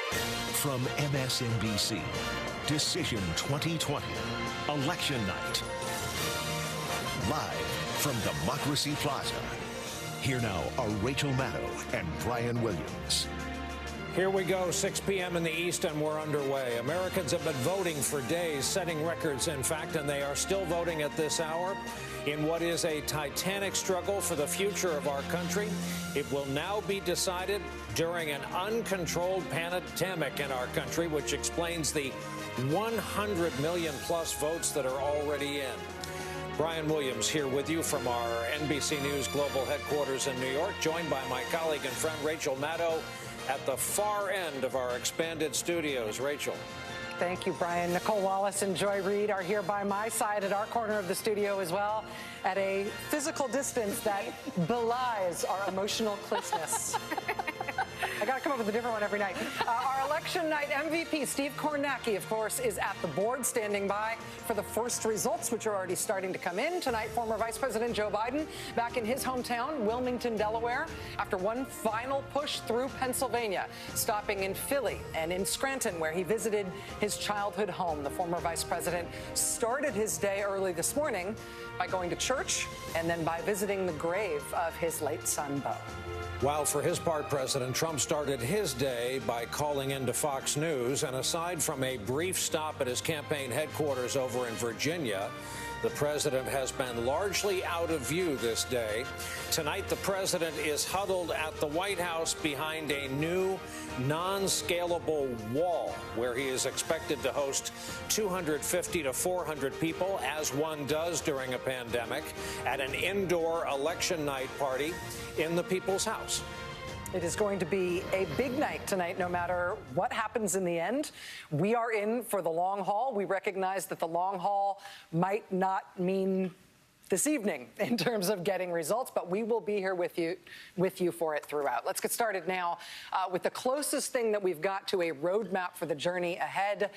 From MSNBC, Decision 2020, Election Night. Live from Democracy Plaza. Here now are Rachel Maddow and Brian Williams. Here we go, 6 p.m. in the East, and we're underway. Americans have been voting for days, setting records, in fact, and they are still voting at this hour in what is a titanic struggle for the future of our country. It will now be decided during an uncontrolled pandemic in our country, which explains the 100 million plus votes that are already in. Brian Williams here with you from our NBC News Global Headquarters in New York, joined by my colleague and friend Rachel Maddow at the far end of our expanded studios. Rachel. Thank you, Brian. Nicole Wallace and Joy Reid are here by my side at our corner of the studio as well, at a physical distance that belies our emotional closeness. I got to come up with a different one every night. Our election night MVP, Steve Kornacki, of course, is at the board, standing by for the first results, which are already starting to come in. Tonight, former Vice President Joe Biden back in his hometown, Wilmington, Delaware, after one final push through Pennsylvania, stopping in Philly and in Scranton, where he visited his childhood home. The former vice president started his day early this morning by going to church and then by visiting the grave of his late son, Beau. While for his part, President Trump started his day by calling into Fox News, and aside from a brief stop at his campaign headquarters over in Virginia, the president has been largely out of view this day. Tonight, the president is huddled at the White House behind a new non-scalable wall where he is expected to host 250 to 400 people, as one does during a pandemic, at an indoor election night party in the People's House. It is going to be a big night tonight, no matter what happens in the end. We are in for the long haul. We recognize that the long haul might not mean this evening in terms of getting results, but we will be here with you for it throughout. Let's get started now with the closest thing that we've got to a roadmap for the journey ahead.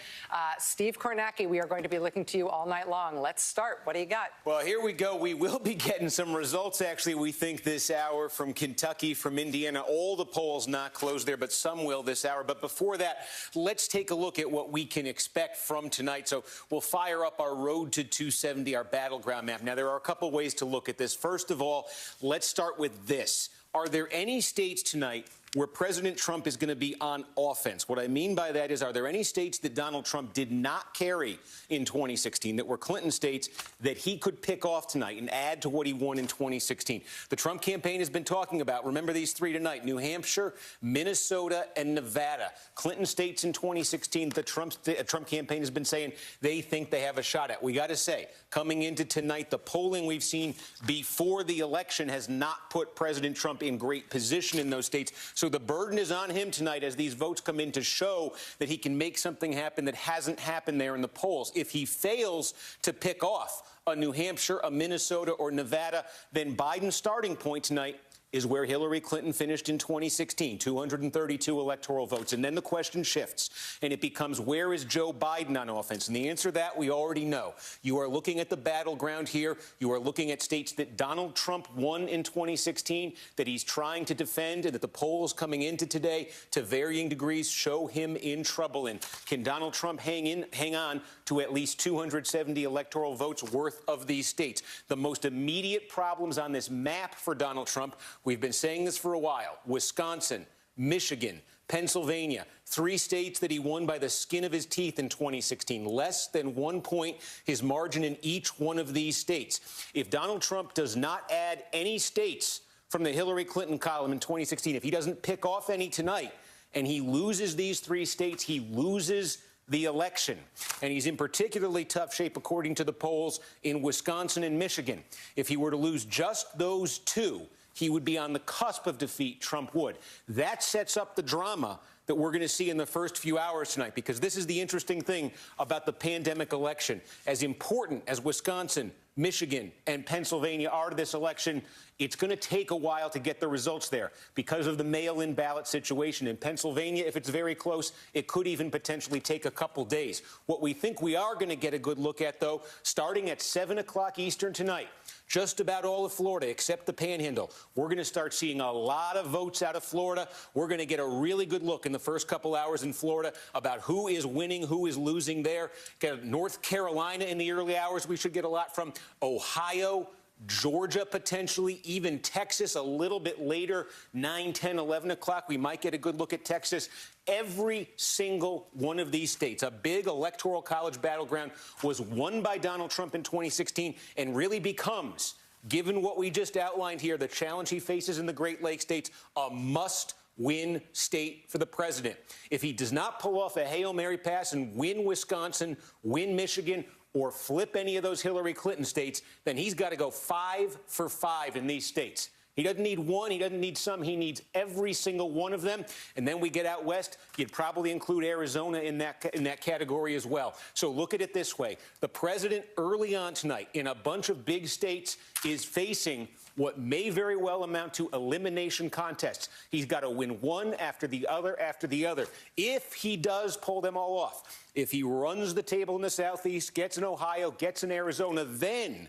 Steve Kornacki, we are going to be looking to you all night long. Let's start. What do you got? Well, here we go. We will be getting some results, actually, we think this hour from Kentucky, from Indiana. All the polls not closed there, but some will this hour. But before that, let's take a look at what we can expect from tonight. So we'll fire up our Road to 270, our battleground map. Now, there are a couple ways to look at this. First of all, let's start with this. Are there any states tonight where President Trump is going to be on offense? What I mean by that is, are there any states that Donald Trump did not carry in 2016 that were Clinton states that he could pick off tonight and add to what he won in 2016? The Trump campaign has been talking about, remember these three tonight, New Hampshire, Minnesota, and Nevada. Clinton states in 2016, the Trump campaign has been saying they think they have a shot at. We got to say, coming into tonight, the polling we've seen before the election has not put President Trump in great position in those states. So the burden is on him tonight as these votes come in to show that he can make something happen that hasn't happened there in the polls. If he fails to pick off a New Hampshire, a Minnesota, or Nevada, then Biden's starting point tonight is where Hillary Clinton finished in 2016, 232 electoral votes. And then the question shifts, and it becomes, where is Joe Biden on offense? And the answer to that we already know. You are looking at the battleground here. You are looking at states that Donald Trump won in 2016, that he's trying to defend, and that the polls coming into today, to varying degrees, show him in trouble in. Can Donald Trump hang on to at least 270 electoral votes worth of these states? The most immediate problems on this map for Donald Trump, we've been saying this for a while: Wisconsin, Michigan, Pennsylvania, three states that he won by the skin of his teeth in 2016. Less than 1 point, his margin in each one of these states. If Donald Trump does not add any states from the Hillary Clinton column in 2016, if he doesn't pick off any tonight, and he loses these three states, he loses the election. And he's in particularly tough shape, according to the polls, in Wisconsin and Michigan. If he were to lose just those two, he would be on the cusp of defeat. Trump would. That sets up the drama that we're going to see in the first few hours tonight, because this is the interesting thing about the pandemic election. As important as Wisconsin, Michigan, and Pennsylvania are to this election, It's going to take a while to get the results there because of the mail-in ballot situation. In Pennsylvania, if it's very close, it could even potentially take a couple days. What we think we are going to get a good look at, though, starting at 7 o'clock Eastern tonight, just about all of Florida, except the Panhandle. We're going to start seeing a lot of votes out of Florida. We're going to get a really good look in the first couple hours in Florida about who is winning, who is losing there. Get North Carolina in the early hours we should get a lot from. Ohio, Georgia potentially, even Texas a little bit later, 9, 10, 11 o'clock. We might get a good look at Texas. Every single one of these states, a big electoral college battleground, was won by Donald Trump in 2016 and really becomes, given what we just outlined here, the challenge he faces in the Great Lakes states, a must-win state for the president. If he does not pull off a Hail Mary pass and win Wisconsin, win Michigan, or flip any of those Hillary Clinton states, then he's got to go 5 for 5 in these states. He doesn't need one. He doesn't need some. He needs every single one of them. And then we get out west. You'd probably include Arizona in that category as well. So look at it this way. The president early on tonight in a bunch of big states is facing what may very well amount to elimination contests. He's got to win one after the other after the other. If he does pull them all off, if he runs the table in the Southeast, gets in Ohio, gets in Arizona, then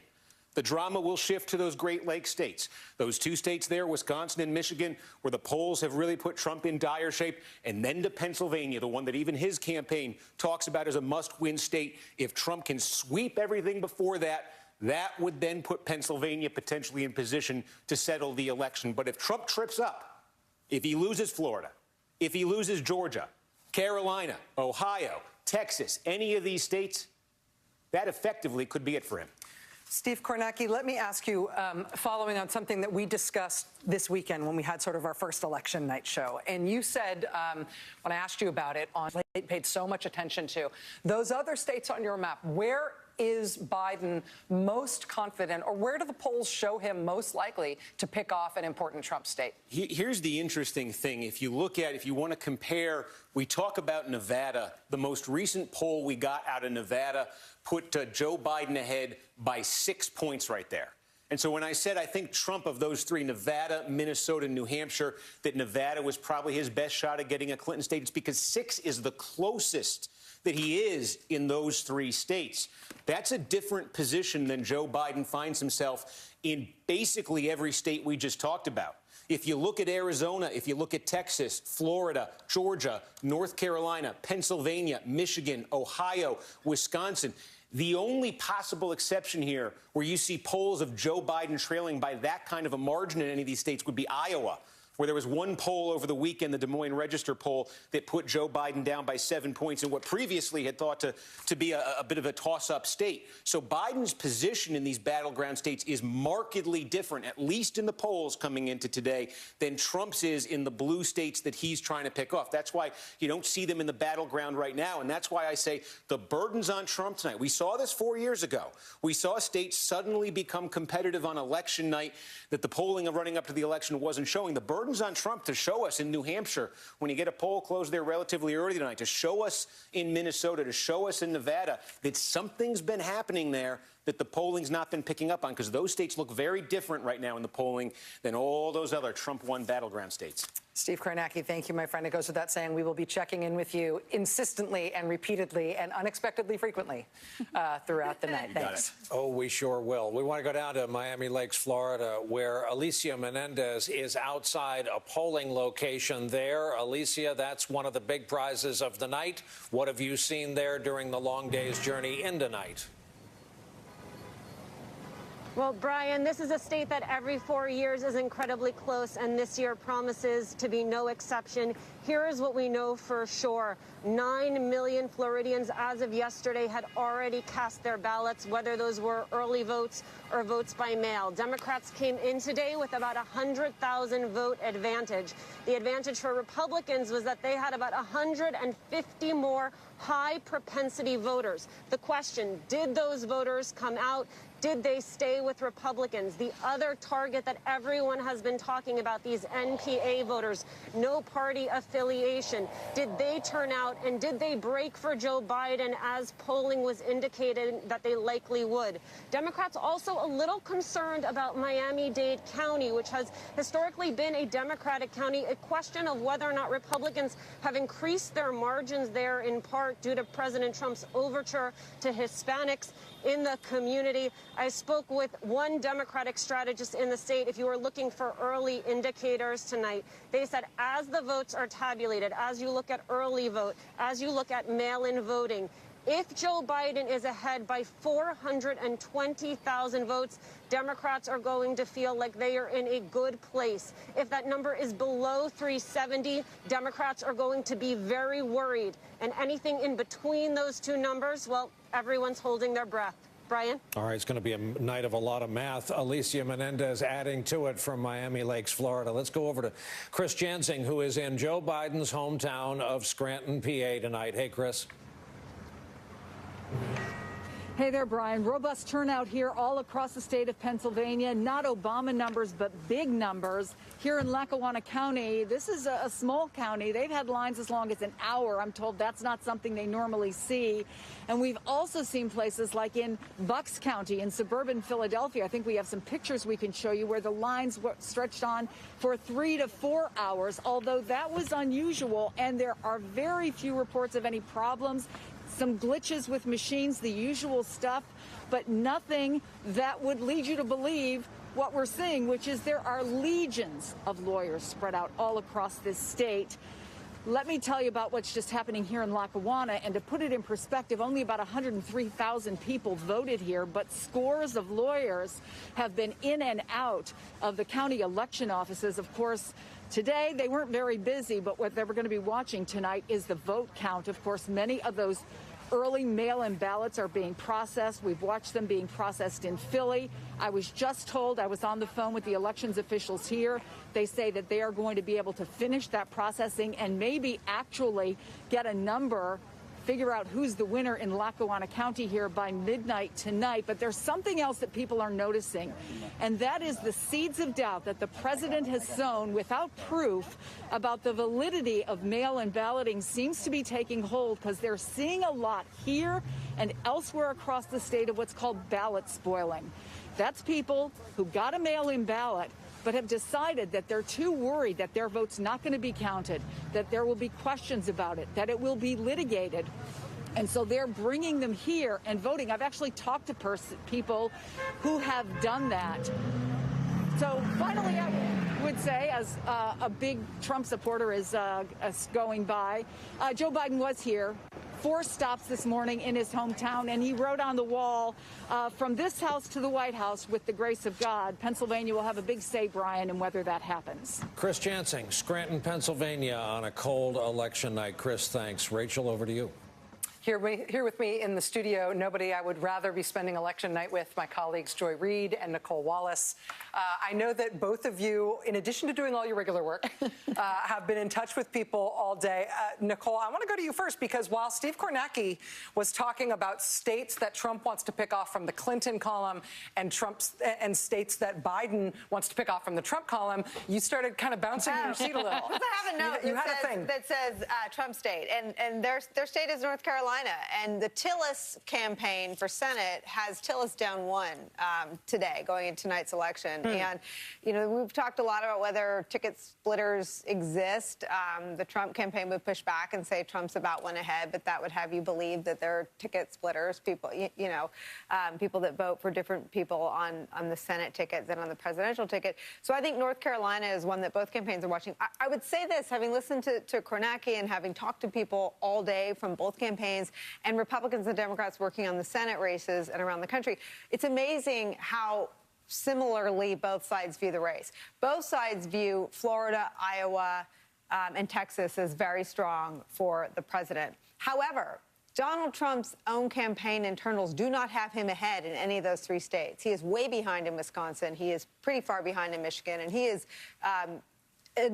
the drama will shift to those Great Lakes states. Those two states there, Wisconsin and Michigan, where the polls have really put Trump in dire shape, and then to Pennsylvania, the one that even his campaign talks about as a must-win state. If Trump can sweep everything before that, that would then put Pennsylvania potentially in position to settle the election. But if Trump trips up, if he loses Florida, if he loses Georgia, Carolina, Ohio, Texas, any of these states, that effectively could be it for him. Steve Kornacki, let me ask you, following on something that we discussed this weekend when we had sort of our first election night show, and you said, when I asked you about it, paid so much attention to those other states on your map, where is Biden most confident, or where do the polls show him most likely to pick off an important Trump state? Here's the interesting thing. If you look at, if you want to compare, we talk about Nevada. The most recent poll we got out of Nevada put Joe Biden ahead by 6 points right there. And so when I said I think Trump, of those three, Nevada, Minnesota, New Hampshire, that Nevada was probably his best shot at getting a Clinton state, it's because 6 is the closest that he is in those 3 states. That's a different position than Joe Biden finds himself in basically every state we just talked about. If you look at Arizona, if you look at Texas, Florida, Georgia, North Carolina, Pennsylvania, Michigan, Ohio, Wisconsin, the only possible exception here where you see polls of Joe Biden trailing by that kind of a margin in any of these states would be Iowa, where there was one poll over the weekend, the Des Moines Register poll, that put Joe Biden down by 7 points in what previously had thought to be a bit of a toss-up state. So Biden's position in these battleground states is markedly different, at least in the polls coming into today, than Trump's is in the blue states that he's trying to pick off. That's why you don't see them in the battleground right now, and that's why I say the burden's on Trump tonight. We saw this 4 years ago. We saw states suddenly become competitive on election night that the polling running up to the election wasn't showing. The burden's on Trump to show us in New Hampshire, when you get a poll closed there relatively early tonight, to show us in Minnesota, to show us in Nevada that something's been happening there that the polling's not been picking up on, because those states look very different right now in the polling than all those other Trump-won battleground states. Steve Kornacki, thank you, my friend. It goes without saying we will be checking in with you insistently and repeatedly and unexpectedly frequently throughout the night. Thanks. Oh, we sure will. We want to go down to Miami Lakes, Florida, where Alicia Menendez is outside a polling location there. Alicia, that's one of the big prizes of the night. What have you seen there during the long day's journey into night? Well, Brian, this is a state that every 4 years is incredibly close, and this year promises to be no exception. Here is what we know for sure. 9 million Floridians as of yesterday had already cast their ballots, whether those were early votes or votes by mail. Democrats came in today with about 100,000 vote advantage. The advantage for Republicans was that they had about 150 more high propensity voters. The question, did those voters come out? Did they stay with Republicans? The other target that everyone has been talking about, these NPA voters, no party affiliation. Did they turn out, and did they break for Joe Biden as polling was indicating that they likely would? Democrats also a little concerned about Miami-Dade County, which has historically been a Democratic county, a question of whether or not Republicans have increased their margins there in part due to President Trump's overture to Hispanics in the community. I spoke with one Democratic strategist in the state. If you were looking for early indicators tonight, they said as the votes are tabulated, as you look at early vote, as you look at mail-in voting, if Joe Biden is ahead by 420,000 votes, Democrats are going to feel like they are in a good place. If that number is below 370, Democrats are going to be very worried. And anything in between those two numbers, well, everyone's holding their breath. Brian? All right, it's going to be a night of a lot of math. Alicia Menendez adding to it from Miami Lakes, Florida. Let's go over to Chris Jansing, who is in Joe Biden's hometown of Scranton, PA tonight. Hey, Chris. Hey there, Brian. Robust turnout here all across the state of Pennsylvania. Not Obama numbers, but big numbers. Here in Lackawanna County, this is a small county. They've had lines as long as an hour. I'm told that's not something they normally see. And we've also seen places like in Bucks County in suburban Philadelphia. I think we have some pictures we can show you where the lines were stretched on for 3 to 4 hours, although that was unusual. And there are very few reports of any problems. Some glitches with machines, the usual stuff, but nothing that would lead you to believe what we're seeing, which is there are legions of lawyers spread out all across this state. Let me tell you about what's just happening here in Lackawanna, and to put it in perspective, only about 103,000 people voted here, but scores of lawyers have been in and out of the county election offices. Of course, today they weren't very busy, but what they're going to be watching tonight is the vote count. Of course, many of those early mail-in ballots are being processed. We've watched them being processed in Philly. I was just told, I was on the phone with the elections officials here. They say that they are going to be able to finish that processing and maybe actually get a number, figure out who's the winner in Lackawanna County here by midnight tonight. But there's something else that people are noticing, and that is the seeds of doubt that the president has sown without proof about the validity of mail-in balloting seems to be taking hold, because they're seeing a lot here and elsewhere across the state of what's called ballot spoiling. That's people who got a mail-in ballot but have decided that they're too worried that their vote's not going to be counted, that there will be questions about it, that it will be litigated. And so they're bringing them here and voting. I've actually talked to people who have done that. So finally, I would say, as a big Trump supporter is going by, Joe Biden was here. 4 stops this morning in his hometown, and he wrote on the wall, from this house to the White House, with the grace of God, Pennsylvania will have a big say, Brian, in whether that happens. Chris Jansing, Scranton, Pennsylvania, on a cold election night. Chris, thanks. Rachel, over to you. Here with me in the studio, nobody I would rather be spending election night with, my colleagues Joy Reid and Nicole Wallace. I know that both of you, in addition to doing all your regular work, have been in touch with people all day. Nicole, I want to go to you first, because while Steve Kornacki was talking about states that Trump wants to pick off from the Clinton column and states that Biden wants to pick off from the Trump column, you started kind of bouncing in your seat a little. I have a note that says Trump state, and their state is North Carolina. And the Tillis campaign for Senate has Tillis down 1 today, going into tonight's election. And, you know, we've talked a lot about whether ticket splitters exist. The Trump campaign would push back and say Trump's about 1 ahead, but that would have you believe that there are ticket splitters, people, people that vote for different people on the Senate ticket than on the presidential ticket. So I think North Carolina is one that both campaigns are watching. I would say this, having listened to Kornacki and having talked to people all day from both campaigns, and Republicans and Democrats working on the Senate races and around the country, it's amazing how similarly both sides view the race. Both sides view Florida, Iowa, and Texas as very strong for the president. However, Donald Trump's own campaign internals do not have him ahead in any of those 3 states. He is way behind in Wisconsin. He is pretty far behind in Michigan, and he is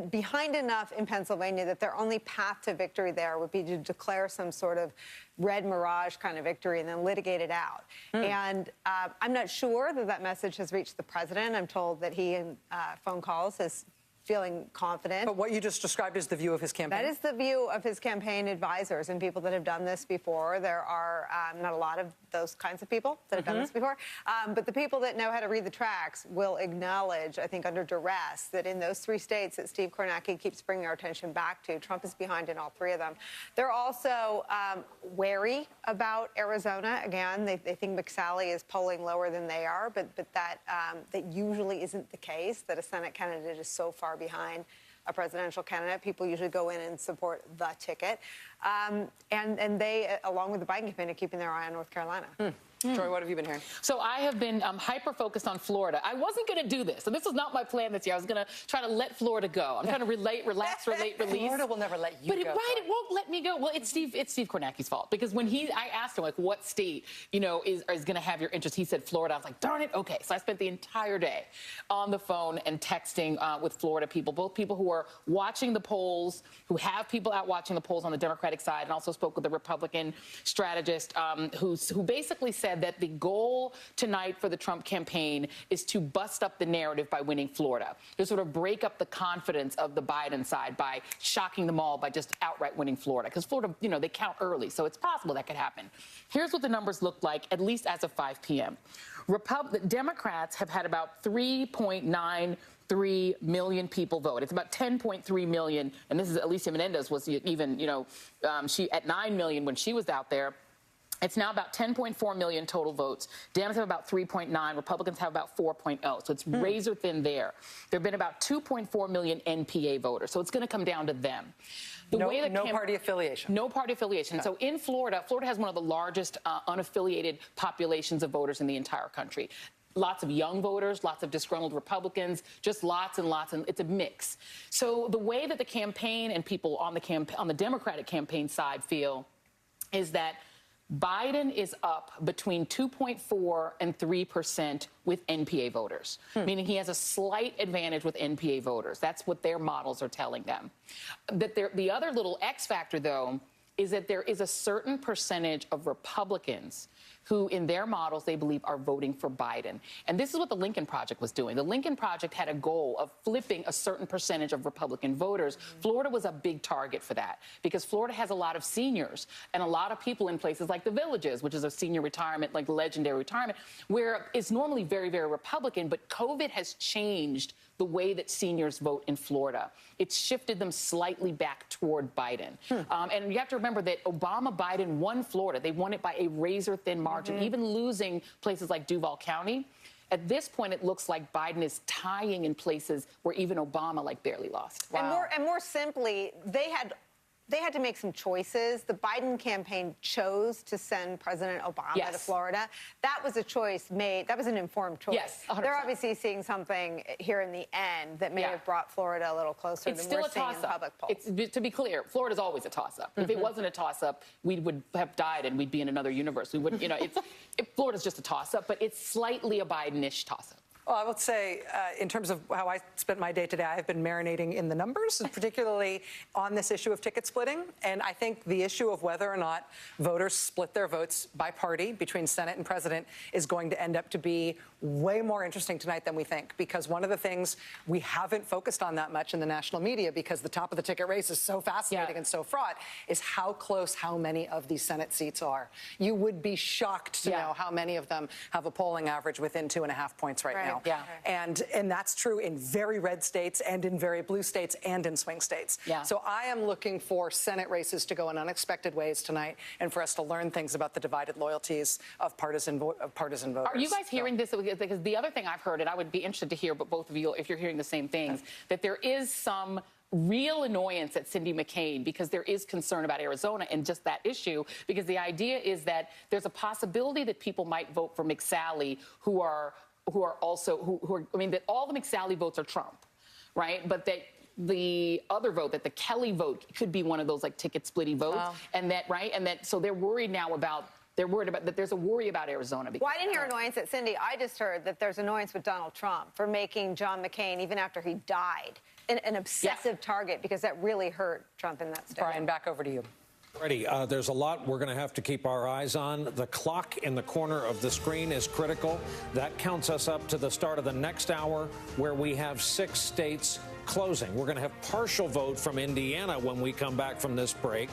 behind enough in Pennsylvania that their only path to victory there would be to declare some sort of red mirage kind of victory and then litigate it out. And I'm not sure that that message has reached the president. I'm told that he, in phone calls, is feeling confident. But what you just described is the view of his campaign? That is the view of his campaign advisors and people that have done this before. There are not a lot of those kinds of people that have done this before. But the people that know how to read the tracks will acknowledge, I think under duress, that in those 3 states that Steve Kornacki keeps bringing our attention back to, Trump is behind in all 3 of them. They're also wary about Arizona. Again, they think McSally is polling lower than they are, but that usually isn't the case, that a Senate candidate is so far behind a presidential candidate. People usually go in and support the ticket. And they, along with the Biden campaign, are keeping their eye on North Carolina. Joy, what have you been hearing? So I have been hyper-focused on Florida. I wasn't going to do this, and this was not my plan this year. I was going to try to let Florida go. I'm trying to relax, release. Florida will never let you go. Right, it won't let me go. Well, it's Steve Kornacki's fault, because when I asked him, like, what state, is going to have your interest, he said Florida. I was like, darn it, okay. So I spent the entire day on the phone and texting with Florida people, both people who are watching the polls, who have people out watching the polls on the Democratic side, and also spoke with the Republican strategist who basically said that the goal tonight for the Trump campaign is to bust up the narrative by winning Florida, to sort of break up the confidence of the Biden side by shocking them all by just outright winning Florida. Because Florida, they count early, so it's possible that could happen. Here's what the numbers look like, at least as of 5 p.m. The Democrats have had about 3.93 million people vote. It's about 10.3 million, and this is Alicia Menendez was even, she at 9 million when she was out there. It's now about 10.4 million total votes. Dems have about 3.9. Republicans have about 4.0. So it's razor thin there. There have been about 2.4 million NPA voters. So it's going to come down to them. No party affiliation. No party affiliation. Okay. So in Florida has one of the largest unaffiliated populations of voters in the entire country. Lots of young voters, lots of disgruntled Republicans, just lots and lots, and it's a mix. So the way that the campaign and people on the Democratic campaign side feel is that Biden is up between 2.4 and 3% with NPA voters, meaning he has a slight advantage with NPA voters. That's what their models are telling them. The other little X factor, though, is that there is a certain percentage of Republicans who, in their models, they believe are voting for Biden. And this is what the Lincoln Project was doing. The Lincoln Project had a goal of flipping a certain percentage of Republican voters. Florida was a big target for that because Florida has a lot of seniors and a lot of people in places like the Villages, which is a senior retirement, like legendary retirement, where it's normally very, very Republican, but COVID has changed the way that seniors vote in Florida. It's shifted them slightly back toward Biden. And you have to remember that Obama-Biden won Florida. They won it by a razor-thin margin, even losing places like Duval County. At this point, it looks like Biden is tying in places where even Obama, barely lost. Wow. And more simply, they had to make some choices. The Biden campaign chose to send President Obama to Florida. That was a choice made. That was an informed choice. Yes, 100%. They're obviously seeing something here in the end that may have brought Florida a little closer than we're seeing in public polls. To be clear, Florida's always a toss-up. If it wasn't a toss-up, we would have died and we'd be in another universe. We wouldn't, Florida's just a toss-up, but it's slightly a Biden-ish toss-up. Well, I would say, in terms of how I spent my day today, I have been marinating in the numbers, particularly on this issue of ticket splitting. And I think the issue of whether or not voters split their votes by party between Senate and President is going to end up to be way more interesting tonight than we think. Because one of the things we haven't focused on that much in the national media, because the top of the ticket race is so fascinating and so fraught, is how close how many of these Senate seats are. You would be shocked to know how many of them have a polling average within 2.5 points right now. Yeah. And that's true in very red states and in very blue states and in swing states. Yeah. So I am looking for Senate races to go in unexpected ways tonight and for us to learn things about the divided loyalties of partisan voters. Are you guys hearing this? Because the other thing I've heard, and I would be interested to hear, but both of you, if you're hearing the same things, that there is some real annoyance at Cindy McCain because there is concern about Arizona and just that issue, because the idea is that there's a possibility that people might vote for McSally who are that all the McSally votes are Trump, right? But that the other vote, that the Kelly vote could be one of those ticket splitty votes, and that so they're worried now about. They're worried about that. There's a worry about Arizona. Well, I didn't hear annoyance at Cindy. I just heard that there's annoyance with Donald Trump for making John McCain, even after he died, an obsessive target, because that really hurt Trump in that state. Brian, back over to you. Ready. There's a lot we're going to have to keep our eyes on. The clock in the corner of the screen is critical. That counts us up to the start of the next hour, where we have 6 states closing. We're going to have partial vote from Indiana when we come back from this break.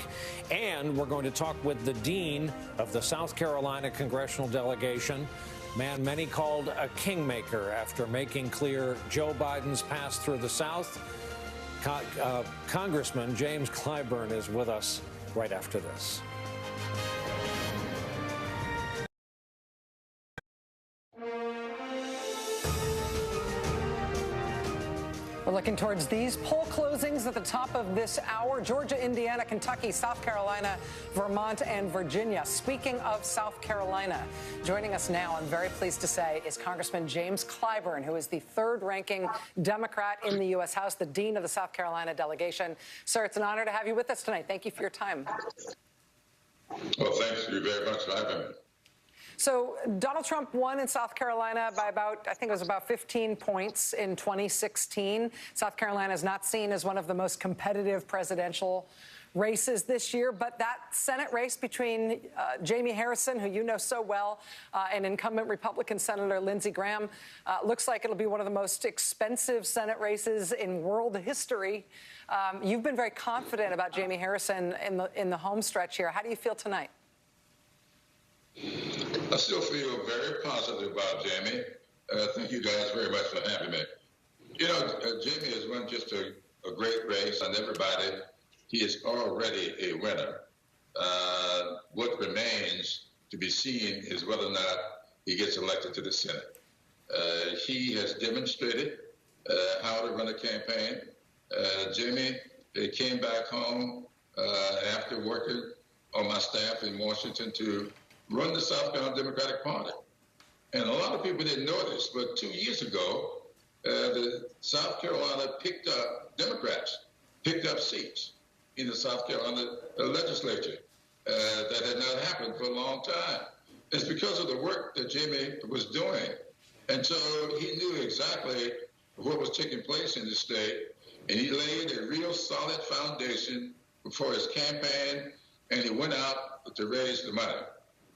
And we're going to talk with the dean of the South Carolina congressional delegation, man many called a kingmaker after making clear Joe Biden's pass through the South. Congressman James Clyburn is with us right after this. We're looking towards these poll closings at the top of this hour. Georgia, Indiana, Kentucky, South Carolina, Vermont, and Virginia. Speaking of South Carolina, joining us now, I'm very pleased to say, is Congressman James Clyburn, who is the 3rd-ranking Democrat in the U.S. House, the dean of the South Carolina delegation. Sir, it's an honor to have you with us tonight. Thank you for your time. Well, thank you very much for having me. So Donald Trump won in South Carolina by about, I think it was about 15 points in 2016. South Carolina is not seen as one of the most competitive presidential races this year, but that Senate race between Jamie Harrison, who you know so well, and incumbent Republican Senator Lindsey Graham, looks like it'll be one of the most expensive Senate races in world history. You've been very confident about Jamie Harrison in the home stretch here. How do you feel tonight? I still feel very positive about Jamie. Thank you guys very much for having me. You know, Jamie has won just a great race on everybody. He is already a winner. What remains to be seen is whether or not he gets elected to the Senate. He has demonstrated how to run a campaign. Jamie came back home after working on my staff in Washington to run the South Carolina Democratic Party. And a lot of people didn't know this, but 2 years ago, the South Carolina Democrats picked up seats in the South Carolina legislature. That had not happened for a long time. It's because of the work that Jamie was doing. And so he knew exactly what was taking place in the state, and he laid a real solid foundation for his campaign, and he went out to raise the money.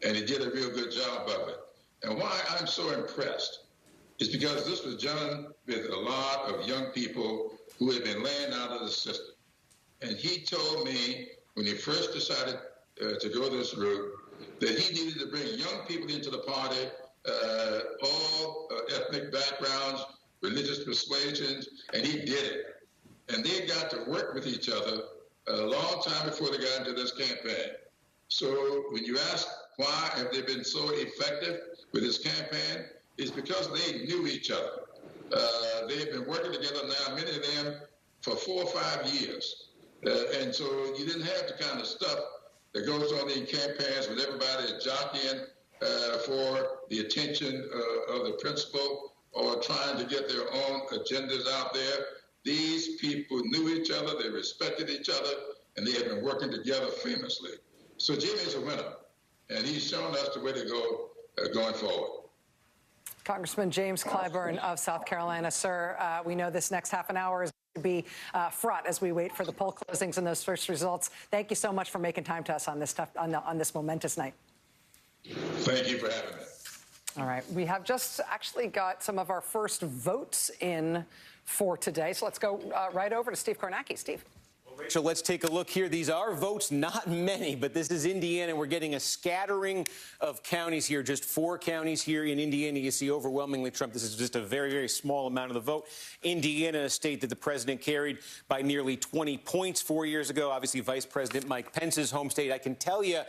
And he did a real good job of it. And why I'm so impressed is because this was done with a lot of young people who had been laying out of the system. And he told me when he first decided to go this route that he needed to bring young people into the party, all ethnic backgrounds, religious persuasions, and he did it. And they got to work with each other a long time before they got into this campaign. So when you ask why have they been so effective with this campaign, it's because they knew each other. They've been working together now, many of them, for 4 or 5 years. And so you didn't have the kind of stuff that goes on in campaigns with everybody jockeying for the attention of the principal or trying to get their own agendas out there. These people knew each other, they respected each other, and they have been working together famously. So Jimmy is a winner, and he's shown us the way to go going forward. Congressman James Clyburn of South Carolina, sir, we know this next half an hour is going to be fraught as we wait for the poll closings and those first results. Thank you so much for making time to us on this on this momentous night. Thank you for having me. All right, we have just actually got some of our first votes in for today, so let's go right over to Steve Kornacki. Steve. Rachel, let's take a look here. These are votes, not many, but this is Indiana. We're getting a scattering of counties here, just 4 counties here in Indiana. You see overwhelmingly Trump. This is just a very, very small amount of the vote. Indiana, a state that the president carried by nearly 20 points 4 years ago. Obviously, Vice President Mike Pence's home state. I can tell you,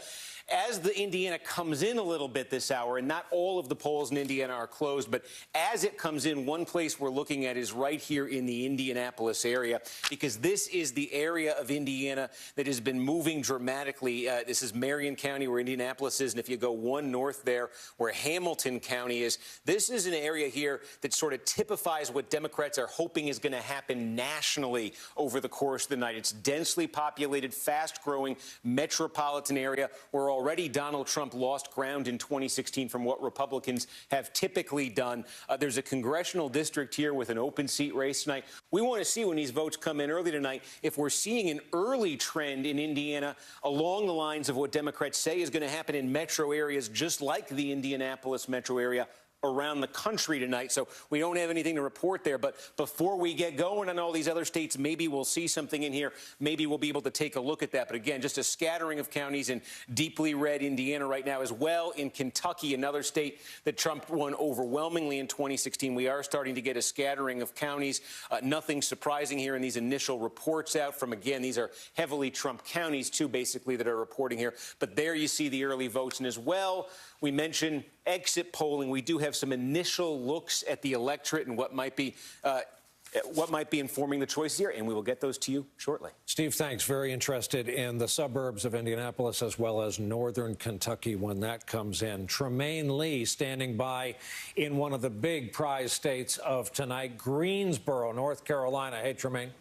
as the Indiana comes in a little bit this hour, and not all of the polls in Indiana are closed, but as it comes in, one place we're looking at is right here in the Indianapolis area, because this is the area area of Indiana that has been moving dramatically. This is Marion County, where Indianapolis is, and if you go one north there, where Hamilton County is, this is an area here that sort of typifies what Democrats are hoping is going to happen nationally over the course of the night. It's densely populated, fast-growing metropolitan area where already Donald Trump lost ground in 2016 from what Republicans have typically done. There's a congressional district here with an open seat race tonight. We want to see when these votes come in early tonight if we're seeing an early trend in Indiana along the lines of what Democrats say is going to happen in metro areas just like the Indianapolis metro area around the country tonight. So we don't have anything to report there. But before we get going on all these other states, maybe we'll see something in here. Maybe we'll be able to take a look at that. But again, just a scattering of counties in deeply red Indiana right now, as well in Kentucky, another state that Trump won overwhelmingly in 2016. We are starting to get a scattering of counties. Nothing surprising here in these initial reports out from, again, these are heavily Trump counties, too, basically, that are reporting here. But there you see the early votes. And as well, we mentioned exit polling. We do have some initial looks at the electorate and what might be informing the choice here, and we will get those to you shortly. Steve, thanks. Very interested in the suburbs of Indianapolis as well as northern Kentucky when that comes in. Tremaine Lee standing by in one of the big prize states of tonight, Greensboro, North Carolina. Hey, Tremaine.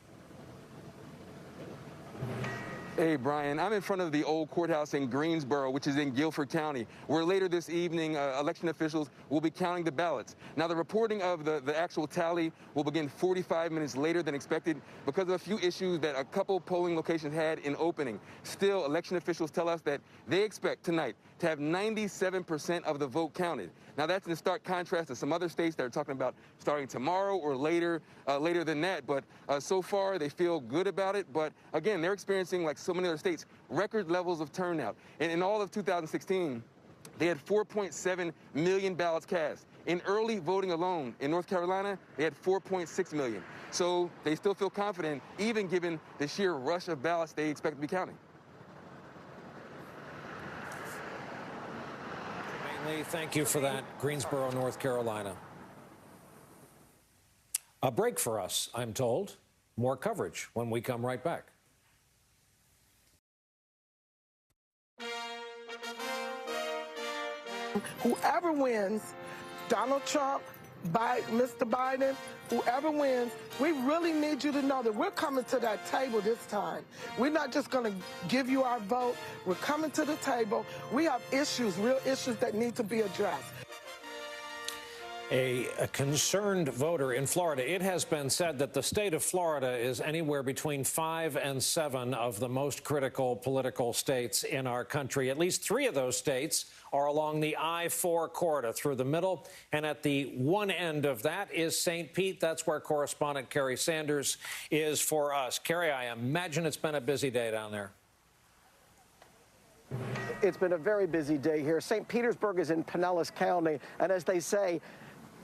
Hey, Brian, I'm in front of the old courthouse in Greensboro, which is in Guilford County, where later this evening, election officials will be counting the ballots. Now, the reporting of the actual tally will begin 45 minutes later than expected because of a few issues that a couple polling locations had in opening. Still, election officials tell us that they expect tonight to have 97% of the vote counted. Now, that's in stark contrast to some other states that are talking about starting tomorrow or later than that. But so far, they feel good about it. But again, they're experiencing, like so many other states, record levels of turnout. And in all of 2016, they had 4.7 million ballots cast. In early voting alone in North Carolina, they had 4.6 million. So they still feel confident, even given the sheer rush of ballots they expect to be counting. Lee, thank you for that. Greensboro, North Carolina. A break for us, I'm told. More coverage when we come right back. Whoever wins, Donald Trump, Mr. Biden, whoever wins, we really need you to know that we're coming to that table this time. We're not just going to give you our vote. We're coming to the table. We have issues, real issues that need to be addressed. A concerned voter in Florida. It has been said that the state of Florida is anywhere between 5 and 7 of the most critical political states in our country. At least 3 of those states are along the I-4 corridor through the middle. And at the one end of that is St. Pete. That's where correspondent Kerry Sanders is for us. Kerry, I imagine it's been a busy day down there. It's been a very busy day here. St. Petersburg is in Pinellas County. And as they say,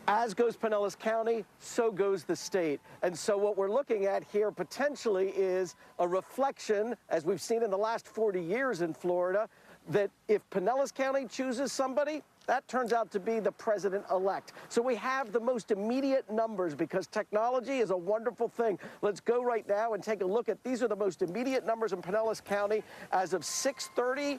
as goes Pinellas County, so goes the state. And so what we're looking at here potentially is a reflection, as we've seen in the last 40 years in Florida, that if Pinellas County chooses somebody, that turns out to be the president-elect. So we have the most immediate numbers because technology is a wonderful thing. Let's go right now and take a look at these are the most immediate numbers in Pinellas County as of 6:30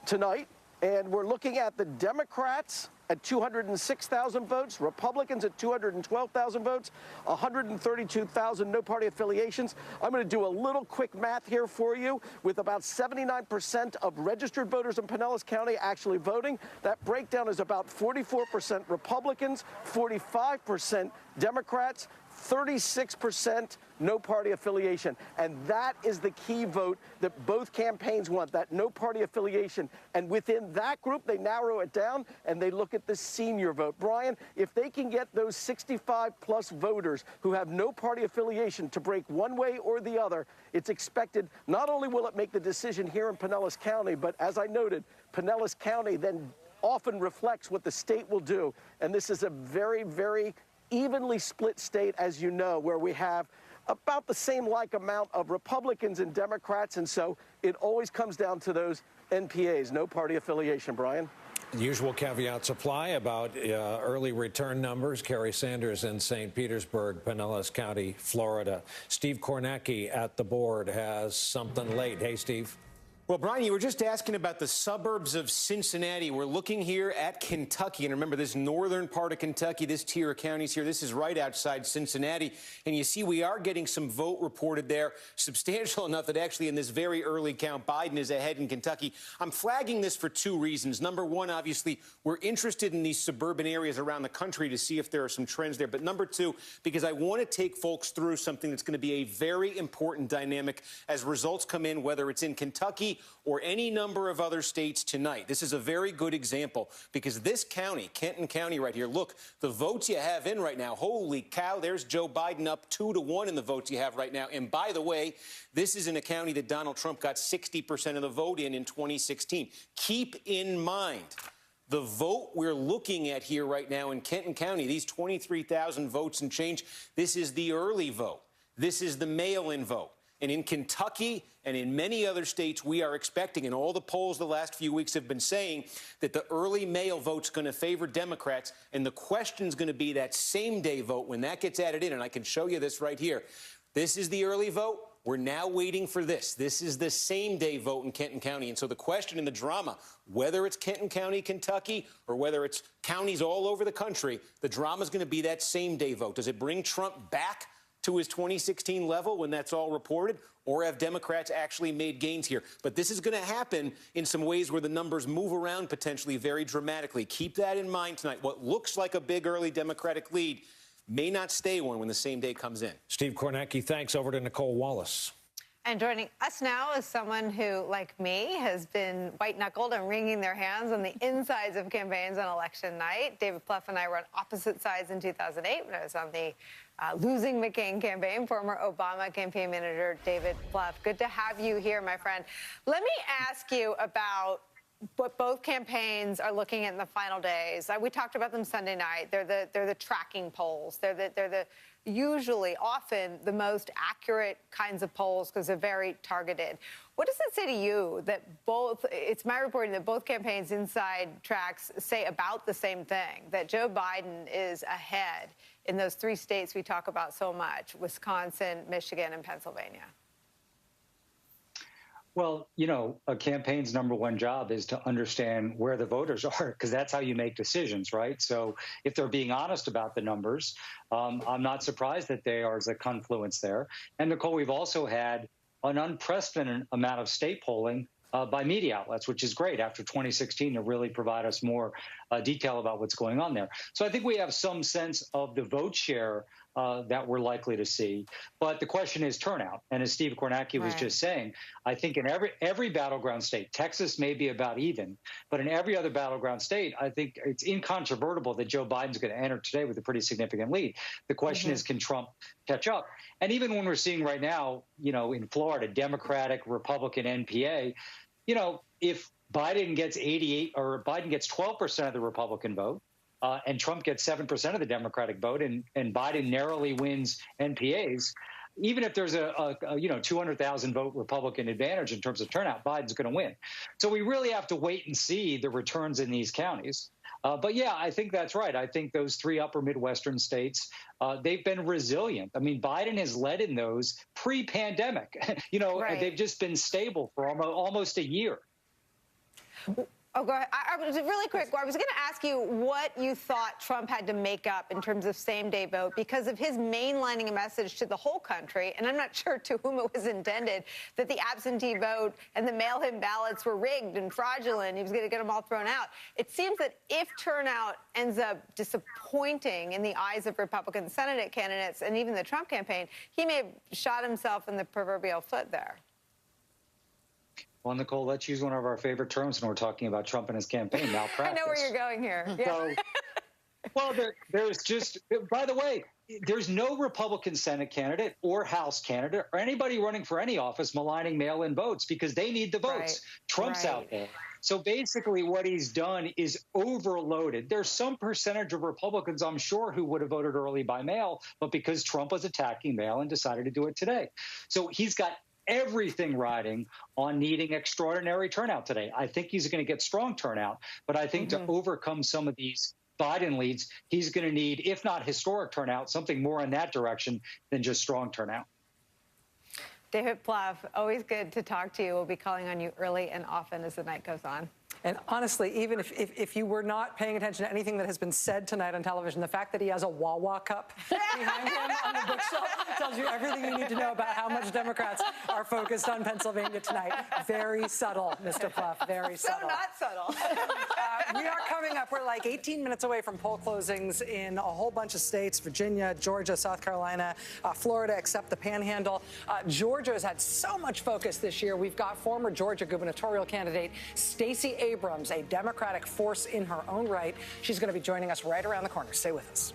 tonight. And we're looking at the Democrats at 206,000 votes, Republicans at 212,000 votes, 132,000 no-party affiliations. I'm going to do a little quick math here for you. With about 79% of registered voters in Pinellas County actually voting, that breakdown is about 44% Republicans, 45% Democrats, 36% no-party affiliation. And that is the key vote that both campaigns want, that no-party affiliation. And within that group, they narrow it down and they look at the senior vote. Brian, if they can get those 65-plus voters who have no party affiliation to break one way or the other, it's expected not only will it make the decision here in Pinellas County, but as I noted, Pinellas County then often reflects what the state will do. And this is a very, very evenly split state, as you know, where we have about the same like amount of Republicans and Democrats. And so it always comes down to those NPAs, no party affiliation, Brian. Usual caveats apply about early return numbers. Kerry Sanders in St. Petersburg, Pinellas County, Florida. Steve Kornacki at the board has something late. Hey, Steve. Well, Brian, you were just asking about the suburbs of Cincinnati. We're looking here at Kentucky. And remember, this northern part of Kentucky, this tier of counties here, this is right outside Cincinnati. And you see we are getting some vote reported there, substantial enough that actually in this very early count, Biden is ahead in Kentucky. I'm flagging this for two reasons. Number one, obviously, we're interested in these suburban areas around the country to see if there are some trends there. But number two, because I want to take folks through something that's going to be a very important dynamic as results come in, whether it's in Kentucky or any number of other states tonight. This is a very good example because this county, Kenton County right here, look, the votes you have in right now, holy cow, there's Joe Biden up 2-1 in the votes you have right now. And by the way, this is in a county that Donald Trump got 60% of the vote in 2016. Keep in mind, the vote we're looking at here right now in Kenton County, these 23,000 votes and change, this is the early vote. This is the mail-in vote. And in Kentucky and in many other states, we are expecting, and all the polls the last few weeks have been saying, that the early mail vote's going to favor Democrats. And the question's going to be that same-day vote when that gets added in. And I can show you this right here. This is the early vote. We're now waiting for this. This is the same-day vote in Kenton County. And so the question and the drama, whether it's Kenton County, Kentucky, or whether it's counties all over the country, the drama is going to be that same-day vote. Does it bring Trump back to his 2016 level when that's all reported, or have Democrats actually made gains here? But this is going to happen in some ways where the numbers move around potentially very dramatically. Keep that in mind tonight. What looks like a big early Democratic lead may not stay one when the same day comes in. Steve Kornacki, thanks. Over to Nicole Wallace. And joining us now is someone who, like me, has been white-knuckled and wringing their hands on the insides of campaigns on election night. David Plouffe and I were on opposite sides in 2008 when I was on the losing McCain campaign. Former Obama campaign manager David Plouffe. Good to have you here, my friend. Let me ask you about what both campaigns are looking at in the final days. We talked about them Sunday night. They're the tracking polls. They're the usually, often, the most accurate kinds of polls because they're very targeted. What does it say to you that both, it's my reporting that both campaigns inside tracks say about the same thing, that Joe Biden is ahead in those three states we talk about so much, Wisconsin, Michigan, and Pennsylvania? Well, you know, a campaign's number one job is to understand where the voters are, because that's how you make decisions, right? So if they're being honest about the numbers, I'm not surprised that there's a confluence there. And, Nicole, we've also had an unprecedented amount of state polling by media outlets, which is great after 2016 to really provide us more detail about what's going on there. So I think we have some sense of the vote share that we're likely to see. But the question is turnout. And as Steve Kornacki was just saying, I think in every battleground state, Texas may be about even, but in every other battleground state, I think it's incontrovertible that Joe Biden's going to enter today with a pretty significant lead. The question is, can Trump catch up? And even when we're seeing right now, you know, in Florida, Democratic, Republican, NPA, you know, if Biden gets 88 or Biden gets 12% of the Republican vote, and Trump gets 7% of the Democratic vote, and Biden narrowly wins NPAs, even if there's a 200,000 vote Republican advantage in terms of turnout, Biden's going to win. So we really have to wait and see the returns in these counties. But yeah, I think that's right. I think those three upper Midwestern states, they've been resilient. I mean, Biden has led in those pre-pandemic. You know, they've just been stable for almost a year. Oh, go ahead. I was really quick. I was going to ask you what you thought Trump had to make up in terms of same-day vote because of his mainlining a message to the whole country, and I'm not sure to whom it was intended, that the absentee vote and the mail-in ballots were rigged and fraudulent. He was going to get them all thrown out. It seems that if turnout ends up disappointing in the eyes of Republican Senate candidates and even the Trump campaign, he may have shot himself in the proverbial foot there. Well, Nicole, let's use one of our favorite terms when we're talking about Trump and his campaign, malpractice. I know where you're going here. Yeah. So, well, there's just, by the way, there's no Republican Senate candidate or House candidate or anybody running for any office maligning mail-in votes because they need the votes. Trump's out there. So basically what he's done is overloaded. There's some percentage of Republicans, I'm sure, who would have voted early by mail, but because Trump was attacking mail and decided to do it today. So he's got everything riding on needing extraordinary turnout today. I think he's going to get strong turnout, but I think to overcome some of these Biden leads, he's going to need, if not historic turnout, something more in that direction than just strong turnout. David Plouffe, always good to talk to you. We'll be calling on you early and often as the night goes on. And honestly, even if you were not paying attention to anything that has been said tonight on television, the fact that he has a Wawa cup behind him on the bookshelf tells you everything you need to know about how much Democrats are focused on Pennsylvania tonight. Very subtle, Mr. Plouffe, very subtle. So not subtle. We are coming up. We're like 18 minutes away from poll closings in a whole bunch of states, Virginia, Georgia, South Carolina, Florida, except the Panhandle. Georgia has had so much focus this year. We've got former Georgia gubernatorial candidate Stacey Abrams, a Democratic force in her own right. She's going to be joining us right around the corner. Stay with us.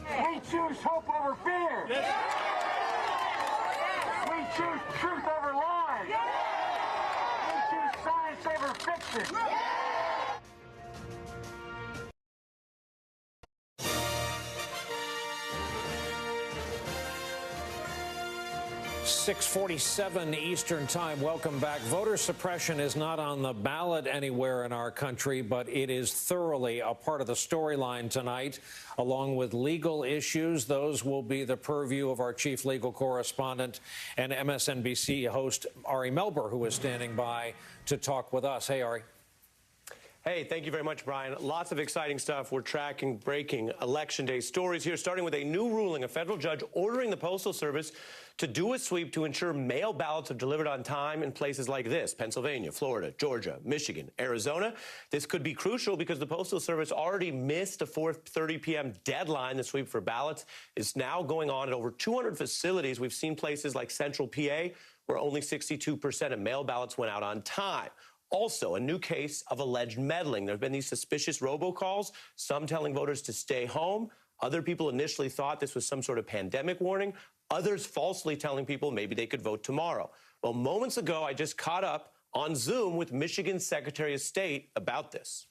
We choose hope over fear. Yes. We choose truth over lies. Yes. We choose science over fiction. Yes. 6:47 Eastern Time. Welcome back. Voter suppression is not on the ballot anywhere in our country, but it is thoroughly a part of the storyline tonight, along with legal issues. Those will be the purview of our chief legal correspondent and MSNBC host, Ari Melber, who is standing by to talk with us. Hey, Ari. Hey, thank you very much, Brian. Lots of exciting stuff. We're tracking breaking Election Day stories here, starting with a new ruling, a federal judge ordering the Postal Service to do a sweep to ensure mail ballots are delivered on time in places like this: Pennsylvania, Florida, Georgia, Michigan, Arizona. This could be crucial because the Postal Service already missed a 4:30 p.m. deadline. The sweep for ballots is now going on at over 200 facilities. We've seen places like Central PA where only 62% of mail ballots went out on time. Also, a new case of alleged meddling. There have been these suspicious robocalls, some telling voters to stay home. Other people initially thought this was some sort of pandemic warning. Others falsely telling people maybe they could vote tomorrow. Well, moments ago, I just caught up on Zoom with Michigan's Secretary of State about this.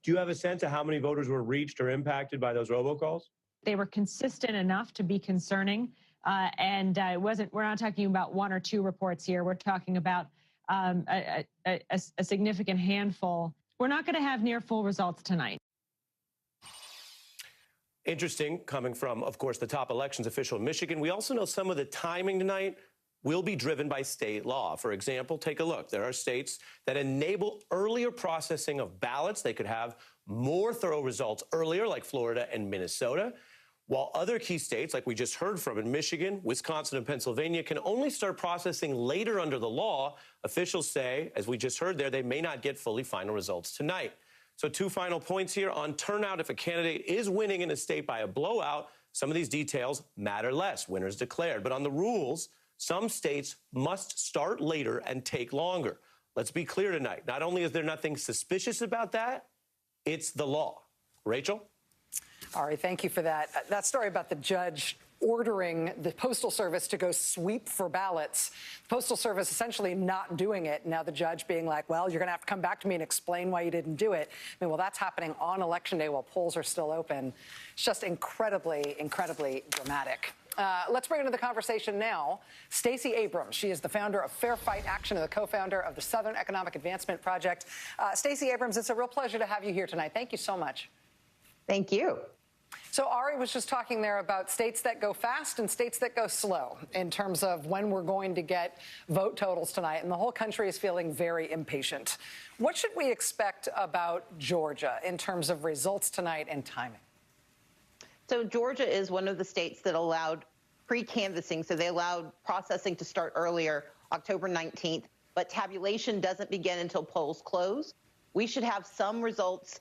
Do you have a sense of how many voters were reached or impacted by those robocalls? They were consistent enough to be concerning. We're not talking about one or two reports here. We're talking about a significant handful. We're not going to have near full results tonight. Interesting, coming from, of course, the top elections official in Michigan. We also know some of the timing tonight will be driven by state law. For example, take a look. There are states that enable earlier processing of ballots. They could have more thorough results earlier, like Florida and Minnesota, while other key states, like we just heard from in Michigan, Wisconsin, and Pennsylvania, can only start processing later under the law. Officials say, as we just heard there, they may not get fully final results tonight. So 2 final points here on turnout. If a candidate is winning in a state by a blowout, some of these details matter less. Winners declared. But on the rules, some states must start later and take longer. Let's be clear tonight. Not only is there nothing suspicious about that, it's the law. Rachel? Ari, thank you for that. That story about the judge ordering the Postal Service to go sweep for ballots, Postal Service essentially not doing it. Now the judge being like, well, you're going to have to come back to me and explain why you didn't do it. I mean, well, that's happening on Election Day while polls are still open. It's just incredibly, incredibly dramatic. Let's bring into the conversation now Stacey Abrams. She is the founder of Fair Fight Action and the co-founder of the Southern Economic Advancement Project. Stacey Abrams, it's a real pleasure to have you here tonight. Thank you so much. Thank you. So Ari was just talking there about states that go fast and states that go slow in terms of when we're going to get vote totals tonight. And the whole country is feeling very impatient. What should we expect about Georgia in terms of results tonight and timing? So Georgia is one of the states that allowed pre-canvassing. So they allowed processing to start earlier, October 19th. But tabulation doesn't begin until polls close. We should have some results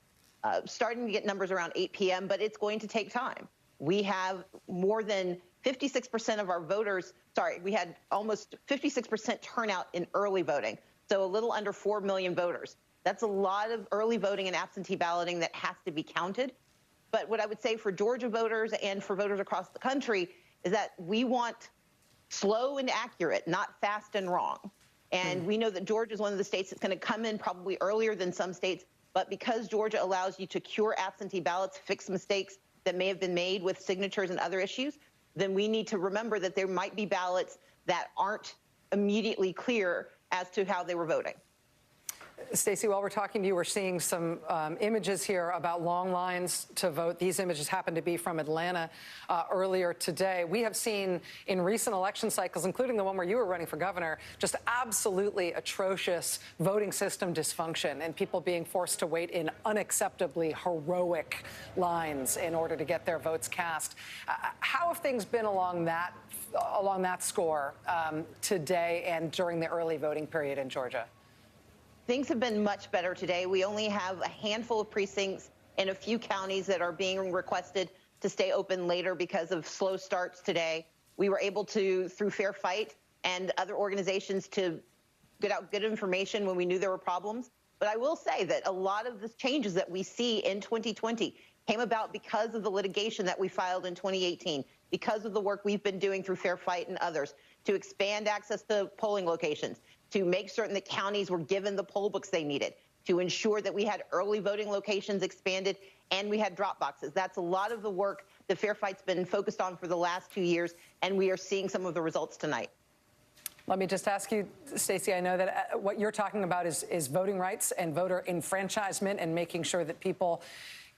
starting to get numbers around 8 p.m., but it's going to take time. We have more than 56% of our voters, we had almost 56% turnout in early voting, so a little under 4 million voters. That's a lot of early voting and absentee balloting that has to be counted. But what I would say for Georgia voters and for voters across the country is that we want slow and accurate, not fast and wrong. And we know that Georgia is one of the states that's going to come in probably earlier than some states. But because Georgia allows you to cure absentee ballots, fix mistakes that may have been made with signatures and other issues, then we need to remember that there might be ballots that aren't immediately clear as to how they were voting. Stacey, while we're talking to you, we're seeing some images here about long lines to vote. These images happen to be from Atlanta earlier today. We have seen in recent election cycles, including the one where you were running for governor, just absolutely atrocious voting system dysfunction and people being forced to wait in unacceptably heroic lines in order to get their votes cast. How have things been along that score today and during the early voting period in Georgia? Things have been much better today. We only have a handful of precincts in a few counties that are being requested to stay open later because of slow starts today. We were able to, through Fair Fight and other organizations, to get out good information when we knew there were problems. But I will say that a lot of the changes that we see in 2020 came about because of the litigation that we filed in 2018, because of the work we've been doing through Fair Fight and others to expand access to polling locations, to make certain that counties were given the poll books they needed, to ensure that we had early voting locations expanded and we had drop boxes. That's a lot of the work that Fair Fight's been focused on for the last 2 years, and we are seeing some of the results tonight. Let me just ask you, Stacey, I know that what you're talking about is voting rights and voter enfranchisement and making sure that people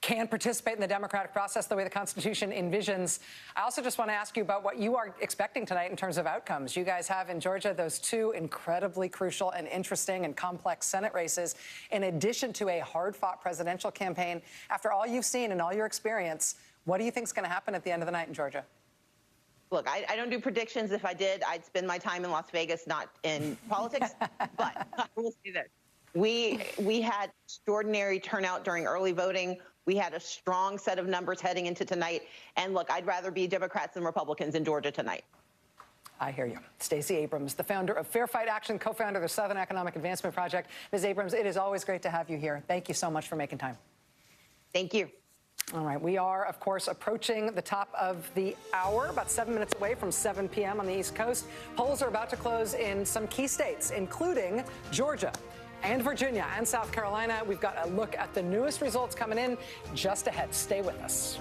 can participate in the democratic process the way the Constitution envisions. I also just want to ask you about what you are expecting tonight in terms of outcomes. You guys have in Georgia those two incredibly crucial and interesting and complex Senate races, in addition to a hard-fought presidential campaign. After all you've seen and all your experience, what do you think is going to happen at the end of the night in Georgia? Look, I don't do predictions. If I did, I'd spend my time in Las Vegas, not in politics. But I will say this. We had extraordinary turnout during early voting. We had a strong set of numbers heading into tonight. And look, I'd rather be Democrats than Republicans in Georgia tonight. I hear you. Stacey Abrams, the founder of Fair Fight Action, co-founder of the Southern Economic Advancement Project. Ms. Abrams, it is always great to have you here. Thank you so much for making time. Thank you. All right. We are, of course, approaching the top of the hour, about 7 minutes away from 7 p.m. on the East Coast. Polls are about to close in some key states, including Georgia and Virginia and South Carolina. We've got a look at the newest results coming in just ahead. Stay with us.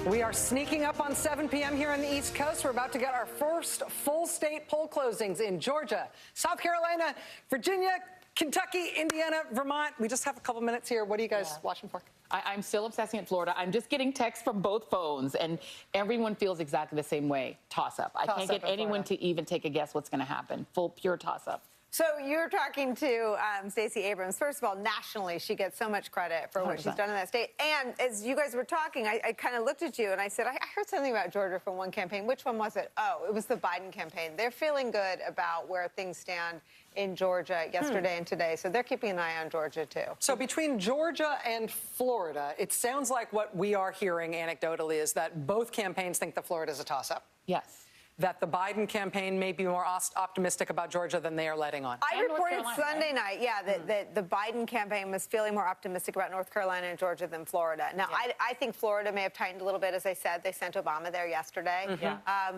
We are sneaking up on 7 p.m. here on the East Coast. We're about to get our first full state poll closings in Georgia, South Carolina, Virginia, Kentucky, Indiana, Vermont. We just have a couple minutes here. What are you guys watching for? I'm still obsessing at Florida. I'm just getting texts from both phones, and everyone feels exactly the same way. Toss-up. I can't get anyone to even take a guess what's going to happen. Full, pure toss-up. So you're talking to Stacey Abrams. First of all, nationally, she gets so much credit for what 100%. She's done in that state. And as you guys were talking, I kind of looked at you and I said, I heard something about Georgia from one campaign. Which one was it? Oh, it was the Biden campaign. They're feeling good about where things stand in Georgia yesterday and today. So they're keeping an eye on Georgia, too. So between Georgia and Florida, it sounds like what we are hearing anecdotally is that both campaigns think that Florida is a toss-up. Yes. That the Biden campaign may be more optimistic about Georgia than they are letting on. I reported Sunday night, that the Biden campaign was feeling more optimistic about North Carolina and Georgia than Florida. Now, I think Florida may have tightened a little bit. As I said, they sent Obama there yesterday.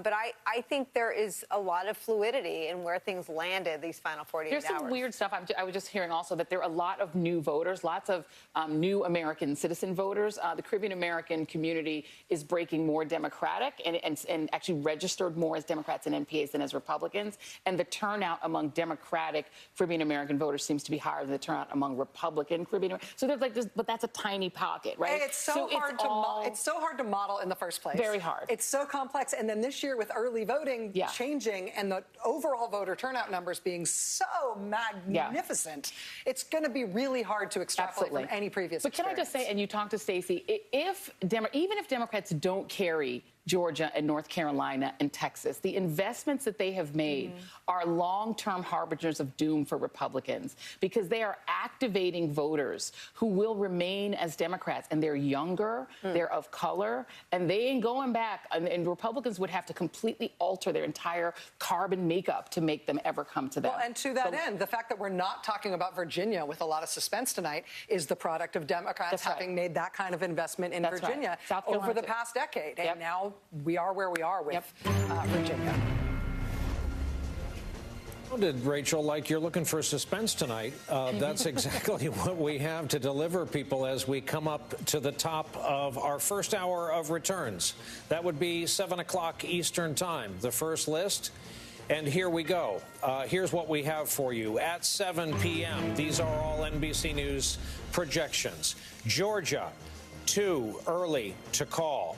But I think there is a lot of fluidity in where things landed these final 48 hours. There's some weird stuff. I was just hearing also that there are a lot of new voters, lots of new American citizen voters. The Caribbean American community is breaking more Democratic and actually registered more as Democrats and NPAs than as Republicans, and the turnout among Democratic Caribbean American voters seems to be higher than the turnout among Republican Caribbean. So there's like this, but that's a tiny pocket, right? And it's so hard to model in the first place. Very hard. It's so complex, and then this year with early voting changing and the overall voter turnout numbers being so magnificent, it's going to be really hard to extrapolate from any previous experience. Can I just say, and you talked to Stacey, even if Democrats don't carry Georgia and North Carolina and Texas, the investments that they have made are long-term harbingers of doom for Republicans, because they are activating voters who will remain as Democrats, and they're younger, they're of color, and they ain't going back. And Republicans would have to completely alter their entire carbon makeup to make them ever come to them. Well, and to that end, the fact that we're not talking about Virginia with a lot of suspense tonight is the product of Democrats having made that kind of investment in Virginia over the past decade. And now we are where we are with Virginia. Sounded, Rachel, like you're looking for suspense tonight. That's exactly what we have to deliver people as we come up to the top of our first hour of returns. That would be 7 o'clock Eastern time, the first list. And here we go. Here's what we have for you at 7 p.m. These are all NBC News projections. Georgia, too early to call.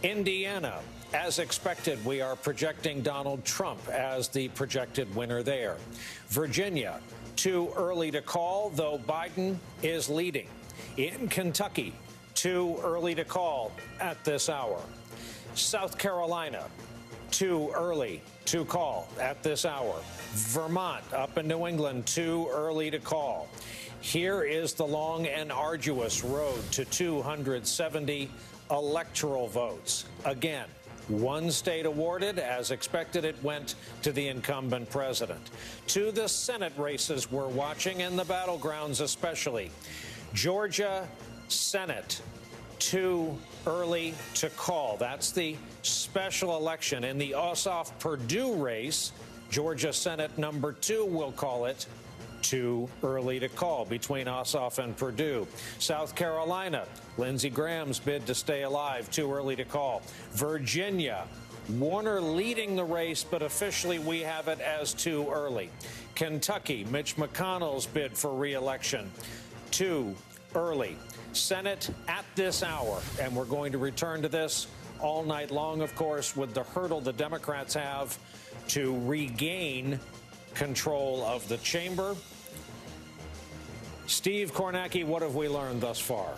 Indiana, as expected, we are projecting Donald Trump as the projected winner there. Virginia, too early to call, though Biden is leading. In Kentucky, too early to call at this hour. South Carolina, too early to call at this hour. Vermont, up in New England, too early to call. Here is the long and arduous road to 270 electoral votes. Again, one state awarded. As expected, it went to the incumbent president. To the Senate races we're watching, and the battlegrounds especially. Georgia Senate, too early to call. That's the special election. In the Ossoff-Perdue race, Georgia Senate number 2, we'll call it, too early to call between Ossoff and Perdue. South Carolina, Lindsey Graham's bid to stay alive, too early to call. Virginia, Warner leading the race, but officially we have it as too early. Kentucky, Mitch McConnell's bid for re-election, too early. Senate at this hour, and we're going to return to this all night long, of course, with the hurdle the Democrats have to regain control of the chamber. Steve Kornacki, what have we learned thus far?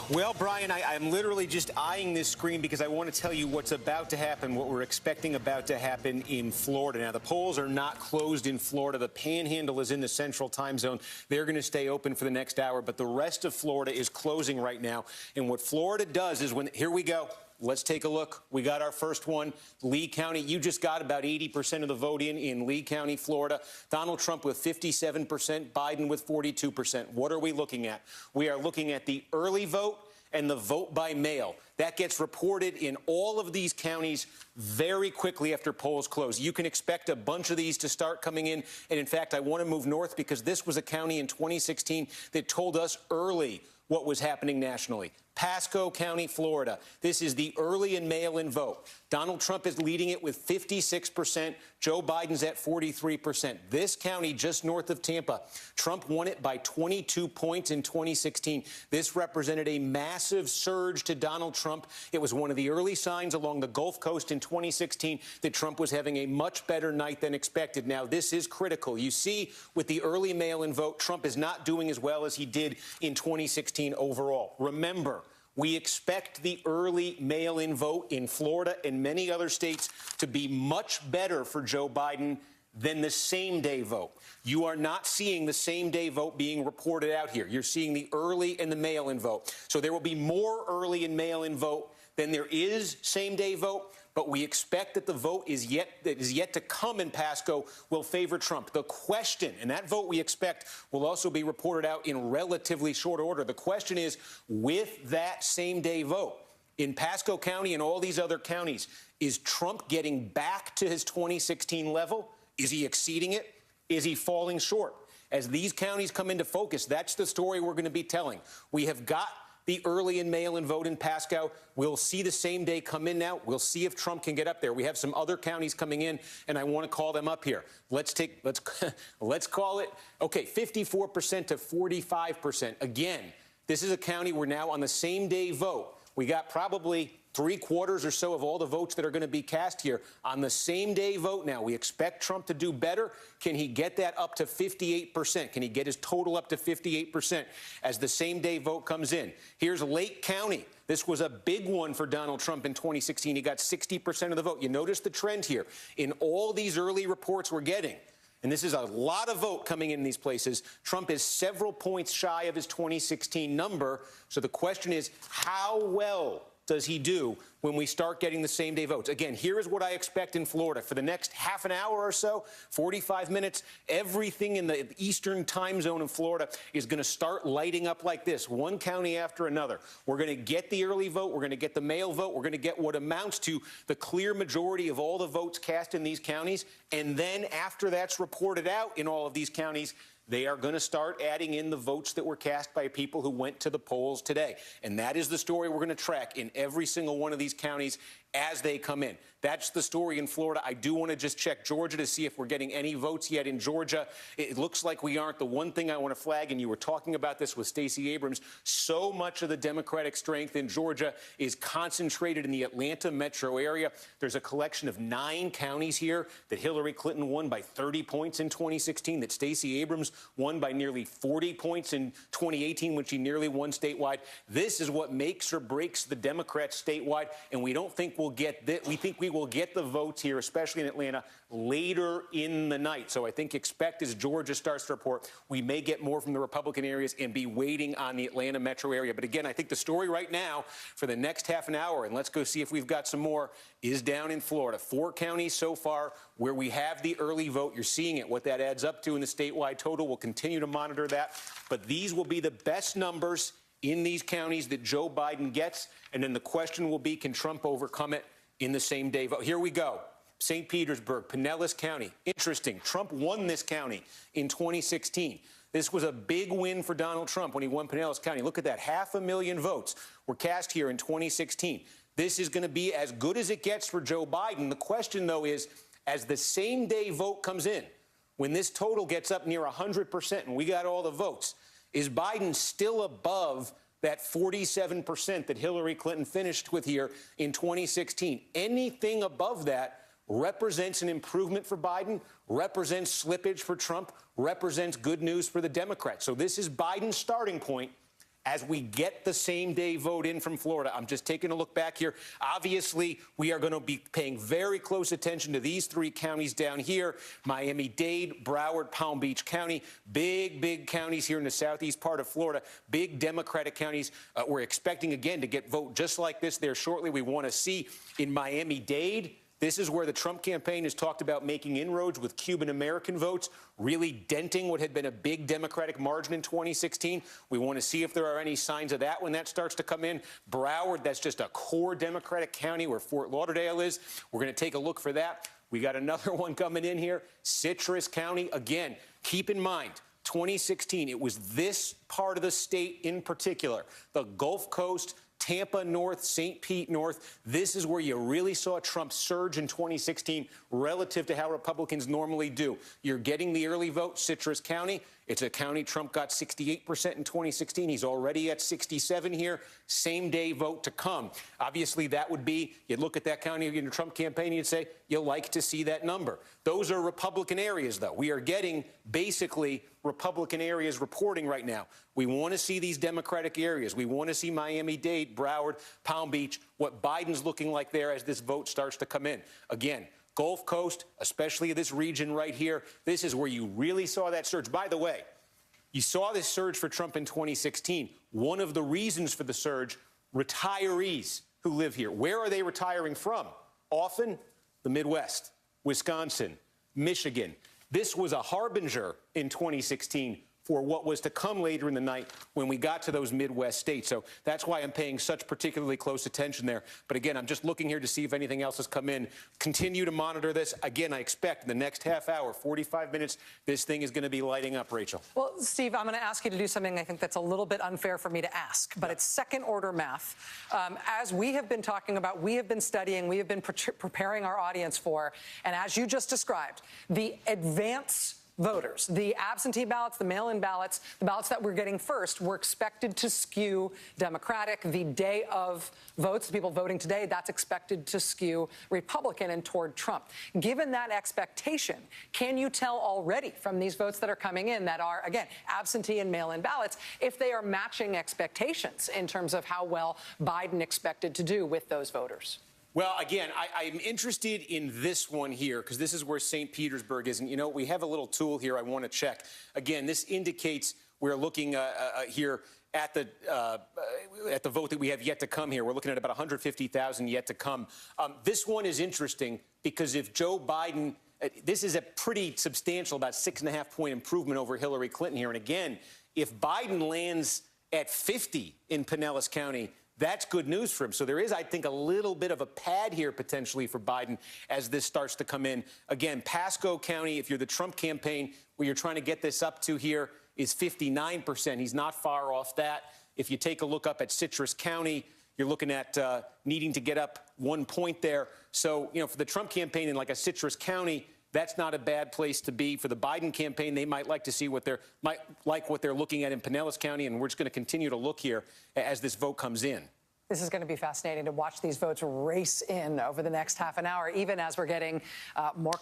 Well, Brian, I'm literally just eyeing this screen because I want to tell you what's about to happen, what we're expecting about to happen in Florida. Now, the polls are not closed in Florida. The Panhandle is in the Central Time Zone. They're going to stay open for the next hour, but the rest of Florida is closing right now. And what Florida does is here we go. Let's take a look. We got our first one. Lee County, you just got about 80% of the vote in Lee County, Florida. Donald Trump with 57%, Biden with 42%. What are we looking at? We are looking at the early vote and the vote by mail. That gets reported in all of these counties very quickly after polls close. You can expect a bunch of these to start coming in. And in fact, I want to move north because this was a county in 2016 that told us early what was happening nationally. Pasco County, Florida. This is the early and mail-in vote. Donald Trump is leading it with 56%. Joe Biden's at 43%. This county just north of Tampa, Trump won it by 22 points in 2016. This represented a massive surge to Donald Trump. It was one of the early signs along the Gulf Coast in 2016 that Trump was having a much better night than expected. Now, this is critical. You see, with the early mail-in vote, Trump is not doing as well as he did in 2016 overall. Remember, we expect the early mail-in vote in Florida and many other states to be much better for Joe Biden than the same-day vote. You are not seeing the same-day vote being reported out here. You're seeing the early and the mail-in vote. So there will be more early and mail-in vote than there is same-day vote. But we expect that the vote that is yet to come in Pasco will favor Trump. The question, and that vote we expect will also be reported out in relatively short order. The question is, with that same-day vote in Pasco County and all these other counties, is Trump getting back to his 2016 level? Is he exceeding it? Is he falling short? As these counties come into focus, that's the story we're going to be telling. We have got the early and mail-in vote in Pasco. We'll see the same day come in now. We'll see if Trump can get up there. We have some other counties coming in, and I want to call them up here. Let's call it, okay, 54% to 45%. Again, this is a county where now on the same day vote, we got probably 3/4 or so of all the votes that are going to be cast here on the same day vote now. We expect Trump to do better. Can he get that up to 58%? Can he get his total up to 58% as the same day vote comes in? Here's Lake County. This was a big one for Donald Trump in 2016. He got 60% of the vote. You notice the trend here in all these early reports we're getting. And this is a lot of vote coming in these places. Trump is several points shy of his 2016 number. So the question is, how well does he do when we start getting the same-day votes. Again, here is what I expect in Florida. For the next half an hour or so, 45 minutes, everything in the eastern time zone of Florida is going to start lighting up like this, one county after another. We're going to get the early vote. We're going to get the mail vote. We're going to get what amounts to the clear majority of all the votes cast in these counties. And then after that's reported out in all of these counties, they are going to start adding in the votes that were cast by people who went to the polls today. And that is the story we're going to track in every single one of these counties as they come in. That's the story in Florida. I do want to just check Georgia to see if we're getting any votes yet in Georgia. It looks like we aren't. The one thing I want to flag, and you were talking about this with Stacey Abrams, so much of the Democratic strength in Georgia is concentrated in the Atlanta metro area. There's a collection of 9 counties here that Hillary Clinton won by 30 points in 2016, that Stacey Abrams won by nearly 40 points in 2018 when she nearly won statewide. This is what makes or breaks the Democrats statewide, and we don't think we'll get this. We think we will get the votes here, especially in Atlanta, later in the night. So I think expect as Georgia starts to report, we may get more from the Republican areas and be waiting on the Atlanta metro area. But again, I think the story right now for the next half an hour, and let's go see if we've got some more, is down in Florida. 4 counties so far where we have the early vote. You're seeing it, what that adds up to in the statewide total. We'll continue to monitor that. But these will be the best numbers in these counties that Joe Biden gets. And then the question will be, can Trump overcome it in the same day vote? Here we go. St. Petersburg, Pinellas County. Interesting. Trump won this county in 2016. This was a big win for Donald Trump when he won Pinellas County. Look at that. 500,000 votes were cast here in 2016. This is going to be as good as it gets for Joe Biden. The question, though, is as the same day vote comes in, when this total gets up near 100% and we got all the votes, is Biden still above that 47% that Hillary Clinton finished with here in 2016? Anything above that represents an improvement for Biden, represents slippage for Trump, represents good news for the Democrats. So this is Biden's starting point as we get the same-day vote in from Florida. I'm just taking a look back here. Obviously, we are going to be paying very close attention to these 3 counties down here, Miami-Dade, Broward, Palm Beach County, big counties here in the southeast part of Florida, big Democratic counties. We're expecting, again, to get vote just like this there shortly. We want to see in Miami-Dade. This is where the Trump campaign has talked about making inroads with Cuban-American votes, really denting what had been a big Democratic margin in 2016. We want to see if there are any signs of that when that starts to come in. Broward, that's just a core Democratic county where Fort Lauderdale is. We're going to take a look for that. We got another one coming in here, Citrus County. Again, keep in mind, 2016, it was this part of the state in particular, the Gulf Coast, Tampa North, St. Pete North. This is where you really saw Trump surge in 2016 relative to how Republicans normally do. You're getting the early vote, Citrus County. It's a county Trump got 68% in 2016. He's already at 67 here. Same day vote to come. Obviously, that would be, you'd look at that county in the Trump campaign and you'd say, you like to see that number. Those are Republican areas, though. We are getting basically Republican areas reporting right now. We want to see these Democratic areas. We want to see Miami-Dade, Broward, Palm Beach, what Biden's looking like there as this vote starts to come in. Again, Gulf Coast, especially this region right here, this is where you really saw that surge. By the way, you saw this surge for Trump in 2016. One of the reasons for the surge, retirees who live here. Where are they retiring from? Often the Midwest, Wisconsin, Michigan. This was a harbinger in 2016 for what was to come later in the night when we got to those Midwest states. So that's why I'm paying such particularly close attention there. But again, I'm just looking here to see if anything else has come in. Continue to monitor this. Again, I expect in the next half hour, 45 minutes, this thing is going to be lighting up, Rachel. Well, Steve, I'm going to ask you to do something I think that's a little bit unfair for me to ask, but it's second-order math. As we have been talking about, we have been studying, we have been preparing our audience for, and as you just described, the advance voters, the absentee ballots, the mail-in ballots, the ballots that we're getting first were expected to skew Democratic. The day of votes, the people voting today, that's expected to skew Republican and toward Trump. Given that expectation, can you tell already from these votes that are coming in that are, again, absentee and mail-in ballots, if they are matching expectations in terms of how well Biden expected to do with those voters? Well, again, I'm interested in this one here because this is where St. Petersburg is. And, you know, we have a little tool here I want to check. Again, this indicates we're looking here at the vote that we have yet to come here. We're looking at about 150,000 yet to come. This one is interesting because if Joe Biden, this is a pretty substantial, about 6.5-point improvement over Hillary Clinton here. And again, if Biden lands at 50 in Pinellas County, that's good news for him. So there is, I think, a little bit of a pad here potentially for Biden as this starts to come in. Again, Pasco County, if you're the Trump campaign, where you're trying to get this up to here, is 59%. He's not far off that. If you take a look up at Citrus County, you're looking at needing to get up 1 point there. So, you know, for the Trump campaign in like a Citrus County, that's not a bad place to be. For the Biden campaign, they might like to see what they're looking at in Pinellas County, and we're just going to continue to look here as this vote comes in. This is going to be fascinating to watch these votes race in over the next half an hour, even as we're getting more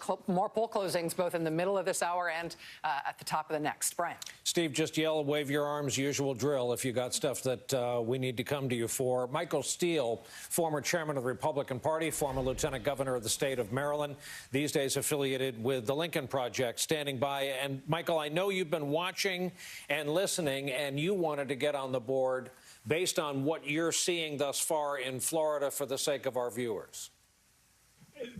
poll closings, both in the middle of this hour and at the top of the next. Brian. Steve, just yell, wave your arms, usual drill if you got stuff that we need to come to you for. Michael Steele, former chairman of the Republican Party, former lieutenant governor of the state of Maryland, these days affiliated with the Lincoln Project, standing by. And, Michael, I know you've been watching and listening, and you wanted to get on the board based on what you're seeing thus far in Florida for the sake of our viewers.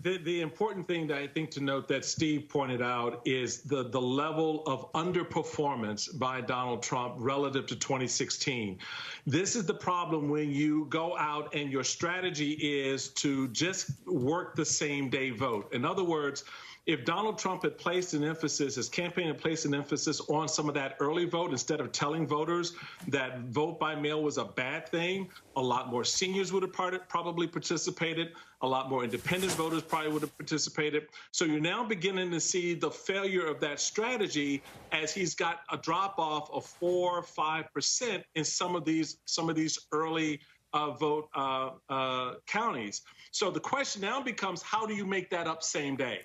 The important thing that I think to note that Steve pointed out is the level of underperformance by Donald Trump relative to 2016. This is the problem when you go out and your strategy is to just work the same day vote. In other words, if Donald Trump had placed an emphasis, his campaign had placed an emphasis on some of that early vote, instead of telling voters that vote by mail was a bad thing, a lot more seniors would have probably participated. A lot more independent voters probably would have participated. So you're now beginning to see the failure of that strategy as he's got a drop off of 4 or 5% in some of these early vote counties. So the question now becomes, how do you make that up same day?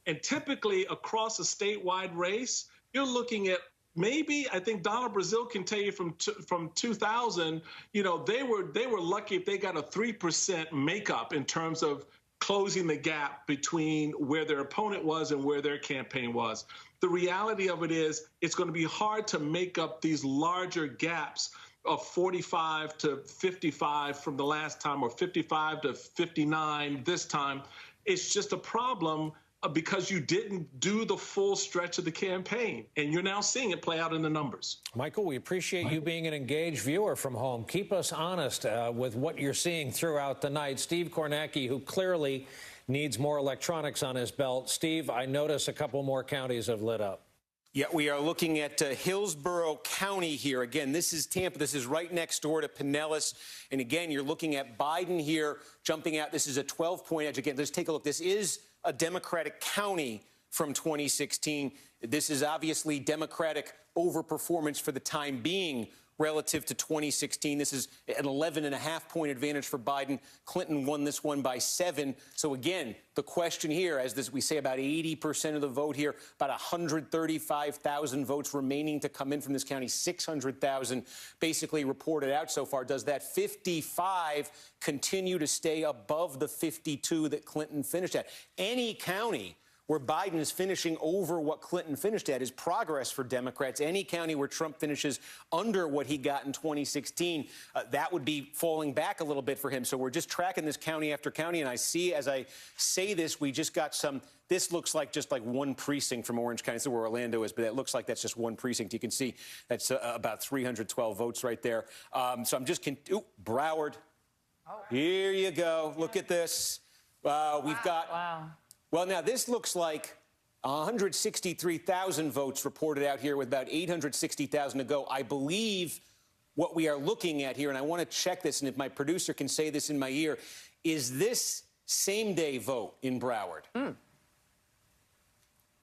And typically across a statewide race, you're looking at maybe, I think Donald Brazil can tell you from 2000, you know, they were lucky if they got a 3% makeup in terms of closing the gap between where their opponent was and where their campaign was. The reality of it is it's going to be hard to make up these larger gaps of 45 to 55 from the last time, or 55 to 59 this time. It's just a problem because you didn't do the full stretch of the campaign, and you're now seeing it play out in the numbers. Michael, we appreciate you being an engaged viewer from home. Keep us honest with what you're seeing throughout the night. Steve Kornacki, who clearly needs more electronics on his belt. Steve, I notice a couple more counties have lit up. Yeah, we are looking at Hillsborough County here. Again, this is Tampa. This is right next door to Pinellas. And again, you're looking at Biden here jumping out. This is a 12-point edge. Again, let's take a look. This is a Democratic county from 2016. This is obviously Democratic overperformance for the time being relative to 2016. This is an 11.5-point advantage for Biden. Clinton won this one by 7. So again, the question here, as this, we say about 80% of the vote here, about 135,000 votes remaining to come in from this county, 600,000 basically reported out so far. Does that 55 continue to stay above the 52 that Clinton finished at? Any county where Biden is finishing over what Clinton finished at is progress for Democrats. Any county where Trump finishes under what he got in 2016, that would be falling back a little bit for him. So we're just tracking this county after county, and I see, as I say this, we just got some, this looks like just like one precinct from Orange County. This is where Orlando is, but it looks like that's just one precinct. You can see that's about 312 votes right there. So I'm just, Broward. Oh. Here you go. Look at this. We've got... Wow. Well, now, this looks like 163,000 votes reported out here with about 860,000 to go. I believe what we are looking at here, and I want to check this, and if my producer can say this in my ear, is this same-day vote in Broward?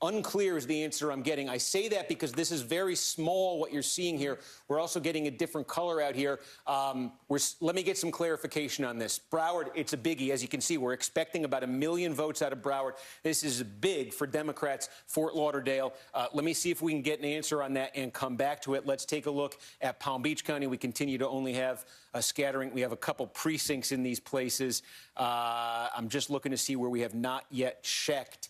Unclear is the answer I'm getting. I say that because this is very small, what you're seeing here. We're also getting a different color out here. Let me get some clarification on this. Broward, it's a biggie. As you can see, we're expecting about 1 million votes out of Broward. This is big for Democrats. Fort Lauderdale. Let me see if we can get an answer on that and come back to it. Let's take a look at Palm Beach County. We continue to only have a scattering. We have a couple precincts in these places. I'm just looking to see where we have not yet checked.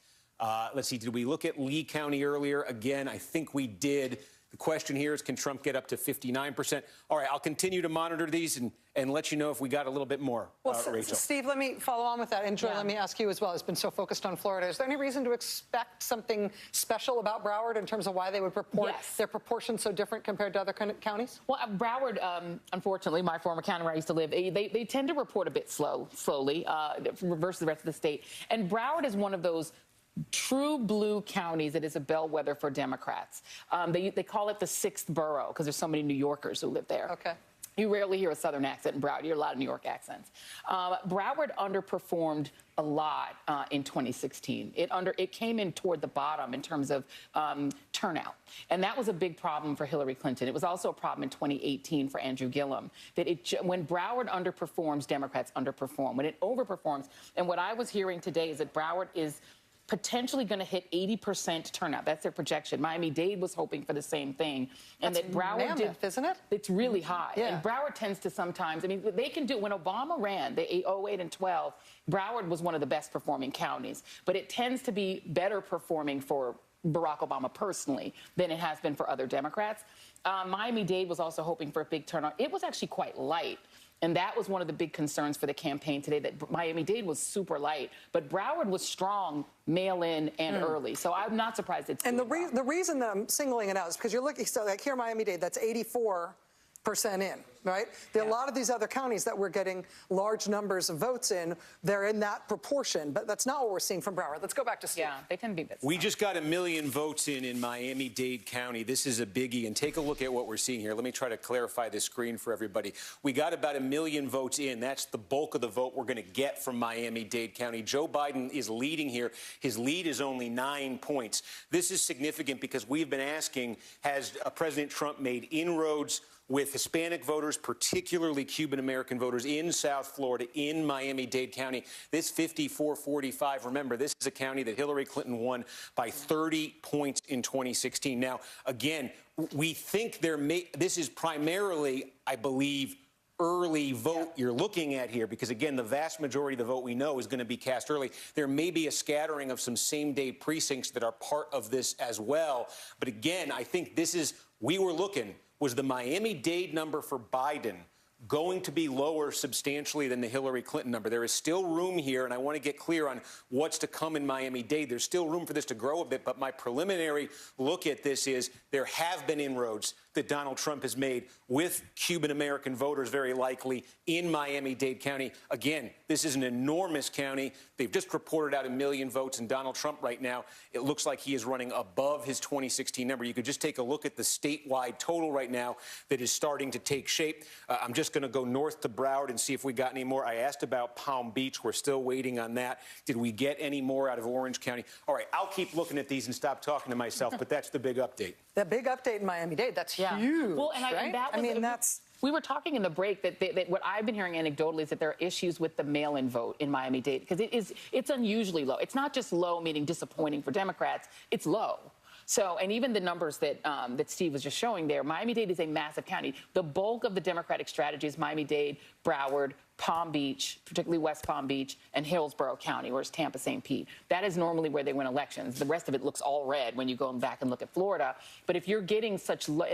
Let's see, did we look at Lee County earlier? Again, I think we did. The question here is, can Trump get up to 59%? All right, I'll continue to monitor these and let you know if we got a little bit more, Rachel. Steve, let me follow on with that. And Joy, let me ask you as well. It's been so focused on Florida. Is there any reason to expect something special about Broward in terms of why they would report their proportions so different compared to other counties? Well, Broward, unfortunately, my former county where I used to live, they tend to report a bit slowly versus the rest of the state. And Broward is one of those true blue counties that is a bellwether for Democrats. They call it the sixth borough because there's so many New Yorkers who live there. Okay. You rarely hear a Southern accent in Broward. You hear a lot of New York accents. Broward underperformed a lot in 2016. It came in toward the bottom in terms of turnout. And that was a big problem for Hillary Clinton. It was also a problem in 2018 for Andrew Gillum. That when Broward underperforms, Democrats underperform. When it overperforms, and what I was hearing today is that Broward is potentially going to hit 80% turnout. That's their projection. Miami-Dade was hoping for the same thing. And that's that Broward mammoth, isn't it? It's really high. Yeah. And Broward tends to sometimes, I mean, they can do, when Obama ran, the 08 and 12, Broward was one of the best performing counties. But it tends to be better performing for Barack Obama personally than it has been for other Democrats. Miami-Dade was also hoping for a big turnout. It was actually quite light. And that was one of the big concerns for the campaign today, that Miami-Dade was super light. But Broward was strong mail-in and early. So I'm not surprised it's And the reason that I'm singling it out is because you're looking, so like here Miami-Dade, that's 84% in, right? A lot of these other counties that we're getting large numbers of votes in, they're in that proportion. But that's not what we're seeing from Broward. Let's go back to Steve. Yeah, they tend to be bits. We just got 1 million votes in Miami-Dade County. This is a biggie. And take a look at what we're seeing here. Let me try to clarify this screen for everybody. We got about 1 million votes in. That's the bulk of the vote we're going to get from Miami-Dade County. Joe Biden is leading here. His lead is only 9 points. This is significant because we've been asking, has President Trump made inroads with Hispanic voters, particularly Cuban-American voters in South Florida, in Miami-Dade County? This 54-45, remember, this is a county that Hillary Clinton won by 30 points in 2016. Now, again, we think this is primarily, I believe, early vote you're looking at here, because, again, the vast majority of the vote we know is going to be cast early. There may be a scattering of some same-day precincts that are part of this as well. But, again, I think this is, we were looking, was the Miami-Dade number for Biden going to be lower substantially than the Hillary Clinton number? There is still room here, and I want to get clear on what's to come in Miami-Dade. There's still room for this to grow a bit, but my preliminary look at this is there have been inroads that Donald Trump has made with Cuban-American voters, very likely, in Miami-Dade County. Again, this is an enormous county. They've just reported out 1 million votes, and Donald Trump right now, it looks like he is running above his 2016 number. You could just take a look at the statewide total right now that is starting to take shape. I'm just going to go north to Broward and see if we got any more. I asked about Palm Beach. We're still waiting on that. Did we get any more out of Orange County? All right, I'll keep looking at these and stop talking to myself, but that's the big update. The big update in Miami-Dade, that's huge, well, and right? I mean, that's... We were talking in the break that what I've been hearing anecdotally is that there are issues with the mail-in vote in Miami-Dade, because it's unusually low. It's not just low, meaning disappointing for Democrats. It's low. So, and even the numbers that Steve was just showing there, Miami-Dade is a massive county. The bulk of the Democratic strategy is Miami-Dade, Broward, Palm Beach, particularly West Palm Beach, and Hillsborough County, or it's Tampa, St. Pete. That is normally where they win elections. The rest of it looks all red when you go back and look at Florida. But if you're getting such low,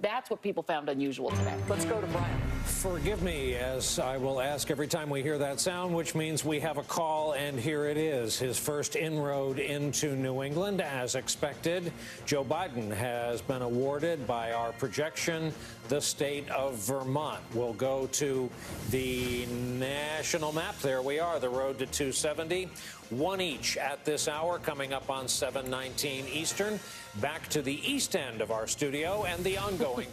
that's what people found unusual today. Let's go to Brian. Forgive me, as I will ask every time we hear that sound, which means we have a call, and here it is. His first inroad into New England, as expected. Joe Biden has been awarded, by our projection, the state of Vermont. We'll go to the national map. There we are, the road to 270. One each at this hour, coming up on 7:19 Eastern. Back to the east end of our studio and the ongoing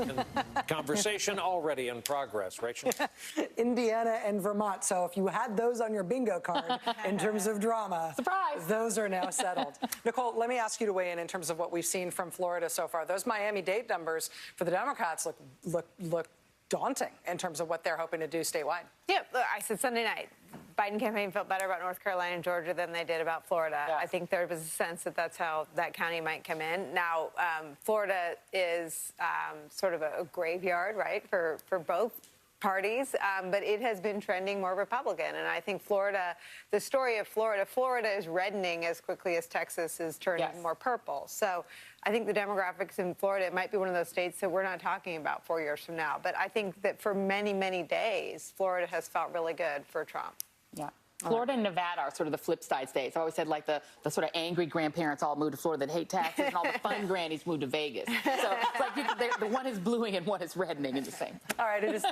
conversation already in progress. Rachel? Indiana and Vermont. So if you had those on your bingo card in terms of drama, surprise, those are now settled. Nicole, let me ask you to weigh in terms of what we've seen from Florida so far. Those Miami-Dade numbers for the Democrats look daunting in terms of what they're hoping to do statewide. Yeah, look, I said Sunday night, Biden campaign felt better about North Carolina and Georgia than they did about Florida. Yeah. I think there was a sense that that's how that county might come in. Now, Florida is sort of a graveyard, right, for both parties, but it has been trending more Republican. And I think Florida, the story of Florida is reddening as quickly as Texas is turning more purple. So I think the demographics in Florida, it might be one of those states that we're not talking about 4 years from now. But I think that for many, many days, Florida has felt really good for Trump. Yeah. Florida and Nevada are sort of the flip side states. I always said, like, the sort of angry grandparents all moved to Florida that hate taxes, and all the fun grannies moved to Vegas. So it's like the one is bluing and one is reddening in the same. All right, it is.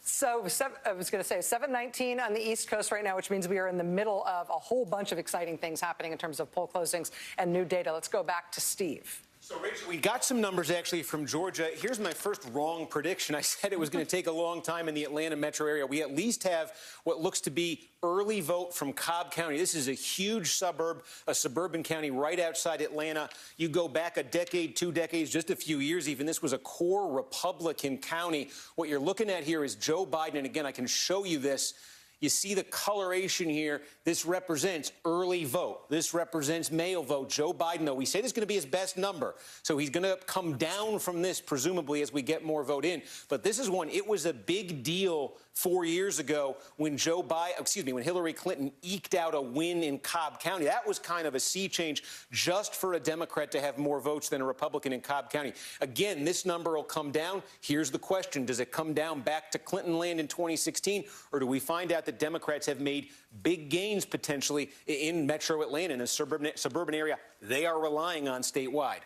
So I was going to say 7:19 on the East Coast right now, which means we are in the middle of a whole bunch of exciting things happening in terms of poll closings and new data. Let's go back to Steve. So, Rachel, we got some numbers actually from Georgia. Here's my first wrong prediction. I said it was going to take a long time in the Atlanta metro area. We at least have what looks to be early vote from Cobb County. This is a huge suburb, a suburban county right outside Atlanta. You go back a decade, 2 decades, just a few years even. This was a core Republican county. What you're looking at here is Joe Biden. And again, I can show you this. You see the coloration here. This represents early vote. This represents mail vote. Joe Biden, though, we say this is going to be his best number. So he's going to come down from this, presumably, as we get more vote in. But this is one. It was a big deal 4 years ago when when Hillary Clinton eked out a win in Cobb County. That was kind of a sea change just for a Democrat to have more votes than a Republican in Cobb County. Again, this number will come down. Here's the question. Does it come down back to Clinton land in 2016, or do we find out that Democrats have made big gains potentially in metro Atlanta, in a suburban area they are relying on statewide?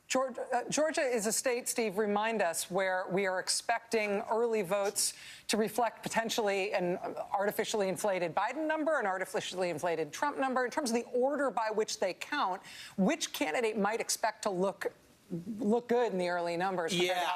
Georgia is a state, Steve, remind us, where we are expecting early votes to reflect potentially an artificially inflated Biden number, an artificially inflated Trump number. In terms of the order by which they count, which candidate might expect to look good in the early numbers? Yeah,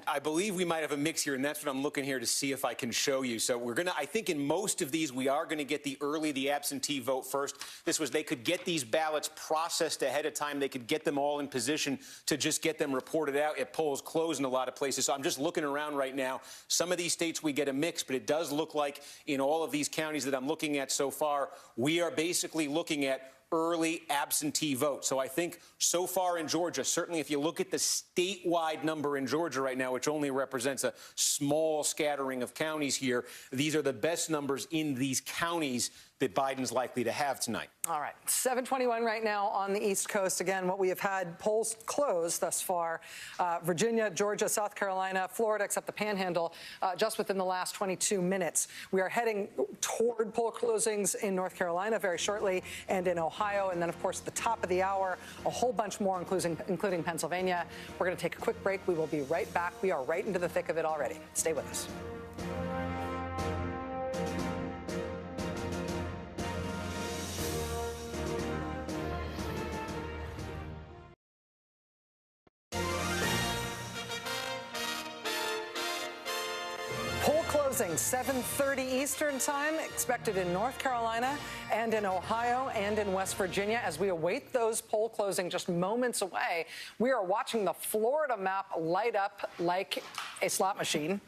I believe we might have a mix here, and that's what I'm looking here to see if I can show you. So I think in most of these, we are going to get the absentee vote first. They could get these ballots processed ahead of time. They could get them all in position to just get them reported out at polls closed in a lot of places. So I'm just looking around right now. Some of these states we get a mix, but it does look like in all of these counties that I'm looking at so far, we are basically looking at early absentee vote. So I think so far in Georgia, certainly if you look at the statewide number in Georgia right now, which only represents a small scattering of counties here, these are the best numbers in these counties that Biden's likely to have tonight. All right. 7:21 right now on the East Coast. Again, what we have had polls closed thus far. Virginia, Georgia, South Carolina, Florida, except the Panhandle, just within the last 22 minutes. We are heading toward poll closings in North Carolina very shortly and in Ohio. And then, of course, at the top of the hour, a whole bunch more, including Pennsylvania. We're going to take a quick break. We will be right back. We are right into the thick of it already. Stay with us. Closing 7:30 Eastern time, expected in North Carolina and in Ohio and in West Virginia. As we await those poll closing just moments away, we are watching the Florida map light up like a slot machine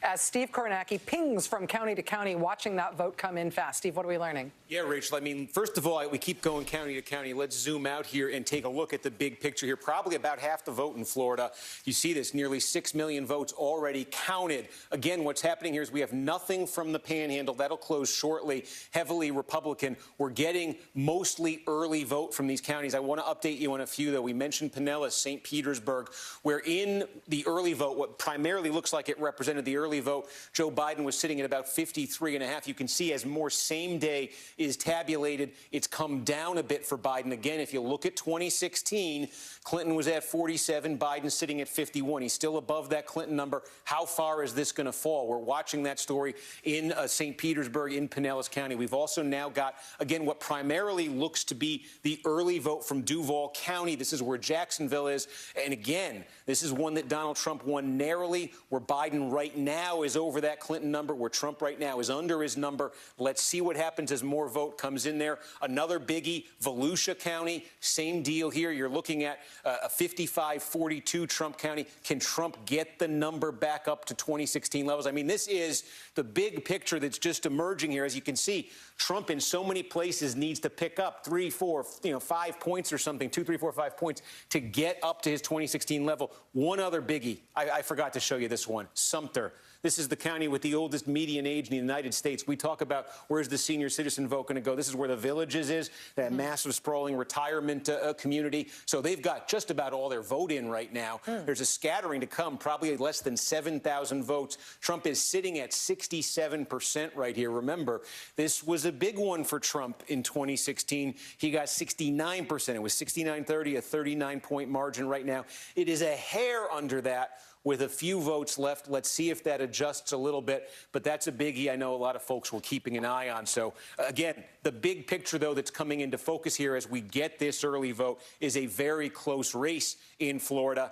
as Steve Kornacki pings from county to county, watching that vote come in fast. Steve, what are we learning? Yeah, Rachel, I mean, first of all, we keep going county to county. Let's zoom out here and take a look at the big picture here. Probably about half the vote in Florida. You see this, nearly 6 million votes already counted. Again, what's happening here is we have nothing from the Panhandle. That'll close shortly. Heavily Republican. We're getting mostly early vote from these counties. I want to update you on a few, though. We mentioned Pinellas, St. Petersburg, where in the early vote, what primarily looks like it represented the early vote, Joe Biden was sitting at about 53.5. You can see as more same day is tabulated, it's come down a bit for Biden. Again, if you look at 2016, Clinton was at 47, Biden sitting at 51. He's still above that Clinton number. How far is this going to fall? We're watching that story in St. Petersburg, in Pinellas County. We've also now got, again, what primarily looks to be the early vote from Duval County. This is where Jacksonville is. And again, this is one that Donald Trump won narrowly, where Biden right now is over that Clinton number, where Trump right now is under his number. Let's see what happens as more vote comes in there. Another biggie, Volusia County, same deal here. You're looking at a 55-42 Trump County. Can Trump get the number back up to 2016 levels? I mean, this is the big picture that's just emerging here. As you can see, Trump in so many places needs to pick up 3, 4, 5 points or something, 2, 3, 4, 5 points to get up to his 2016 level. One other biggie. I forgot to show you this one. Sumter. This is the county with the oldest median age in the United States. We talk about where's the senior citizen vote going to go. This is where the Villages is, that massive sprawling retirement community. So they've got just about all their vote in right now. There's a scattering to come, probably less than 7,000 votes. Trump is sitting at 67% right here. Remember, this was a big one for Trump in 2016. He got 69%. It was 69-30, a 39-point margin right now. It is a hair under that with a few votes left. Let's see if that adjusts a little bit. But that's a biggie I know a lot of folks were keeping an eye on. So, again, the big picture, though, that's coming into focus here as we get this early vote is a very close race in Florida.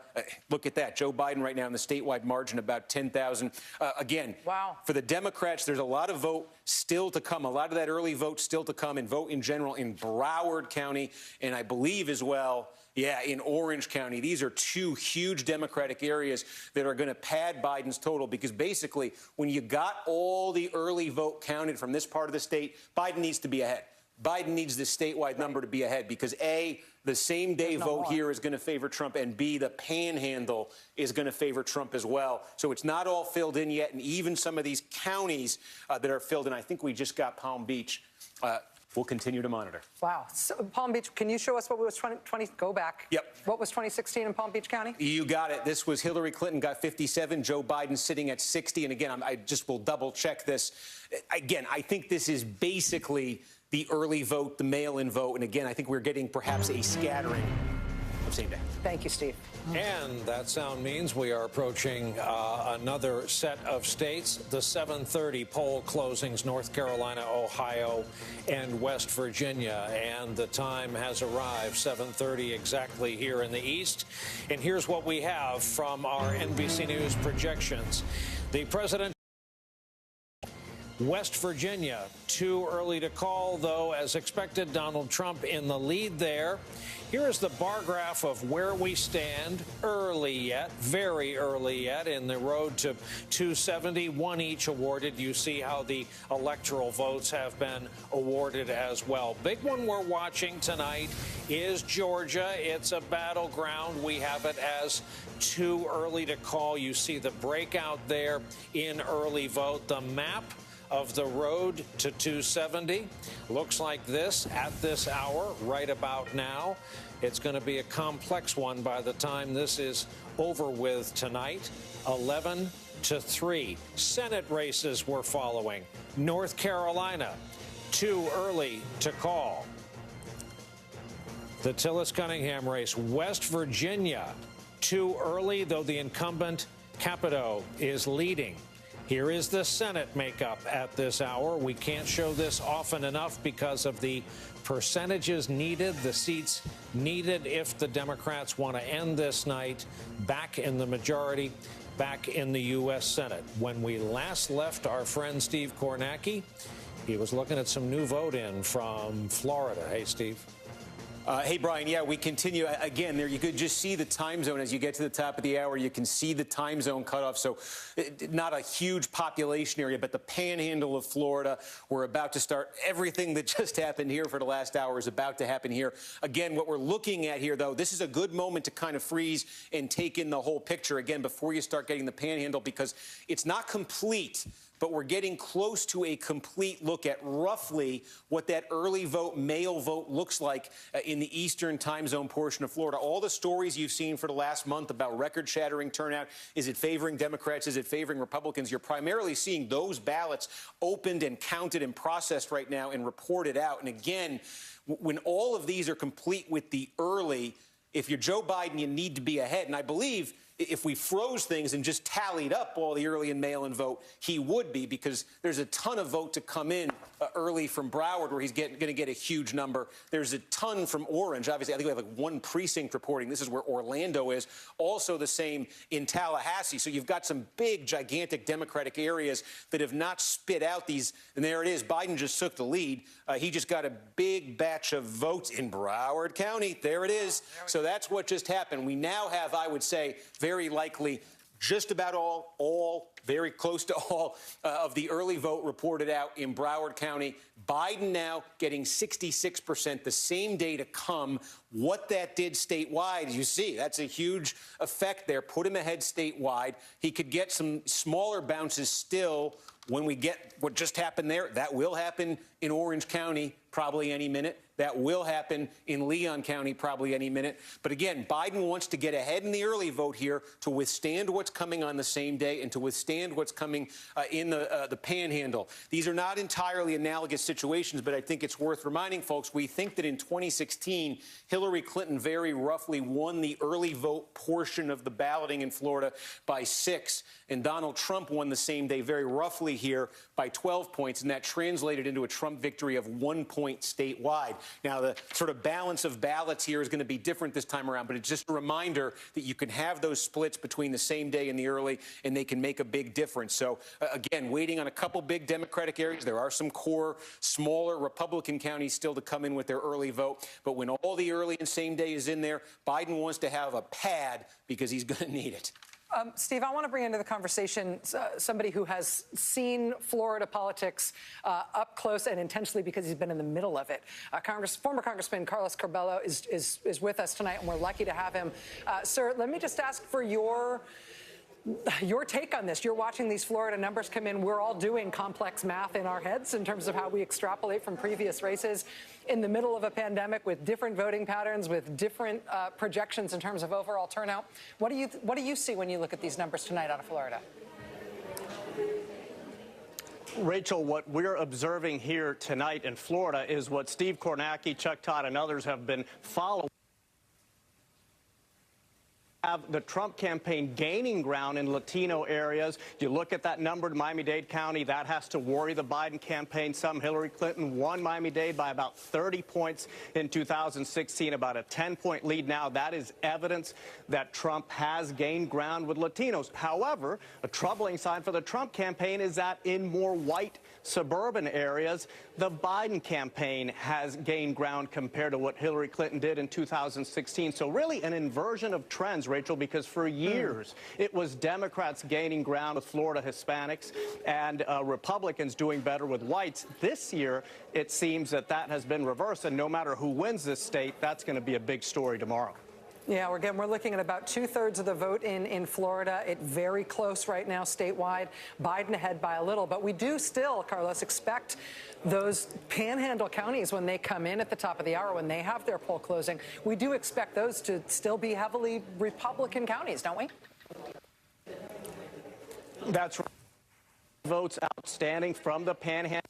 Look at that. Joe Biden right now in the statewide margin, about 10,000. Again, wow. For the Democrats, there's a lot of vote still to come, a lot of that early vote still to come, and vote in general in Broward County, and I believe as well, in Orange County. These are two huge Democratic areas that are going to pad Biden's total because basically when you got all the early vote counted from this part of the state, Biden needs to be ahead. Biden needs the statewide number to be ahead because A, the same day vote here is going to favor Trump, and B, the panhandle is going to favor Trump as well. So it's not all filled in yet, and even some of these counties that are filled in, I think we just got Palm Beach. We'll continue to monitor. Wow. So, Palm Beach, can you show us what was 20, go back. Yep. What was 2016 in Palm Beach County? You got it. This was Hillary Clinton got 57, Joe Biden sitting at 60. And again, I just will double check this. Again, I think this is basically the early vote, the mail-in vote. And again, I think we're getting perhaps a scattering of same day. Thank you, Steve. And that sound means we are approaching another set of states. The 7:30 poll closings, North Carolina, Ohio, and West Virginia. And the time has arrived, 7:30 exactly here in the East. And here's what we have from our NBC News projections. The president... West Virginia, too early to call, though, as expected, Donald Trump in the lead there. Here is the bar graph of where we stand early yet, very early yet, in the road to 270, one each awarded. You see how the electoral votes have been awarded as well. Big one we're watching tonight is Georgia. It's a battleground. We have it as too early to call. You see the breakout there in early vote. The map of the road to 270 looks like this at this hour, right about now. It's going to be a complex one by the time this is over with tonight. 11-3. Senate races we're following. North Carolina, too early to call. The Tillis-Cunningham race. West Virginia, too early, though the incumbent Capito is leading. Here is the Senate makeup at this hour. We can't show this often enough because of the percentages needed, the seats needed if the Democrats want to end this night back in the majority, back in the U.S. Senate. When we last left our friend Steve Kornacki, he was looking at some new vote in from Florida. Hey, Steve. Hey, Brian. Yeah, we continue. Again, there you could just see the time zone as you get to the top of the hour. You can see the time zone cutoff. So not a huge population area, but the panhandle of Florida. We're about to start. Everything that just happened here for the last hour is about to happen here. Again, what we're looking at here, though, this is a good moment to kind of freeze and take in the whole picture again before you start getting the panhandle, because it's not complete, but we're getting close to a complete look at roughly what that early vote, mail vote looks like in the eastern time zone portion of Florida. All the stories you've seen for the last month about record-shattering turnout, is it favoring Democrats, is it favoring Republicans? You're primarily seeing those ballots opened and counted and processed right now and reported out. And again, when all of these are complete with the early, if you're Joe Biden, you need to be ahead. And I believe if we froze things and just tallied up all the early and mail-in vote, he would be, because there's a ton of vote to come in early from Broward, where he's going to get a huge number. There's a ton from Orange. Obviously, I think we have like one precinct reporting. This is where Orlando is. Also the same in Tallahassee. So you've got some big, gigantic Democratic areas that have not spit out these. And there it is. Biden just took the lead. He just got a big batch of votes in Broward County. There it is. So that's what just happened. We now have, I would say, very likely just about all, very close to all of the early vote reported out in Broward County. Biden now getting 66%, the same day to come. What that did statewide, you see, that's a huge effect there. Put him ahead statewide. He could get some smaller bounces still when we get what just happened there. That will happen in Orange County probably any minute. That will happen in Leon County probably any minute. But again, Biden wants to get ahead in the early vote here to withstand what's coming on the same day and to withstand what's coming in the panhandle. These are not entirely analogous situations, but I think it's worth reminding folks, we think that in 2016, Hillary Clinton very roughly won the early vote portion of the balloting in Florida by 6, and Donald Trump won the same day very roughly here by 12 points, and that translated into a Trump victory of 1 point statewide. Now, the sort of balance of ballots here is going to be different this time around, but it's just a reminder that you can have those splits between the same day and the early, and they can make a big difference. So, again, waiting on a couple big Democratic areas. There are some core, smaller Republican counties still to come in with their early vote. But when all the early and same day is in there, Biden wants to have a pad because he's going to need it. Steve, I want to bring into the conversation somebody who has seen Florida politics up close and intensely because he's been in the middle of it. Former Congressman Carlos Curbelo is with us tonight, and we're lucky to have him. Sir, let me just ask for your take on this. You're watching these Florida numbers come in. We're all doing complex math in our heads in terms of how we extrapolate from previous races in the middle of a pandemic with different voting patterns, with different projections in terms of overall turnout. What do you see when you look at these numbers tonight out of Florida? Rachel, what we're observing here tonight in Florida is what Steve Kornacki, Chuck Todd, and others have been following. Have the Trump campaign gaining ground in Latino areas. You look at that number in Miami-Dade County, that has to worry the Biden campaign. Hillary Clinton won Miami-Dade by about 30 points in 2016, about a 10-point lead now. That is evidence that Trump has gained ground with Latinos. However, a troubling sign for the Trump campaign is that in more white suburban areas, the Biden campaign has gained ground compared to what Hillary Clinton did in 2016. So really an inversion of trends, Rachel, because for years it was Democrats gaining ground with Florida Hispanics and Republicans doing better with whites. This year, it seems that has been reversed, and no matter who wins this state, that's going to be a big story tomorrow. Yeah, we're looking at about 2/3 of the vote in Florida. It's very close right now statewide. Biden ahead by a little. But we do still, Carlos, expect those panhandle counties when they come in at the top of the hour, when they have their poll closing, we do expect those to still be heavily Republican counties, don't we? That's right. Votes outstanding from the panhandle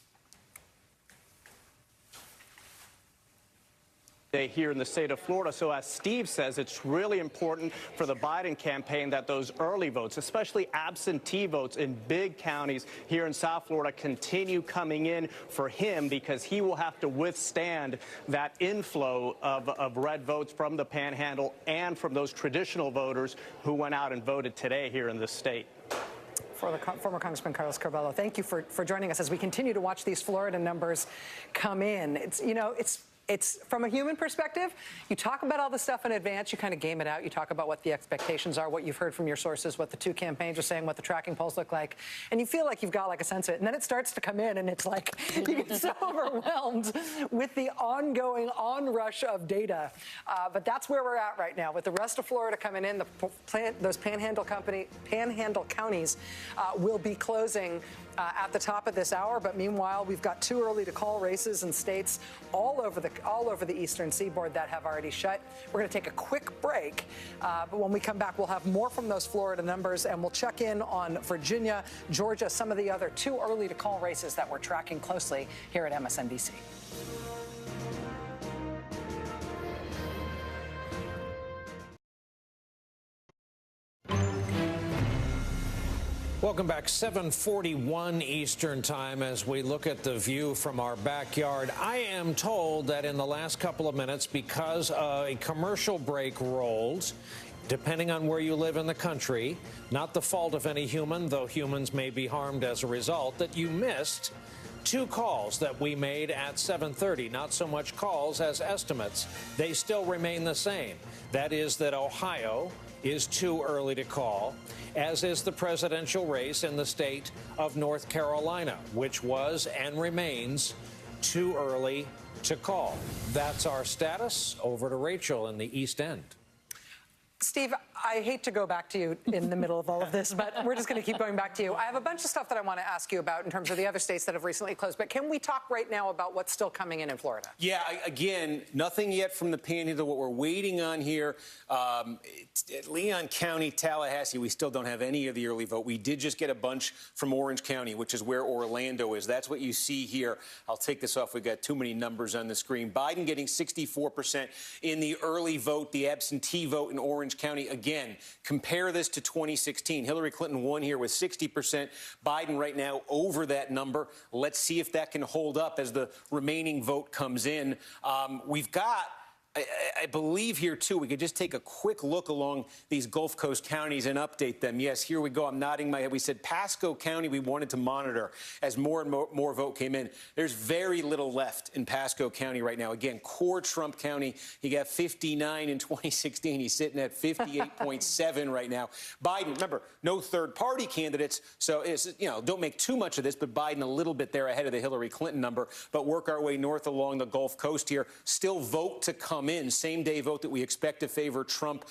here in the state of Florida. So as Steve says, it's really important for the Biden campaign that those early votes, especially absentee votes in big counties here in South Florida, continue coming in for him, because he will have to withstand that inflow of red votes from the panhandle and from those traditional voters who went out and voted today here in this state. For the former Congressman Carlos Curbelo, thank you for joining us as we continue to watch these Florida numbers come in. It's from a human perspective, you talk about all the stuff in advance, you kind of game it out, you talk about what the expectations are, what you've heard from your sources, what the two campaigns are saying, what the tracking polls look like, and you feel like you've got like a sense of it, and then it starts to come in, and it's like you get so overwhelmed with the ongoing onrush of data. But that's where we're at right now. With the rest of Florida coming in, those panhandle counties will be closing at the top of this hour. But meanwhile, we've got two early to call races in states all over the eastern seaboard that have already shut. We're going to take a quick break, but when we come back, we'll have more from those Florida numbers, and we'll check in on Virginia, Georgia, some of the other two early to call races that we're tracking closely here at MSNBC. Welcome back. 7:41 Eastern Time as we look at the view from our backyard. I am told that in the last couple of minutes, because a commercial break rolled, depending on where you live in the country, not the fault of any human, though humans may be harmed as a result, that you missed two calls that we made at 7:30. Not so much calls as estimates. They still remain the same. That is that Ohio is too early to call, as is the presidential race in the state of North Carolina, which was and remains too early to call. That's our status. Over to Rachel in the East End. Steve, I hate to go back to you in the middle of all of this, but we're just going to keep going back to you. I have a bunch of stuff that I want to ask you about in terms of the other states that have recently closed, but can we talk right now about what's still coming in Florida? Yeah, again, nothing yet from the Panhandle. What we're waiting on here, Leon County, Tallahassee, we still don't have any of the early vote. We did just get a bunch from Orange County, which is where Orlando is. That's what you see here. I'll take this off. We've got too many numbers on the screen. Biden getting 64% in the early vote, the absentee vote in Orange County. Again, compare this to 2016. Hillary Clinton won here with 60%. Biden right now over that number. Let's see if that can hold up as the remaining vote comes in. We've got, I believe here, too, we could just take a quick look along these Gulf Coast counties and update them. Yes, here we go. I'm nodding my head. We said Pasco County we wanted to monitor as more and more vote came in. There's very little left in Pasco County right now. Again, core Trump County, he got 59 in 2016. He's sitting at 58.7 right now. Biden, remember, no third-party candidates, so it's, don't make too much of this, but Biden a little bit there ahead of the Hillary Clinton number. But work our way north along the Gulf Coast here. Still vote to come in. Same-day vote that we expect to favor Trump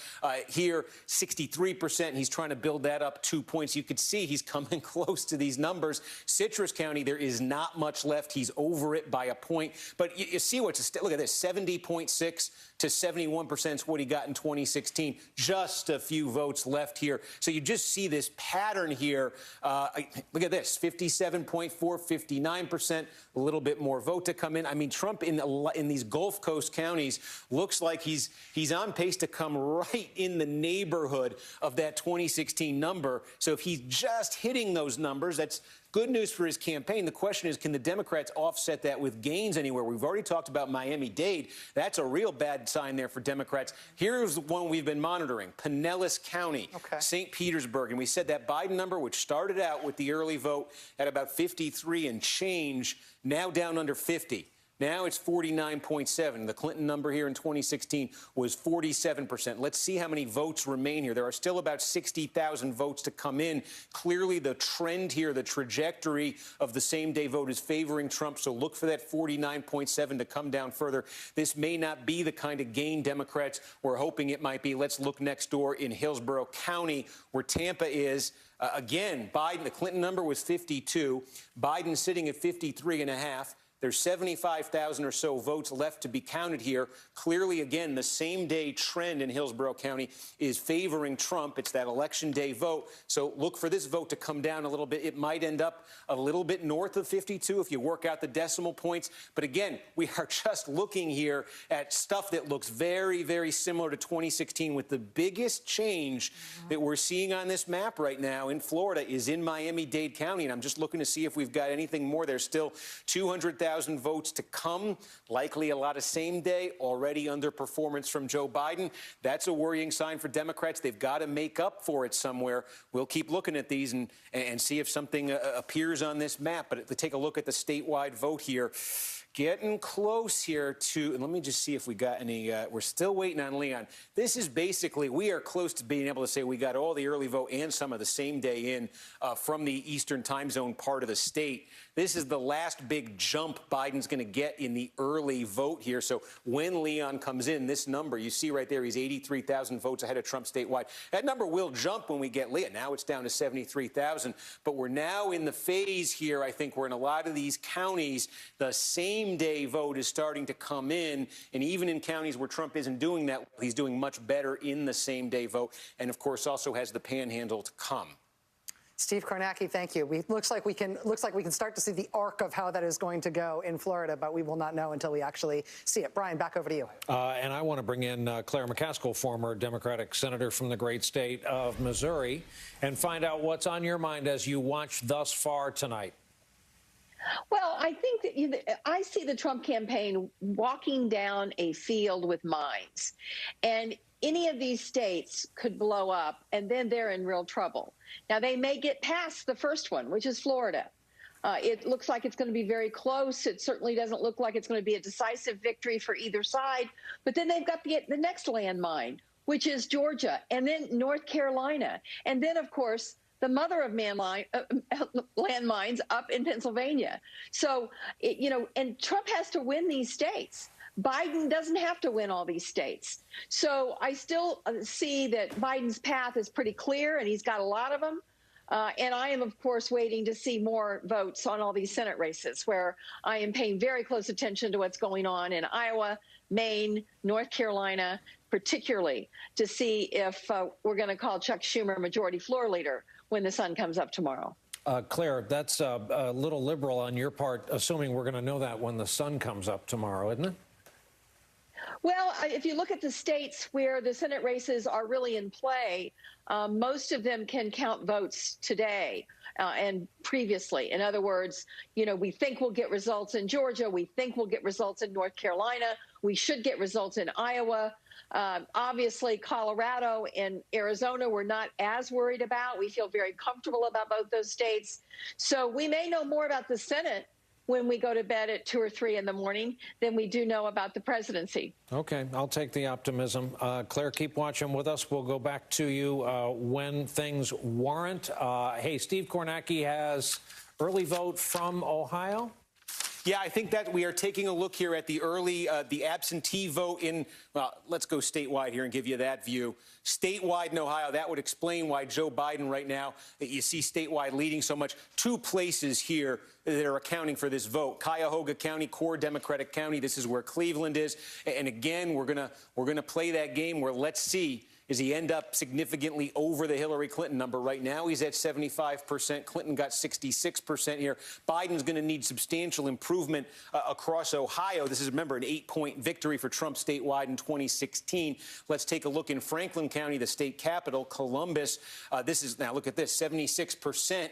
here, 63%. He's trying to build that up 2 points. You could see he's coming close to these numbers. Citrus County, there is not much left. He's over it by a point. But you see what's look at this, 70.6 to 71% is what he got in 2016. Just a few votes left here. So you just see this pattern here. Look at this, 57.4, 59%, a little bit more vote to come in. I mean, Trump in these Gulf Coast counties looks like he's on pace to come right in the neighborhood of that 2016 number. So if he's just hitting those numbers, that's good news for his campaign. The question is, can the Democrats offset that with gains anywhere? We've already talked about Miami-Dade. That's a real bad sign there for Democrats. Here's the one we've been monitoring, Pinellas County, St. Petersburg. And we said that Biden number, which started out with the early vote at about 53 and change, now down under 50. Now it's 49.7. The Clinton number here in 2016 was 47%. Let's see how many votes remain here. There are still about 60,000 votes to come in. Clearly, the trend here, the trajectory of the same-day vote is favoring Trump, so look for that 49.7 to come down further. This may not be the kind of gain Democrats were hoping it might be. Let's look next door in Hillsborough County, where Tampa is. Again, Biden, the Clinton number was 52. Biden sitting at 53.5. There's 75,000 or so votes left to be counted here. Clearly, again, the same-day trend in Hillsborough County is favoring Trump. It's that election day vote. So look for this vote to come down a little bit. It might end up a little bit north of 52 if you work out the decimal points. But again, we are just looking here at stuff that looks very, very similar to 2016, with the biggest change that we're seeing on this map right now in Florida is in Miami-Dade County. And I'm just looking to see if we've got anything more. There's still 200,000 votes to come, likely a lot of same day, already underperformance from Joe Biden. That's a worrying sign for Democrats. They've got to make up for it somewhere. We'll keep looking at these and see if something appears on this map. But to take a look at the statewide vote here, getting close here to, and let me just see if we got any, we're still waiting on Leon. This is basically, we are close to being able to say we got all the early vote and some of the same day in from the Eastern time zone part of the state. This is the last big jump Biden's going to get in the early vote here. So when Leon comes in, this number, you see right there, he's 83,000 votes ahead of Trump statewide. That number will jump when we get Leon. Now it's down to 73,000. But we're now in the phase here, I think, where in a lot of these counties, the same-day vote is starting to come in. And even in counties where Trump isn't doing that, he's doing much better in the same-day vote. And, of course, also has the panhandle to come. Steve Kornacki, thank you. Looks like we can start to see the arc of how that is going to go in Florida, but we will not know until we actually see it. Brian, back over to you. And I want to bring in Claire McCaskill, former Democratic senator from the great state of Missouri, and find out what's on your mind as you watch thus far tonight. Well, I think that I see the Trump campaign walking down a field with mines, and any of these states could blow up, and then they're in real trouble. Now, they may get past the first one, which is Florida. It looks like it's going to be very close. It certainly doesn't look like it's going to be a decisive victory for either side. But then they've got the next landmine, which is Georgia, and then North Carolina, and then, of course, the mother of landmines up in Pennsylvania. So, and Trump has to win these states. Biden doesn't have to win all these states. So I still see that Biden's path is pretty clear, and he's got a lot of them. And I am, of course, waiting to see more votes on all these Senate races, where I am paying very close attention to what's going on in Iowa, Maine, North Carolina, particularly to see if we're going to call Chuck Schumer majority floor leader when the sun comes up tomorrow. Claire, that's a little liberal on your part, assuming we're going to know that when the sun comes up tomorrow, isn't it? Well, if you look at the states where the Senate races are really in play, most of them can count votes today and previously. In other words, we think we'll get results in Georgia. We think we'll get results in North Carolina. We should get results in Iowa. Obviously, Colorado and Arizona we're not as worried about. We feel very comfortable about both those states. So we may know more about the Senate when we go to bed at 2 or 3 in the morning than we do know about the presidency. Okay, I'll take the optimism. Claire, keep watching with us. We'll go back to you when things warrant. Hey, Steve Kornacki has early vote from Ohio. Yeah, I think that we are taking a look here at the early, the absentee vote in, well, let's go statewide here and give you that view. Statewide in Ohio, that would explain why Joe Biden right now, you see statewide leading so much. 2 places here that are accounting for this vote. Cuyahoga County, core Democratic county. This is where Cleveland is. And again, we're gonna play that game where let's see, does he end up significantly over the Hillary Clinton number? Right now, he's at 75%. Clinton got 66% here. Biden's going to need substantial improvement across Ohio. This is, remember, an 8-point victory for Trump statewide in 2016. Let's take a look in Franklin County, the state capital, Columbus. This is, now look at this, 76%.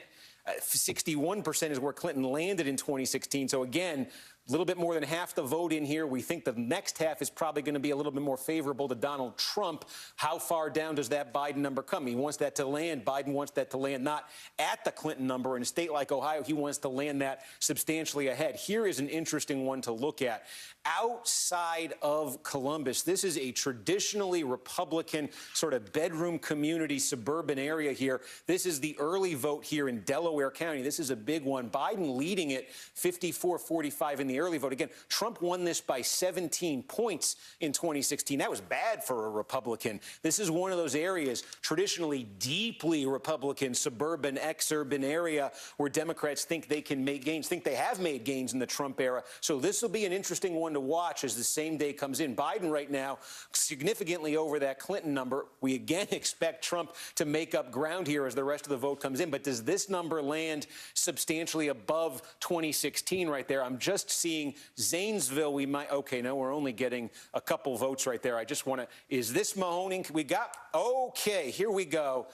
61% is where Clinton landed in 2016. So again, a little bit more than half the vote in here. We think the next half is probably going to be a little bit more favorable to Donald Trump. How far down does that Biden number come? He wants that to land. Biden wants that to land not at the Clinton number. In a state like Ohio, he wants to land that substantially ahead. Here is an interesting one to look at. Outside of Columbus, this is a traditionally Republican sort of bedroom community suburban area here. This is the early vote here in Delaware County. This is a big one. Biden leading it 54-45 in the early vote. Again, Trump won this by 17 points in 2016. That was bad for a Republican. This is one of those areas, traditionally deeply Republican, suburban, exurban area where Democrats think they can make gains, think they have made gains in the Trump era. So this will be an interesting one to watch as the same day comes in. Biden right now significantly over that Clinton number. We again expect Trump to make up ground here as the rest of the vote comes in. But does this number land substantially above 2016 right there? I'm just seeing Zanesville. We might, okay, no, we're only getting a couple votes right there. I just want to, is this Mahoning? We got, okay, here we go.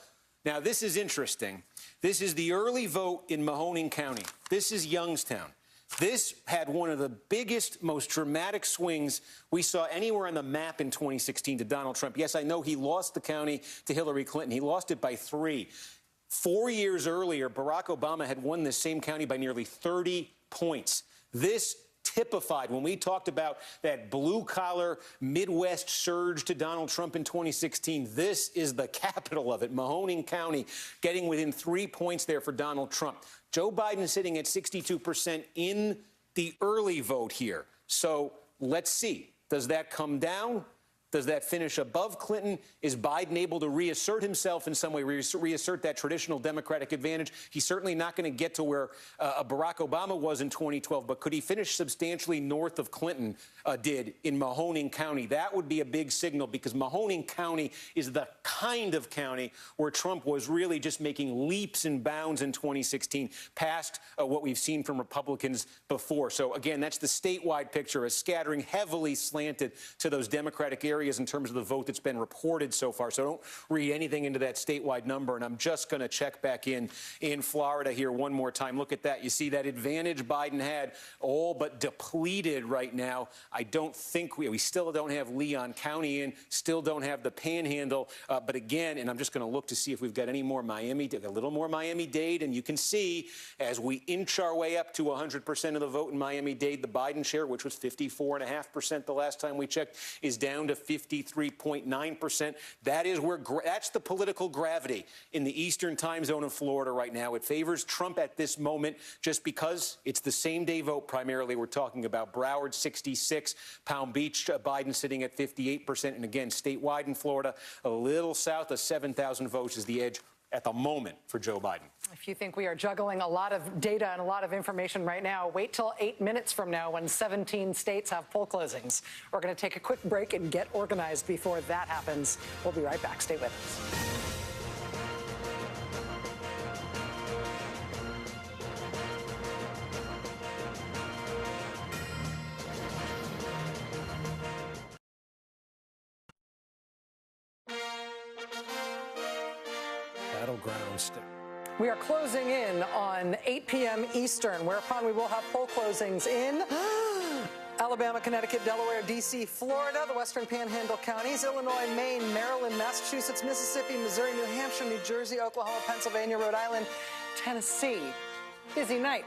Now, this is interesting. This is the early vote in Mahoning County. This is Youngstown. This had one of the biggest, most dramatic swings we saw anywhere on the map in 2016 to Donald Trump. Yes, I know he lost the county to Hillary Clinton. He lost it by 3. 4 years earlier, Barack Obama had won this same county by nearly 30 points. This typified when we talked about that blue-collar Midwest surge to Donald Trump in 2016. This is the capital of it, Mahoning County, getting within 3 points there for Donald Trump. Joe Biden sitting at 62% in the early vote here. So let's see. Does that come down? Does that finish above Clinton? Is Biden able to reassert himself in some way, reassert that traditional Democratic advantage? He's certainly not going to get to where Barack Obama was in 2012, but could he finish substantially north of Clinton did in Mahoning County? That would be a big signal because Mahoning County is the kind of county where Trump was really just making leaps and bounds in 2016 past what we've seen from Republicans before. So, again, that's the statewide picture, a scattering heavily slanted to those Democratic areas in terms of the vote that's been reported so far. So don't read anything into that statewide number. And I'm just going to check back in Florida here one more time. Look at that. You see that advantage Biden had all but depleted right now. I don't think we still don't have Leon County in, still don't have the Panhandle. But again, and I'm just going to look to see if we've got any more a little more Miami-Dade. And you can see as we inch our way up to 100% of the vote in Miami-Dade, the Biden share, which was 54.5% the last time we checked, is down to 53.9%. That's the political gravity in the eastern time zone of Florida right now. It favors Trump at this moment just because it's the same day vote primarily we're talking about. Broward 66, Palm Beach, Biden sitting at 58%. And again, statewide in Florida, a little south of 7,000 votes is the edge at the moment for Joe Biden. If you think we are juggling a lot of data and a lot of information right now, wait till 8 minutes from now when 17 states have poll closings. We're going to take a quick break and get organized before that happens. We'll be right back. Stay with us. Battleground state. We are closing in on 8 p.m. Eastern, whereupon we will have poll closings in Alabama, Connecticut, Delaware, D.C., Florida, the Western Panhandle counties, Illinois, Maine, Maryland, Massachusetts, Mississippi, Missouri, New Hampshire, New Jersey, Oklahoma, Pennsylvania, Rhode Island, Tennessee. Busy night.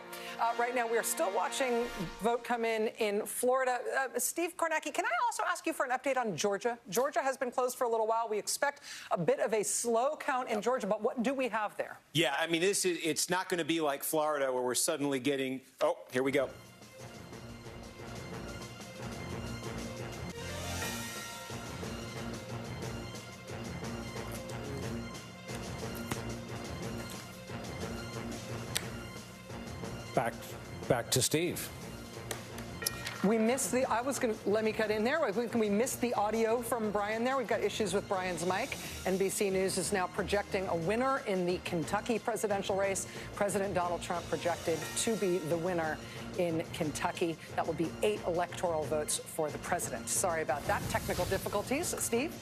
Right now, we are still watching vote come in Florida. Steve Kornacki, can I also ask you for an update on Georgia? Georgia has been closed for a little while. We expect a bit of a slow count in Georgia, but what do we have there? Yeah, I mean, it's not going to be like Florida where we're suddenly getting, oh, here we go. Back to Steve. We missed the, let me cut in there. We missed the audio from Brian there. We've got issues with Brian's mic. NBC News is now projecting a winner in the Kentucky presidential race. President Donald Trump projected to be the winner in Kentucky. That will be 8 electoral votes for the president. Sorry about that. Technical difficulties. Steve?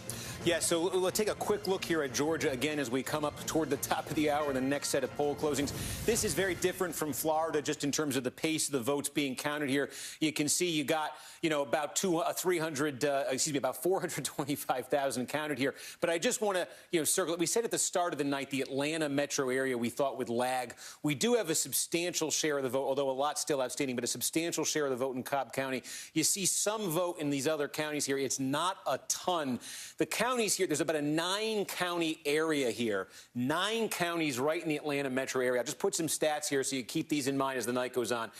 Yeah, so let's take a quick look here at Georgia again as we come up toward the top of the hour in the next set of poll closings. This is very different from Florida just in terms of the pace of the votes being counted here. You can see you got, about 425,000 counted here. But I just want to, circle it. We said at the start of the night the Atlanta metro area we thought would lag. We do have a substantial share of the vote, although a lot still outstanding, but a substantial share of the vote in Cobb County. You see some vote in these other counties here. It's not a ton. The counties here, there's about a 9-county area here. 9 counties right in the Atlanta metro area. I'll just put some stats here so you keep these in mind as the night goes on.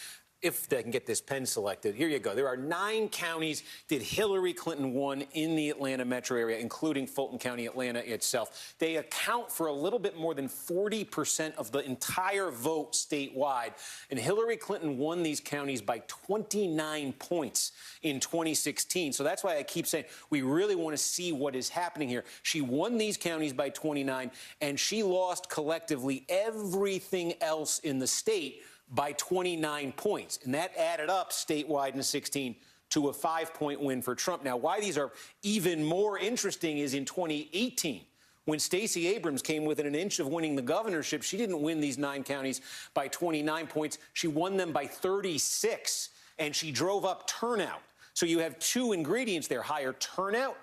If they can get this pen selected. Here you go. There are 9 counties that Hillary Clinton won in the Atlanta metro area, including Fulton County, Atlanta itself. They account for a little bit more than 40% of the entire vote statewide. And Hillary Clinton won these counties by 29 points in 2016. So that's why I keep saying we really want to see what is happening here. She won these counties by 29, and she lost collectively everything else in the state by 29 points. And that added up statewide in 16 to a 5-point win for Trump. Now, why these are even more interesting is in 2018, when Stacey Abrams came within an inch of winning the governorship, she didn't win these 9 counties by 29 points. She won them by 36, and she drove up turnout. So you have 2 ingredients there: higher turnout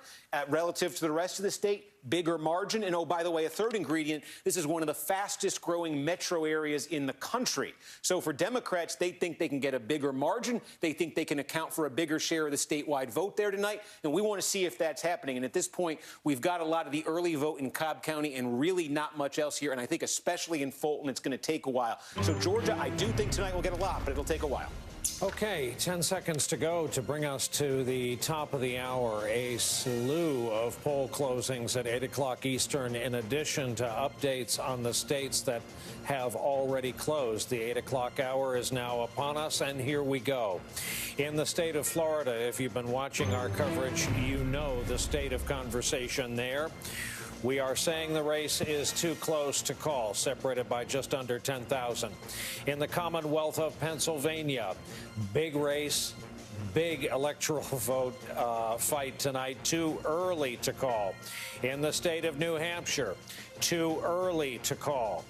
relative to the rest of the state, bigger margin. And, oh, by the way, a third ingredient, this is one of the fastest growing metro areas in the country. So for Democrats, they think they can get a bigger margin. They think they can account for a bigger share of the statewide vote there tonight. And we want to see if that's happening. And at this point, we've got a lot of the early vote in Cobb County and really not much else here. And I think especially in Fulton, it's going to take a while. So Georgia, I do think tonight we'll get a lot, but it'll take a while. Okay, 10 seconds to go to bring us to the top of the hour. A slew of poll closings at 8 o'clock Eastern, in addition to updates on the states that have already closed. The 8 o'clock hour is now upon us, and here we go. In the state of Florida, if you've been watching our coverage, you know the state of conversation there. We are saying the race is too close to call, separated by just under 10,000. In the Commonwealth of Pennsylvania, big race, big electoral vote fight tonight, too early to call. In the state of New Hampshire, too early to call.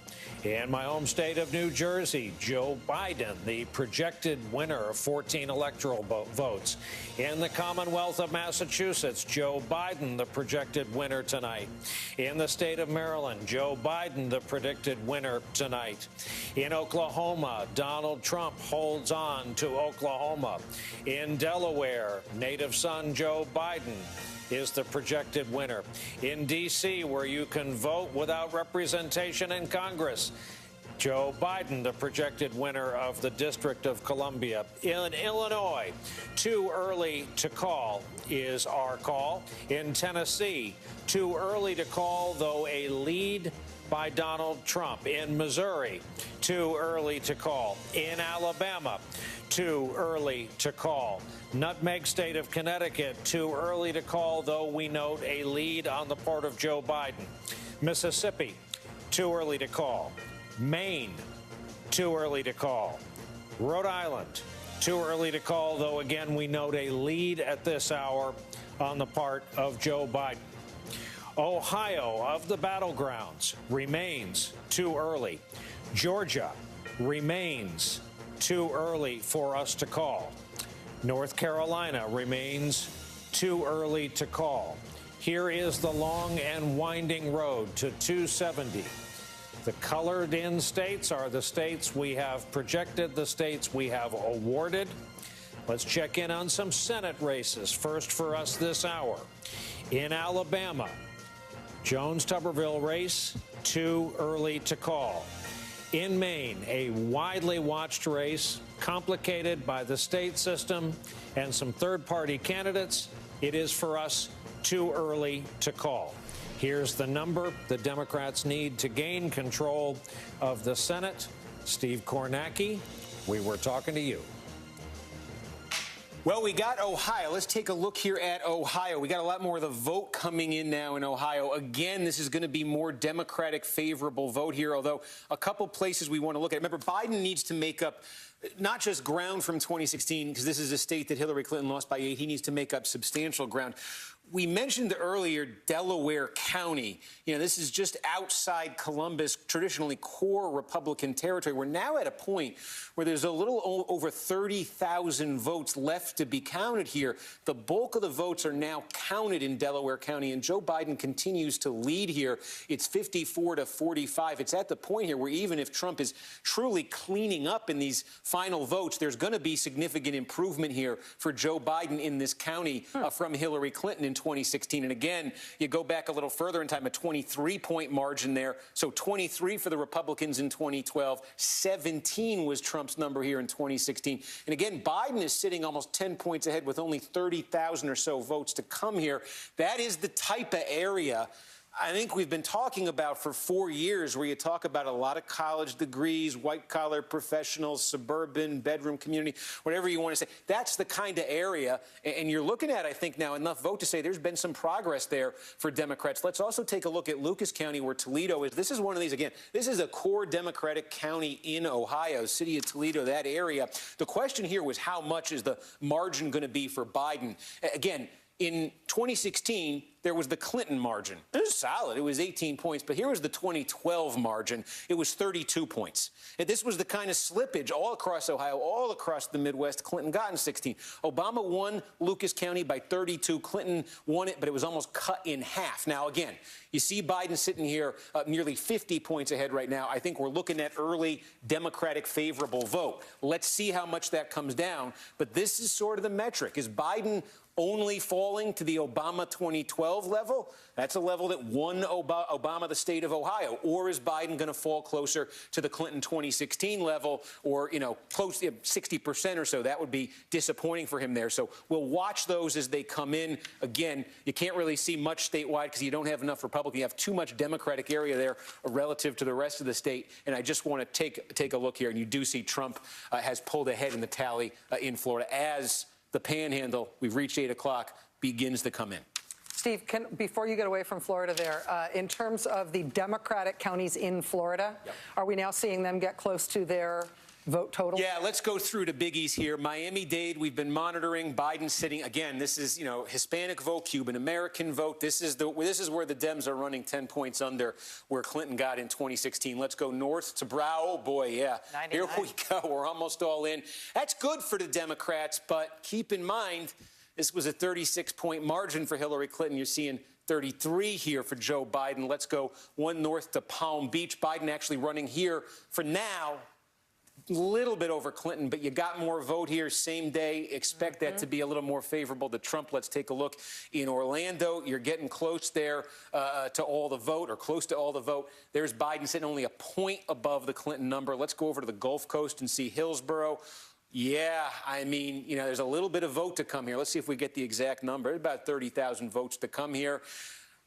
In my home state of New Jersey, Joe Biden, the projected winner of 14 electoral votes. In the Commonwealth of Massachusetts, Joe Biden, the projected winner tonight. In the state of Maryland, Joe Biden, the predicted winner tonight. In Oklahoma, Donald Trump holds on to Oklahoma. In Delaware, native son Joe Biden is the projected winner. In D.C., where you can vote without representation in Congress, Joe Biden, the projected winner of the District of Columbia. In Illinois, too early to call is our call. In Tennessee, too early to call, though a lead by Donald Trump. In Missouri, too early to call. In Alabama, too early to call. Nutmeg State of Connecticut, too early to call, though we note a lead on the part of Joe Biden. Mississippi, too early to call. Maine, too early to call. Rhode Island, too early to call, though again we note a lead at this hour on the part of Joe Biden. Ohio, of the battlegrounds, remains too early. Georgia remains too early for us to call. North Carolina remains too early to call. Here is the long and winding road to 270. The colored-in states are the states we have projected, the states we have awarded. Let's check in on some Senate races. First for us this hour. In Alabama, Jones-Tuberville race, too early to call. In Maine, a widely watched race, complicated by the state system and some third-party candidates. It is for us too early to call. Here's the number the Democrats need to gain control of the Senate. Steve Kornacki, we were talking to you. Well, we got Ohio. Let's take a look here at Ohio. We got a lot more of the vote coming in now in Ohio. Again, this is going to be more Democratic favorable vote here, although a couple places we want to look at. Remember, Biden needs to make up not just ground from 2016, because this is a state that Hillary Clinton lost by 8. He needs to make up substantial ground. We mentioned earlier Delaware County. You know, this is just outside Columbus, traditionally core Republican territory. We're now at a point where there's a little over 30,000 votes left to be counted here. The bulk of the votes are now counted in Delaware County, and Joe Biden continues to lead here. It's 54 to 45. It's at the point here where even if Trump is truly cleaning up in these final votes, there's going to be significant improvement here for Joe Biden in this county from Hillary Clinton in 2016. And again, you go back a little further in time, a 23-point margin there. So 23 for the Republicans in 2012. 17 was Trump's number here in 2016. And again, Biden is sitting almost 10 points ahead with only 30,000 or so votes to come here. That is the type of area I think we've been talking about for 4 years, where you talk about a lot of college degrees, white-collar professionals, suburban, bedroom community, whatever you want to say. That's the kind of area, and you're looking at, I think, now enough vote to say there's been some progress there for Democrats. Let's also take a look at Lucas County, where Toledo is. This is one of these, again, this is a core Democratic county in Ohio, city of Toledo, that area. The question here was how much is the margin going to be for Biden? Again, in 2016, there was the Clinton margin. It was solid. It was 18 points. But here was the 2012 margin. It was 32 points. And this was the kind of slippage all across Ohio, all across the Midwest. Clinton got in 16. Obama won Lucas County by 32. Clinton won it, but it was almost cut in half. Now, again, you see Biden sitting here nearly 50 points ahead right now. I think we're looking at early Democratic favorable vote. Let's see how much that comes down. But this is sort of the metric. Is Biden only falling to the Obama 2012 level? That's a level that won Obama the state of Ohio. Or is Biden going to fall closer to the Clinton 2016 level, or, you know, close to 60% or so? That would be disappointing for him there. So we'll watch those as they come in. Again, you can't really see much statewide because you don't have enough Republican. You have too much Democratic area there relative to the rest of the state. And I just want to take a look here. And you do see Trump has pulled ahead in the tally in Florida as the panhandle, we've reached 8 o'clock, begins to come in. Steve, before you get away from Florida there, in terms of the Democratic counties in Florida, are we now seeing them get close to their vote total? Yeah, let's go through the biggies here. Miami-Dade, we've been monitoring. Biden sitting, again, this is, you know, Hispanic vote, Cuban-American vote. This is where the Dems are running 10 points under where Clinton got in 2016. Let's go north to Brow. Oh, boy, yeah. 99. Here we go. We're almost all in. That's good for the Democrats, but keep in mind, this was a 36-point margin for Hillary Clinton. You're seeing 33 here for Joe Biden. Let's go one north to Palm Beach. Biden actually running here for now little bit over Clinton, but you got more vote here same day. Expect that to be a little more favorable to Trump. Let's take a look in Orlando. You're getting close there to all the vote, or close to all the vote. There's Biden sitting only a point above the Clinton number. Let's go over to the Gulf Coast and see Hillsborough. Yeah, I mean, you know, there's a little bit of vote to come here. Let's see if we get the exact number. About 30,000 votes to come here.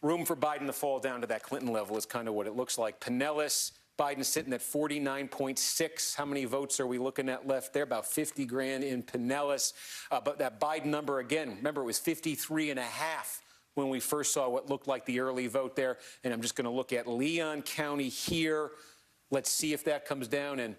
Room for Biden to fall down to that Clinton level is kind of what it looks like. Pinellas, Biden sitting at 49.6. How many votes are we looking at left there? About 50 grand in Pinellas. But that Biden number, again, remember, it was 53.5 when we first saw what looked like the early vote there. And I'm just going to look at Leon County here. Let's see if that comes down. And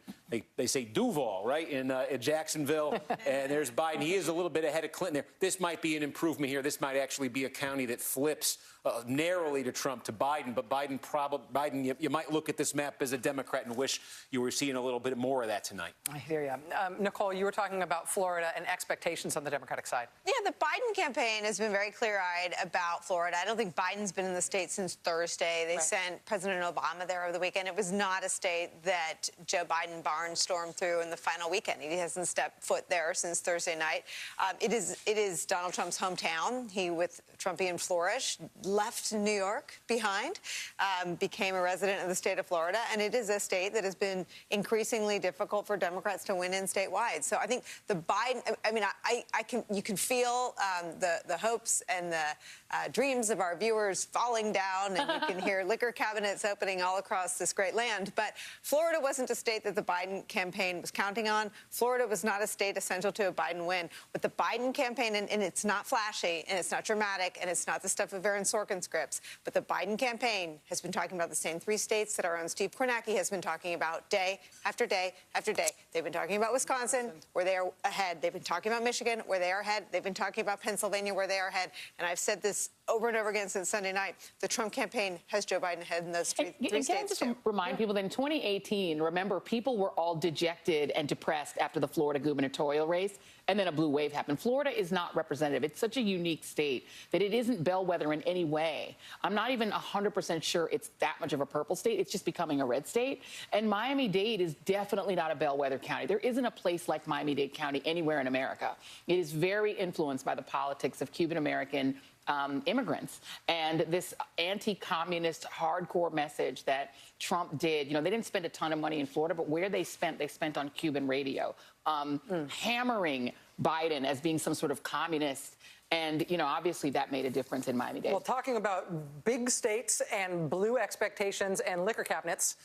they say Duval, right, in Jacksonville. And there's Biden. He is a little bit ahead of Clinton there. This might be an improvement here. This might actually be a county that flips narrowly to Trump, to Biden. But Biden, you might look at this map as a Democrat and wish you were seeing a little bit more of that tonight. I hear you. Nicole, you were talking about Florida and expectations on the Democratic side. Yeah, the Biden campaign has been very clear-eyed about Florida. I don't think Biden's been in the state since Thursday. They sent President Obama there over the weekend. It was not a state that Joe Biden barnstormed through in the final weekend. He hasn't stepped foot there since Thursday night. It is Donald Trump's hometown. He, with Trumpian flourish, left New York behind, became a resident of the state of Florida, and it is a state that has been increasingly difficult for Democrats to win in statewide. So I think the Biden, I mean, you can feel the hopes and the dreams of our viewers falling down, and you can hear liquor cabinets opening all across this great land. But Florida wasn't a state that the Biden campaign was counting on. Florida was not a state essential to a Biden win. But the Biden campaign, and it's not flashy, and it's not dramatic, and it's not the stuff of Aaron Sorkin scripts, but the Biden campaign has been talking about the same three states that our own Steve Kornacki has been talking about day after day after day. They've been talking about Wisconsin, where they are ahead. They've been talking about Michigan, where they are ahead. They've been talking about Pennsylvania, where they are ahead. And I've said this over and over again since Sunday night. The Trump campaign has Joe Biden ahead in those three states, too. Remind people that in 2018, remember, people were all dejected and depressed after the Florida gubernatorial race, and then a blue wave happened. Florida is not representative. It's such a unique state that it isn't bellwether in any way. I'm not even 100% sure it's that much of a purple state. It's just becoming a red state. And Miami-Dade is definitely not a bellwether county. There isn't a place like Miami-Dade County anywhere in America. It is very influenced by the politics of Cuban-American immigrants, and this anti-communist hardcore message that Trump did. You know, they didn't spend a ton of money in Florida, but where they spent on Cuban radio, hammering Biden as being some sort of communist. And, you know, obviously that made a difference in Miami-Dade. Well, talking about big states and blue expectations and liquor cabinets,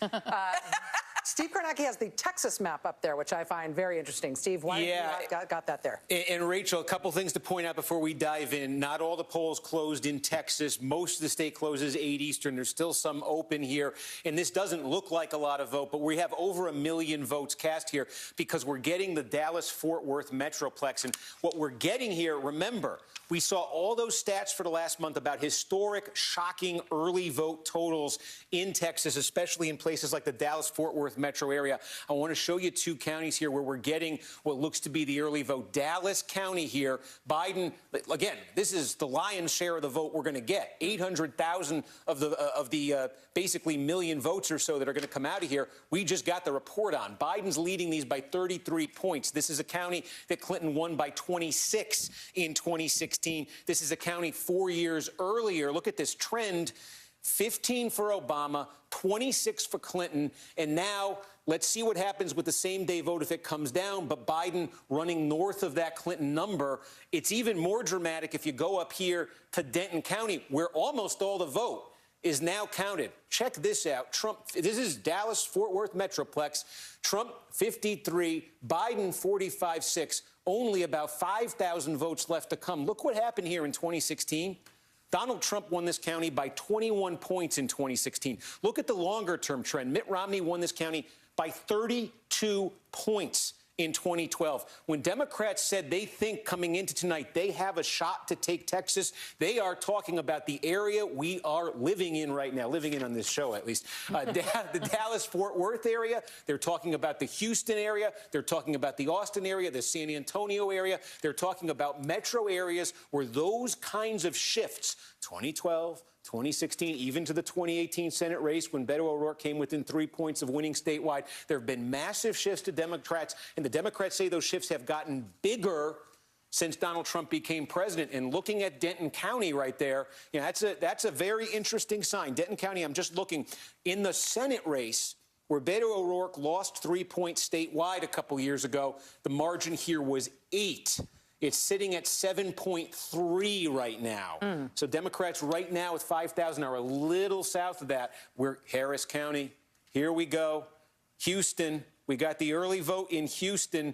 Steve Kornacki has the Texas map up there, which I find very interesting. Steve, why have you got that there? And Rachel, a couple things to point out before we dive in. Not all the polls closed in Texas. Most of the state closes 8 Eastern. There's still some open here. And this doesn't look like a lot of vote, but we have over 1 million votes cast here because we're getting the Dallas-Fort Worth Metroplex. And what we're getting here, remember, we saw all those stats for the last month about historic, shocking early vote totals in Texas, especially in places like the Dallas-Fort Worth metro area. I want to show you 2 counties here where we're getting what looks to be the early vote. Dallas County here, Biden, again, this is the lion's share of the vote we're going to get. 800,000 of the basically million votes or so that are going to come out of here. We just got the report on. Biden's leading these by 33 points. This is a county that Clinton won by 26 in 2016. This is a county 4 years earlier. Look at this trend. 15 for Obama, 26 for Clinton, and now let's see what happens with the same-day vote if it comes down, but Biden running north of that Clinton number. It's even more dramatic if you go up here to Denton County, where almost all the vote is now counted. Check this out. Trump, this is Dallas-Fort Worth Metroplex. Trump, 53, Biden, 45-6, only about 5,000 votes left to come. Look what happened here in 2016. Donald Trump won this county by 21 points in 2016. Look at the longer-term trend. Mitt Romney won this county by 32 points in 2012. When Democrats said they think coming into tonight they have a shot to take Texas, they are talking about the area we are living in right now, living in on this show at least. The Dallas-Fort Worth area. They're talking about the Houston area. They're talking about the Austin area, the San Antonio area. They're talking about metro areas where those kinds of shifts, 2012, 2016, even to the 2018 Senate race when Beto O'Rourke came within 3 points of winning statewide. There have been massive shifts to Democrats, and the Democrats say those shifts have gotten bigger since Donald Trump became president. And looking at Denton County right there, that's a very interesting sign. Denton County, I'm just looking, in the Senate race, where Beto O'Rourke lost 3 points statewide a couple years ago, the margin here was 8. It's sitting at 7.3 right now. So Democrats right now with 5,000 are a little south of that. We're Harris County. Here we go. Houston. We got the early vote in Houston.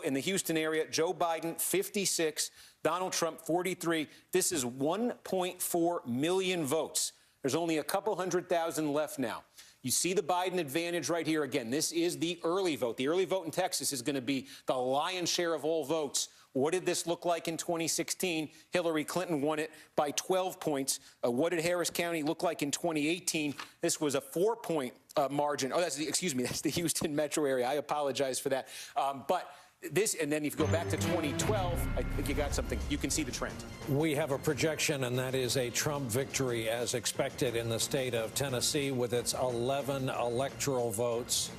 In the Houston area, Joe Biden, 56. Donald Trump, 43. This is 1.4 million votes. There's only a couple 100,000 left now. You see the Biden advantage right here. Again, this is the early vote. The early vote in Texas is going to be the lion's share of all votes. What did this look like in 2016? Hillary Clinton won it by 12 points. What did Harris County look like in 2018? This was a 4-point margin. Oh, that's the Houston metro area. I apologize for that. But this, and then if you go back to 2012, I think you got something. You can see the trend. We have a projection, and that is a Trump victory as expected in the state of Tennessee with its 11 electoral votes.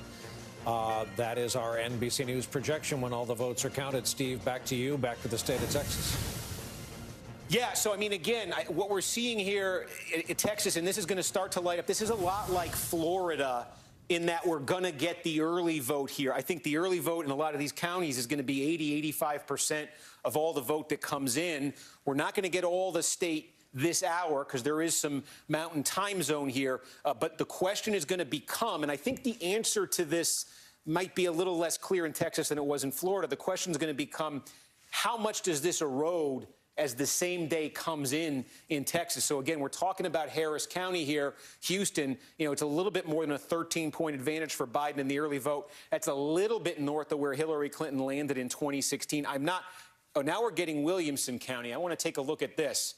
That is our NBC News projection when all the votes are counted. Steve, back to you, back to the state of Texas. Yeah, so, I mean, again, what we're seeing here in Texas, and this is going to start to light up, this is a lot like Florida in that we're going to get the early vote here. I think the early vote in a lot of these counties is going to be 80-85% of all the vote that comes in. We're not going to get all the state this hour because there is some mountain time zone here. But the question is going to become, and I think the answer to this might be a little less clear in Texas than it was in Florida. The question is going to become, how much does this erode as the same day comes in Texas? So, again, we're talking about Harris County here. Houston, it's a little bit more than a 13-point advantage for Biden in the early vote. That's a little bit north of where Hillary Clinton landed in 2016. Now we're getting Williamson County. I want to take a look at this.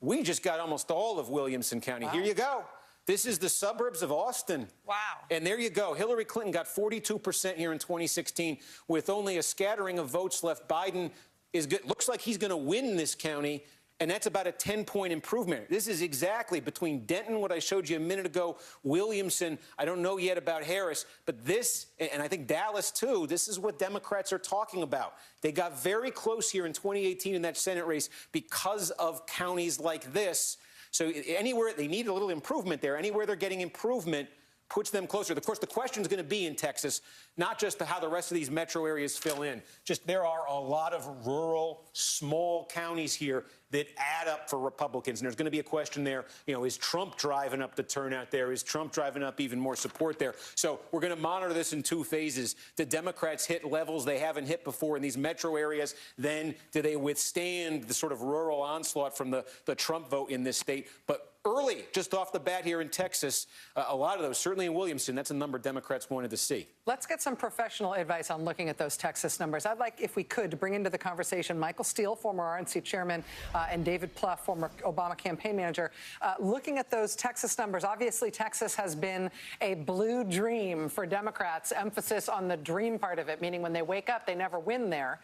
We just got almost all of Williamson County. Wow. Here you go. This is the suburbs of Austin. Wow. And there you go. Hillary Clinton got 42% here in 2016 with only a scattering of votes left. Biden is good. Looks like he's going to win this county, and that's about a 10-point improvement. This is exactly between Denton, what I showed you a minute ago, Williamson. I don't know yet about Harris, but this, and I think Dallas too, this is what Democrats are talking about. They got very close here in 2018 in that Senate race because of counties like this. So anywhere they need a little improvement there, anywhere they're getting improvement puts them closer. Of course, the question is going to be in Texas, not just how the rest of these metro areas fill in. Just there are a lot of rural, small counties here that add up for Republicans. And there's going to be a question there, is Trump driving up the turnout there? Is Trump driving up even more support there? So we're going to monitor this in 2 phases. The Democrats hit levels they haven't hit before in these metro areas. Then do they withstand the sort of rural onslaught from the Trump vote in this state? But early, just off the bat here in Texas, a lot of those, certainly in Williamson, that's a number Democrats wanted to see. Let's get some professional advice on looking at those Texas numbers. I'd like, if we could, to bring into the conversation Michael Steele, former RNC chairman, and David Plouffe, former Obama campaign manager. Looking at those Texas numbers, obviously Texas has been a blue dream for Democrats, emphasis on the dream part of it, meaning when they wake up, they never win there.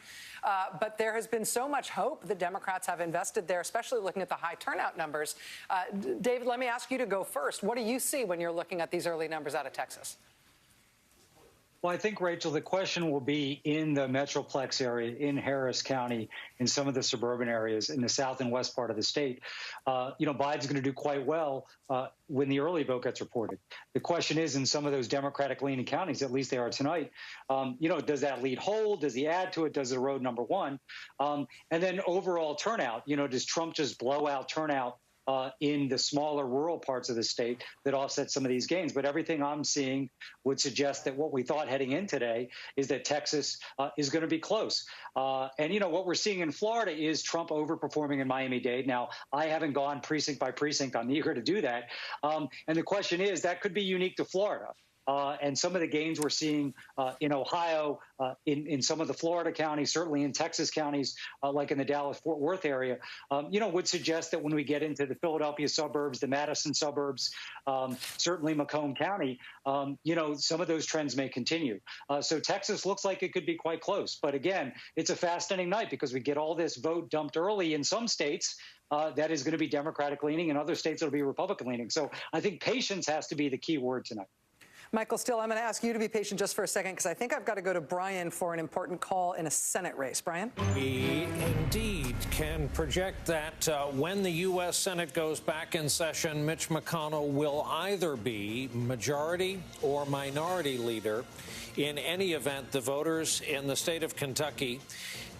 But there has been so much hope that Democrats have invested there, especially looking at the high turnout numbers. David, let me ask you to go first. What do you see when you're looking at these early numbers out of Texas? Well, I think, Rachel, the question will be in the Metroplex area, in Harris County, in some of the suburban areas, in the south and west part of the state. Biden's going to do quite well when the early vote gets reported. The question is, in some of those Democratic-leaning counties, at least they are tonight, does that lead hold? Does he add to it? Does it erode, number one? And then overall turnout, does Trump just blow out turnout in the smaller rural parts of the state that offset some of these gains? But everything I'm seeing would suggest that what we thought heading in today is that Texas is going to be close. And what we're seeing in Florida is Trump overperforming in Miami-Dade. Now, I haven't gone precinct by precinct. I'm eager to do that. And the question is, that could be unique to Florida. And some of the gains we're seeing in Ohio, in some of the Florida counties, certainly in Texas counties, like in the Dallas-Fort Worth area, would suggest that when we get into the Philadelphia suburbs, the Madison suburbs, certainly Macomb County, some of those trends may continue. So Texas looks like it could be quite close. But again, it's a fascinating night because we get all this vote dumped early in some states, that is going to be Democratic leaning, and other states that'll be Republican leaning. So I think patience has to be the key word tonight. Michael Steele, I'm going to ask you to be patient just for a second, because I think I've got to go to Brian for an important call in a Senate race. Brian? We indeed can project that when the U.S. Senate goes back in session, Mitch McConnell will either be majority or minority leader. In any event, the voters in the state of Kentucky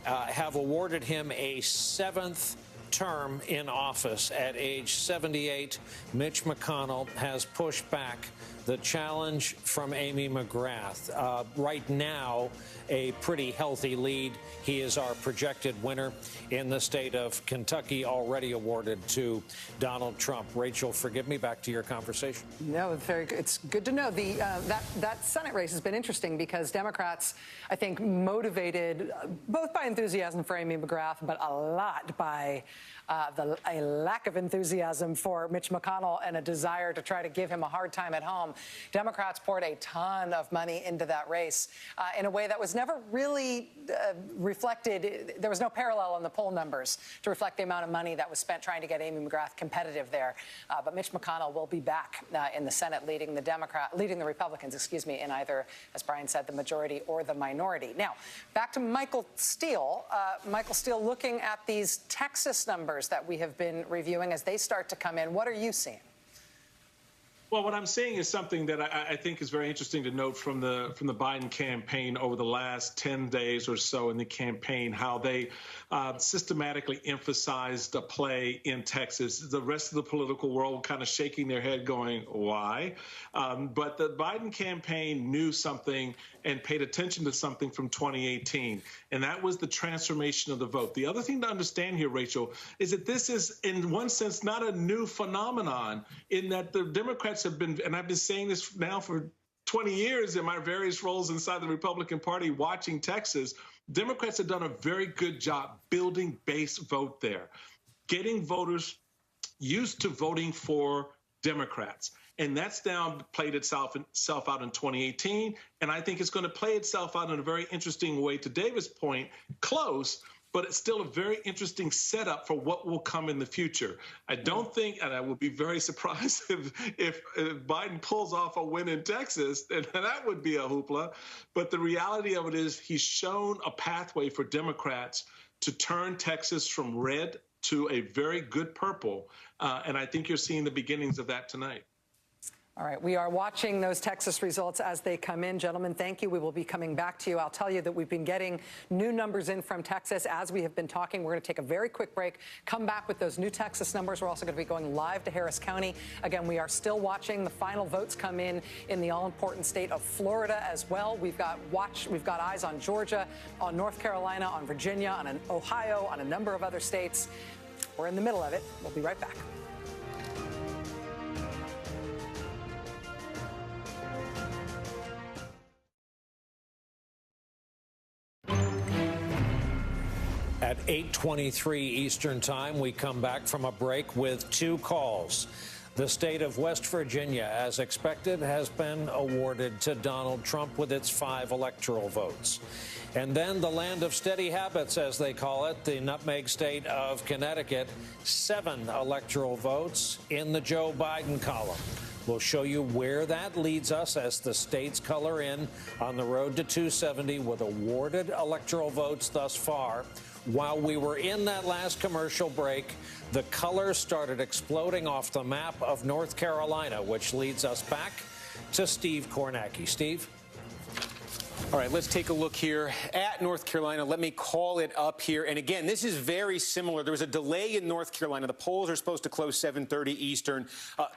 have awarded him a 7th term in office. At age 78, Mitch McConnell has pushed back the challenge from Amy McGrath. Right now, a pretty healthy lead. He is our projected winner in the state of Kentucky, already awarded to Donald Trump. Rachel, forgive me, back to your conversation. No, very good. It's good to know. That Senate race has been interesting because Democrats, I think, motivated both by enthusiasm for Amy McGrath, but a lot by a lack of enthusiasm for Mitch McConnell and a desire to try to give him a hard time at home. Democrats poured a ton of money into that race in a way that was never really reflected. There was no parallel in the poll numbers to reflect the amount of money that was spent trying to get Amy McGrath competitive there. But Mitch McConnell will be back in the Senate leading the Republicans, in either, as Brian said, the majority or the minority. Now, back to Michael Steele. Michael Steele, looking at these Texas numbers that we have been reviewing as they start to come in, what are you seeing? Well, what I'm seeing is something that I think is very interesting to note from the Biden campaign over the last 10 days or so in the campaign, how they systematically emphasized a play in Texas. The rest of the political world kind of shaking their head going, why? But the Biden campaign knew something and paid attention to something from 2018, and that was the transformation of the vote. The other thing to understand here, Rachel, is that this is, in one sense, not a new phenomenon, in that the Democrats have been, and I've been saying this now for 20 years in my various roles inside the Republican Party watching Texas, Democrats have done a very good job building base vote there, getting voters used to voting for Democrats. And that's now played itself out in 2018. And I think it's going to play itself out in a very interesting way, to David's point, close, but it's still a very interesting setup for what will come in the future. I don't think, and I would be very surprised if Biden pulls off a win in Texas, and that would be a hoopla. But the reality of it is he's shown a pathway for Democrats to turn Texas from red to a very good purple. And I think you're seeing the beginnings of that tonight. All right, we are watching those Texas results as they come in. Gentlemen, thank you. We will be coming back to you. I'll tell you that we've been getting new numbers in from Texas as we have been talking. We're going to take a very quick break, come back with those new Texas numbers. We're also going to be going live to Harris County. Again, we are still watching the final votes come in the all-important state of Florida as well. We've got eyes on Georgia, on North Carolina, on Virginia, on Ohio, on a number of other states. We're in the middle of it. We'll be right back. At 8:23 Eastern Time, we come back from a break with two calls. The state of West Virginia, as expected, has been awarded to Donald Trump with its 5 electoral votes. And then the land of steady habits, as they call it, the nutmeg state of Connecticut, 7 electoral votes in the Joe Biden column. We'll show you where that leads us as the states color in on the road to 270 with awarded electoral votes thus far. While we were in that last commercial break, the colors started exploding off the map of North Carolina, which leads us back to Steve Kornacki. Steve? All right, let's take a look here at North Carolina. Let me call it up here. And again, this is very similar. There was a delay in North Carolina. The polls are supposed to close 7:30 Eastern.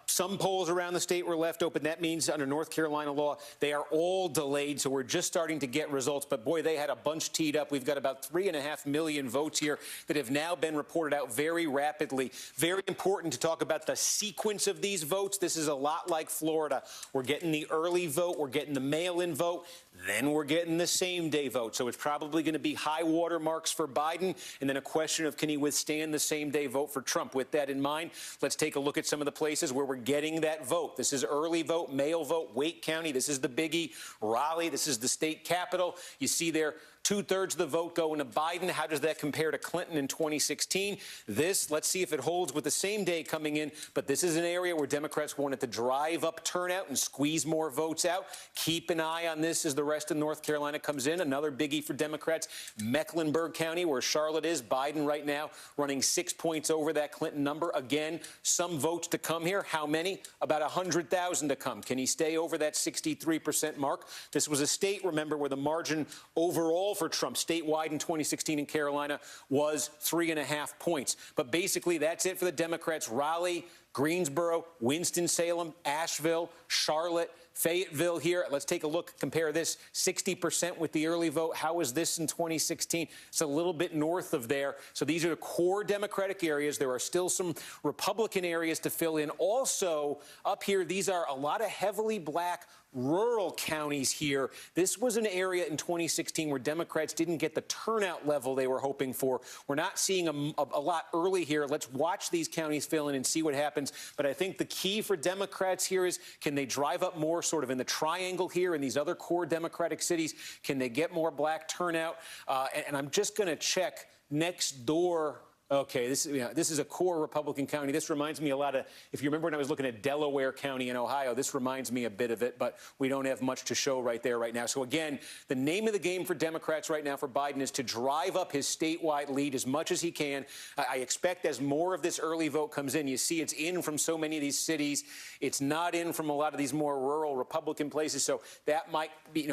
Some polls around the state were left open. That means under North Carolina law, they are all delayed. So we're just starting to get results. But boy, they had a bunch teed up. We've got about 3.5 million votes here that have now been reported out very rapidly. Very important to talk about the sequence of these votes. This is a lot like Florida. We're getting the early vote. We're getting the mail-in vote. Then we're getting the same-day vote. So it's probably going to be high water marks for Biden, and then a question of can he withstand the same-day vote for Trump. With that in mind, let's take a look at some of the places where we're getting that vote. This is early vote, mail vote, Wake County. This is the biggie, Raleigh. This is the state capital. You see there 2/3 of the vote going to Biden. How does that compare to Clinton in 2016? Let's see if it holds with the same day coming in. But this is an area where Democrats wanted to drive up turnout and squeeze more votes out. Keep an eye on this as the rest of North Carolina comes in. Another biggie for Democrats, Mecklenburg County, where Charlotte is. Biden right now running 6 points over that Clinton number. Again, some votes to come here. How many? About 100,000 to come. Can he stay over that 63% mark? This was a state, remember, where the margin overall for Trump statewide in 2016 in Carolina was 3.5 points. But basically, that's it for the Democrats. Raleigh, Greensboro, Winston-Salem, Asheville, Charlotte, Fayetteville here. Let's take a look, compare this 60% with the early vote. How was this in 2016? It's a little bit north of there. So these are the core Democratic areas. There are still some Republican areas to fill in. Also, up here, these are a lot of heavily black rural counties here. This was an area in 2016 where Democrats didn't get the turnout level they were hoping for. We're not seeing a lot early here. Let's watch these counties fill in and see what happens. But I think the key for Democrats here is, can they drive up more sort of in the triangle here in these other core Democratic cities? Can they get more black turnout? And I'm just going to check next door. Okay, this is a core Republican county. This reminds me a lot of, if you remember when I was looking at Delaware County in Ohio, this reminds me a bit of it, but we don't have much to show right there right now. So again, the name of the game for Democrats right now for Biden is to drive up his statewide lead as much as he can. I expect as more of this early vote comes in, you see it's in from so many of these cities. It's not in from a lot of these more rural Republican places. So that might be,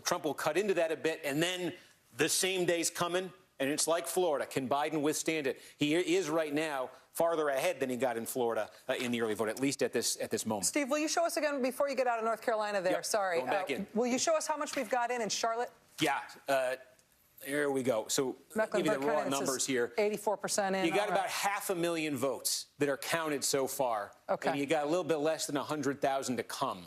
Trump will cut into that a bit, and then the same day's coming. And it's like Florida. Can Biden withstand it? He is right now farther ahead than he got in Florida in the early vote, at least at this moment. Steve, will you show us again before you get out of North Carolina there? Yep, sorry. going back in. Will you show us how much we've got in Charlotte? Yeah. Here we go. So give you the raw numbers here. 84% in. You got about 500,000 votes that are counted so far. Okay. And you got a little bit less than 100,000 to come.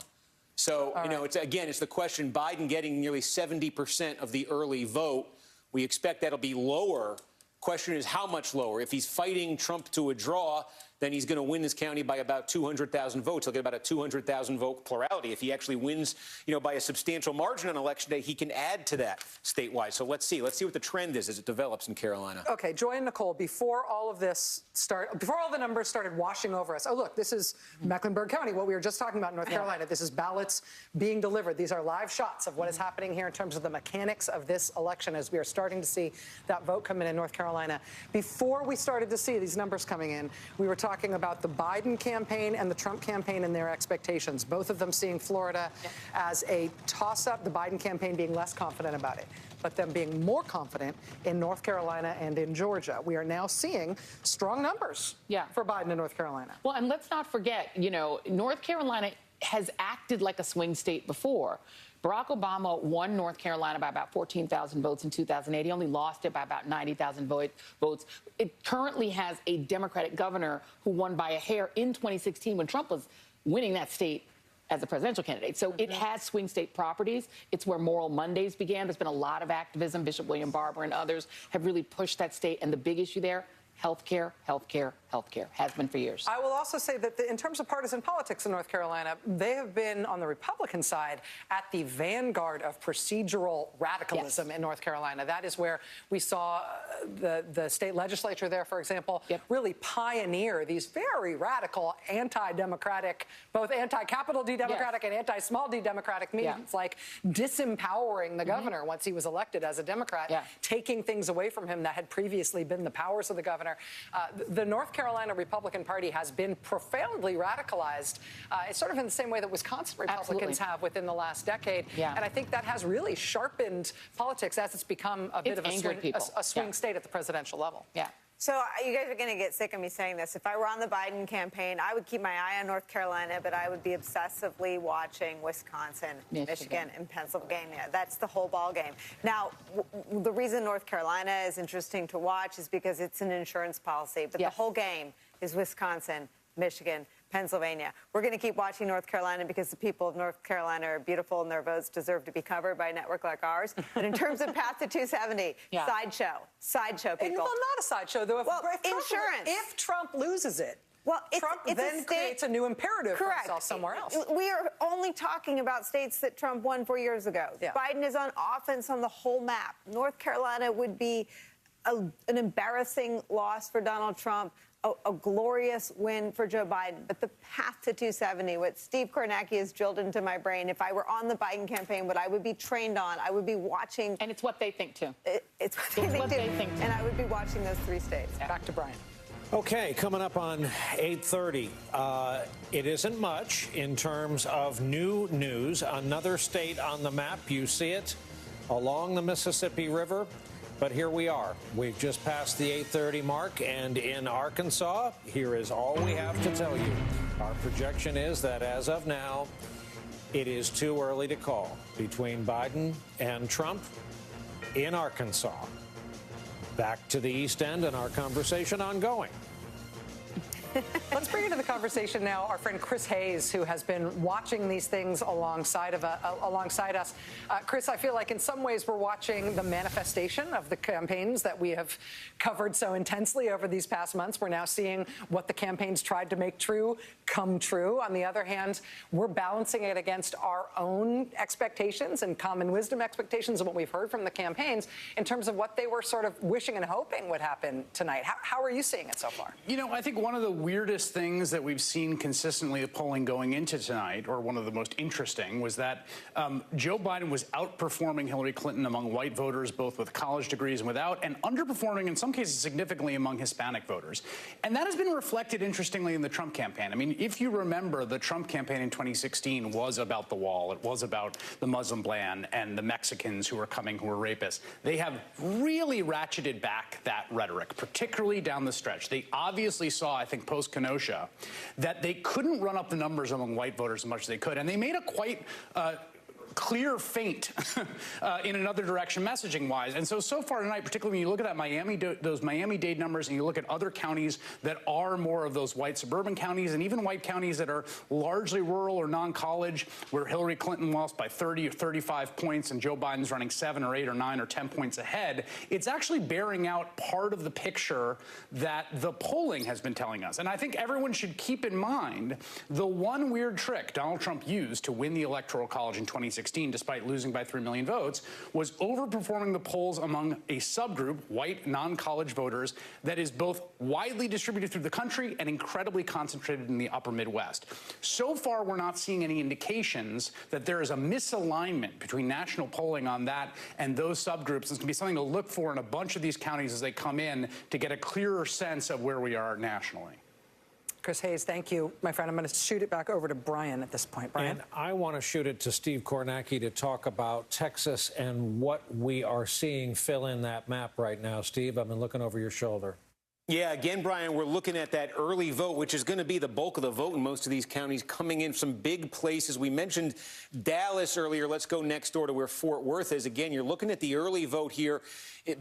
So, it's the question, Biden getting nearly 70% of the early vote. We expect that'll be lower. Question is how much lower? If he's fighting Trump to a draw, then he's going to win this county by about 200,000 votes. He'll get about a 200,000 vote plurality. If he actually wins, by a substantial margin on Election Day, he can add to that statewide. So let's see what the trend is as it develops in Carolina. Okay, Joy and Nicole, before all the numbers started washing over us. Oh, look, this is Mecklenburg County, what we were just talking about in North Carolina. This is ballots being delivered. These are live shots of what is happening here in terms of the mechanics of this election as we are starting to see that vote come in North Carolina. Before we started to see these numbers coming in, we were talking about the Biden campaign and the Trump campaign and their expectations, both of them seeing Florida as a toss-up, the Biden campaign being less confident about it, but them being more confident in North Carolina and in Georgia. We are now seeing strong numbers for Biden in North Carolina. Well, and let's not forget, North Carolina has acted like a swing state before. Barack Obama won North Carolina by about 14,000 votes in 2008. He only lost it by about 90,000 votes. It currently has a Democratic governor who won by a hair in 2016 when Trump was winning that state as a presidential candidate. So it has swing state properties. It's where Moral Mondays began. There's been a lot of activism. Bishop William Barber and others have really pushed that state. And the big issue there, healthcare has been for years. I will also say that in terms of partisan politics in North Carolina, they have been on the Republican side at the vanguard of procedural radicalism in North Carolina. That is where we saw the state legislature there, for example, really pioneer these very radical anti-democratic, both anti-capital D-Democratic and anti-small D-Democratic means, like disempowering the governor once he was elected as a Democrat, taking things away from him that had previously been the powers of the governor. The North Carolina Republican Party has been profoundly radicalized. It's sort of in the same way that Wisconsin Republicans have within the last decade. And I think that has really sharpened politics as it's become a bit of a swing state at the presidential level. So you guys are going to get sick of me saying this. If I were on the Biden campaign, I would keep my eye on North Carolina, but I would be obsessively watching Wisconsin, Michigan, and Pennsylvania. That's the whole ball game. Now, the reason North Carolina is interesting to watch is because it's an insurance policy, but the whole game is Wisconsin, Michigan, Pennsylvania. We're going to keep watching North Carolina because the people of North Carolina are beautiful and their votes deserve to be covered by a network like ours. But in terms of Path to 270, sideshow, people. Well, not a sideshow, though. Insurance. If Trump loses it, Well, Trump it's then creates a new imperative for himself somewhere else. We are only talking about states that Trump won 4 years ago. Yeah. Biden is on offense on the whole map. North Carolina would be an embarrassing loss for Donald Trump, a glorious win for Joe Biden. But the path to 270, what Steve Kornacki has drilled into my brain, if I were on the Biden campaign, what I would be trained on, I would be watching. And it's what they think, too. It's what they think, too. And I would be watching those 3 states. Yeah. Back to Brian. Okay, coming up on 8:30. It isn't much in terms of new news. Another state on the map. You see it along the Mississippi River. But here we are. We've just passed the 8:30 mark. And in Arkansas, here is all we have to tell you. Our projection is that as of now, it is too early to call between Biden and Trump in Arkansas. Back to the East End and our conversation ongoing. Let's bring into the conversation now our friend Chris Hayes, who has been watching these things alongside us. Chris, I feel like in some ways we're watching the manifestation of the campaigns that we have covered so intensely over these past months. We're now seeing what the campaigns tried to make true come true. On the other hand, we're balancing it against our own expectations and common wisdom expectations of what we've heard from the campaigns in terms of what they were sort of wishing and hoping would happen tonight. How are you seeing it so far? You know, I think one of the weirdest things that we've seen consistently of polling going into tonight, or one of the most interesting, was that Joe Biden was outperforming Hillary Clinton among white voters, both with college degrees and without, and underperforming in some cases significantly among Hispanic voters. And that has been reflected, interestingly, in the Trump campaign. I mean, if you remember, the Trump campaign in 2016 was about the wall. It was about the Muslim ban and the Mexicans who were coming, who were rapists. They have really ratcheted back that rhetoric, particularly down the stretch. They obviously saw, I think, post-Kenosha, that they couldn't run up the numbers among white voters as much as they could. And they made a quite clear feint in another direction messaging-wise. And so far tonight, particularly when you look at that those Miami-Dade numbers and you look at other counties that are more of those white suburban counties and even white counties that are largely rural or non-college, where Hillary Clinton lost by 30 or 35 points and Joe Biden's running 7 or 8 or 9 or 10 points ahead, it's actually bearing out part of the picture that the polling has been telling us. And I think everyone should keep in mind the one weird trick Donald Trump used to win the Electoral College in 2016, despite losing by 3 million votes, was overperforming the polls among a subgroup, white non-college voters, that is both widely distributed through the country and incredibly concentrated in the upper Midwest. So far, we're not seeing any indications that there is a misalignment between national polling on that and those subgroups. It's going to be something to look for in a bunch of these counties as they come in to get a clearer sense of where we are nationally. Chris Hayes, thank you, my friend. I'm going to shoot it back over to Brian at this point. Brian? And I want to shoot it to Steve Kornacki to talk about Texas and what we are seeing fill in that map right now. Steve, I've been looking over your shoulder. Yeah, again, Brian, we're looking at that early vote, which is going to be the bulk of the vote in most of these counties, coming in some big places. We mentioned Dallas earlier. Let's go next door to where Fort Worth is. Again, you're looking at the early vote here.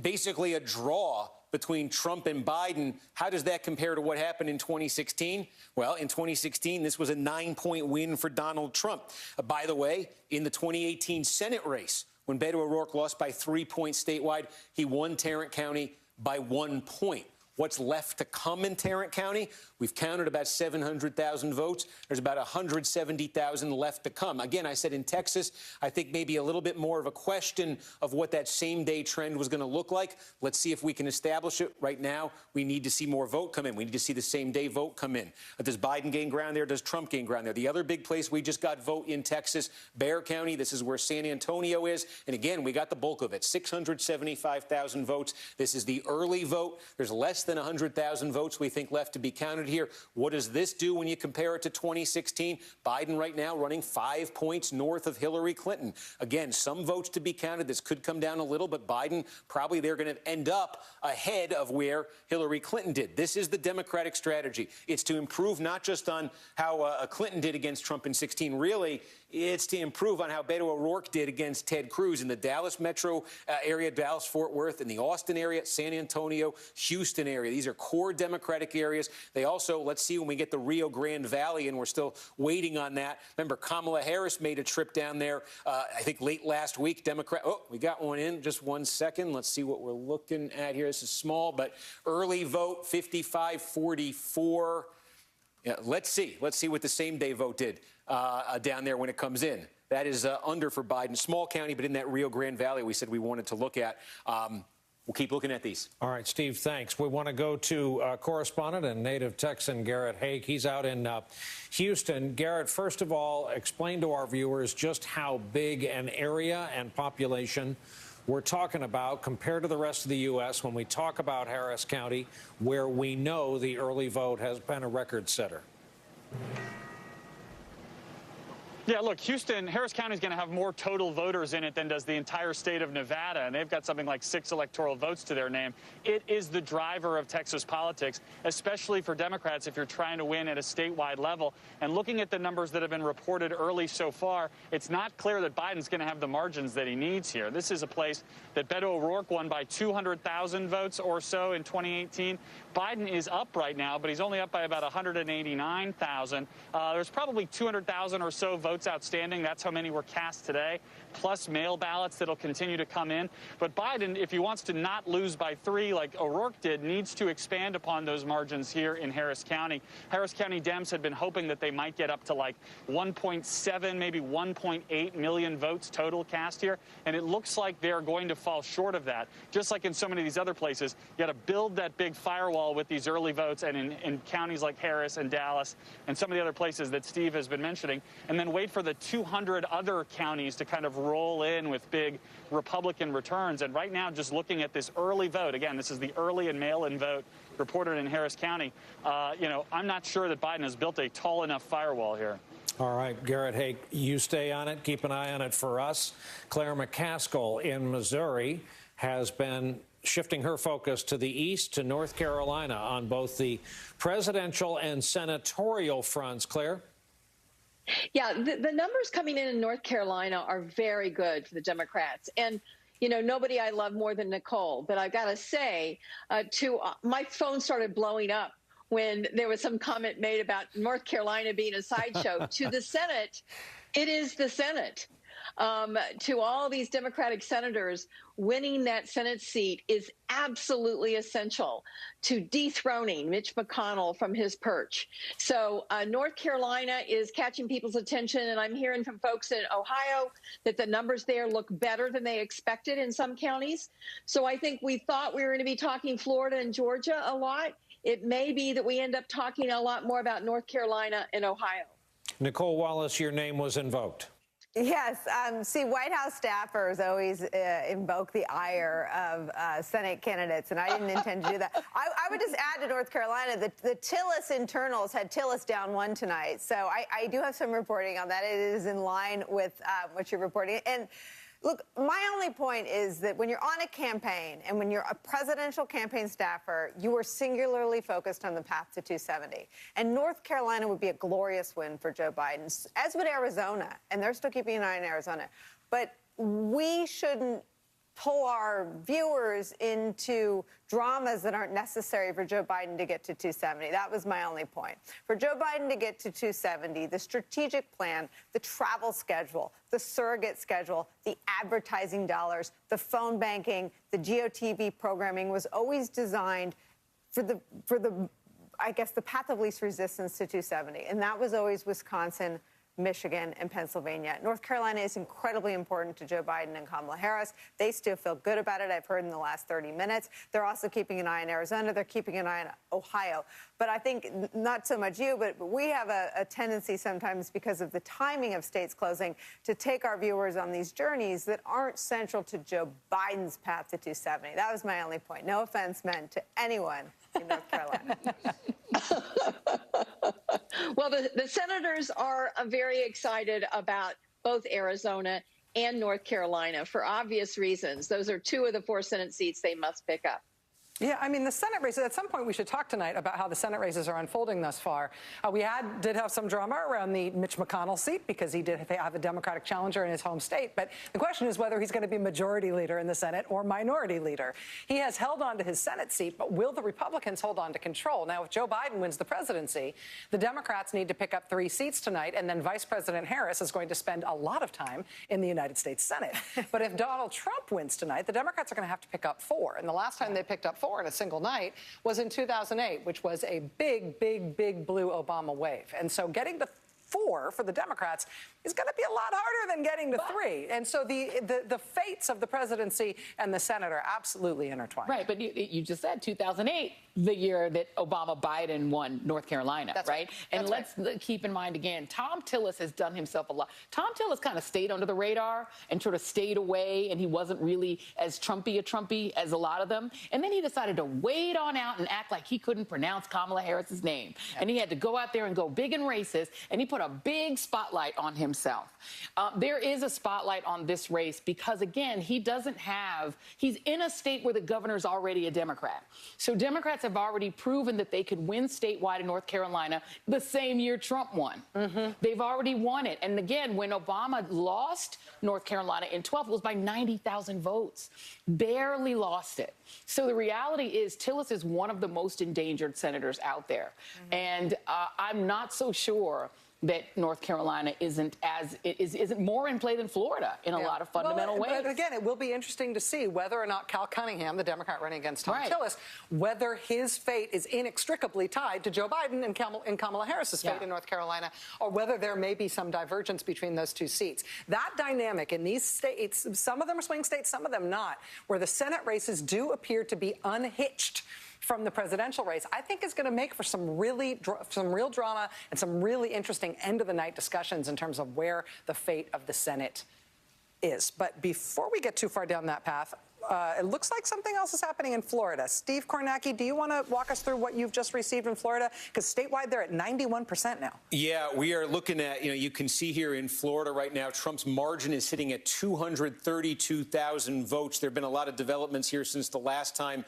Basically a draw between Trump and Biden. How does that compare to what happened in 2016? Well, in 2016, this was a 9-point win for Donald Trump. By the way, in the 2018 Senate race, when Beto O'Rourke lost by 3 points statewide, he won Tarrant County by 1 point. What's left to come in Tarrant County? We've counted about 700,000 votes. There's about 170,000 left to come. Again, I said in Texas, I think maybe a little bit more of a question of what that same-day trend was going to look like. Let's see if we can establish it. Right now, we need to see more vote come in. We need to see the same-day vote come in. Does Biden gain ground there? Does Trump gain ground there? The other big place we just got vote in Texas, Bexar County. This is where San Antonio is. And again, we got the bulk of it, 675,000 votes. This is the early vote. There's less than 100,000 votes we think left to be counted here. What does this do when you compare it to 2016? Biden right now running 5 points north of Hillary Clinton. Again, some votes to be counted. This could come down a little, but Biden probably they're going to end up ahead of where Hillary Clinton did. This is the Democratic strategy. It's to improve not just on how Clinton did against Trump in 16. Really, it's to improve on how Beto O'Rourke did against Ted Cruz in the Dallas metro area, Dallas-Fort Worth, in the Austin area, San Antonio, Houston area. These are core Democratic areas. They also, let's see when we get the Rio Grande Valley, and we're still waiting on that. Remember, Kamala Harris made a trip down there, I think late last week. Democrat. Oh, we got one in. Just 1 second. Let's see what we're looking at here. This is small, but early vote, 55-44. Yeah, let's see. Let's see what the same-day vote did down there when it comes in. That is under for Biden. Small county, but in that Rio Grande Valley we said we wanted to look at. We'll keep looking at these. All right, Steve, thanks. We want to go to correspondent and native Texan Garrett Haake. He's out in Houston. Garrett, first of all, explain to our viewers just how big an area and population we're talking about compared to the rest of the U.S. when we talk about Harris County, where we know the early vote has been a record setter. Yeah, look, Harris County is going to have more total voters in it than does the entire state of Nevada, and they've got something like 6 electoral votes to their name. It is the driver of Texas politics, especially for Democrats if you're trying to win at a statewide level. And looking at the numbers that have been reported early so far, it's not clear that Biden's going to have the margins that he needs here. This is a place that Beto O'Rourke won by 200,000 votes or so in 2018. Biden is up right now, but he's only up by about 189,000. There's probably 200,000 or so votes outstanding. That's how many were cast today, plus mail ballots that'll continue to come in. But Biden, if he wants to not lose by 3 like O'Rourke did, needs to expand upon those margins here in Harris County. Harris County Dems had been hoping that they might get up to like 1.7, maybe 1.8 million votes total cast here, and it looks like they're going to fall short of that. Just like in so many of these other places, you got to build that big firewall with these early votes, and in counties like Harris and Dallas and some of the other places that Steve has been mentioning, and then wait for the 200 other counties to kind of roll in with big Republican returns. And right now, just looking at this early vote, again, this is the early and mail-in vote reported in Harris County, I'm not sure that Biden has built a tall enough firewall here. All right, Garrett Haake, you stay on it. Keep an eye on it for us. Claire McCaskill in Missouri has been shifting her focus to the east, to North Carolina, on both the presidential and senatorial fronts. Claire? Yeah, the numbers coming in North Carolina are very good for the Democrats. And, nobody I love more than Nicole. But I've got to say, my phone started blowing up when there was some comment made about North Carolina being a sideshow. To the Senate, it is the Senate. To all these Democratic senators, winning that Senate seat is absolutely essential to dethroning Mitch McConnell from his perch. So North Carolina is catching people's attention, and I'm hearing from folks in Ohio that the numbers there look better than they expected in some counties. So I think we thought we were going to be talking Florida and Georgia a lot. It may be that we end up talking a lot more about North Carolina and Ohio. Nicole Wallace, your name was invoked. Yes. See, White House staffers always invoke the ire of Senate candidates, and I didn't intend to do that. I would just add to North Carolina that the Tillis internals had Tillis down 1 tonight. So I do have some reporting on that. It is in line with what you're reporting. And look, my only point is that when you're on a campaign and when you're a presidential campaign staffer, you are singularly focused on the path to 270. And North Carolina would be a glorious win for Joe Biden, as would Arizona. And they're still keeping an eye on Arizona. But we shouldn't pull our viewers into dramas that aren't necessary for Joe Biden to get to 270. That was my only point. For Joe Biden to get to 270, the strategic plan, the travel schedule, the surrogate schedule, the advertising dollars, the phone banking, the GOTV programming was always designed for the I guess, the path of least resistance to 270. And that was always Wisconsin, Michigan, and Pennsylvania. North Carolina is incredibly important to Joe Biden and Kamala Harris. They still feel good about it, I've heard in the last 30 minutes. They're also keeping an eye on Arizona. They're keeping an eye on Ohio. But I think not so much you, but we have a tendency sometimes, because of the timing of states closing, to take our viewers on these journeys that aren't central to Joe Biden's path to 270. That was my only point. No offense meant to anyone in North Carolina. Well, the senators are very excited about both Arizona and North Carolina for obvious reasons. Those are 2 of the 4 Senate seats they must pick up. Yeah, I mean, the Senate races, at some point we should talk tonight about how the Senate races are unfolding thus far. We did have some drama around the Mitch McConnell seat because he did have a Democratic challenger in his home state. But the question is whether he's going to be majority leader in the Senate or minority leader. He has held on to his Senate seat, but will the Republicans hold on to control? Now, if Joe Biden wins the presidency, the Democrats need to pick up 3 seats tonight, and then Vice President Harris is going to spend a lot of time in the United States Senate. But if Donald Trump wins tonight, the Democrats are going to have to pick up 4. And the last time they picked up before in a single night was in 2008, which was a big, big, big blue Obama wave. And so getting to 4 for the Democrats is going to be a lot harder than getting to 3. And so the fates of the presidency and the Senate are absolutely intertwined. Right, but you just said 2008, the year that Obama-Biden won North Carolina, That's right? And let's keep in mind again, Tom Tillis has done himself a lot. Tom Tillis kind of stayed under the radar and sort of stayed away, and he wasn't really as Trumpy as a lot of them. And then he decided to wade on out and act like he couldn't pronounce Kamala Harris's name. Yep. And he had to go out there and go big and racist, and he put a big spotlight on himself. There is a spotlight on this race because, again, he's in a state where the governor's already a Democrat. So Democrats have already proven that they could win statewide in North Carolina the same year Trump won. They've already won it. And again, when Obama lost North Carolina in 2012, it was by 90,000 votes. Barely lost it. So the reality is Tillis is one of the most endangered senators out there. And I'm not so sure that North Carolina isn't more in play than Florida in a lot of fundamental ways. But again, it will be interesting to see whether or not Cal Cunningham, the Democrat running against Tom Tillis, whether his fate is inextricably tied to Joe Biden and Kamala Harris's fate in North Carolina, or whether there may be some divergence between those two seats. That dynamic in these states, some of them are swing states, some of them not, where the Senate races do appear to be unhitched from the presidential race, I think is going to make for some real drama and some really interesting end-of-the-night discussions in terms of where the fate of the Senate is. But before we get too far down that path, it looks like something else is happening in Florida. Steve Kornacki, do you want to walk us through what you've just received in Florida? Because statewide, they're at 91% now. Yeah, we are looking at, you can see here in Florida right now, Trump's margin is sitting at 232,000 votes. There have been a lot of developments here since the last time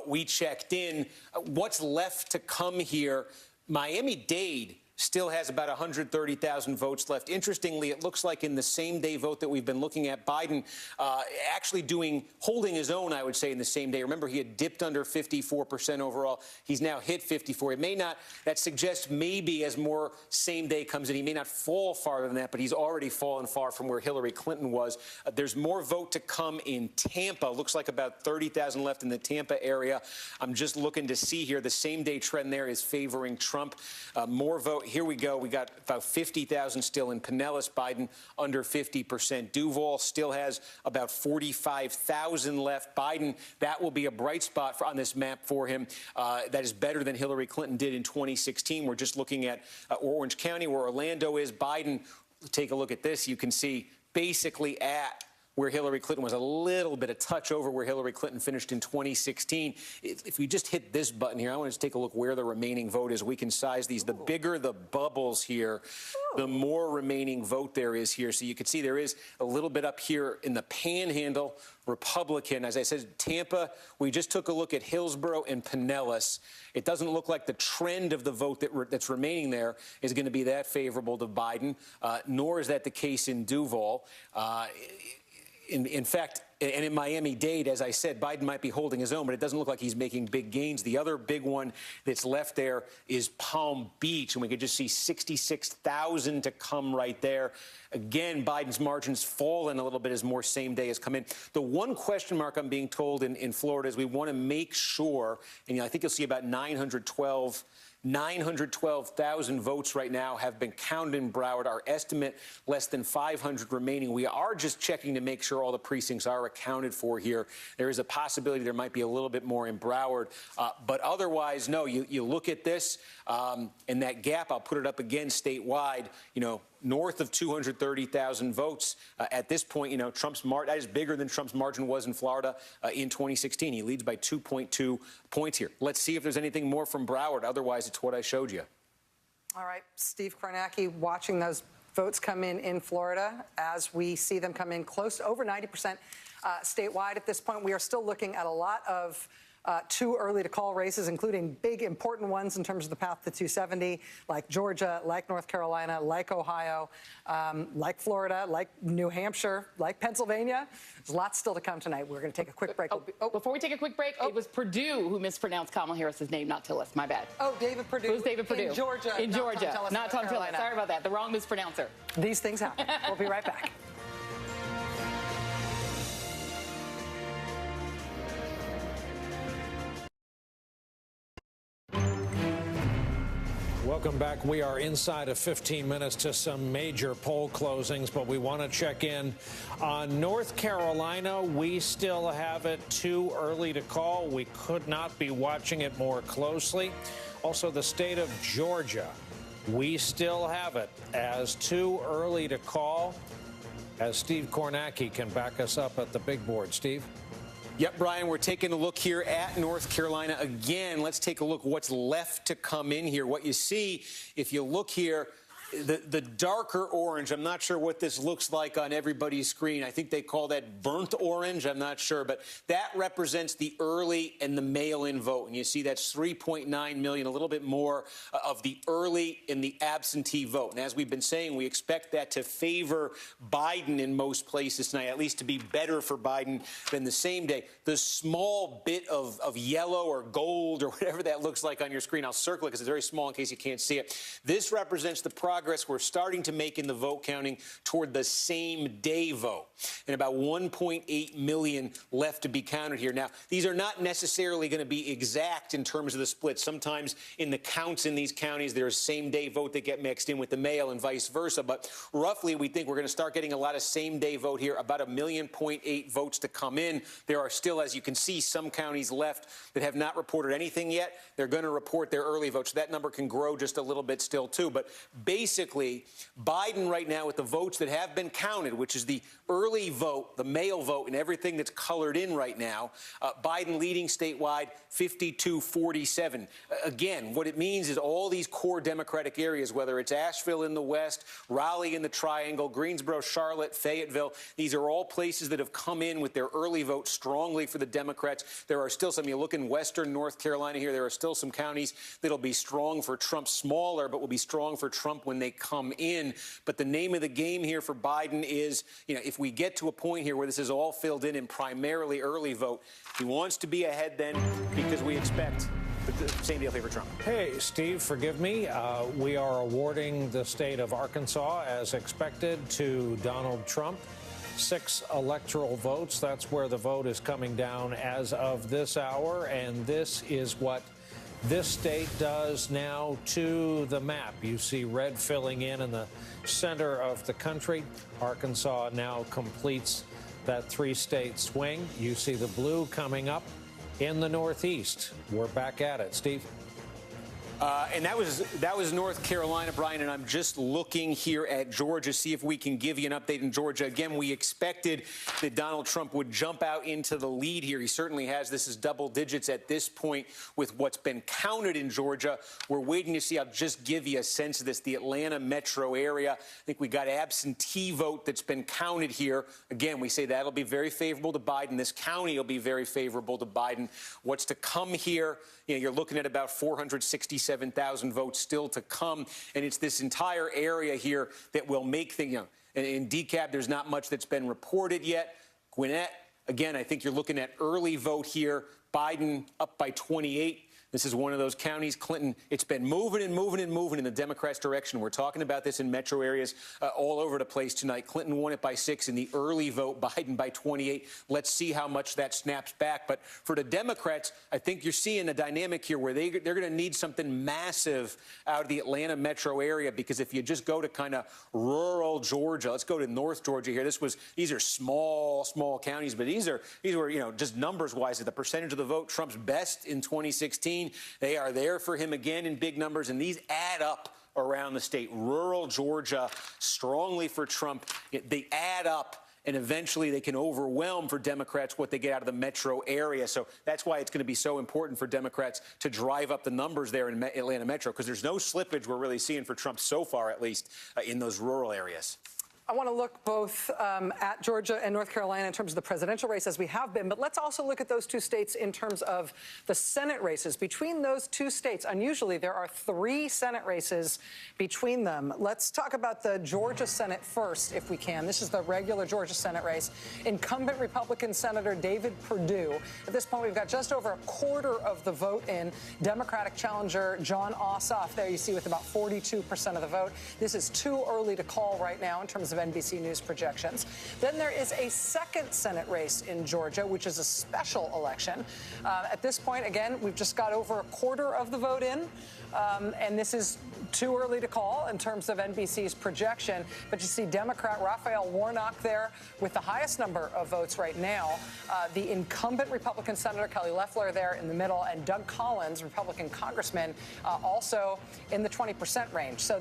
we checked in. What's left to come here? Miami-Dade still has about 130,000 votes left. Interestingly, it looks like in the same-day vote that we've been looking at, Biden actually holding his own, I would say, in the same day. Remember, he had dipped under 54% overall. He's now hit 54. It may not, that suggests maybe as more same-day comes in, he may not fall farther than that, but he's already fallen far from where Hillary Clinton was. There's more vote to come in Tampa. Looks like about 30,000 left in the Tampa area. I'm just looking to see here. The same-day trend there is favoring Trump. More vote. Here we go. We got about 50,000 still in Pinellas. Biden under 50%. Duval still has about 45,000 left. Biden, that will be a bright spot on this map for him. That is better than Hillary Clinton did in 2016. We're just looking at Orange County, where Orlando is. Biden, take a look at this. You can see basically at where Hillary Clinton was, a touch over where Hillary Clinton finished in 2016. If we just hit this button here, I want to take a look where the remaining vote is. We can size these. The bigger the bubbles here, the more remaining vote there is here. So you can see there is a little bit up here in the Panhandle Republican. As I said, Tampa, we just took a look at Hillsborough and Pinellas. It doesn't look like the trend of the vote that's remaining there is going to be that favorable to Biden, nor is that the case in Duval. In fact, and in Miami-Dade, as I said, Biden might be holding his own, but it doesn't look like he's making big gains. The other big one that's left there is Palm Beach, and we could just see 66,000 to come right there. Again, Biden's margin's fallen a little bit as more same day has come in. The one question mark I'm being told in Florida is we want to make sure, and I think you'll see about 912,000 votes right now have been counted in Broward. Our estimate, less than 500 remaining. We are just checking to make sure all the precincts are accounted for here. There is a possibility there might be a little bit more in Broward. But otherwise, no, you look at this and that gap, I'll put it up again statewide, north of 230,000 votes. At this point, Trump's that is bigger than Trump's margin was in Florida in 2016. He leads by 2.2 points here. Let's see if there's anything more from Broward. Otherwise, it's what I showed you. All right, Steve Kornacki, watching those votes come in Florida as we see them come in close to over 90% statewide. At this point, we are still looking at a lot of too early to call races, including big important ones in terms of the path to 270, like Georgia, like North Carolina, like Ohio, like Florida, like New Hampshire, like Pennsylvania. There's lots still to come tonight. We're going to take a quick break. Before we take a quick break, it was Purdue who mispronounced Kamala Harris's name, not Tillis. My bad. Oh, David Perdue. It was David Perdue. In Georgia. In Georgia. Not Tom Tillis. Sorry about that. The wrong mispronouncer. These things happen. We'll be right back. Welcome back. We are inside of 15 minutes to some major poll closings, but we want to check in on North Carolina. We still have it too early to call. We could not be watching it more closely. Also, the state of Georgia, we still have it as too early to call, as Steve Kornacki can back us up at the big board. Steve? Yep, Brian, we're taking a look here at North Carolina again. Let's take a look what's left to come in here. What you see, if you look here, the darker orange, I'm not sure what this looks like on everybody's screen. I think they call that burnt orange. I'm not sure. But that represents the early and the mail-in vote. And you see that's 3.9 million, a little bit more of the early and the absentee vote. And as we've been saying, we expect that to favor Biden in most places tonight, at least to be better for Biden than the same day. The small bit of yellow or gold or whatever that looks like on your screen, I'll circle it because it's very small in case you can't see it. This represents the progress we're starting to make in the vote counting toward the same day vote. And about 1.8 million left to be counted here. Now, these are not necessarily going to be exact in terms of the split. Sometimes in the counts in these counties, there's same day vote that get mixed in with the mail and vice versa. But roughly, we think we're going to start getting a lot of same day vote here, about 1.8 million votes to come in. There are still, as you can see, some counties left that have not reported anything yet. They're going to report their early votes. So that number can grow just a little bit still, too. But basically, Biden right now with the votes that have been counted, which is the early vote, the mail vote, and everything that's colored in right now, Biden leading statewide 52-47. Again, what it means is all these core Democratic areas, whether it's Asheville in the west, Raleigh in the Triangle, Greensboro, Charlotte, Fayetteville, these are all places that have come in with their early vote strongly for the Democrats. There are still some, you look in western North Carolina here, there are still some counties that'll be strong for Trump, smaller, but will be strong for Trump when they come in. But the name of the game here for Biden is, if we get to a point here where this is all filled in primarily early vote, he wants to be ahead then because we expect the same deal favor Trump. Hey, Steve, forgive me. We are awarding the state of Arkansas, as expected, to Donald Trump. 6 electoral votes. That's where the vote is coming down as of this hour. And this is what this state does now to the map. You see red filling in the center of the country. Arkansas now completes that 3-state swing. You see the blue coming up in the Northeast. We're back at it. Steve? And that was North Carolina, Brian, and I'm just looking here at Georgia, see if we can give you an update in Georgia. Again, we expected that Donald Trump would jump out into the lead here. He certainly has. This is double digits at this point with what's been counted in Georgia. We're waiting to see. I'll just give you a sense of this. The Atlanta metro area, I think we got absentee vote that's been counted here. Again, we say that'll be very favorable to Biden. This county will be very favorable to Biden. What's to come here, you're looking at about 467,000 votes still to come. And it's this entire area here that will make things, in DeKalb, there's not much that's been reported yet. Gwinnett, again, I think you're looking at early vote here. Biden up by 28. This is one of those counties. Clinton, it's been moving and moving and moving in the Democrats' direction. We're talking about this in metro areas all over the place tonight. Clinton won it by 6 in the early vote, Biden by 28. Let's see how much that snaps back. But for the Democrats, I think you're seeing a dynamic here where they're going to need something massive out of the Atlanta metro area, because if you just go to kind of rural Georgia, let's go to North Georgia here. These are small counties, but these were, just numbers-wise, the percentage of the vote, Trump's best in 2016. They are there for him again in big numbers, and these add up around the state. Rural Georgia, strongly for Trump. They add up, and eventually they can overwhelm for Democrats what they get out of the metro area. So that's why it's going to be so important for Democrats to drive up the numbers there in Atlanta metro, because there's no slippage we're really seeing for Trump so far, at least, in those rural areas. I want to look both at Georgia and North Carolina in terms of the presidential race, as we have been, but let's also look at those two states in terms of the Senate races. Between those two states, unusually, there are 3 Senate races between them. Let's talk about the Georgia Senate first, if we can. This is the regular Georgia Senate race. Incumbent Republican Senator David Perdue. At this point, we've got just over a quarter of the vote in. Democratic challenger Jon Ossoff, there you see, with about 42% of the vote. This is too early to call right now in terms of NBC News projections. Then there is a second Senate race in Georgia, which is a special election. At this point, again, we've just got over a quarter of the vote in, and this is too early to call in terms of NBC's projection, but you see Democrat Raphael Warnock there with the highest number of votes right now. The incumbent Republican Senator Kelly Loeffler there in the middle, and Doug Collins, Republican congressman, also in the 20% range. So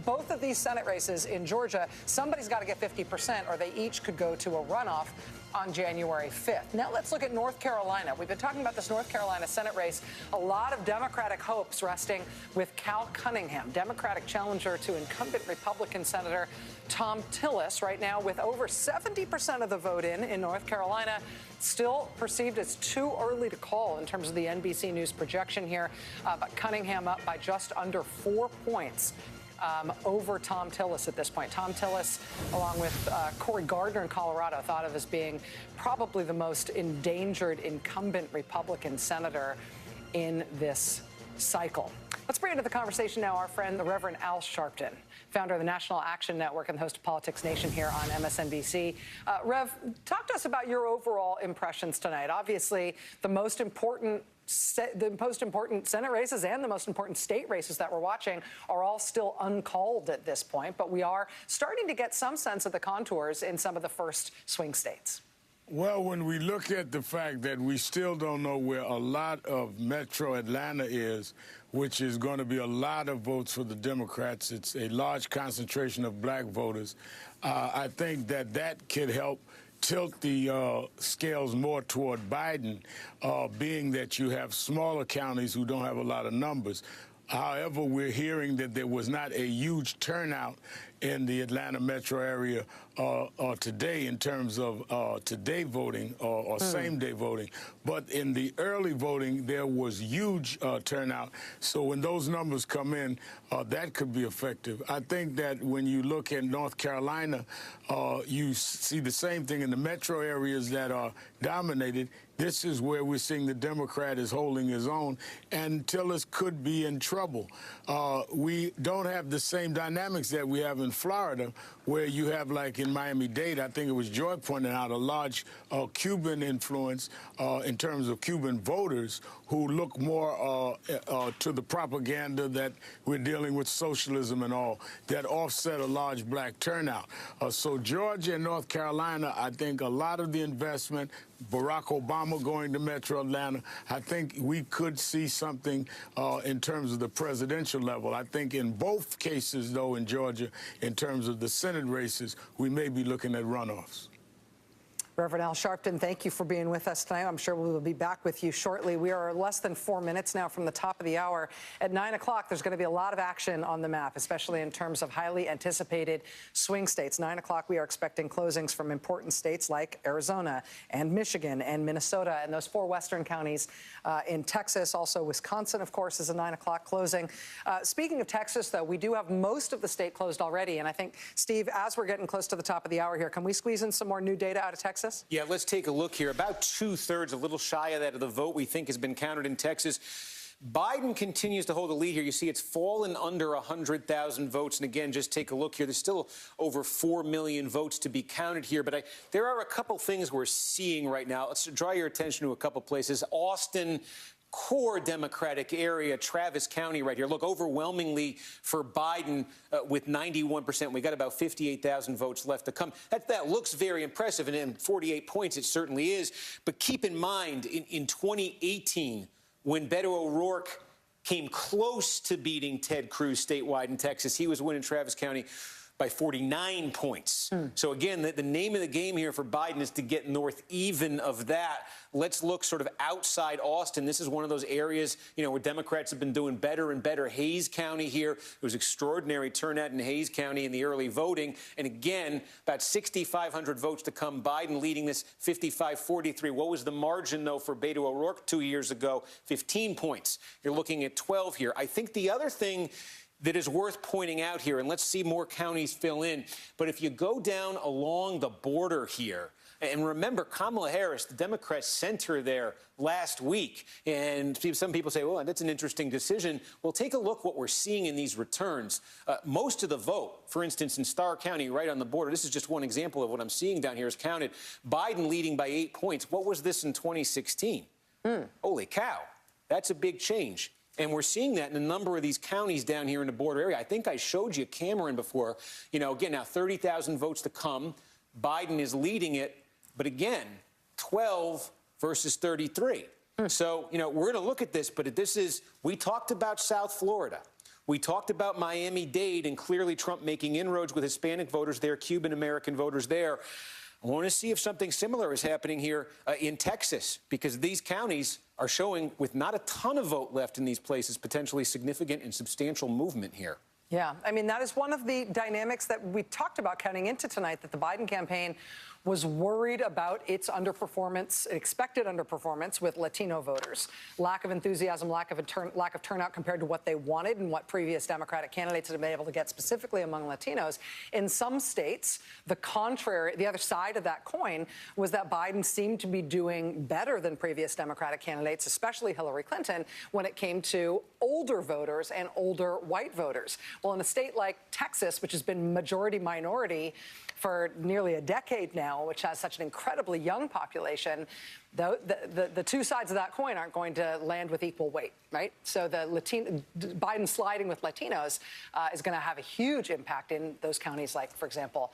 both of these Senate races in Georgia, somebody's got to get 50%, or they each could go to a runoff on January 5th. Now let's look at North Carolina. We've been talking about this North Carolina Senate race. A lot of Democratic hopes resting with Cal Cunningham, Democratic challenger to incumbent Republican Senator Tom Tillis, right now with over 70% of the vote in North Carolina. Still perceived as too early to call in terms of the NBC News projection here, but Cunningham up by just under 4 points. Over Tom Tillis at this point. Tom Tillis, along with Cory Gardner in Colorado, thought of as being probably the most endangered incumbent Republican senator in this cycle. Let's bring into the conversation now our friend, the Reverend Al Sharpton, founder of the National Action Network and the host of Politics Nation here on MSNBC. Rev, talk to us about your overall impressions tonight. Obviously, the most important Senate races and the most important state races that we're watching are all still uncalled at this point, but we are starting to get some sense of the contours in some of the first swing states. Well, when we look at the fact that we still don't know where a lot of Metro Atlanta is, which is going to be a lot of votes for the Democrats, it's a large concentration of black voters, I think that could help tilt the scales more toward Biden, being that you have smaller counties who don't have a lot of numbers. However, we're hearing that there was not a huge turnout in the Atlanta metro area today in terms of today voting or same-day voting. But in the early voting, there was huge turnout. So when those numbers come in, that could be effective. I think that when you look at North Carolina, you see the same thing in the metro areas that are dominated. This is where we're seeing the Democrat is holding his own, and Tillis could be in trouble. We don't have the same dynamics that we have in Florida, where you have, like in Miami-Dade, I think it was Joy pointed out, a large Cuban influence in terms of Cuban voters who look more to the propaganda that we're dealing with socialism and all, that offset a large black turnout. So Georgia and North Carolina, I think a lot of the investment, Barack Obama going to Metro Atlanta, I think we could see something in terms of the presidential level. I think in both cases, though, in Georgia, in terms of the Senate races, we may be looking at runoffs. Reverend Al Sharpton, thank you for being with us tonight. I'm sure we will be back with you shortly. We are less than 4 minutes now from the top of the hour. At 9 o'clock, there's going to be a lot of action on the map, especially in terms of highly anticipated swing states. 9 o'clock, we are expecting closings from important states like Arizona and Michigan and Minnesota and those 4 western counties in Texas. Also, Wisconsin, of course, is a 9 o'clock closing. Speaking of Texas, though, we do have most of the state closed already. And I think, Steve, as we're getting close to the top of the hour here, can we squeeze in some more new data out of Texas? Yeah, let's take a look here. About 2/3, a little shy of that, of the vote we think has been counted in Texas. Biden continues to hold the lead here. You see it's fallen under 100,000 votes. And again, just take a look here. There's still over 4 million votes to be counted here. But there are a couple things we're seeing right now. Let's draw your attention to a couple places. Austin, core Democratic area, Travis County right here. Look, overwhelmingly for Biden with 91%. We got about 58,000 votes left to come. That looks very impressive, and in 48 points it certainly is. But keep in mind, in 2018, when Beto O'Rourke came close to beating Ted Cruz statewide in Texas, he was winning Travis County by 49 points. So again, the name of the game here for Biden is to get north even of that. Let's look sort of outside Austin. This is one of those areas, where Democrats have been doing better and better. Hays County here, there was extraordinary turnout in Hays County in the early voting. And again, about 6,500 votes to come. Biden leading this 55-43. What was the margin, though, for Beto O'Rourke 2 years ago? 15 points. You're looking at 12 here. I think the other thing that is worth pointing out here, and let's see more counties fill in, but if you go down along the border here, and remember, Kamala Harris, the Democrats, sent her there last week. And some people say, well, that's an interesting decision. Well, take a look what we're seeing in these returns. Most of the vote, for instance, in Starr County, right on the border, this is just one example of what I'm seeing down here, is counted. Biden leading by 8 points. What was this in 2016? Holy cow. That's a big change. And we're seeing that in a number of these counties down here in the border area. I think I showed you Cameron before. You know, again, now 30,000 votes to come. Biden is leading it. But again, 12 versus 33. So, you know, we're going to look at this. But this is, we talked about South Florida. We talked about Miami-Dade and clearly Trump making inroads with Hispanic voters there, Cuban-American voters there. I want to see if something similar is happening here in Texas, because these counties are showing, with not a ton of vote left in these places, potentially significant and substantial movement here. Yeah, I mean, that is one of the dynamics that we talked about coming into tonight, that the Biden campaign was worried about its underperformance, expected underperformance with Latino voters. Lack of enthusiasm, lack of turnout compared to what they wanted and what previous Democratic candidates had been able to get, specifically among Latinos. In some states, the contrary, the other side of that coin was that Biden seemed to be doing better than previous Democratic candidates, especially Hillary Clinton, when it came to older voters and older white voters. Well, in a state like Texas, which has been majority-minority for nearly a decade now, which has such an incredibly young population, the two sides of that coin aren't going to land with equal weight, right? So Biden sliding with Latinos is going to have a huge impact in those counties like, for example,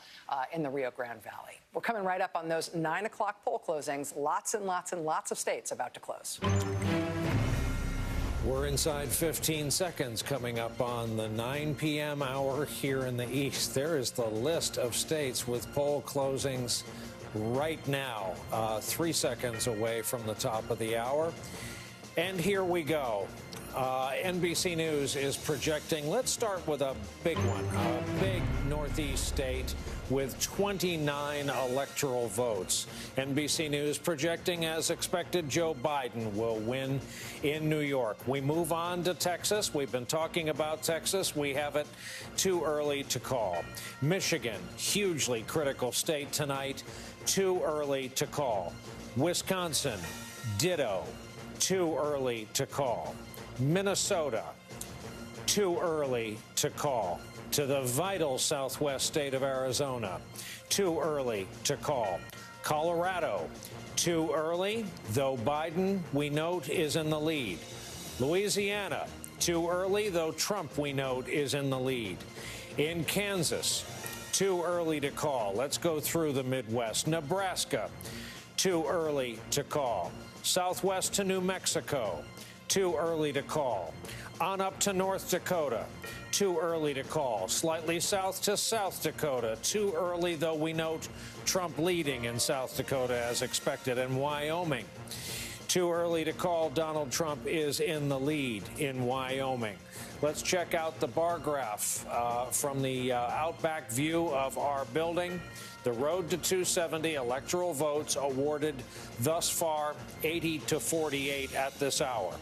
in the Rio Grande Valley. We're coming right up on those 9 o'clock poll closings. Lots and lots and lots of states about to close. We're inside 15 seconds coming up on the 9 p.m. hour here in the East. There is the list of states with poll closings right now, 3 seconds away from the top of the hour. And here we go. NBC News is projecting, let's start with a big one, a big Northeast state with 29 electoral votes. NBC News projecting, as expected, Joe Biden will win in New York. We move on to Texas. We've been talking about Texas. We have it too early to call. Michigan, hugely critical state tonight, too early to call. Wisconsin, ditto, too early to call. Minnesota, too early to call. To the vital southwest state of Arizona, too early to call. Colorado, too early, though Biden, we note, is in the lead. Louisiana, too early, though Trump, we note, is in the lead. In Kansas, too early to call. Let's go through the Midwest. Nebraska, too early to call. Southwest to New Mexico, too early to call. On up to North Dakota, too early to call. Slightly south to South Dakota, too early, though we note Trump leading in South Dakota as expected. And Wyoming, too early to call. Donald Trump is in the lead in Wyoming. Let's check out the bar graph from the outback view of our building. The road to 270 electoral votes awarded thus far, 80 to 48 at this hour.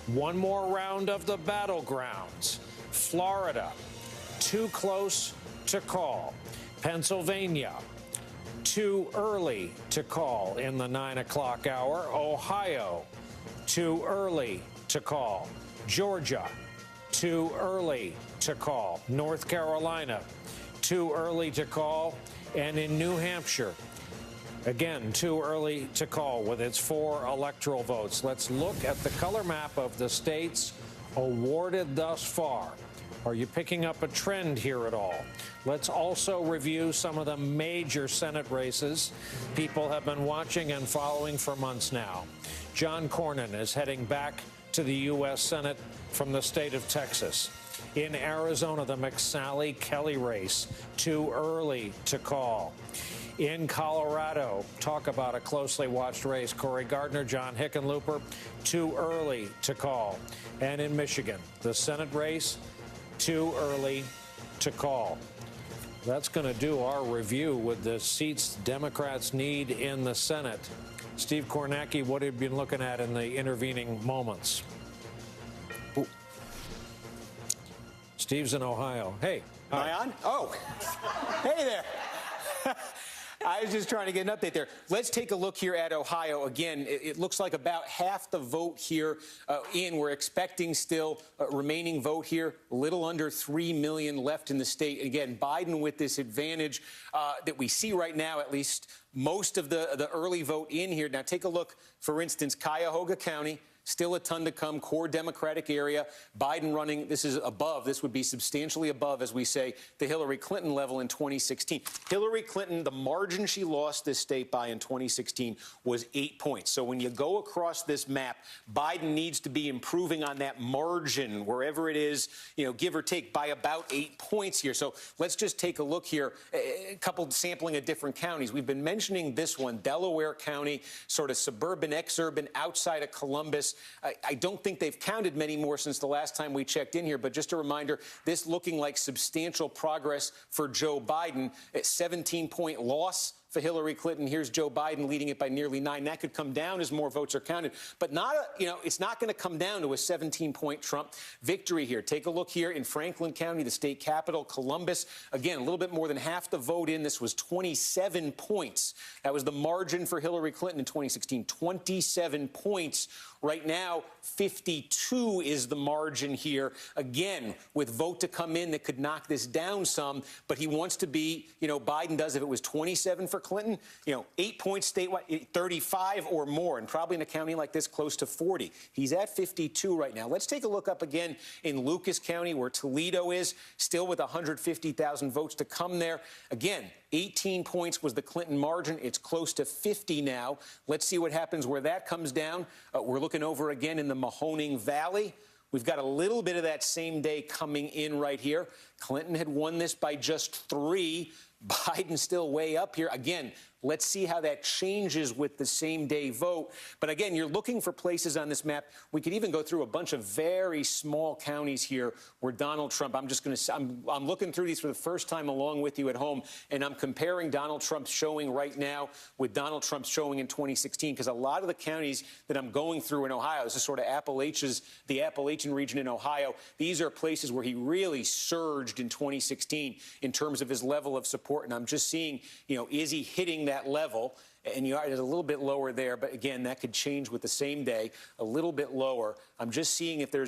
One more round of the battlegrounds. Florida, too close to call. Pennsylvania, too early to call in the 9 o'clock hour. Ohio, too early to call. Georgia, too early to call. North Carolina, too early to call. And in New Hampshire, again, too early to call with its 4 electoral votes. Let's look at the color map of the states awarded thus far. Are you picking up a trend here at all? Let's also review some of the major Senate races people have been watching and following for months now. John Cornyn is heading back to the U.S. Senate from the state of Texas. In Arizona, the McSally-Kelly race, too early to call. In Colorado, talk about a closely watched race. Cory Gardner, John Hickenlooper, too early to call. And in Michigan, the Senate race, too early to call. That's going to do our review with the seats Democrats need in the Senate. Steve Kornacki, what have you been looking at in the intervening moments? Ooh. Steve's in Ohio. Hey. Am I on? Oh. Hey there. I was just trying to get an update there. Let's take a look here at Ohio. Again, it looks like about half the vote here in. We're expecting still a remaining vote here, a little under 3 million left in the state. Again, Biden with this advantage that we see right now, at least most of the early vote in here. Now, take a look, for instance, Cuyahoga County. Still a ton to come, core Democratic area. Biden running, this is above, this would be substantially above, as we say, the Hillary Clinton level in 2016. Hillary Clinton, the margin she lost this state by in 2016 was 8 points. So when you go across this map, Biden needs to be improving on that margin, wherever it is, give or take, by about 8 points here. So let's just take a look here, a couple sampling of different counties. We've been mentioning this one, Delaware County, sort of suburban, exurban, outside of Columbus. I don't think they've counted many more since the last time we checked in here, but just a reminder, this looking like substantial progress for Joe Biden. A 17-point loss for Hillary Clinton. Here's Joe Biden leading it by nearly 9. That could come down as more votes are counted, but it's not going to come down to a 17-point Trump victory here. Take a look here in Franklin County, the state capital, Columbus. Again, a little bit more than half the vote in. This was 27 points. That was the margin for Hillary Clinton in 2016. 27 points. Right now, 52 is the margin here. Again, with vote to come in that could knock this down some, but he wants to be, Biden does, if it was 27 for Clinton, 8 points statewide, 35 or more, and probably in a county like this, close to 40. He's at 52 right now. Let's take a look up again in Lucas County, where Toledo is, still with 150,000 votes to come there. Again, 18 points was the Clinton margin. It's close to 50 now. Let's see what happens where that comes down. We're looking over again in the Mahoning Valley. We've got a little bit of that same day coming in right here. Clinton had won this by just 3. Biden still way up here. Again, let's see how that changes with the same day vote. But again, you're looking for places on this map. We could even go through a bunch of very small counties here where Donald Trump, I'm looking through these for the first time along with you at home, and I'm comparing Donald Trump's showing right now with Donald Trump's showing in 2016, because a lot of the counties that I'm going through in Ohio, this is sort of the Appalachian region in Ohio, these are places where he really surged in 2016 in terms of his level of support. And I'm just seeing, is he hitting that level? And it's a little bit lower there, but again, that could change with the same day, a little bit lower. I'm just seeing if there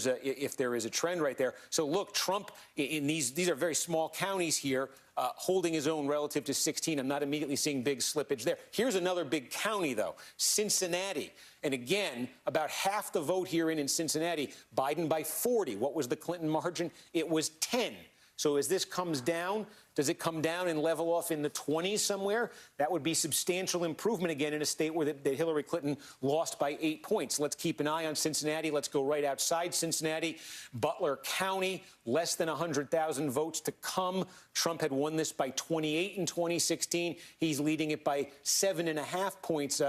is a trend right there. So look, Trump in these are very small counties here, holding his own relative to 16. I'm not immediately seeing big slippage there. Here's another big county, though, Cincinnati. And again, about half the vote here in Cincinnati, Biden by 40. What was the Clinton margin? It was 10. So as this comes down, does it come down and level off in the 20s somewhere? That would be substantial improvement again in a state where that Hillary Clinton lost by 8 points. Let's keep an eye on Cincinnati. Let's go right outside Cincinnati. Butler County, less than 100,000 votes to come. Trump had won this by 28 in 2016. He's leading it by 7.5 points.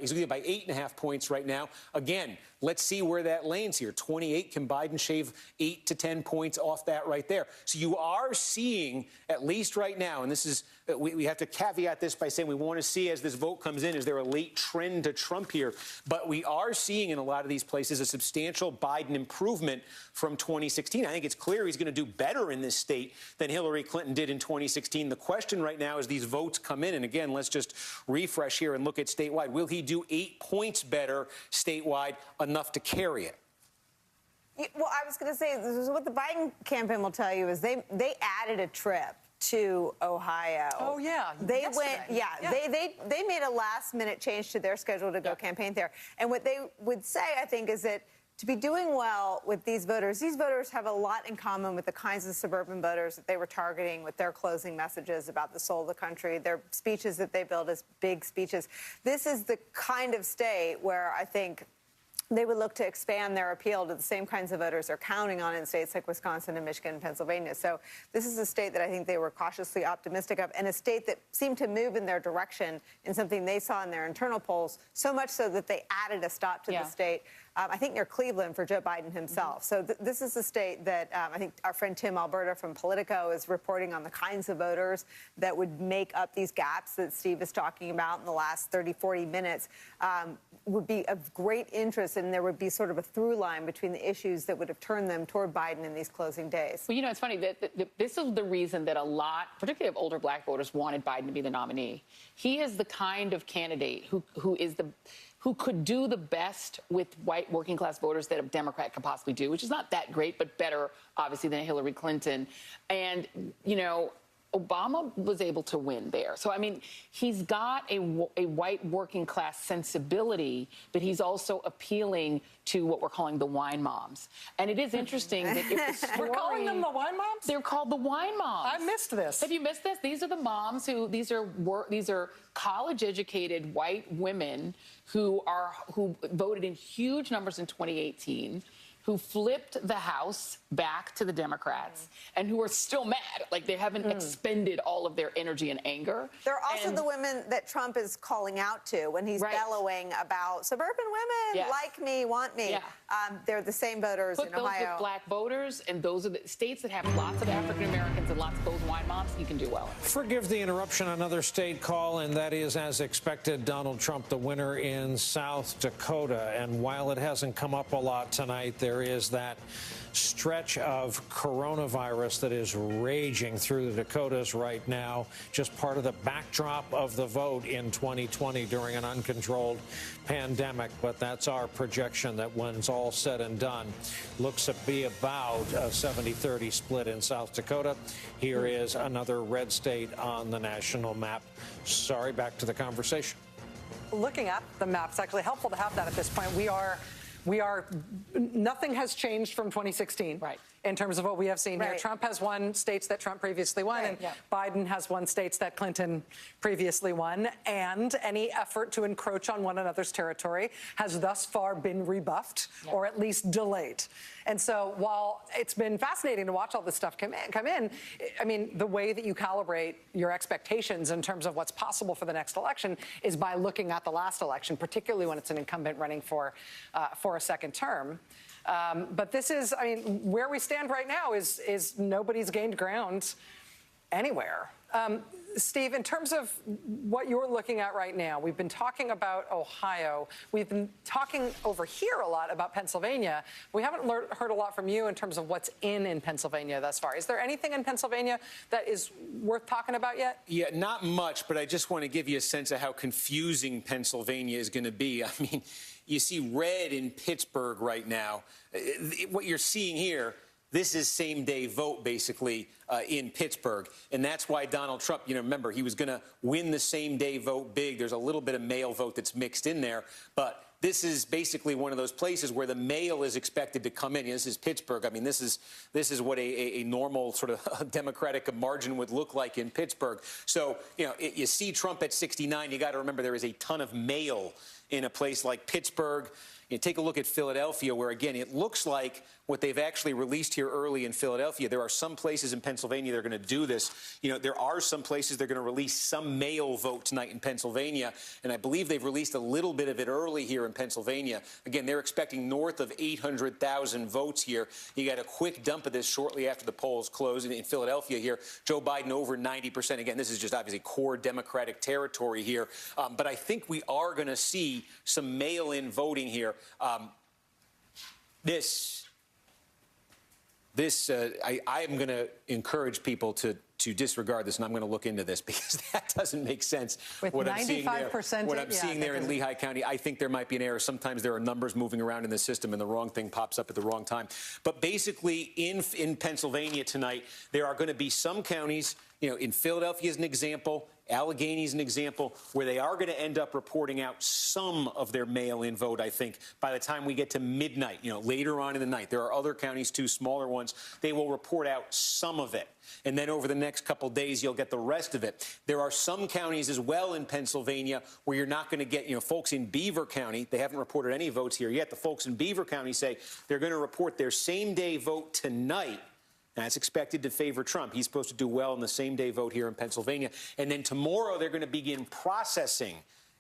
He's leading it by 8.5 points right now. Again, let's see where that lands here. 28, can Biden shave 8 to 10 points off that right there? So you are seeing, at least right now, and this is, we have to caveat this by saying we want to see as this vote comes in, is there a late trend to Trump here? But we are seeing in a lot of these places a substantial Biden improvement from 2016. I think it's clear he's going to do better in this state than Hillary Clinton did in 2016. The question right now is these votes come in, and again, let's just refresh here and look at statewide. Will he do 8 points better statewide, enough to carry it? Well, I was going to say, this is what the Biden campaign will tell you is they added a trip to Ohio. Oh, yeah. They made a last-minute change to their schedule to go campaign there. And what they would say, I think, is that to be doing well with these voters have a lot in common with the kinds of suburban voters that they were targeting with their closing messages about the soul of the country, their speeches that they build as big speeches. This is the kind of state where I think they would look to expand their appeal to the same kinds of voters they're counting on in states like Wisconsin and Michigan and Pennsylvania. So this is a state that I think they were cautiously optimistic of, and a state that seemed to move in their direction in something they saw in their internal polls, so much so that they added a stop to the state, I think near Cleveland, for Joe Biden himself. So this is a state that I think our friend Tim Alberta from Politico is reporting on the kinds of voters that would make up these gaps that Steve is talking about in the last 30, 40 minutes, would be of great interest, and there would be sort of a through line between the issues that would have turned them toward Biden in these closing days. Well, it's funny that this is the reason that a lot, particularly of older black voters, wanted Biden to be the nominee. He is the kind of candidate who could do the best with white working class voters that a Democrat could possibly do, which is not that great, but better, obviously, than Hillary Clinton. And, Obama was able to win there. So, I mean, he's got a white working class sensibility, but he's also appealing to what we're calling the wine moms. And it is interesting that if the story... We're calling them the wine moms? They're called the wine moms. I missed this. Have you missed this? These are the moms who, these are college-educated white women who voted in huge numbers in 2018, who flipped the House back to the Democrats, and who are still mad. Like, they haven't expended all of their energy and anger. They're also the women that Trump is calling out to when he's bellowing about suburban women, like me, want me. They're the same voters in Ohio. Put those with black voters, and those are the states that have lots of African Americans and lots of those wine moms, you can do well. Forgive the interruption, another state call, and that is, as expected, Donald Trump the winner in South Dakota. And while it hasn't come up a lot tonight, there is that stretch of coronavirus that is raging through the Dakotas right now, just part of the backdrop of the vote in 2020 during an uncontrolled pandemic. But that's our projection that when it's all said and done, looks to be about a 70-30 split in South Dakota. Here is another red state on the national map. Sorry, back to the conversation. Looking at the map, it's actually helpful to have that at this point. Nothing has changed from 2016 in terms of what we have seen here. Trump has won states that Trump previously won, and Biden has won states that Clinton previously won. And any effort to encroach on one another's territory has thus far been rebuffed or at least delayed. And so while it's been fascinating to watch all this stuff come in, I mean, the way that you calibrate your expectations in terms of what's possible for the next election is by looking at the last election, particularly when it's an incumbent running for a second term. But this is, I mean, where we stand right now is nobody's gained ground anywhere. Steve, in terms of what you're looking at right now, we've been talking about Ohio. We've been talking over here a lot about Pennsylvania. We haven't heard a lot from you in terms of what's in Pennsylvania thus far. Is there anything in Pennsylvania that is worth talking about yet? Yeah, not much, but I just want to give you a sense of how confusing Pennsylvania is going to be. I mean, you see red in Pittsburgh right now. What you're seeing here, this is same-day vote, basically, in Pittsburgh. And that's why Donald Trump, remember, he was going to win the same-day vote big. There's a little bit of mail vote that's mixed in there. But this is basically one of those places where the mail is expected to come in. This is Pittsburgh. I mean, this is what a normal sort of Democratic margin would look like in Pittsburgh. So, you see Trump at 69. You got to remember there is a ton of mail in a place like Pittsburgh. Take a look at Philadelphia, where, again, it looks like what they've actually released here early in Philadelphia. There are some places in Pennsylvania that are going to do this. There are some places they're going to release some mail vote tonight in Pennsylvania, and I believe they've released a little bit of it early here in Pennsylvania. Again, they're expecting north of 800,000 votes here. You got a quick dump of this shortly after the polls close in Philadelphia here. Joe Biden over 90%. Again, this is just obviously core Democratic territory here. But I think we are going to see some mail-in voting here. I am going to encourage people to disregard this, and I'm going to look into this because that doesn't make sense. With what I'm seeing there, 95%, what I'm seeing there in Lehigh County, I think there might be an error. Sometimes there are numbers moving around in the system, and the wrong thing pops up at the wrong time. But basically, in Pennsylvania tonight, there are going to be some counties. In Philadelphia as an example, Allegheny is an example, where they are going to end up reporting out some of their mail-in vote, I think, by the time we get to midnight, later on in the night. There are other counties, too, smaller ones. They will report out some of it. And then over the next couple of days, you'll get the rest of it. There are some counties as well in Pennsylvania where you're not going to get, folks in Beaver County. They haven't reported any votes here yet. The folks in Beaver County say they're going to report their same-day vote tonight. That's expected to favor Trump. He's supposed to do well in the same-day vote here in Pennsylvania. And then tomorrow, they're going to begin processing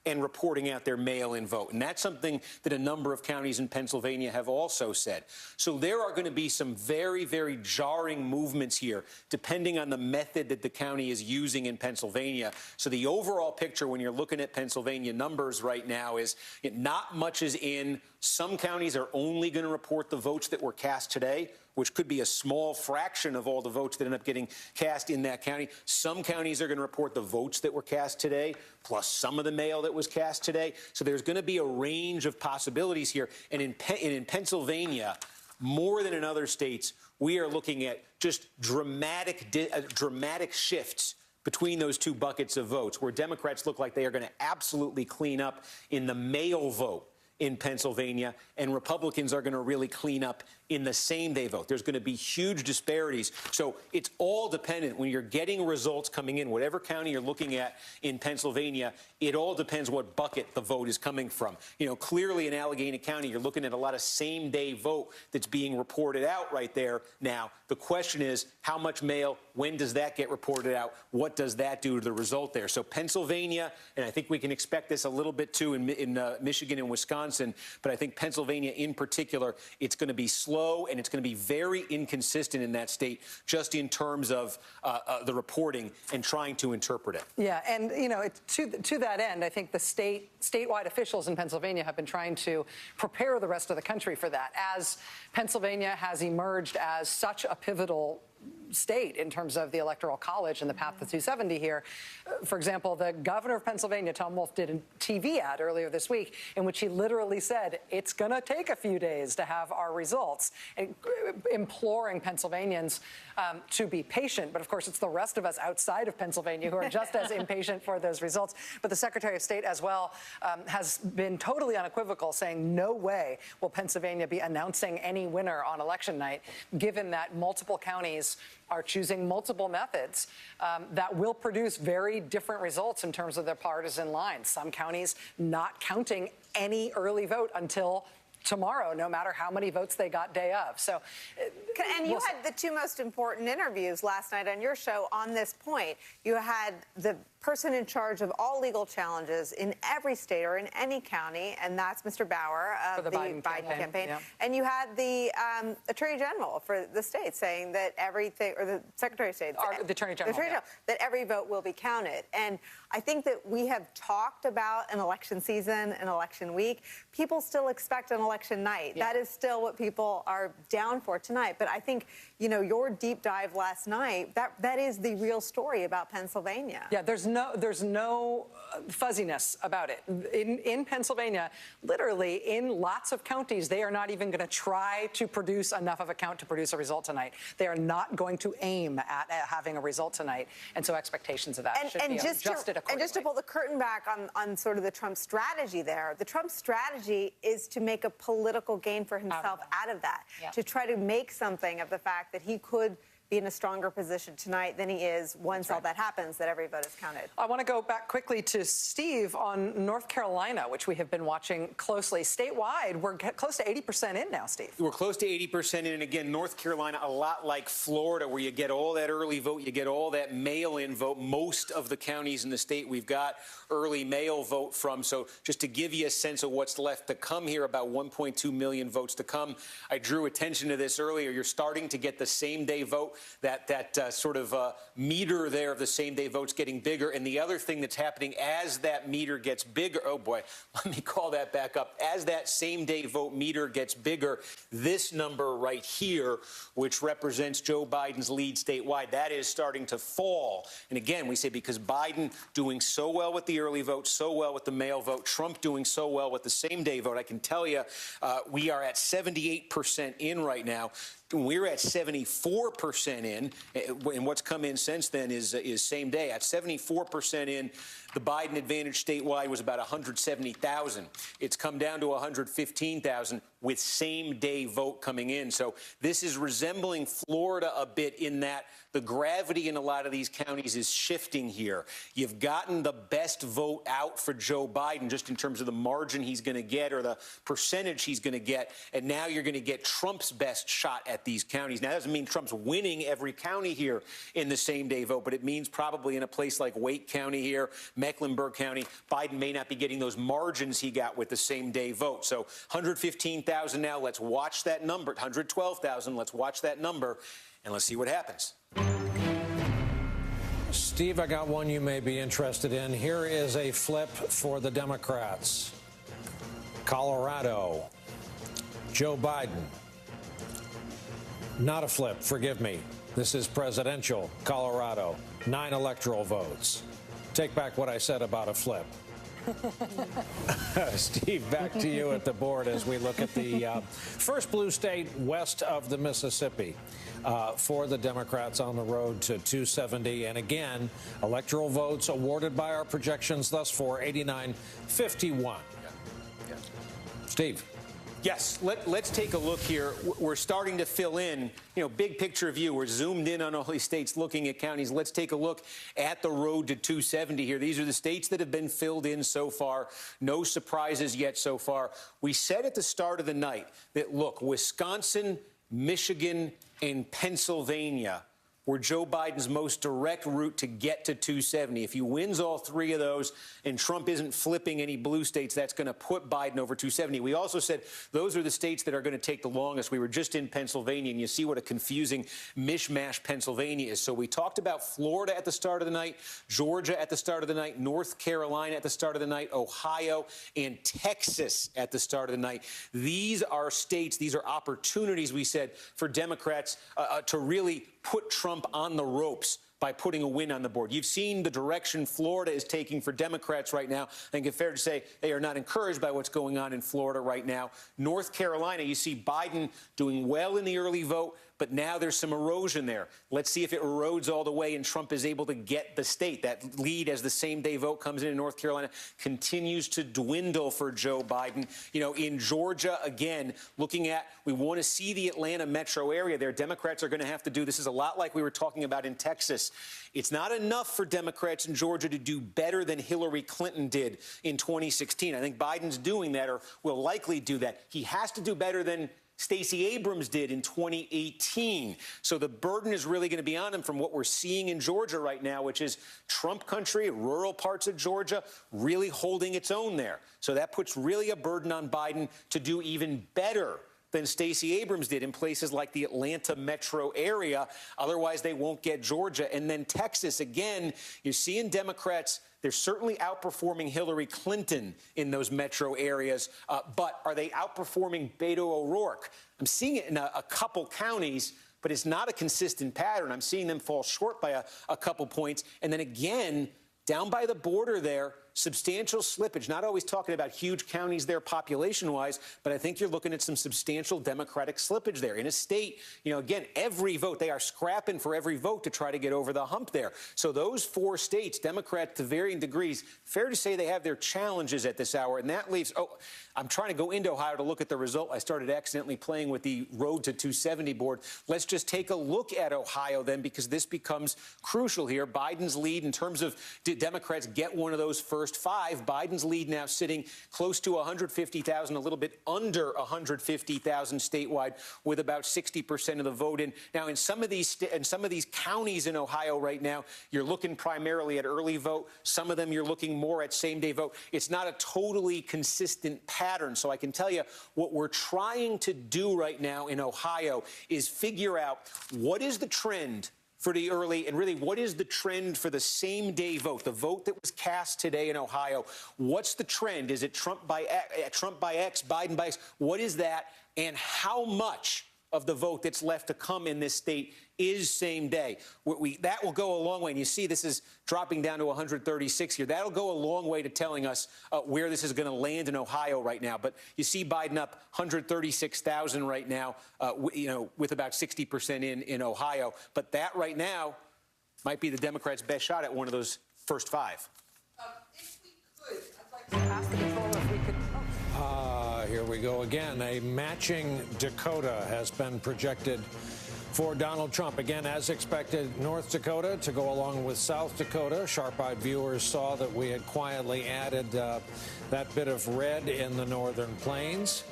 and reporting out their mail-in vote. And that's something that a number of counties in Pennsylvania have also said. So there are going to be some very, very jarring movements here, depending on the method that the county is using in Pennsylvania. So the overall picture when you're looking at Pennsylvania numbers right now is not much is in. Some counties are only going to report the votes that were cast today, which could be a small fraction of all the votes that end up getting cast in that county. Some counties are going to report the votes that were cast today, plus some of the mail that was cast today. So there's going to be a range of possibilities here. And in Pennsylvania, more than in other states, we are looking at just dramatic shifts between those two buckets of votes, where Democrats look like they are going to absolutely clean up in the mail vote in Pennsylvania, and Republicans are going to really clean up in the same-day vote. There's going to be huge disparities. So it's all dependent. When you're getting results coming in, whatever county you're looking at in Pennsylvania, it all depends what bucket the vote is coming from. You know, clearly in Allegheny County, you're looking at a lot of same-day vote that's being reported out right there now. The question is, how much mail? When does that get reported out? What does that do to the result there? So Pennsylvania, and I think we can expect this a little bit too in Michigan and Wisconsin, but I think Pennsylvania in particular, it's going to be slow and it's going to be very inconsistent in that state, just in terms of the reporting and trying to interpret it. Yeah, and you know, to that end, I think the statewide officials in Pennsylvania have been trying to prepare the rest of the country for that, as Pennsylvania has emerged as such a pivotal state in terms of the Electoral College and the path to 270 here. For example, the governor of Pennsylvania, Tom Wolf, did a TV ad earlier this week in which he literally said it's going to take a few days to have our results, and imploring Pennsylvanians to be patient. But of course, it's the rest of us outside of Pennsylvania who are just as impatient for those results. But the Secretary of State as well has been totally unequivocal, saying no way will Pennsylvania be announcing any winner on election night, given that multiple counties are choosing multiple methods that will produce very different results in terms of their partisan lines. Some counties not counting any early vote until tomorrow, no matter how many votes they got day of. So, and you had the two most important interviews last night on your show on this point. You had the person in charge of all legal challenges in every state or in any county, and that's Mr. Bauer of the Biden campaign. Yeah. And you had the Attorney General for the state saying that everything, or the Secretary of State, the Attorney General, that every vote will be counted. And I think that we have talked about an election season, an election week. People still expect an election night. Yeah. That is still what people are down for tonight. But I think, you know, your deep dive last night, that is the real story about Pennsylvania. Yeah, there's no fuzziness about it. In Pennsylvania, literally in lots of counties, they are not even going to try to produce enough of a count to produce a result tonight. They are not going to aim at having a result tonight. And so expectations of that should be adjusted accordingly. And just to pull the curtain back on sort of the Trump strategy there, the Trump strategy is to make a political gain for himself out of that, to try to make something of the fact that he could be in a stronger position tonight than he is once all that happens, that every vote is counted. I want to go back quickly to Steve on North Carolina, which we have been watching closely. Statewide, we're close to 80% in now, Steve. We're close to 80% in. And again, North Carolina, a lot like Florida, where you get all that early vote, you get all that mail-in vote. Most of the counties in the state we've got early mail vote from. So just to give you a sense of what's left to come here, about 1.2 million votes to come. I drew attention to this earlier. You're starting to get the same-day vote. That sort of meter there of the same-day votes getting bigger. And the other thing that's happening as that meter gets bigger, oh boy, let me call that back up. As that same-day vote meter gets bigger, this number right here, which represents Joe Biden's lead statewide, that is starting to fall. And again, we say because Biden doing so well with the early vote, so well with the mail vote, Trump doing so well with the same-day vote, I can tell you we are at 78% in right now. We're at 74% in, and what's come in since then is same day. At 74% in, the Biden advantage statewide was about 170,000. It's come down to 115,000 with same-day vote coming in. So this is resembling Florida a bit in that the gravity in a lot of these counties is shifting here. You've gotten the best vote out for Joe Biden just in terms of the margin he's going to get or the percentage he's going to get, and now you're going to get Trump's best shot at these counties. Now, that doesn't mean Trump's winning every county here in the same-day vote, but it means probably in a place like Wake County here, Mecklenburg County, Biden may not be getting those margins he got with the same-day vote. So 115,000 now. Let's watch that number. 112,000. Let's watch that number, and let's see what happens. Steve, I got one you may be interested in. Here is a flip for the Democrats. Colorado. Joe Biden. Not a flip, forgive me. This is presidential Colorado. 9 electoral votes. Take back what I said about a flip. Steve, back to you at the board as we look at the first blue state west of the Mississippi for the Democrats on the road to 270. And again, electoral votes awarded by our projections thus far, 89-51. Steve. Yes, let's take a look here. We're starting to fill in, big picture view. We're zoomed in on all these states, looking at counties. Let's take a look at the road to 270 here. These are the states that have been filled in so far. No surprises yet so far. We said at the start of the night that, look, Wisconsin, Michigan, and Pennsylvania were Joe Biden's most direct route to get to 270. If he wins all three of those and Trump isn't flipping any blue states, that's going to put Biden over 270. We also said those are the states that are going to take the longest. We were just in Pennsylvania, and you see what a confusing mishmash Pennsylvania is. So we talked about Florida at the start of the night, Georgia at the start of the night, North Carolina at the start of the night, Ohio, and Texas at the start of the night. These are states, these are opportunities, we said, for Democrats to really put Trump on the ropes by putting a win on the board. You've seen the direction Florida is taking for Democrats right now. I think it's fair to say they are not encouraged by what's going on in Florida right now. North Carolina, you see Biden doing well in the early vote, but now there's some erosion there. Let's see if it erodes all the way and Trump is able to get the state. That lead as the same-day vote comes in North Carolina continues to dwindle for Joe Biden. In Georgia, again, looking at, we want to see the Atlanta metro area there. Democrats are going to have to do, this is a lot like we were talking about in Texas. It's not enough for Democrats in Georgia to do better than Hillary Clinton did in 2016. I think Biden's doing that, or will likely do that. He has to do better than Stacey Abrams did in 2018. So the burden is really going to be on him from what we're seeing in Georgia right now, which is Trump country, rural parts of Georgia, really holding its own there. So that puts really a burden on Biden to do even better than Stacey Abrams did in places like the Atlanta metro area. Otherwise, they won't get Georgia. And then Texas, again, you're seeing Democrats, they're certainly outperforming Hillary Clinton in those metro areas. But are they outperforming Beto O'Rourke? I'm seeing it in a couple counties, but it's not a consistent pattern. I'm seeing them fall short by a couple points. And then again, down by the border there, substantial slippage, not always talking about huge counties there population-wise, but I think you're looking at some substantial Democratic slippage there. In a state, again, every vote, they are scrapping for every vote to try to get over the hump there. So those four states, Democrats to varying degrees, fair to say they have their challenges at this hour. And that leaves, I'm trying to go into Ohio to look at the result. I started accidentally playing with the road to 270 board. Let's just take a look at Ohio then, because this becomes crucial here. Biden's lead in terms of did Democrats get one of those first five. Biden's lead now sitting close to 150,000, a little bit under 150,000 statewide, with about 60% of the vote in. Now, in some of these counties in Ohio right now, you're looking primarily at early vote. Some of them you're looking more at same-day vote. It's not a totally consistent pattern. So I can tell you what we're trying to do right now in Ohio is figure out what is the trend for the early, and really what is the trend for the same-day vote, the vote that was cast today in Ohio? What's the trend? Is it Trump by X, Biden by X? What is that? And how much of the vote that's left to come in this state is same day? That will go a long way. And you see this is dropping down to 136 here. That'll go a long way to telling us where this is going to land in Ohio right now. But you see Biden up 136,000 right now, with about 60% in Ohio. But that right now might be the Democrats' best shot at one of those first five. If we could, I'd like to ask the controller if we could. Here we go again. A matching Dakota has been projected for Donald Trump. Again, as expected, North Dakota to go along with South Dakota. Sharp-eyed viewers saw that we had quietly added that bit of red in the northern plains.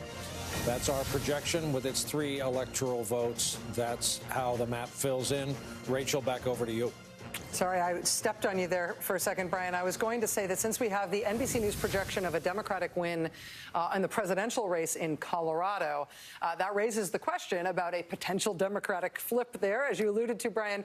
That's our projection with its 3 electoral votes. That's how the map fills in. Rachel, back over to you. Sorry, I stepped on you there for a second, Brian. I was going to say that since we have the NBC News projection of a Democratic win in the presidential race in Colorado, that raises the question about a potential Democratic flip there, as you alluded to, Brian,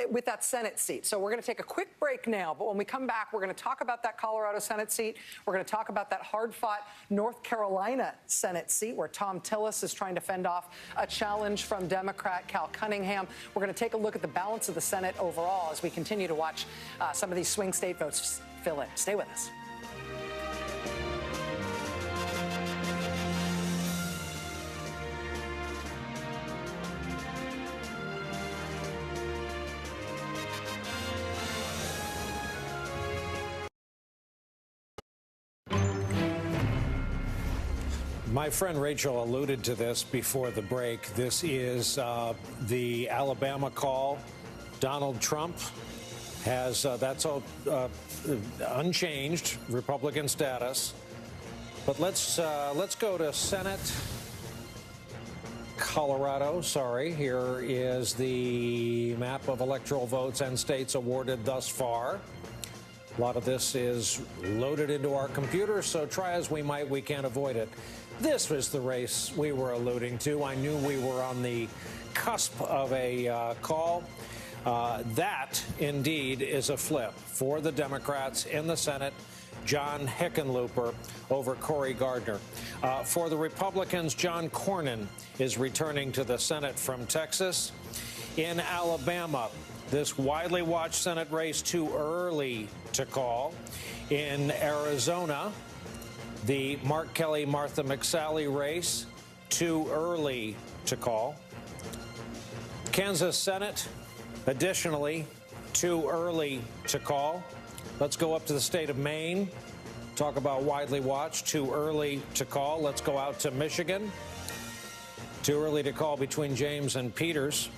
with that Senate seat. So we're going to take a quick break now, but when we come back, we're going to talk about that Colorado Senate seat. We're going to talk about that hard-fought North Carolina Senate seat, where Tom Tillis is trying to fend off a challenge from Democrat Cal Cunningham. We're going to take a look at the balance of the Senate overall as we continue to watch some of these swing state votes fill in. Stay with us. My friend Rachel alluded to this before the break. This is the Alabama call. Donald Trump has, that's all unchanged, Republican status. But let's go to Senate Colorado. Sorry, here is the map of electoral votes and states awarded thus far. A lot of this is loaded into our computer, so try as we might, we can't avoid it. This was the race we were alluding to. I knew we were on the cusp of a call. That, indeed, is a flip for the Democrats in the Senate. John Hickenlooper over Cory Gardner. For the Republicans, John Cornyn is returning to the Senate from Texas. In Alabama, this widely watched Senate race too early to call. In Arizona, the Mark Kelly-Martha McSally race too early to call. Kansas Senate, additionally, too early to call. Let's go up to the state of Maine. Talk about widely watched, too early to call. Let's go out to Michigan. Too early to call between James and Peters.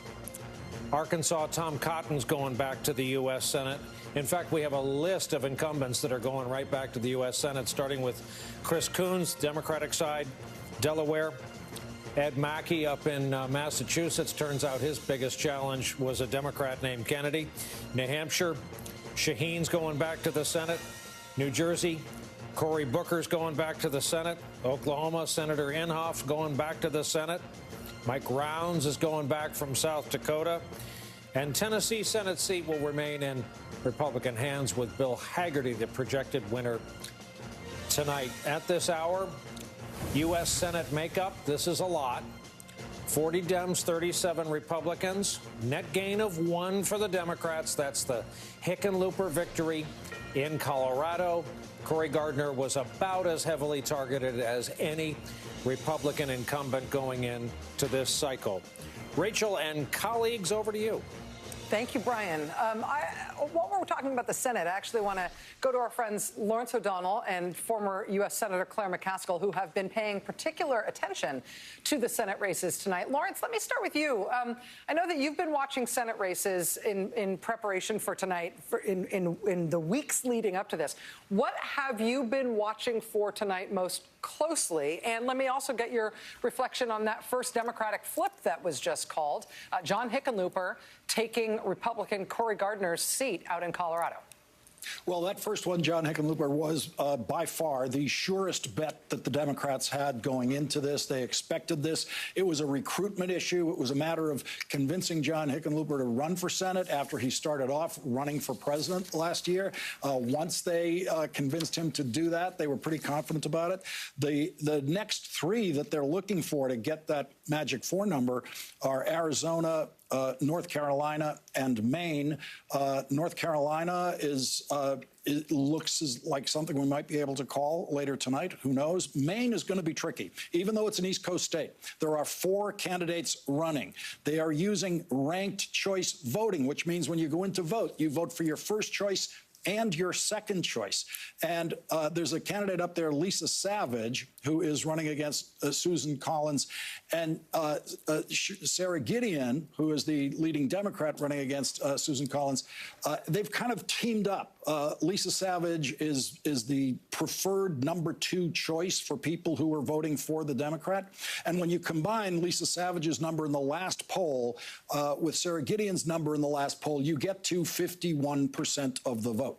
Arkansas, Tom Cotton's going back to the U.S. Senate. In fact, we have a list of incumbents that are going right back to the U.S. Senate, starting with Chris Coons, Democratic side, Delaware. Ed Mackey up in Massachusetts. Turns out his biggest challenge was a Democrat named Kennedy. New Hampshire, Shaheen's going back to the Senate. New Jersey, Cory Booker's going back to the Senate. Oklahoma, Senator Inhofe going back to the Senate. Mike Rounds is going back from South Dakota. And Tennessee Senate seat will remain in Republican hands with Bill Hagerty, the projected winner tonight. At this hour, U.S. Senate makeup, this is a lot. 40 Dems, 37 Republicans. Net gain of 1 for the Democrats. That's the Hickenlooper victory in Colorado. Cory Gardner was about as heavily targeted as any Republican incumbent going into this cycle. Rachel and colleagues, over to you. Thank you, Brian. While we're talking about the Senate, I actually want to go to our friends Lawrence O'Donnell and former U.S. Senator Claire McCaskill, who have been paying particular attention to the Senate races tonight. Lawrence, let me start with you. I know that you've been watching Senate races in preparation for tonight, in the weeks leading up to this. What have you been watching for tonight most closely? And let me also get your reflection on that first Democratic flip that was just called. John Hickenlooper taking Republican Cory Gardner's seat out in Colorado. Well, that first one, John Hickenlooper, was by far the surest bet that the Democrats had going into this. They expected this. It was a recruitment issue. It was a matter of convincing John Hickenlooper to run for Senate after he started off running for president last year. Once they convinced him to do that, they were pretty confident about it. The next 3 that they're looking for to get that magic 4 number are Arizona, North Carolina, and Maine. North Carolina it looks like something we might be able to call later tonight. Who knows? Maine is going to be tricky, even though it's an East Coast state. There are 4 candidates running. They are using ranked choice voting, which means when you go in to vote, you vote for your first choice and your second choice. And there's a candidate up there, Lisa Savage, who is running against Susan Collins, and Sarah Gideon, who is the leading Democrat running against Susan Collins. They've kind of teamed up. Lisa Savage is the preferred number 2 choice for people who are voting for the Democrat. And when you combine Lisa Savage's number in the last poll with Sarah Gideon's number in the last poll, you get to 51% of the vote.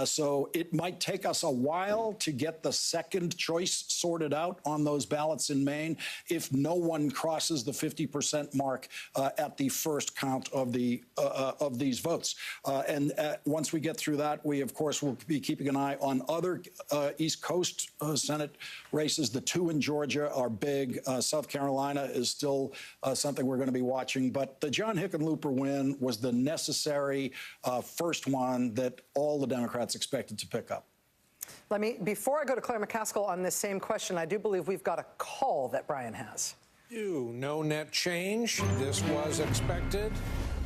So it might take us a while to get the second choice sorted out on those ballots in Maine if no one crosses the 50% mark at the first count of these votes. And once we get through that, we, of course, will be keeping an eye on other East Coast Senate races. The 2 in Georgia are big. South Carolina is still something we're going to be watching. But the John Hickenlooper win was the necessary first one that all the Democrats expected to pick up. Before I go to Claire McCaskill on this same question, I do believe we've got a call that Brian has. No net change. This was expected.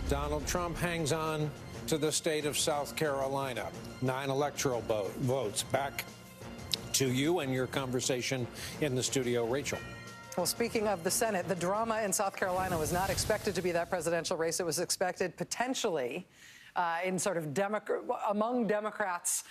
Donald Trump hangs on to the state of South Carolina. 9 electoral votes, back to you and your conversation in the studio. Rachel. Well, speaking of the Senate, the drama in South Carolina was not expected to be that presidential race. It was expected potentially in sort of among Democrats'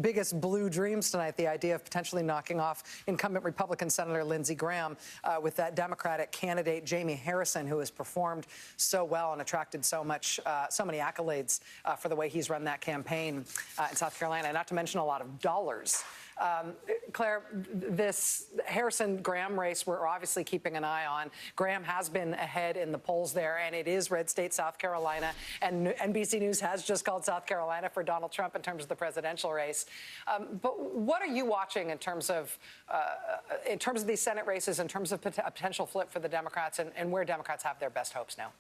biggest blue dreams tonight, the idea of potentially knocking off incumbent Republican Senator Lindsey Graham with that Democratic candidate, Jamie Harrison, who has performed so well and attracted so many accolades for the way he's run that campaign in South Carolina, not to mention a lot of dollars. Claire, this Harrison-Graham race we're obviously keeping an eye on. Graham has been ahead in the polls there, and it is red state South Carolina. And NBC News has just called South Carolina for Donald Trump in terms of the presidential race. But what are you watching in terms of these Senate races, in terms of a potential flip for the Democrats, and where Democrats have their best hopes now?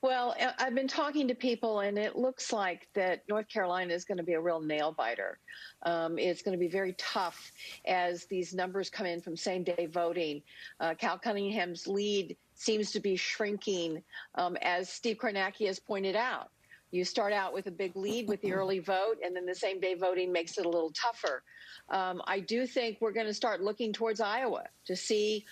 Well, I've been talking to people, and it looks like that North Carolina is going to be a real nail-biter. It's going to be very tough as these numbers come in from same-day voting. Cal Cunningham's lead seems to be shrinking, as Steve Kornacki has pointed out. You start out with a big lead with the early vote, and then the same-day voting makes it a little tougher. I do think we're going to start looking towards Iowa to see.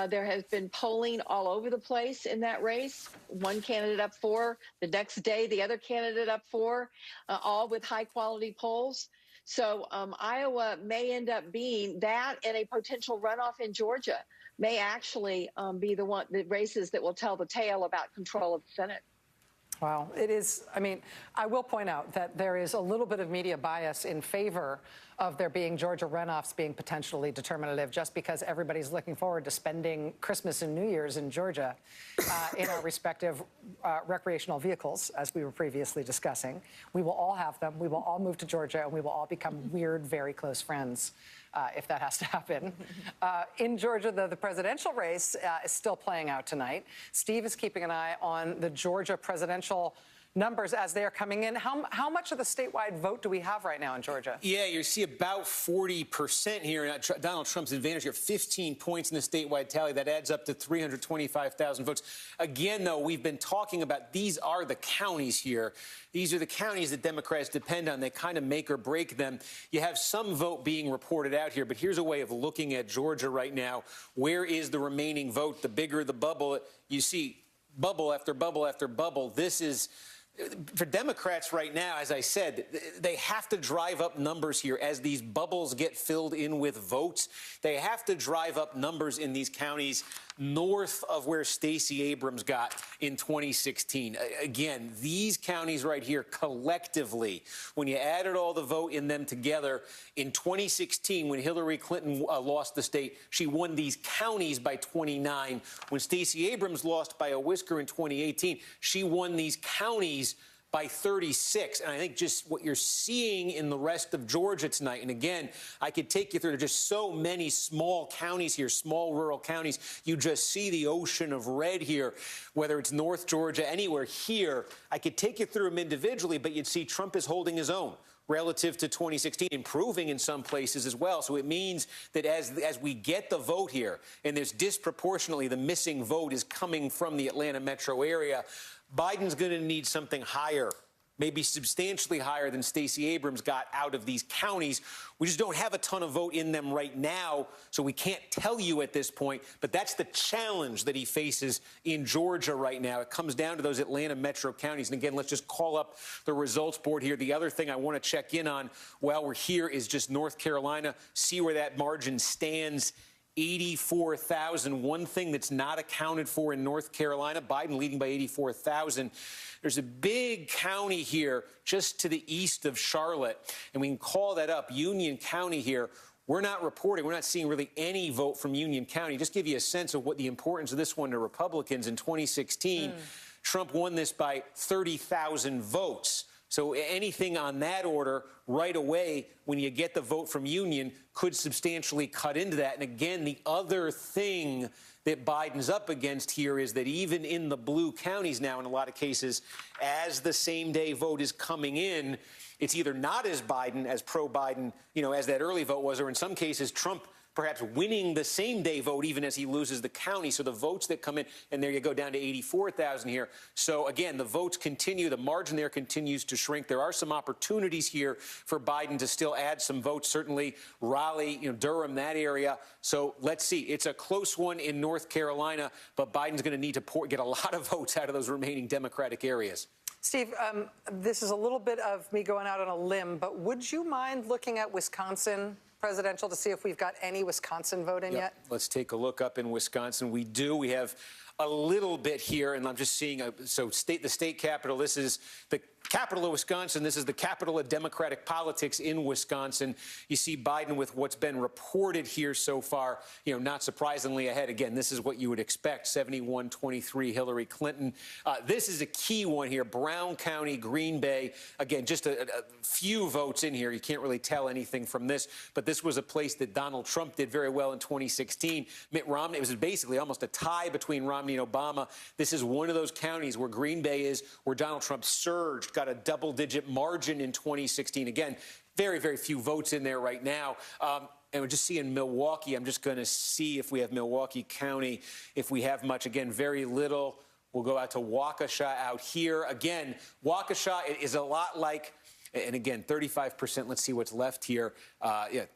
There has been polling all over the place in that race. One candidate up 4, the next day the other candidate up 4, all with high-quality polls. So Iowa may end up being that, and a potential runoff in Georgia may actually be the races that will tell the tale about control of the Senate. Wow. It is. I mean, I will point out that there is a little bit of media bias in favor of there being Georgia runoffs being potentially determinative, just because everybody's looking forward to spending Christmas and New Year's in Georgia in our respective recreational vehicles, as we were previously discussing. We will all have them. We will all move to Georgia, and we will all become weird, very close friends. If that has to happen. In Georgia, the presidential race is still playing out tonight. Steve is keeping an eye on the Georgia presidential numbers as they are coming in. How much of the statewide vote do we have right now in Georgia? Yeah, you see about 40% here. Donald Trump's advantage here, 15 points in the statewide tally. That adds up to 325,000 votes. Again, though, we've been talking about these are the counties here. These are the counties that Democrats depend on. They kind of make or break them. You have some vote being reported out here, but here's a way of looking at Georgia right now. Where is the remaining vote? The bigger the bubble, you see bubble after bubble after bubble. This is... For Democrats right now, as I said, they have to drive up numbers here as these bubbles get filled in with votes. They have to drive up numbers in these counties north of where Stacey Abrams got in 2016. Again, these counties right here collectively, when you added all the vote in them together, in 2016, when Hillary Clinton lost the state, she won these counties by 29. When Stacey Abrams lost by a whisker in 2018, she won these counties by 36. And I think just what you're seeing in the rest of Georgia tonight, and again, I could take you through just so many small counties here, small rural counties. You just see the ocean of red here, whether it's North Georgia, anywhere here. I could take you through them individually, but you'd see Trump is holding his own relative to 2016, improving in some places as well. So it means that as we get the vote here, and there's disproportionately the missing vote is coming from the Atlanta metro area, Biden's going to need something higher, maybe substantially higher than Stacey Abrams got out of these counties. We just don't have a ton of vote in them right now, so we can't tell you at this point. But that's the challenge that he faces in Georgia right now. It comes down to those Atlanta metro counties. And again, let's just call up the results board here. The other thing I want to check in on while we're here is just North Carolina, see where that margin stands. 84,000. One thing that's not accounted for in North Carolina, Biden leading by 84,000. There's a big county here just to the east of Charlotte, and we can call that up, Union County here. We're not reporting, we're not seeing really any vote from Union County. Just give you a sense of what the importance of this one to Republicans in 2016. Trump won this by 30,000 votes. So anything on that order right away, when you get the vote from Union, could substantially cut into that. And again, the other thing that Biden's up against here is that even in the blue counties now, in a lot of cases, as the same-day vote is coming in, it's either not as Biden, as pro-Biden, as that early vote was, or in some cases, Trump perhaps winning the same-day vote even as he loses the county. So the votes that come in, and there you go, down to 84,000 here. So, again, the votes continue. The margin there continues to shrink. There are some opportunities here for Biden to still add some votes, certainly Raleigh, Durham, that area. So let's see. It's a close one in North Carolina, but Biden's going to need to get a lot of votes out of those remaining Democratic areas. Steve, this is a little bit of me going out on a limb, but would you mind looking at Wisconsin presidential to see if we've got any Wisconsin vote in yet? Let's take a look up in Wisconsin. We do. We have a little bit here, and I'm just seeing, the state capital, this is the capital of Wisconsin. This is the capital of Democratic politics in Wisconsin. You see Biden with what's been reported here so far, not surprisingly ahead. Again, this is what you would expect, 71-23 Hillary Clinton. This is a key one here, Brown County, Green Bay. Again, just a few votes in here. You can't really tell anything from this, but this was a place that Donald Trump did very well in 2016. Mitt Romney, it was basically almost a tie between Romney and Obama. This is one of those counties where Green Bay is, where Donald Trump surged, got a double-digit margin in 2016. Again, very, very few votes in there right now. And we're just seeing Milwaukee. I'm just going to see if we have Milwaukee County, if we have much. Again, very little. We'll go out to Waukesha out here. Again, Waukesha is a lot like, and again, 35%. Let's see what's left here.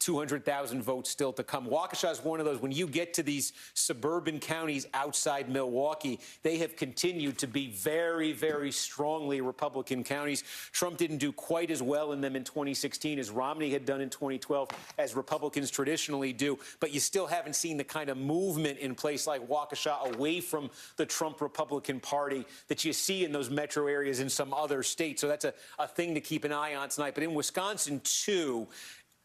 200,000 votes still to come. Waukesha is one of those, when you get to these suburban counties outside Milwaukee, they have continued to be very, very strongly Republican counties. Trump didn't do quite as well in them in 2016 as Romney had done in 2012, as Republicans traditionally do. But you still haven't seen the kind of movement in place like Waukesha away from the Trump Republican Party that you see in those metro areas in some other states. So that's a thing to keep an eye on tonight. But in Wisconsin, too,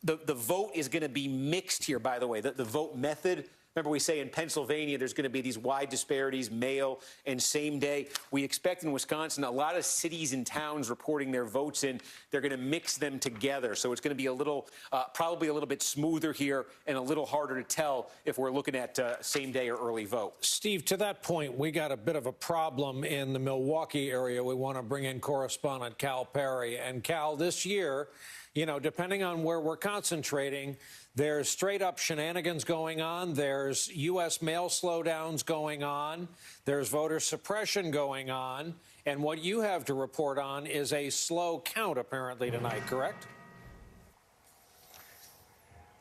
the vote is going to be mixed here, by the way. The vote method, remember we say in Pennsylvania there's going to be these wide disparities, mail and same day. We expect in Wisconsin a lot of cities and towns reporting their votes in. They're going to mix them together. So it's going to be a little, probably a little bit smoother here and a little harder to tell if we're looking at same day or early vote. Steve, to that point, we got a bit of a problem in the Milwaukee area. We want to bring in correspondent Cal Perry. And Cal, this year, depending on where we're concentrating, there's straight-up shenanigans going on. There's U.S. mail slowdowns going on. There's voter suppression going on. And what you have to report on is a slow count, apparently, tonight, correct?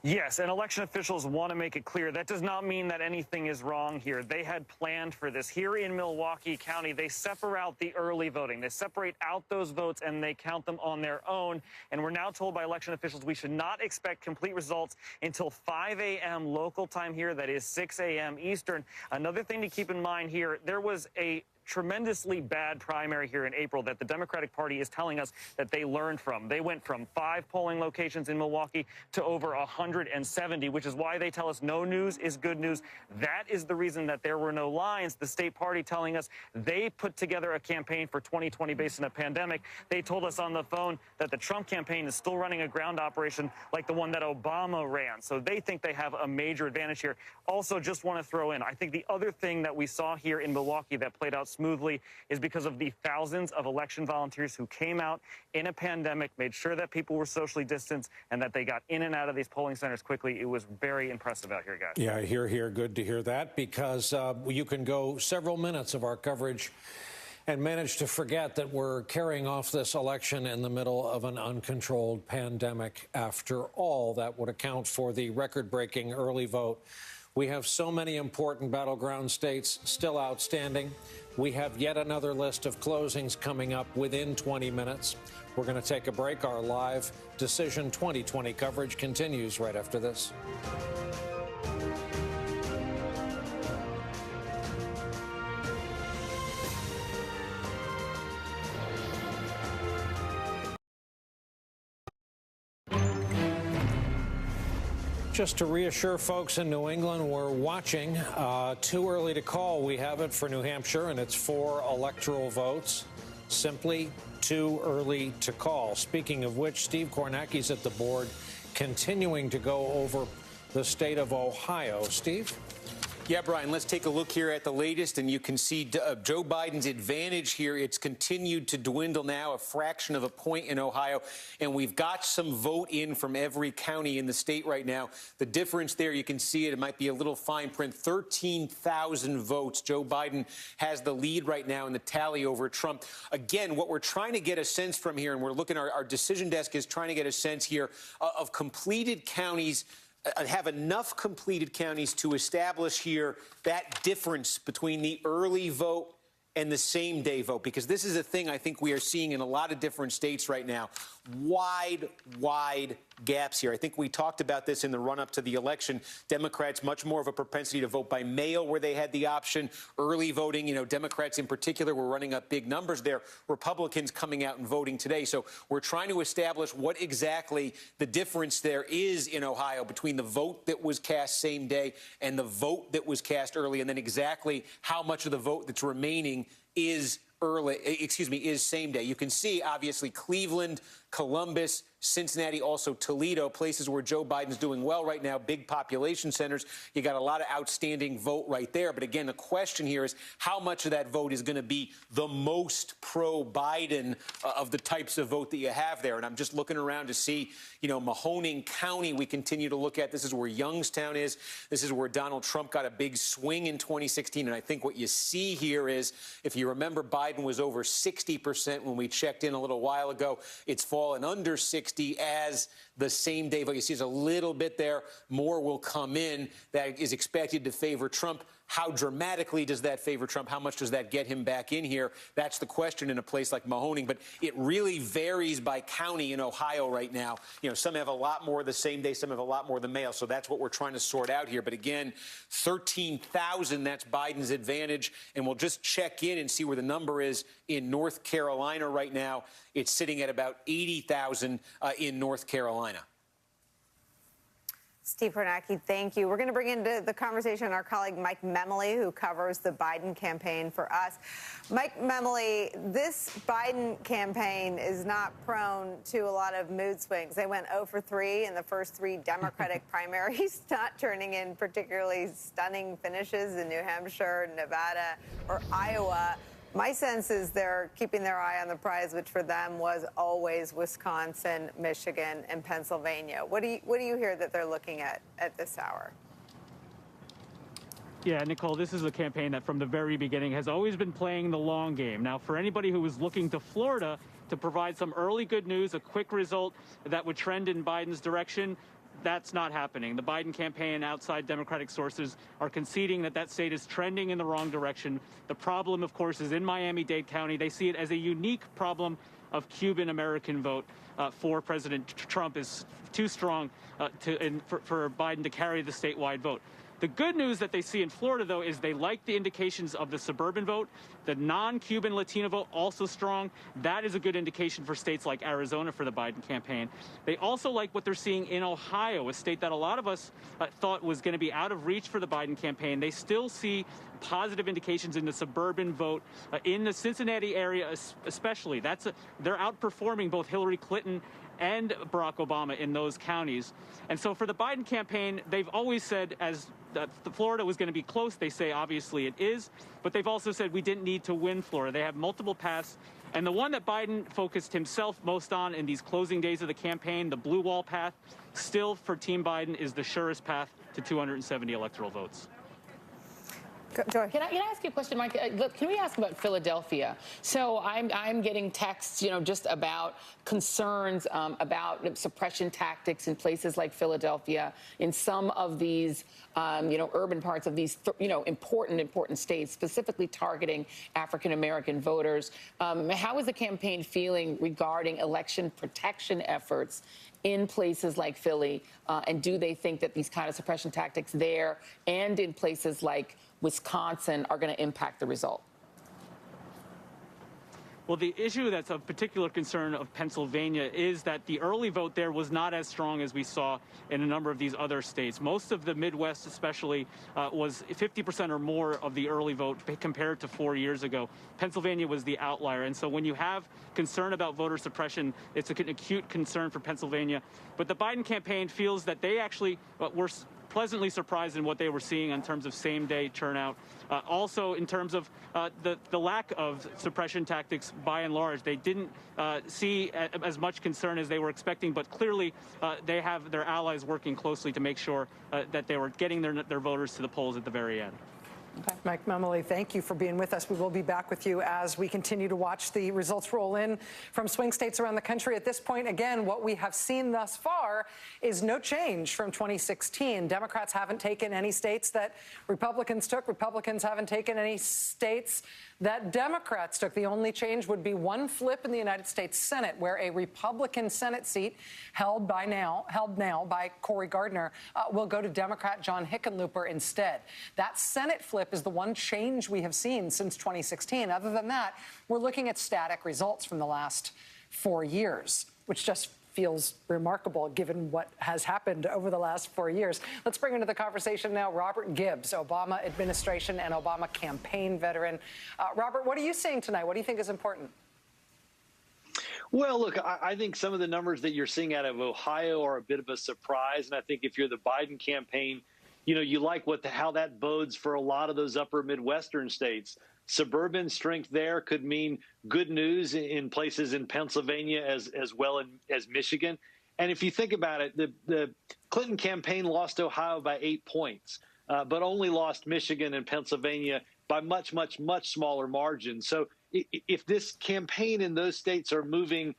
Yes, and election officials want to make it clear that does not mean that anything is wrong here. They had planned for this. Here in Milwaukee County, they separate out the early voting. They separate out those votes and they count them on their own. And we're now told by election officials we should not expect complete results until 5 a.m. local time here. That is 6 a.m. Eastern. Another thing to keep in mind here, there was a tremendously bad primary here in April that the Democratic Party is telling us that they learned from. They went from 5 polling locations in Milwaukee to over 170, which is why they tell us no news is good news. That is the reason that there were no lines. The state party telling us they put together a campaign for 2020 based on a pandemic. They told us on the phone that the Trump campaign is still running a ground operation like the one that Obama ran. So they think they have a major advantage here. Also, just want to throw in, I think the other thing that we saw here in Milwaukee that played out smoothly is because of the thousands of election volunteers who came out in a pandemic, made sure that people were socially distanced, and that they got in and out of these polling centers quickly. It was very impressive out here, guys. Yeah, here. Good to hear that, because you can go several minutes of our coverage and manage to forget that we're carrying off this election in the middle of an uncontrolled pandemic. After all, that would account for the record-breaking early vote. We have so many important battleground states still outstanding. We have yet another list of closings coming up within 20 minutes. We're going to take a break. Our live Decision 2020 coverage continues right after this. Just to reassure folks in New England, we're watching. Too early to call. We have it for New Hampshire, and it's 4 electoral votes. Simply too early to call. Speaking of which, Steve Kornacki's at the board, continuing to go over the state of Ohio. Steve? Yeah, Brian, let's take a look here at the latest, and you can see Joe Biden's advantage here. It's continued to dwindle now, a fraction of a point in Ohio, and we've got some vote in from every county in the state right now. The difference there, you can see it. It might be a little fine print, 13,000 votes. Joe Biden has the lead right now in the tally over Trump. Again, what we're trying to get a sense from here, and we're looking, our decision desk is trying to get a sense here of completed counties, have enough completed counties to establish here that difference between the early vote and the same-day vote, because this is a thing I think we are seeing in a lot of different states right now. Wide gaps here. I think we talked about this in the run-up to the election. Democrats much more of a propensity to vote by mail where they had the option. Early voting, you know, Democrats in particular were running up big numbers there. Republicans coming out and voting today. So we're trying to establish what exactly the difference there is in Ohio between the vote that was cast same day and the vote that was cast early, and then exactly how much of the vote that's remaining is same day. You can see, obviously, Cleveland, Columbus, Cincinnati, also Toledo, places where Joe Biden's doing well right now, big population centers. You got a lot of outstanding vote right there. But again, the question here is how much of that vote is going to be the most pro-Biden of the types of vote that you have there. And I'm just looking around to see, you know, Mahoning County we continue to look at. This is where Youngstown is. This is where Donald Trump got a big swing in 2016. And I think what you see here is, if you remember, Biden was over 60% when we checked in a little while ago. It's fallen under 60 as the same day vote. You see there's a little bit there. More will come in that is expected to favor Trump. How dramatically does that favor Trump? How much does that get him back in here? That's the question in a place like Mahoning. But it really varies by county in Ohio right now. You know, some have a lot more the same day, some have a lot more the mail. So that's what we're trying to sort out here. But again, 13,000, that's Biden's advantage. And we'll just check in and see where the number is in North Carolina right now. It's sitting at about 80,000 in North Carolina. Steve Kornacki, thank you. We're going to bring into the conversation our colleague Mike Memoli, who covers the Biden campaign for us. Mike Memoli, this Biden campaign is not prone to a lot of mood swings. They went 0 for 3 in the first 3 Democratic primaries, not turning in particularly stunning finishes in New Hampshire, Nevada, or Iowa. My sense is they're keeping their eye on the prize, which for them was always Wisconsin, Michigan, and Pennsylvania. What do you hear that they're looking at this hour? Yeah, Nicole, this is a campaign that from the very beginning has always been playing the long game. Now, for anybody who was looking to Florida to provide some early good news, a quick result that would trend in Biden's direction, that's not happening. The Biden campaign, outside Democratic sources, are conceding that that state is trending in the wrong direction. The problem, of course, is in Miami-Dade County. They see it as a unique problem of Cuban-American vote for President Trump is too strong for Biden to carry the statewide vote. The good news that they see in Florida, though, is they like the indications of the suburban vote. The non-Cuban Latino vote, also strong. That is a good indication for states like Arizona for the Biden campaign. They also like what they're seeing in Ohio, a state that a lot of us thought was going to be out of reach for the Biden campaign. They still see positive indications in the suburban vote, in the Cincinnati area especially. They're outperforming both Hillary Clinton and Barack Obama in those counties. And so for the Biden campaign, they've always said Florida was going to be close. They say obviously it is, but they've also said we didn't need to win Florida. They have multiple paths. And the one that Biden focused himself most on in these closing days of the campaign, the blue wall path, still for Team Biden is the surest path to 270 electoral votes. Can I ask you a question, Mike? Can we ask about Philadelphia? So I'm getting texts, just about concerns about suppression tactics in places like Philadelphia, in some of these, urban parts of these, important states, specifically targeting African-American voters. How is the campaign feeling regarding election protection efforts in places like Philly? And do they think that these kind of suppression tactics there and in places like Wisconsin are going to impact the result? Well, the issue that's of particular concern of Pennsylvania is that the early vote there was not as strong as we saw in a number of these other states. Most of the Midwest especially was 50% or more of the early vote compared to 4 years ago. Pennsylvania was the outlier. And so when you have concern about voter suppression, it's an acute concern for Pennsylvania. But the Biden campaign feels that they actually were pleasantly surprised in what they were seeing in terms of same-day turnout. Also, in terms of the lack of suppression tactics, by and large, they didn't see as much concern as they were expecting, but clearly they have their allies working closely to make sure that they were getting their voters to the polls at the very end. Okay. Mike Memoli, thank you for being with us. We will be back with you as we continue to watch the results roll in from swing states around the country. At this point, again, what we have seen thus far is no change from 2016. Democrats haven't taken any states that Republicans took. Republicans haven't taken any states that Democrats took. The only change would be one flip in the United States Senate, where a Republican Senate seat held now by Cory Gardner will go to Democrat John Hickenlooper instead. That Senate flip is the one change we have seen since 2016. Other than that, we're looking at static results from the last 4 years, which just feels remarkable given what has happened over the last 4 years. Let's bring into the conversation now Robert Gibbs, Obama administration and Obama campaign veteran. Robert, what are you seeing tonight? What do you think is important? Well, look, I think some of the numbers that you're seeing out of Ohio are a bit of a surprise. And I think if you're the Biden campaign, you like how that bodes for a lot of those upper Midwestern states. Suburban strength there could mean good news in places in Pennsylvania as well as Michigan. And if you think about it, the Clinton campaign lost Ohio by 8 points, but only lost Michigan and Pennsylvania by much, much, much smaller margins. So if this campaign in those states are moving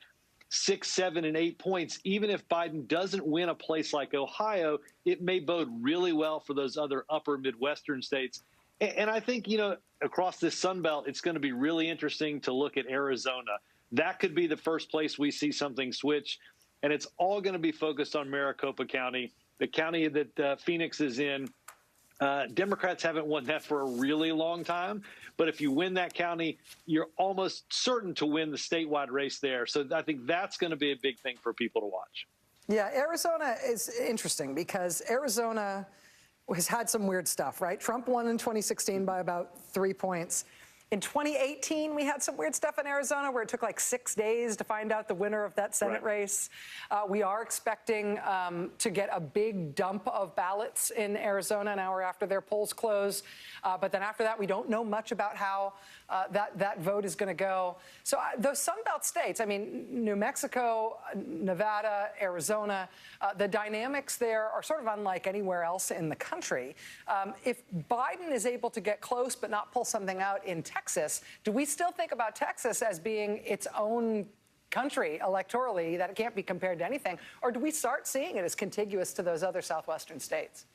6, 7, and 8 points, even if Biden doesn't win a place like Ohio, it may bode really well for those other upper Midwestern states. And I think, across this Sun Belt, it's going to be really interesting to look at Arizona. That could be the first place we see something switch. And it's all going to be focused on Maricopa County, the county that Phoenix is in. Democrats haven't won that for a really long time. But if you win that county, you're almost certain to win the statewide race there. So I think that's going to be a big thing for people to watch. Yeah, Arizona is interesting because Arizona has had some weird stuff, right? Trump won in 2016 by about 3 points. In 2018, we had some weird stuff in Arizona where it took like 6 days to find out the winner of that Senate race. We are expecting to get a big dump of ballots in Arizona an hour after their polls close. But then after that, we don't know much about how that vote is going to go. So those Sun Belt states, I mean, New Mexico, Nevada, Arizona, the dynamics there are sort of unlike anywhere else in the country. If Biden is able to get close but not pull something out in Texas, do we still think about Texas as being its own country electorally, that it can't be compared to anything? Or do we start seeing it as contiguous to those other southwestern states?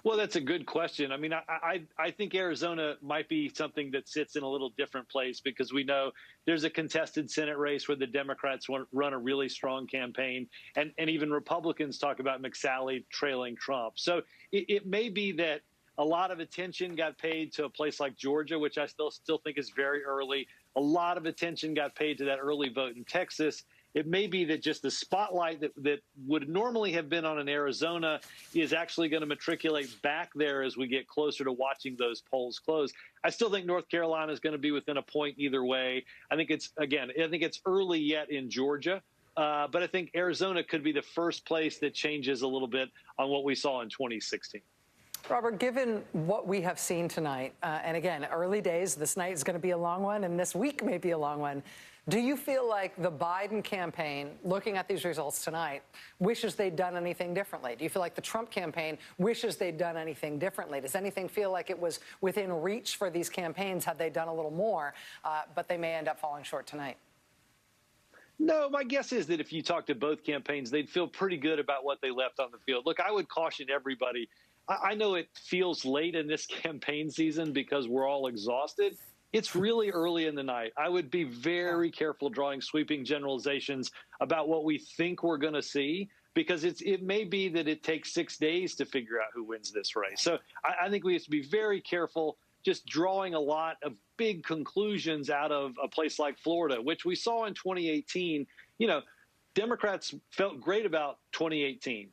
Well, that's a good question. I mean, I think Arizona might be something that sits in a little different place because we know there's a contested Senate race where the Democrats run a really strong campaign, and even Republicans talk about McSally trailing Trump. So it may be that a lot of attention got paid to a place like Georgia, which I still think is very early. A lot of attention got paid to that early vote in Texas. It may be that just the spotlight that would normally have been on an Arizona is actually going to matriculate back there as we get closer to watching those polls close. I still think North Carolina is going to be within a point either way. I think it's early yet in Georgia, but I think Arizona could be the first place that changes a little bit on what we saw in 2016. Robert, given what we have seen tonight, and again, early days, this night is going to be a long one, and this week may be a long one. Do you feel like the Biden campaign, looking at these results tonight, wishes they'd done anything differently? Do you feel like the Trump campaign wishes they'd done anything differently? Does anything feel like it was within reach for these campaigns had they done a little more, but they may end up falling short tonight? No, my guess is that if you talk to both campaigns, they'd feel pretty good about what they left on the field. Look, I would caution everybody. I know it feels late in this campaign season because we're all exhausted. It's really early in the night. I would be very careful drawing sweeping generalizations about what we think we're going to see, because it may be that it takes 6 days to figure out who wins this race. So I think we have to be very careful just drawing a lot of big conclusions out of a place like Florida, which we saw in 2018. Democrats felt great about 2018.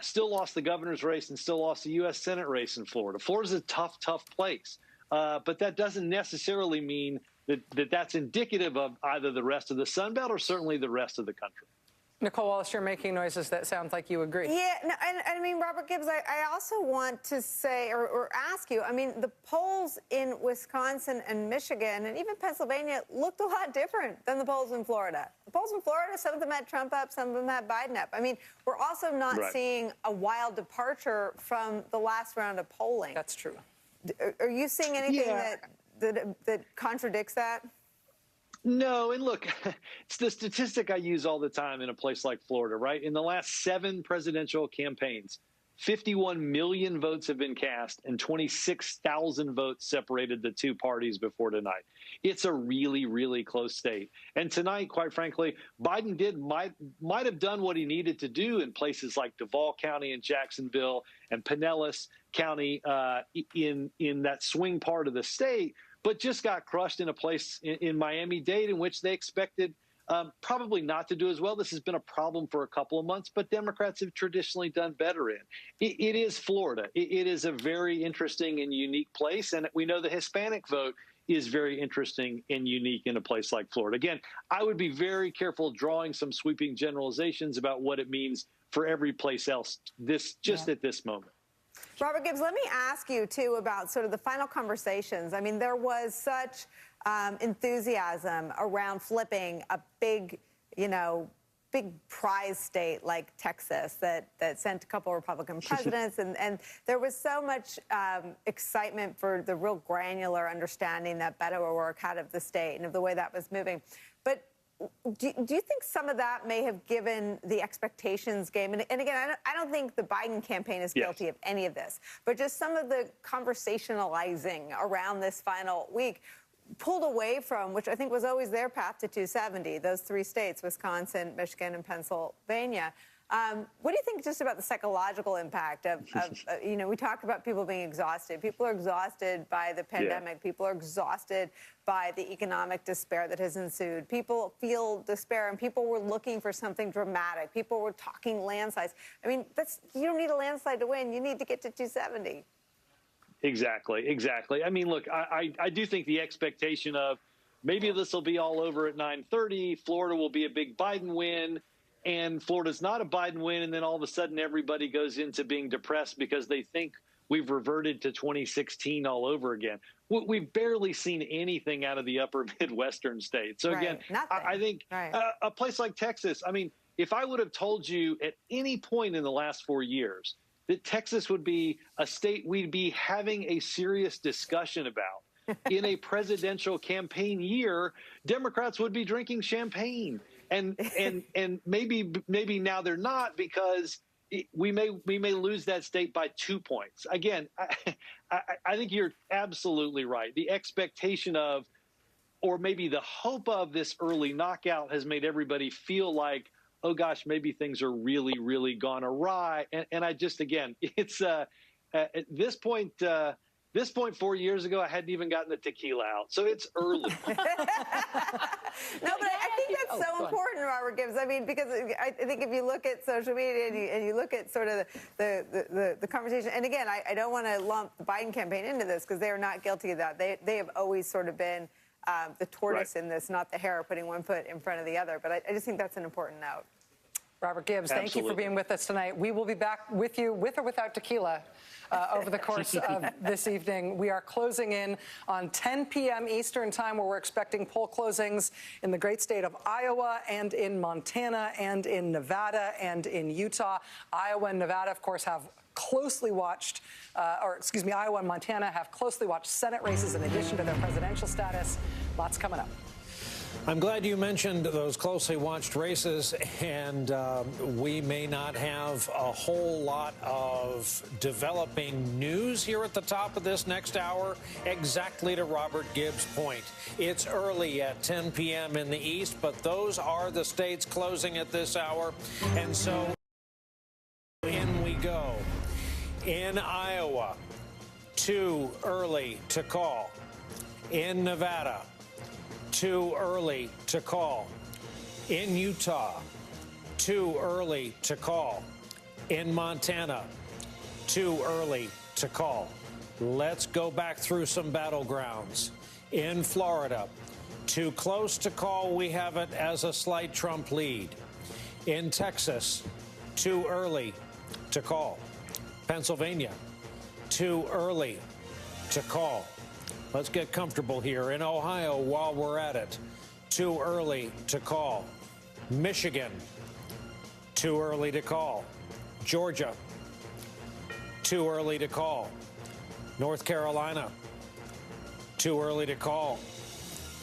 Still lost the governor's race and still lost the U.S. Senate race in Florida. Florida's a tough place. But that doesn't necessarily mean that that's indicative of either the rest of the Sun Belt or certainly the rest of the country. Nicole Wallace, you're making noises that sound like you agree. Yeah, no, and I mean, Robert Gibbs, I also want to say or ask you, I mean, the polls in Wisconsin and Michigan and even Pennsylvania looked a lot different than the polls in Florida. The polls in Florida, some of them had Trump up, some of them had Biden up. I mean, we're also not seeing a wild departure from the last round of polling. That's true. Are you seeing anything that contradicts that? No, and look, it's the statistic I use all the time in a place like Florida, right? In the last 7 presidential campaigns, 51 million votes have been cast and 26,000 votes separated the two parties before tonight. It's a really, really close state. And tonight, quite frankly, Biden might have done what he needed to do in places like Duval County and Jacksonville and Pinellas County in that swing part of the state, but just got crushed in a place in Miami-Dade in which they expected probably not to do as well. This has been a problem for a couple of months, but Democrats have traditionally done better in. It is Florida. It is a very interesting and unique place, and we know the Hispanic vote is very interesting and unique in a place like Florida. Again, I would be very careful drawing some sweeping generalizations about what it means for every place else at this moment. Robert Gibbs, let me ask you, too, about sort of the final conversations. I mean, there was such enthusiasm around flipping a big, big prize state like Texas that sent a couple of Republican presidents. and there was so much excitement for the real granular understanding that Beto O'Rourke had of the state and of the way that was moving. But do you think some of that may have given the expectations game? And again, I don't think the Biden campaign is guilty of any of this, but just some of the conversationalizing around this final week pulled away from, which I think was always their path to 270, those 3 states, Wisconsin, Michigan, and Pennsylvania. What do you think just about the psychological impact of we talk about people being exhausted. People are exhausted by the pandemic. People are exhausted by the economic despair that has ensued. People feel despair, and people were looking for something dramatic. People were talking landslides. I mean, you don't need a landslide to win. You need to get to 270. Exactly. I mean, look, I do think the expectation of maybe this will be all over at 9:30, Florida will be a big Biden win, and Florida's not a Biden win, and then all of a sudden everybody goes into being depressed because they think we've reverted to 2016 all over again. We've barely seen anything out of the upper Midwestern states. So again, I think a place like Texas, I mean, if I would have told you at any point in the last 4 years that Texas would be a state we'd be having a serious discussion about in a presidential campaign year, Democrats would be drinking champagne. And maybe now they're not, because we may lose that state by 2 points. Again, I think you're absolutely right. The expectation of, or maybe the hope of, this early knockout has made everybody feel like, oh gosh, maybe things are really, really gone awry. And I just, again, it's at this point 4 years ago, I hadn't even gotten the tequila out. So it's early. No, but I think that's so important, Robert Gibbs. I mean, because I think if you look at social media and you look at sort of the conversation, and again, I don't want to lump the Biden campaign into this because they are not guilty of that. They have always sort of been the tortoise in this, not the hare, putting one foot in front of the other. But I just think that's an important note. Robert Gibbs, thank you for being with us tonight. We will be back with you, with or without tequila, over the course of this evening. We are closing in on 10 p.m. Eastern time, where we're expecting poll closings in the great state of Iowa and in Montana and in Nevada and in Utah. Iowa and Nevada, of course, have closely watched, Iowa and Montana have closely watched Senate races in addition to their presidential status. Lots coming up. I'm glad you mentioned those closely watched races, and we may not have a whole lot of developing news here at the top of this next hour, exactly to Robert Gibbs' point. It's early at 10 p.m. in the East, but those are the states closing at this hour, and so in we go. In Iowa, too early to call. In Nevada, too early to call. In Utah, too early to call. In Montana, too early to call. Let's go back through some battlegrounds. In Florida, too close to call. We have it as a slight Trump lead. In Texas, too early to call. Pennsylvania, too early to call. Let's get comfortable here. In Ohio, while we're at it, too early to call. Michigan, too early to call. Georgia, too early to call. North Carolina, too early to call.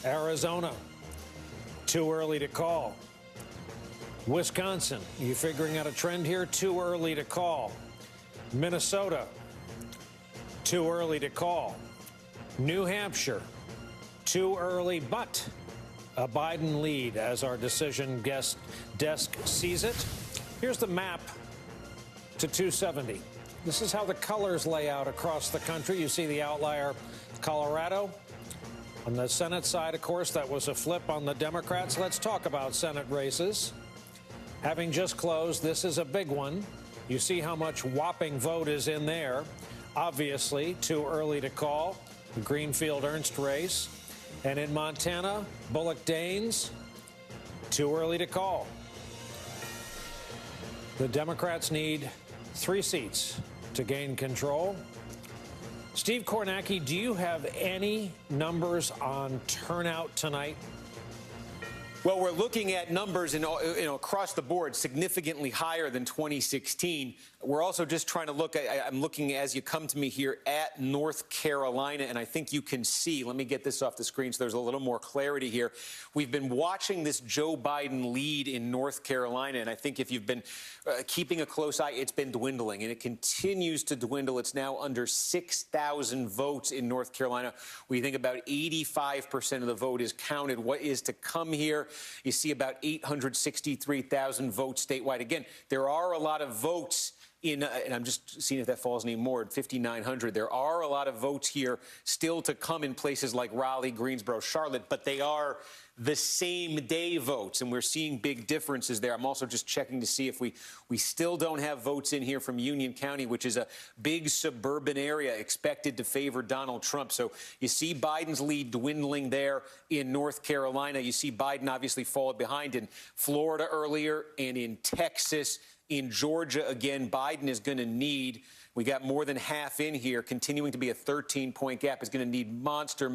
Arizona, too early to call. Wisconsin, you figuring out a trend here? Too early to call. Minnesota, too early to call. New Hampshire, too early, but a Biden lead as our decision desk sees it. Here's the map to 270. This is how the colors lay out across the country. You see the outlier, Colorado. On the Senate side, of course, that was a flip on the Democrats. Let's talk about Senate races. Having just closed, this is a big one. You see how much whopping vote is in there. Obviously, too early to call. The Greenfield-Ernst race. And in Montana, Bullock-Daines, too early to call. The Democrats need 3 seats to gain control. Steve Kornacki, do you have any numbers on turnout tonight? Well, we're looking at numbers across the board significantly higher than 2016. We're also just trying to look I'm looking as you come to me here at North Carolina, and I think you can see, let me get this off the screen so there's a little more clarity here. We've been watching this Joe Biden lead in North Carolina, and I think if you've been keeping a close eye, it's been dwindling, and it continues to dwindle. It's now under 6,000 votes in North Carolina. We think about 85% of the vote is counted. What is to come here? You see about 863,000 votes statewide. Again, there are a lot of votes in, and I'm just seeing if that falls anymore, 5,900. There are a lot of votes here still to come in places like Raleigh, Greensboro, Charlotte, but they are the same day votes, and we're seeing big differences there. I'm also just checking to see if we still don't have votes in here from Union County, which is a big suburban area expected to favor Donald Trump. So you see Biden's lead dwindling there in North Carolina. You see Biden obviously fall behind in Florida earlier and in Texas. In Georgia, again, Biden is going to need, we got more than half in here, continuing to be a 13-point gap, is going to need monster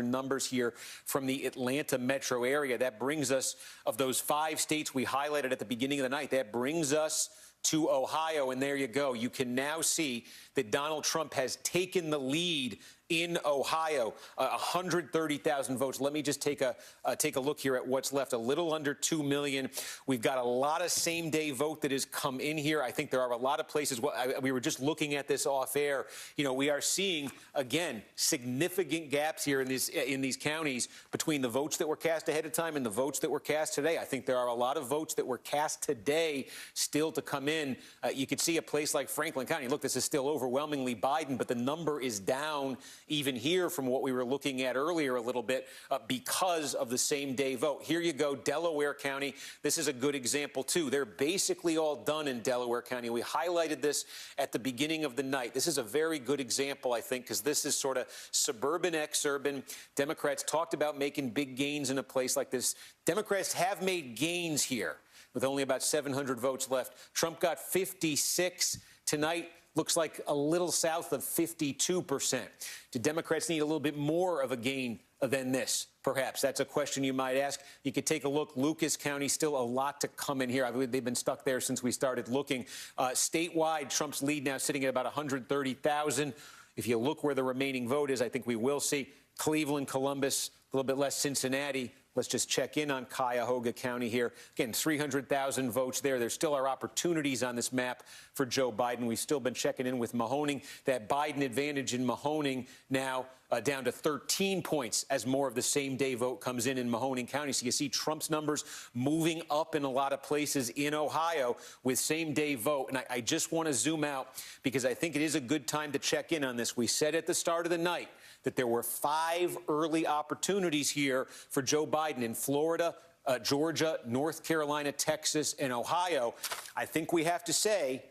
numbers here from the Atlanta metro area. That brings us, of those 5 states we highlighted at the beginning of the night, that brings us to Ohio, and there you go. You can now see that Donald Trump has taken the lead in Ohio, 130,000 votes. Let me just take a look here at what's left. A little under 2 million. We've got a lot of same-day vote that has come in here. I think there are a lot of places. We were just looking at this off air. You know, we are seeing again significant gaps here in these counties between the votes that were cast ahead of time and the votes that were cast today. I think there are a lot of votes that were cast today still to come in. You could see a place like Franklin County. Look, this is still overwhelmingly Biden, but the number is down even here from what we were looking at earlier a little bit because of the same-day vote. Here you go, Delaware County. This is a good example, too. They're basically all done in Delaware County. We highlighted this at the beginning of the night. This is a very good example, I think, because this is sort of suburban, exurban. Democrats talked about making big gains in a place like this. Democrats have made gains here with only about 700 votes left. Trump got 56 tonight. Looks like a little south of 52%. Do Democrats need a little bit more of a gain than this? Perhaps. That's a question you might ask. You could take a look. Lucas County, still a lot to come in here. I believe they've been stuck there since we started looking. Statewide, Trump's lead now sitting at about 130,000. If you look where the remaining vote is, I think we will see Cleveland, Columbus, a little bit less Cincinnati. Let's just check in on Cuyahoga County here. Again, 300,000 votes there. There still are opportunities on this map for Joe Biden. We've still been checking in with Mahoning. That Biden advantage in Mahoning now down to 13 points as more of the same-day vote comes in Mahoning County. So you see Trump's numbers moving up in a lot of places in Ohio with same-day vote. And I just want to zoom out because I think it is a good time to check in on this. We said at the start of the night that there were 5 early opportunities here for Joe Biden in Florida, Georgia, North Carolina, Texas, and Ohio. I think we have to say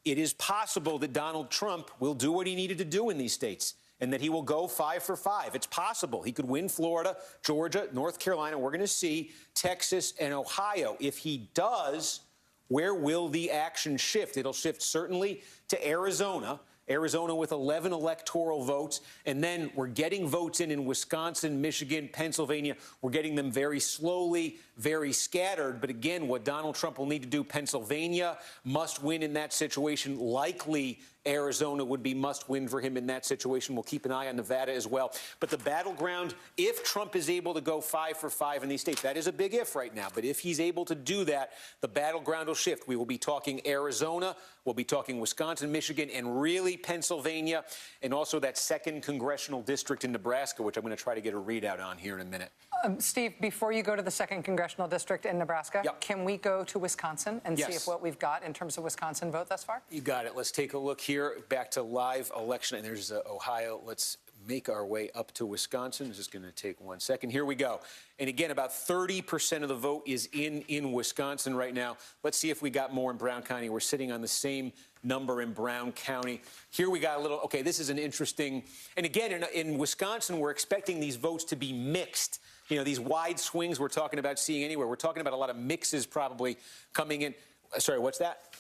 it is possible that Donald Trump will do what he needed to do in these states and that he will go 5 for 5. It's possible. He could win Florida, Georgia, North Carolina. We're going to see Texas and Ohio. If he does, where will the action shift? It'll shift certainly to Arizona. Arizona with 11 electoral votes. And then we're getting votes in Wisconsin, Michigan, Pennsylvania. We're getting them very slowly, very scattered. But again, what Donald Trump will need to do, Pennsylvania must win in that situation. Likely Arizona would be must win for him in that situation. We'll keep an eye on Nevada as well. But the battleground, if Trump is able to go 5 for 5 in these states, that is a big if right now. But if he's able to do that, the battleground will shift. We will be talking Arizona. We'll be talking Wisconsin, Michigan, and really Pennsylvania, and also that 2nd congressional district in Nebraska, which I'm going to try to get a readout on here in a minute. Steve, before you go to the 2nd congressional district in Nebraska, can we go to Wisconsin and see if what we've got in terms of Wisconsin vote thus far? You got it. Let's take a look here. Back to live election. And there's Ohio. Let's make our way up to Wisconsin. This is going to take 1 second. Here we go. And again, about 30% of the vote is in Wisconsin right now. Let's see if we got more in Brown County. We're sitting on the same number in Brown County. Here we got a little, okay, this is an interesting, and again, in Wisconsin, we're expecting these votes to be mixed. You know, these wide swings we're talking about seeing anywhere. We're talking about a lot of mixes probably coming in. Sorry, what's that?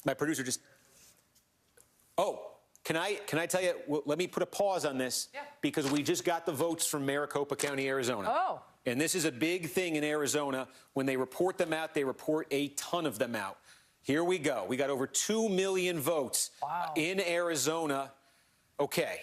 My producer just, can I tell you, let me put a pause on this because we just got the votes from Maricopa County, Arizona. Oh. And this is a big thing in Arizona. When they report them out, they report a ton of them out. Here we go. We got over 2 million votes in Arizona. Okay.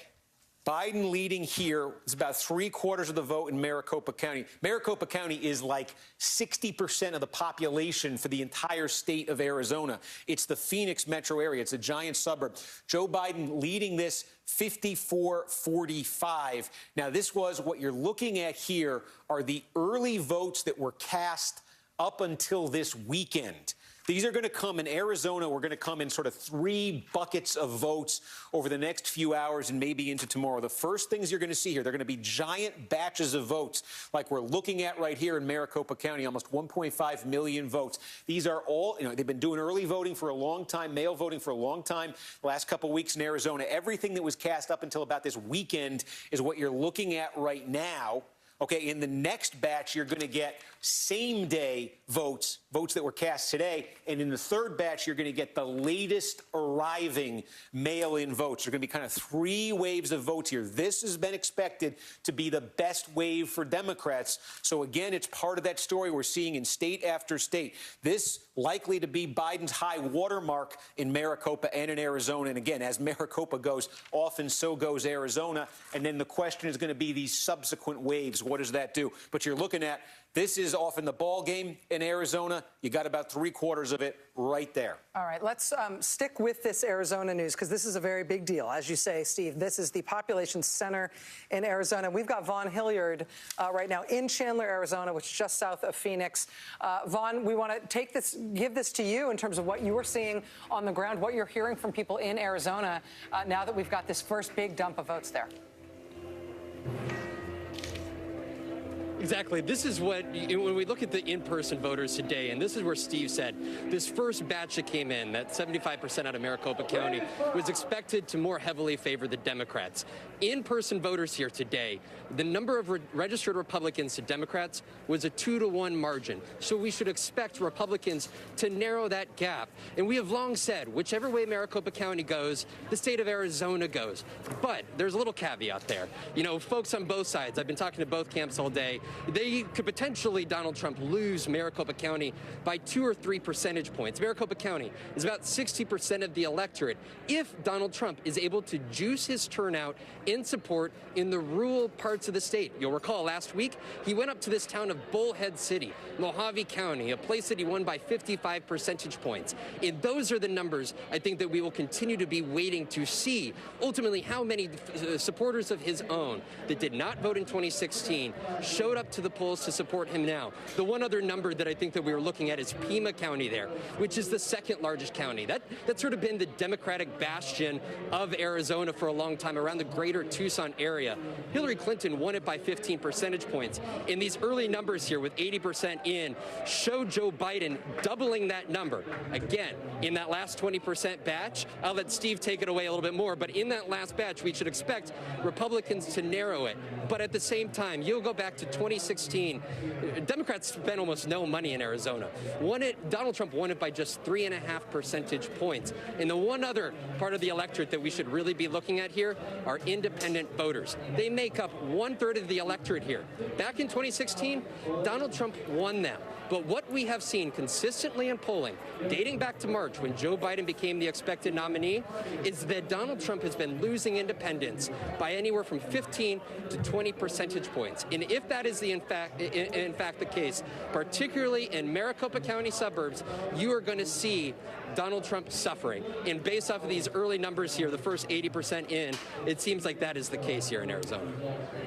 Biden leading here. It's about 3/4 of the vote in Maricopa County. Maricopa County is like 60% of the population for the entire state of Arizona. It's the Phoenix metro area. It's a giant suburb. Joe Biden leading this 54-45. Now, this was what you're looking at here are the early votes that were cast up until this weekend. These are going to come in Arizona. We're going to come in sort of 3 buckets of votes over the next few hours and maybe into tomorrow. The first things you're going to see here, they're going to be giant batches of votes like we're looking at right here in Maricopa County, almost 1.5 million votes. These are all, they've been doing early voting for a long time, mail voting for a long time, the last couple of weeks in Arizona. Everything that was cast up until about this weekend is what you're looking at right now. Okay, in the next batch, you're going to get same-day votes that were cast today. And in the third batch, you're going to get the latest arriving mail-in votes. There are going to be kind of 3 waves of votes here. This has been expected to be the best wave for Democrats. So, again, it's part of that story we're seeing in state after state. This likely to be Biden's high watermark in Maricopa and in Arizona. And, again, as Maricopa goes, often so goes Arizona. And then the question is going to be these subsequent waves. What does that do? But you're looking at this is often the ball game in Arizona. You got about 3/4 of it right there. All right, let's stick with this Arizona news because this is a very big deal. As you say, Steve, this is the population center in Arizona. We've got Vaughn Hilliard right now in Chandler, Arizona, which is just south of Phoenix. Vaughn, we want to give this to you in terms of what you're seeing on the ground, what you're hearing from people in Arizona now that we've got this first big dump of votes there. Exactly. This is what, when we look at the in-person voters today, and this is where Steve said, this first batch that came in, that 75% out of Maricopa County, was expected to more heavily favor the Democrats. In-person voters here today, the number of registered Republicans to Democrats was a 2-to-1 margin. So we should expect Republicans to narrow that gap. And we have long said, whichever way Maricopa County goes, the state of Arizona goes. But there's a little caveat there. Folks on both sides, I've been talking to both camps all day, they could potentially, Donald Trump, lose Maricopa County by 2 or 3 percentage points. Maricopa County is about 60% of the electorate. If Donald Trump is able to juice his turnout in support in the rural parts of the state. You'll recall last week, he went up to this town of Bullhead City, Mojave County, a place that he won by 55 percentage points. And those are the numbers I think that we will continue to be waiting to see. Ultimately, how many supporters of his own that did not vote in 2016 showed showed up to the polls to support him now. The one other number that I think that we were looking at is Pima County there, which is the second largest county. That's sort of been the Democratic bastion of Arizona for a long time, around the greater Tucson area. Hillary Clinton won it by 15 percentage points. And these early numbers here with 80% in show Joe Biden doubling that number. Again, in that last 20% batch, I'll let Steve take it away a little bit more, but in that last batch, we should expect Republicans to narrow it. But at the same time, you'll go back to 2016. Democrats spent almost no money in Arizona. Donald Trump won it by just 3.5 percentage points. And the one other part of the electorate that we should really be looking at here are independent voters. They make up 1/3 of the electorate here. Back in 2016, Donald Trump won them. But what we have seen consistently in polling, dating back to March when Joe Biden became the expected nominee, is that Donald Trump has been losing independents by anywhere from 15 to 20 percentage points. And if that is in fact the case, particularly in Maricopa County suburbs, you are going to see Donald Trump suffering. And based off of these early numbers here, the first 80% in, it seems like that is the case here in Arizona.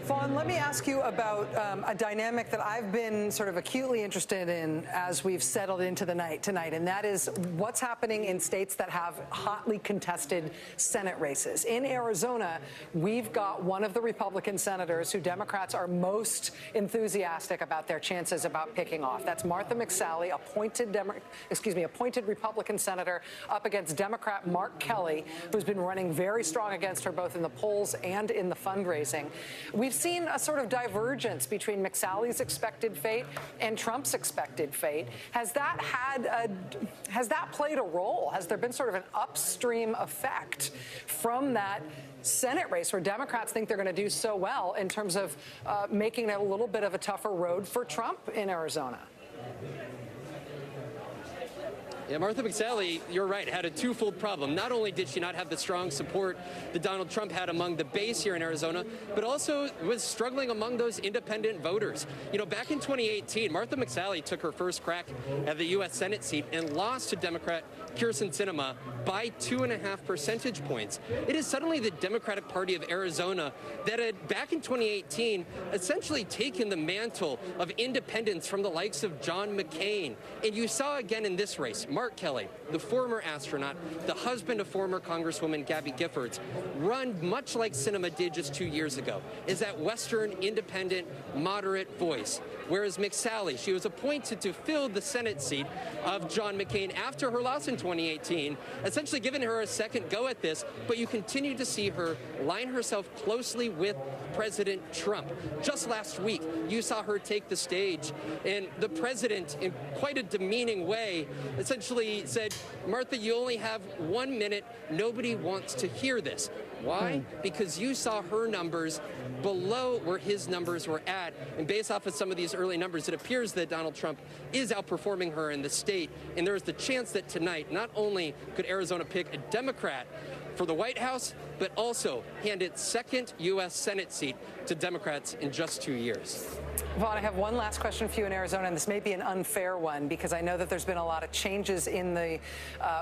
Vaughn, let me ask you about a dynamic that I've been sort of acutely interested in as we've settled into the night tonight, and that is what's happening in states that have hotly contested Senate races. In Arizona, we've got one of the Republican senators who Democrats are most enthusiastic about their chances about picking off. That's Martha McSally, appointed Republican senator up against Democrat Mark Kelly, who's been running very strong against her both in the polls and in the fundraising. We've seen a sort of divergence between McSally's expected fate and Trump's expected fate. Has that played a role? Has there been sort of an upstream effect from that Senate race where Democrats think they're going to do so well in terms of making it a little bit of a tougher road for Trump in Arizona? Yeah, Martha McSally, you're right, had a twofold problem. Not only did she not have the strong support that Donald Trump had among the base here in Arizona, but also was struggling among those independent voters. You know, back in 2018, Martha McSally took her first crack at the U.S. Senate seat and lost to Democrat Kyrsten Sinema by 2.5 percentage points. It is suddenly the Democratic Party of Arizona that had, back in 2018, essentially taken the mantle of independence from the likes of John McCain. And you saw again in this race, Mark Kelly, the former astronaut, the husband of former Congresswoman Gabby Giffords, run much like Sinema did just 2 years ago, is that Western, independent, moderate voice. Whereas McSally, she was appointed to fill the Senate seat of John McCain after her loss in 2018, essentially giving her a second go at this, but you continue to see her line herself closely with President Trump. Just last week, you saw her take the stage, and the president, in quite a demeaning way, essentially said, Martha, you only have 1 minute. Nobody wants to hear this. Why? Because you saw her numbers below where his numbers were at. And based off of some of these early numbers, it appears that Donald Trump is outperforming her in the state. And there is the chance that tonight, not only could Arizona pick a Democrat for the White House, but also hand its second U.S. Senate seat to Democrats in just 2 years. Vaughn, I have one last question for you in Arizona, and this may be an unfair one because I know that there's been a lot of changes in the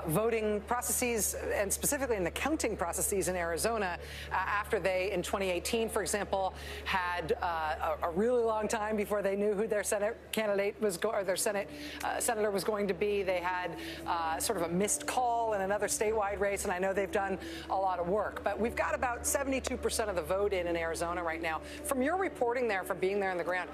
voting processes and specifically in the counting processes in Arizona after they, in 2018, for example, had a really long time before they knew who their Senate candidate was or their Senate senator was going to be. They had sort of a missed call in another statewide race, and I know they've done a lot of work. But we've got about 72% of the vote in Arizona right now. From your reporting there, from being there on the ground,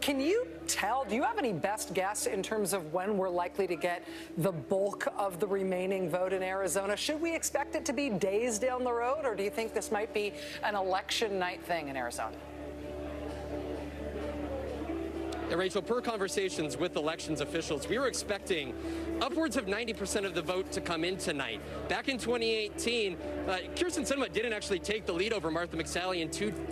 can you tell, do you have any best guess in terms of when we're likely to get the bulk of the remaining vote in Arizona? Should we expect it to be days down the road, or do you think this might be an election night thing in Arizona? Rachel, per conversations with elections officials, we were expecting upwards of 90% of the vote to come in tonight. Back in 2018, Kyrsten Sinema didn't actually take the lead over Martha McSally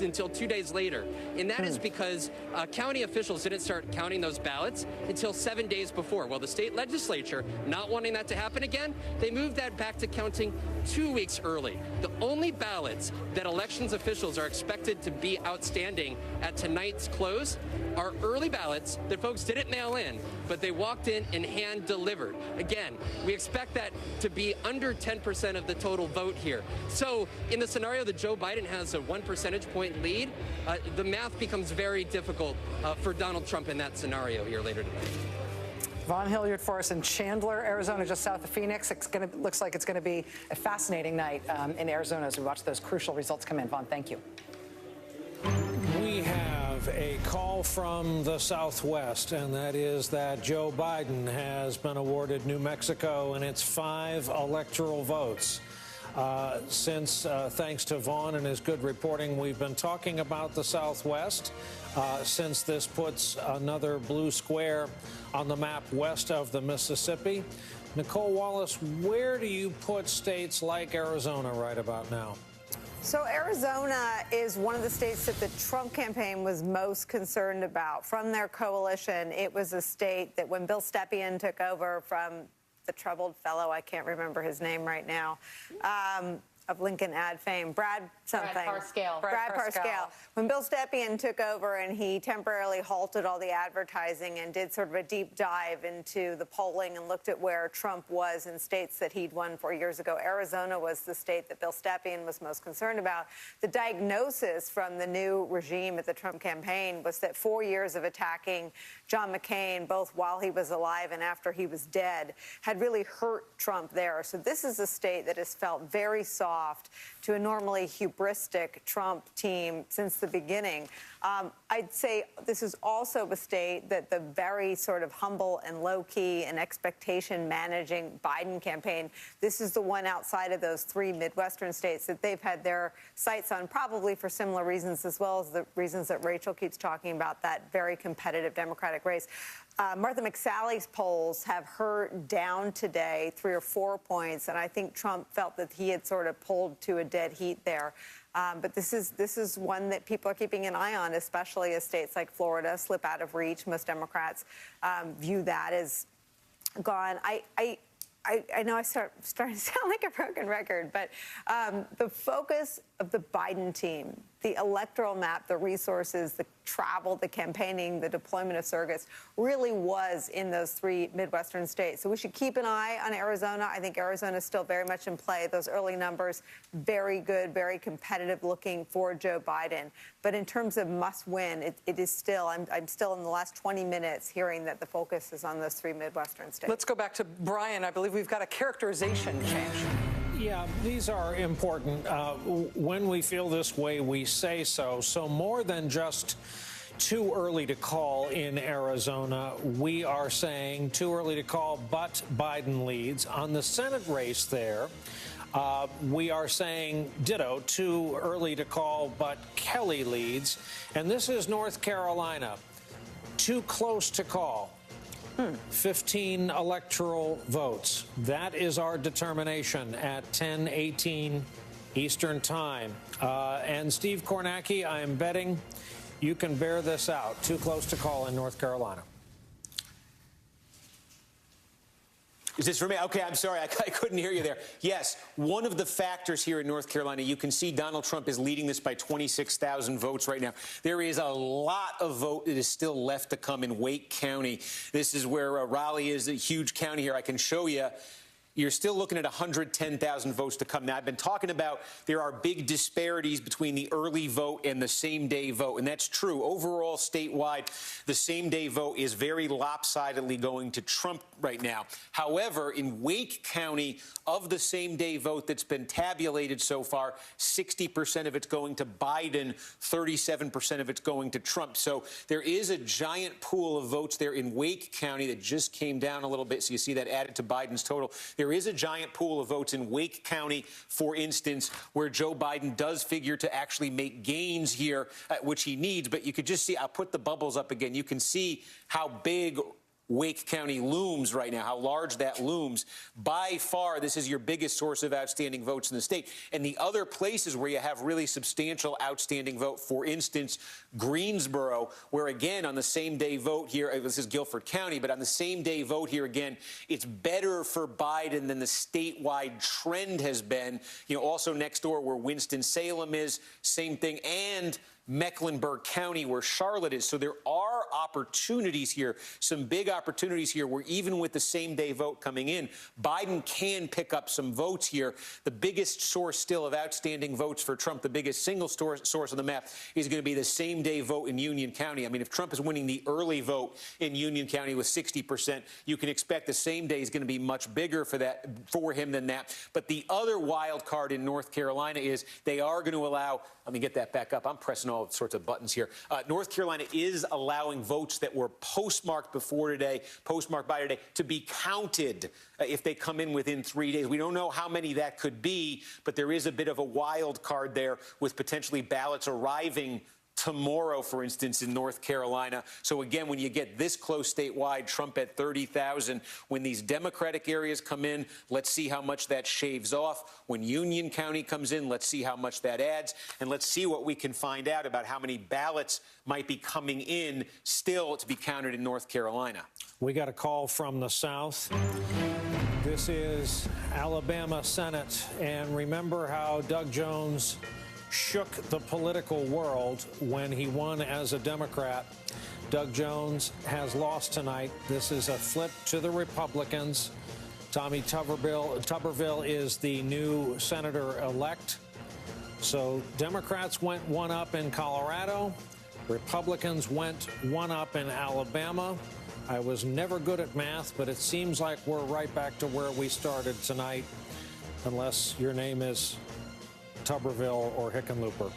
until 2 days later. And that is because county officials didn't start counting those ballots until 7 days before. Well, the state legislature, not wanting that to happen again, they moved that back to counting 2 weeks early. The only ballots that elections officials are expected to be outstanding at tonight's close are early ballots ballots that folks didn't mail in, but they walked in and hand-delivered. Again, we expect that to be under 10% of the total vote here. So in the scenario that Joe Biden has a 1 percentage point lead, the math becomes very difficult for Donald Trump in that scenario here later today. Vaughn Hilliard for us in Chandler, Arizona, just south of Phoenix. Looks like it's going to be a fascinating night in Arizona as we watch those crucial results come in. Vaughn, thank you. We have a call from the Southwest, and that is that Joe Biden has been awarded New Mexico and its 5 electoral votes. Thanks to Vaughn and his good reporting, we've been talking about the Southwest since this puts another blue square on the map west of the Mississippi. Nicole Wallace, where do you put states like Arizona right about now? So Arizona is one of the states that the Trump campaign was most concerned about. From their coalition, it was a state that when Bill Stepien took over from the troubled fellow, I can't remember his name right now, of Lincoln ad fame, Brad Parscale. Brad Parscale. When Bill Stepien took over and he temporarily halted all the advertising and did sort of a deep dive into the polling and looked at where Trump was in states that he'd won 4 years ago, Arizona was the state that Bill Stepien was most concerned about. The diagnosis from the new regime at the Trump campaign was that 4 years of attacking John McCain, both while he was alive and after he was dead, had really hurt Trump there. So this is a state that has felt very soft to a normally hubristic Trump team since the beginning. I'd say this is also a state that the very sort of humble and low-key and expectation-managing Biden campaign, this is the one outside of those 3 Midwestern states that they've had their sights on, probably for similar reasons, as well as the reasons that Rachel keeps talking about, that very competitive Democratic race. Martha McSally's polls have her down today 3 or 4 points, and I think Trump felt that he had sort of pulled to a dead heat there. But this is one that people are keeping an eye on, especially as states like Florida slip out of reach. Most Democrats view that as gone. I know I starting to sound like a broken record, but the focus of the Biden team, the electoral map, the resources, the travel, the campaigning, the deployment of surrogates really was in those 3 Midwestern states. So we should keep an eye on Arizona. I think Arizona is still very much in play. Those early numbers, very good, very competitive looking for Joe Biden. But in terms of must win, it is still, I'm still in the last 20 minutes hearing that the focus is on those 3 Midwestern states. Let's go back to Brian. I believe we've got a characterization change. Yeah, these are important. When we feel this way, we say so. So more than just too early to call in Arizona, we are saying too early to call, but Biden leads. On the Senate race there, we are saying ditto, too early to call, but Kelly leads. And this is North Carolina, too close to call. 15 electoral votes. That is our determination at 10:18 Eastern Time. And Steve Kornacki, I am betting you can bear this out. Too close to call in North Carolina. Is this for me? Okay, I'm sorry. I couldn't hear you there. Yes, one of the factors here in North Carolina, you can see Donald Trump is leading this by 26,000 votes right now. There is a lot of vote that is still left to come in Wake County. This is where Raleigh is, a huge county here. I can show you. You're still looking at 110,000 votes to come. Now, I've been talking about there are big disparities between the early vote and the same-day vote, and that's true. Overall, statewide, the same-day vote is very lopsidedly going to Trump right now. However, in Wake County, of the same-day vote that's been tabulated so far, 60% of it's going to Biden, 37% of it's going to Trump. So there is a giant pool of votes there in Wake County that just came down a little bit, so you see that added to Biden's total. There is a giant pool of votes in Wake County, for instance, where Joe Biden does figure to actually make gains here, which he needs. But you could just see, I'll put the bubbles up again. You can see how big Wake County looms right now, how large that looms. By far, this is your biggest source of outstanding votes in the state. And the other places where you have really substantial outstanding vote, for instance, Greensboro, where, again, on the same-day vote here, this is Guilford County, but on the same-day vote here, again, it's better for Biden than the statewide trend has been. You know, also next door where Winston-Salem is, same thing. And Mecklenburg County, where Charlotte is. So there are opportunities here, some big opportunities here, where even with the same-day vote coming in, Biden can pick up some votes here. The biggest source still of outstanding votes for Trump, the biggest single source on the map, is going to be the same-day vote in Union County. I mean, if Trump is winning the early vote in Union County with 60%, you can expect the same day is going to be much bigger for him than that. But the other wild card in North Carolina is they are going to allow, let me get that back up. I'm pressing all sorts of buttons here. North Carolina is allowing votes that were postmarked before today, postmarked by today, to be counted if they come in within 3 days. We don't know how many that could be, but there is a bit of a wild card there with potentially ballots arriving tomorrow, for instance, in North Carolina. So again, when you get this close statewide, Trump at 30,000, when these Democratic areas come in, let's see how much that shaves off. When Union County comes in, let's see how much that adds. And let's see what we can find out about how many ballots might be coming in still to be counted in North Carolina. We got a call from the South. This is Alabama Senate. And remember how Doug Jones shook the political world when he won as a Democrat. Doug Jones has lost tonight. This is a flip to the Republicans. Tommy Tuberville is the new senator-elect. So Democrats went one up in Colorado. Republicans went one up in Alabama. I was never good at math, but it seems like we're right back to where we started tonight, unless your name is Tuberville or Hickenlooper.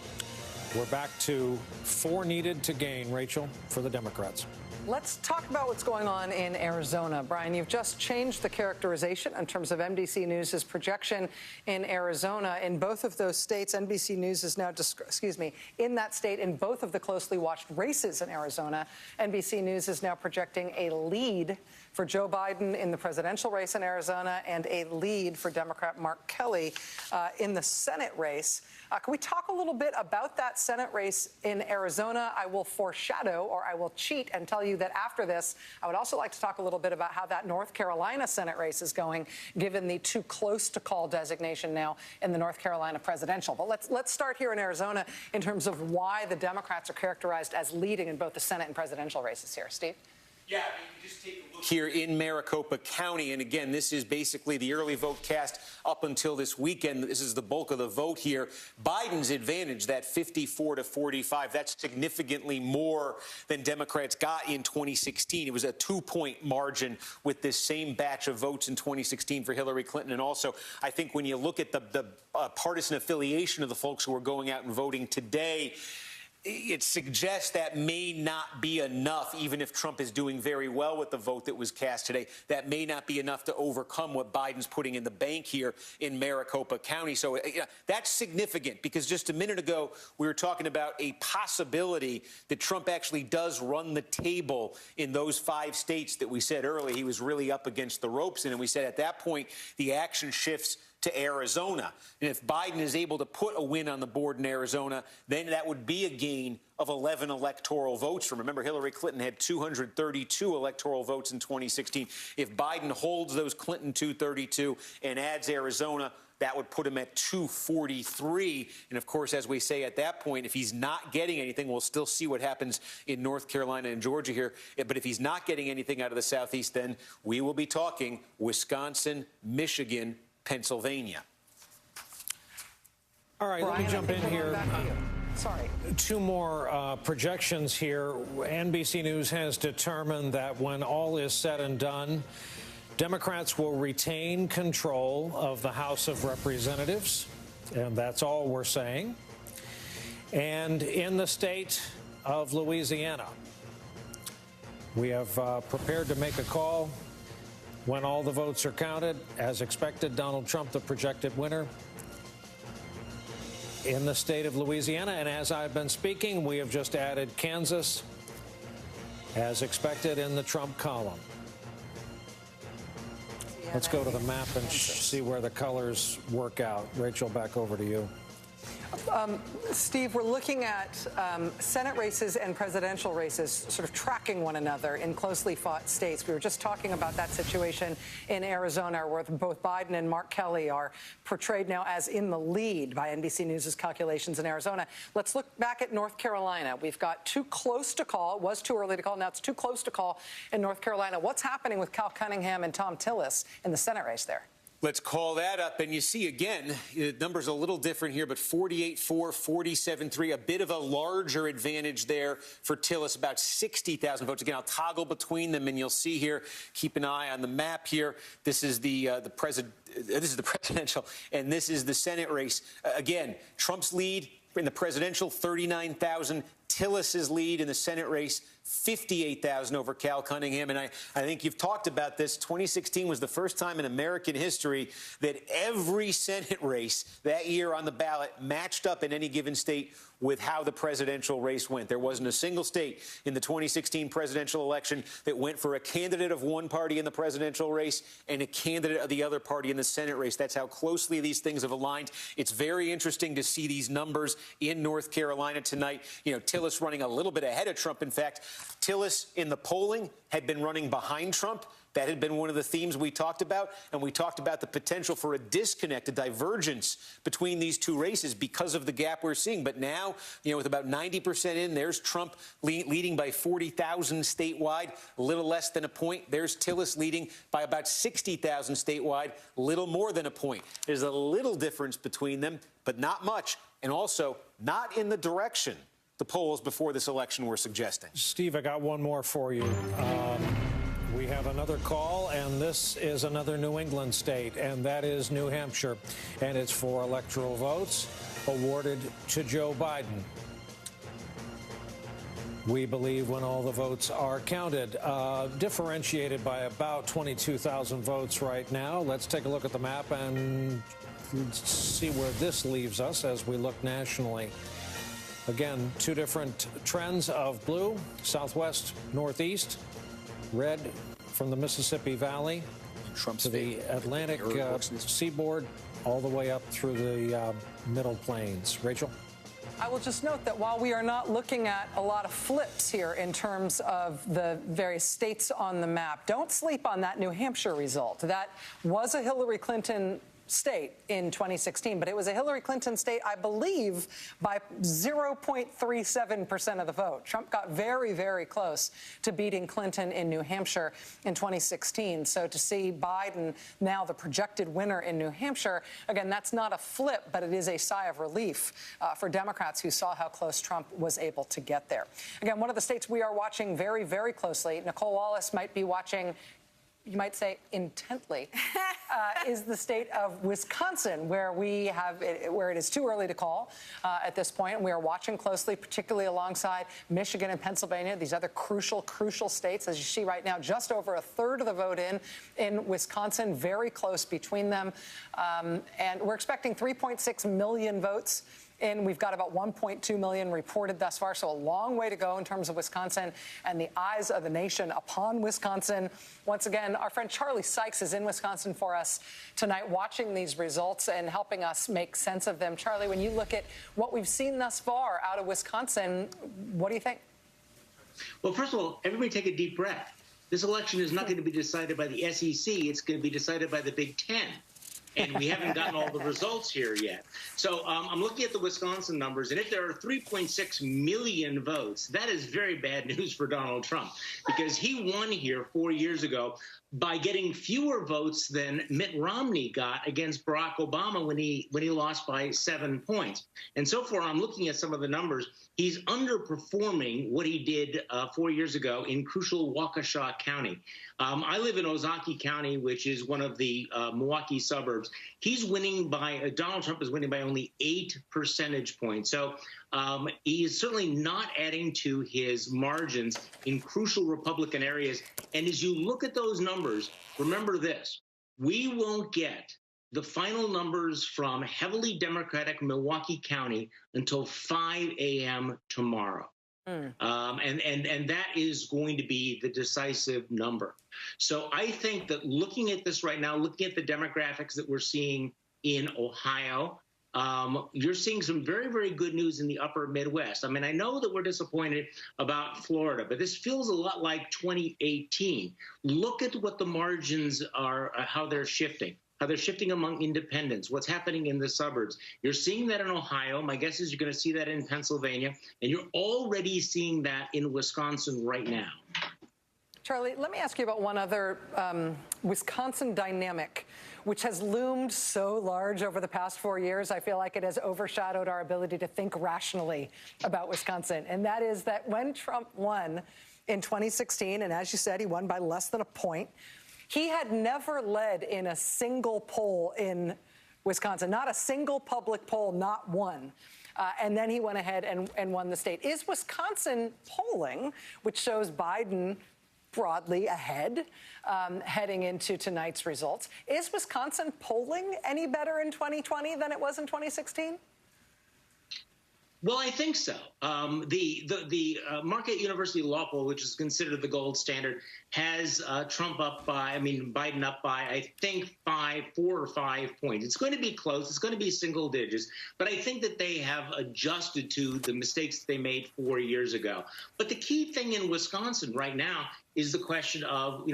We're back to 4 needed to gain, Rachel, for the Democrats. Let's talk about what's going on in Arizona. Brian, you've just changed the characterization in terms of NBC News' projection in Arizona. In both of those states, NBC News is now, in that state, in both of the closely watched races in Arizona, NBC News is now projecting a lead for Joe Biden in the presidential race in Arizona and a lead for Democrat Mark Kelly in the Senate race. Can we talk a little bit about that Senate race in Arizona? I will foreshadow, or I will cheat and tell you that after this, I would also like to talk a little bit about how that North Carolina Senate race is going, given the too close to call designation now in the North Carolina presidential. But let's start here in Arizona in terms of why the Democrats are characterized as leading in both the Senate and presidential races here. Steve? Yeah, I mean, you just take a look here in Maricopa County. And again, this is basically the early vote cast up until this weekend. This is the bulk of the vote here. Biden's advantage, that 54 to 45, that's significantly more than Democrats got in 2016. It was a 2-point margin with this same batch of votes in 2016 for Hillary Clinton. And also, I think when you look at the partisan affiliation of the folks who are going out and voting today, it suggests that may not be enough, even if Trump is doing very well with the vote that was cast today. That may not be enough to overcome what Biden's putting in the bank here in Maricopa County. So that's significant, because just a minute ago, we were talking about a possibility that Trump actually does run the table in those 5 states that we said earlier he was really up against the ropes in. And we said at that point, the action shifts to Arizona. And if Biden is able to put a win on the board in Arizona, then that would be a gain of 11 electoral votes. Remember, Hillary Clinton had 232 electoral votes in 2016. If Biden holds those Clinton 232 and adds Arizona, that would put him at 243. And, of course, as we say at that point, if he's not getting anything, we'll still see what happens in North Carolina and Georgia here. But if he's not getting anything out of the Southeast, then we will be talking Wisconsin, Michigan, Pennsylvania. All right, Brian, let me jump in here. Sorry. 2 more projections here. NBC News has determined that when all is said and done, Democrats will retain control of the House of Representatives, and that's all we're saying. And in the state of Louisiana, we have prepared to make a call when all the votes are counted. As expected, Donald Trump, the projected winner in the state of Louisiana. And as I've been speaking, we have just added Kansas, as expected, in the Trump column. Let's go to the map and see where the colors work out. Rachel, back over to you. Steve, we're looking at Senate races and presidential races sort of tracking one another in closely fought states. We were just talking about that situation in Arizona, where both Biden and Mark Kelly are portrayed now as in the lead by NBC News' calculations in Arizona. Let's look back at North Carolina. We've got too close to call. It was too early to call. Now it's too close to call in North Carolina. What's happening with Cal Cunningham and Tom Tillis in the Senate race there? Let's call that up. And you see, again, the numbers a little different here, but 48-4, 47-3, a bit of a larger advantage there for Tillis, about 60,000 votes. Again, I'll toggle between them, and you'll see here, keep an eye on the map here. This is the presidential, and this is the Senate race. Again, Trump's lead in the presidential, 39,000. Tillis's lead in the Senate race, 58,000 over Cal Cunningham. And I think you've talked about this. 2016 was the first time in American history that every Senate race that year on the ballot matched up in any given state with how the presidential race went. There wasn't a single state in the 2016 presidential election that went for a candidate of one party in the presidential race and a candidate of the other party in the Senate race. That's how closely these things have aligned. It's very interesting to see these numbers in North Carolina tonight. You know, Tillis running a little bit ahead of Trump. In fact, Tillis in the polling had been running behind Trump. That had been one of the themes we talked about, and we talked about the potential for a disconnect, a divergence between these two races because of the gap we're seeing. But now, you know, with about 90% in, there's Trump leading by 40,000 statewide, a little less than a point. There's Tillis leading by about 60,000 statewide, little more than a point. There's a little difference between them, but not much, and also not in the direction the polls before this election were suggesting. Steve, I got one more for you. We have another call, and this is another New England state, and that is New Hampshire. And it's for electoral votes awarded to Joe Biden. We believe when all the votes are counted, differentiated by about 22,000 votes right now. Let's take a look at the map and see where this leaves us as we look nationally. Again, two different trends of blue, southwest, northeast, red from the Mississippi Valley to the Atlantic seaboard, all the way up through the Middle Plains. Rachel? I will just note that while we are not looking at a lot of flips here in terms of the various states on the map, don't sleep on that New Hampshire result. That was a Hillary Clinton state in 2016, but it was a Hillary Clinton state, I believe, by 0.37% of the vote. Trump got very, very close to beating Clinton in New Hampshire in 2016. So to see Biden now the projected winner in New Hampshire, again, that's not a flip, but it is a sigh of relief for Democrats who saw how close Trump was able to get there. Again, one of the states we are watching very, very closely, Nicole Wallace might be watching, you might say intently, is the state of Wisconsin, where it is too early to call at this point. And we are watching closely, particularly alongside Michigan and Pennsylvania, these other crucial states. As you see right now, just over a third of the vote in Wisconsin, very close between them. And we're expecting 3.6 million votes. And we've got about 1.2 million reported thus far, so a long way to go in terms of Wisconsin and the eyes of the nation upon Wisconsin. Once again, our friend Charlie Sykes is in Wisconsin for us tonight, watching these results and helping us make sense of them. Charlie, when you look at what we've seen thus far out of Wisconsin, what do you think? Well, first of all, everybody take a deep breath. This election is not going to be decided by the SEC. It's going to be decided by the Big Ten. And we haven't gotten all the results here yet. So I'm looking at the Wisconsin numbers, and if there are 3.6 million votes, that is very bad news for Donald Trump, because he won here 4 years ago by getting fewer votes than Mitt Romney got against Barack Obama when he lost by 7 points. And so far, I'm looking at some of the numbers. He's underperforming what he did 4 years ago in crucial Waukesha County. I live in Ozaukee County, which is one of the Milwaukee suburbs. Donald Trump is winning by only 8 percentage points. So he is certainly not adding to his margins in crucial Republican areas. And as you look at those numbers, remember this: we won't get the final numbers from heavily Democratic Milwaukee County until 5 a.m. tomorrow. And that is going to be the decisive number. So I think that looking at this right now, looking at the demographics that we're seeing in Ohio, you're seeing some very, very good news in the upper Midwest. I mean, I know that we're disappointed about Florida, but this feels a lot like 2018. Look at what the margins are, how they're shifting among independents, what's happening in the suburbs. You're seeing that in Ohio. My guess is you're going to see that in Pennsylvania, and you're already seeing that in Wisconsin right now. Charlie, let me ask you about one other Wisconsin dynamic, which has loomed so large over the past 4 years. I feel like it has overshadowed our ability to think rationally about Wisconsin. And that is that when Trump won in 2016, and as you said, he won by less than a point, he had never led in a single poll in Wisconsin, not a single public poll, not one. And then he went ahead and won the state. Is Wisconsin polling, which shows Biden broadly ahead heading into tonight's results, is Wisconsin polling any better in 2020 than it was in 2016? Well, I think so. The Marquette University law poll, which is considered the gold standard, has Biden up by, I think, 4 or 5 points. It's going to be close. It's going to be single digits. But I think that they have adjusted to the mistakes they made 4 years ago. But the key thing in Wisconsin right now is the question of,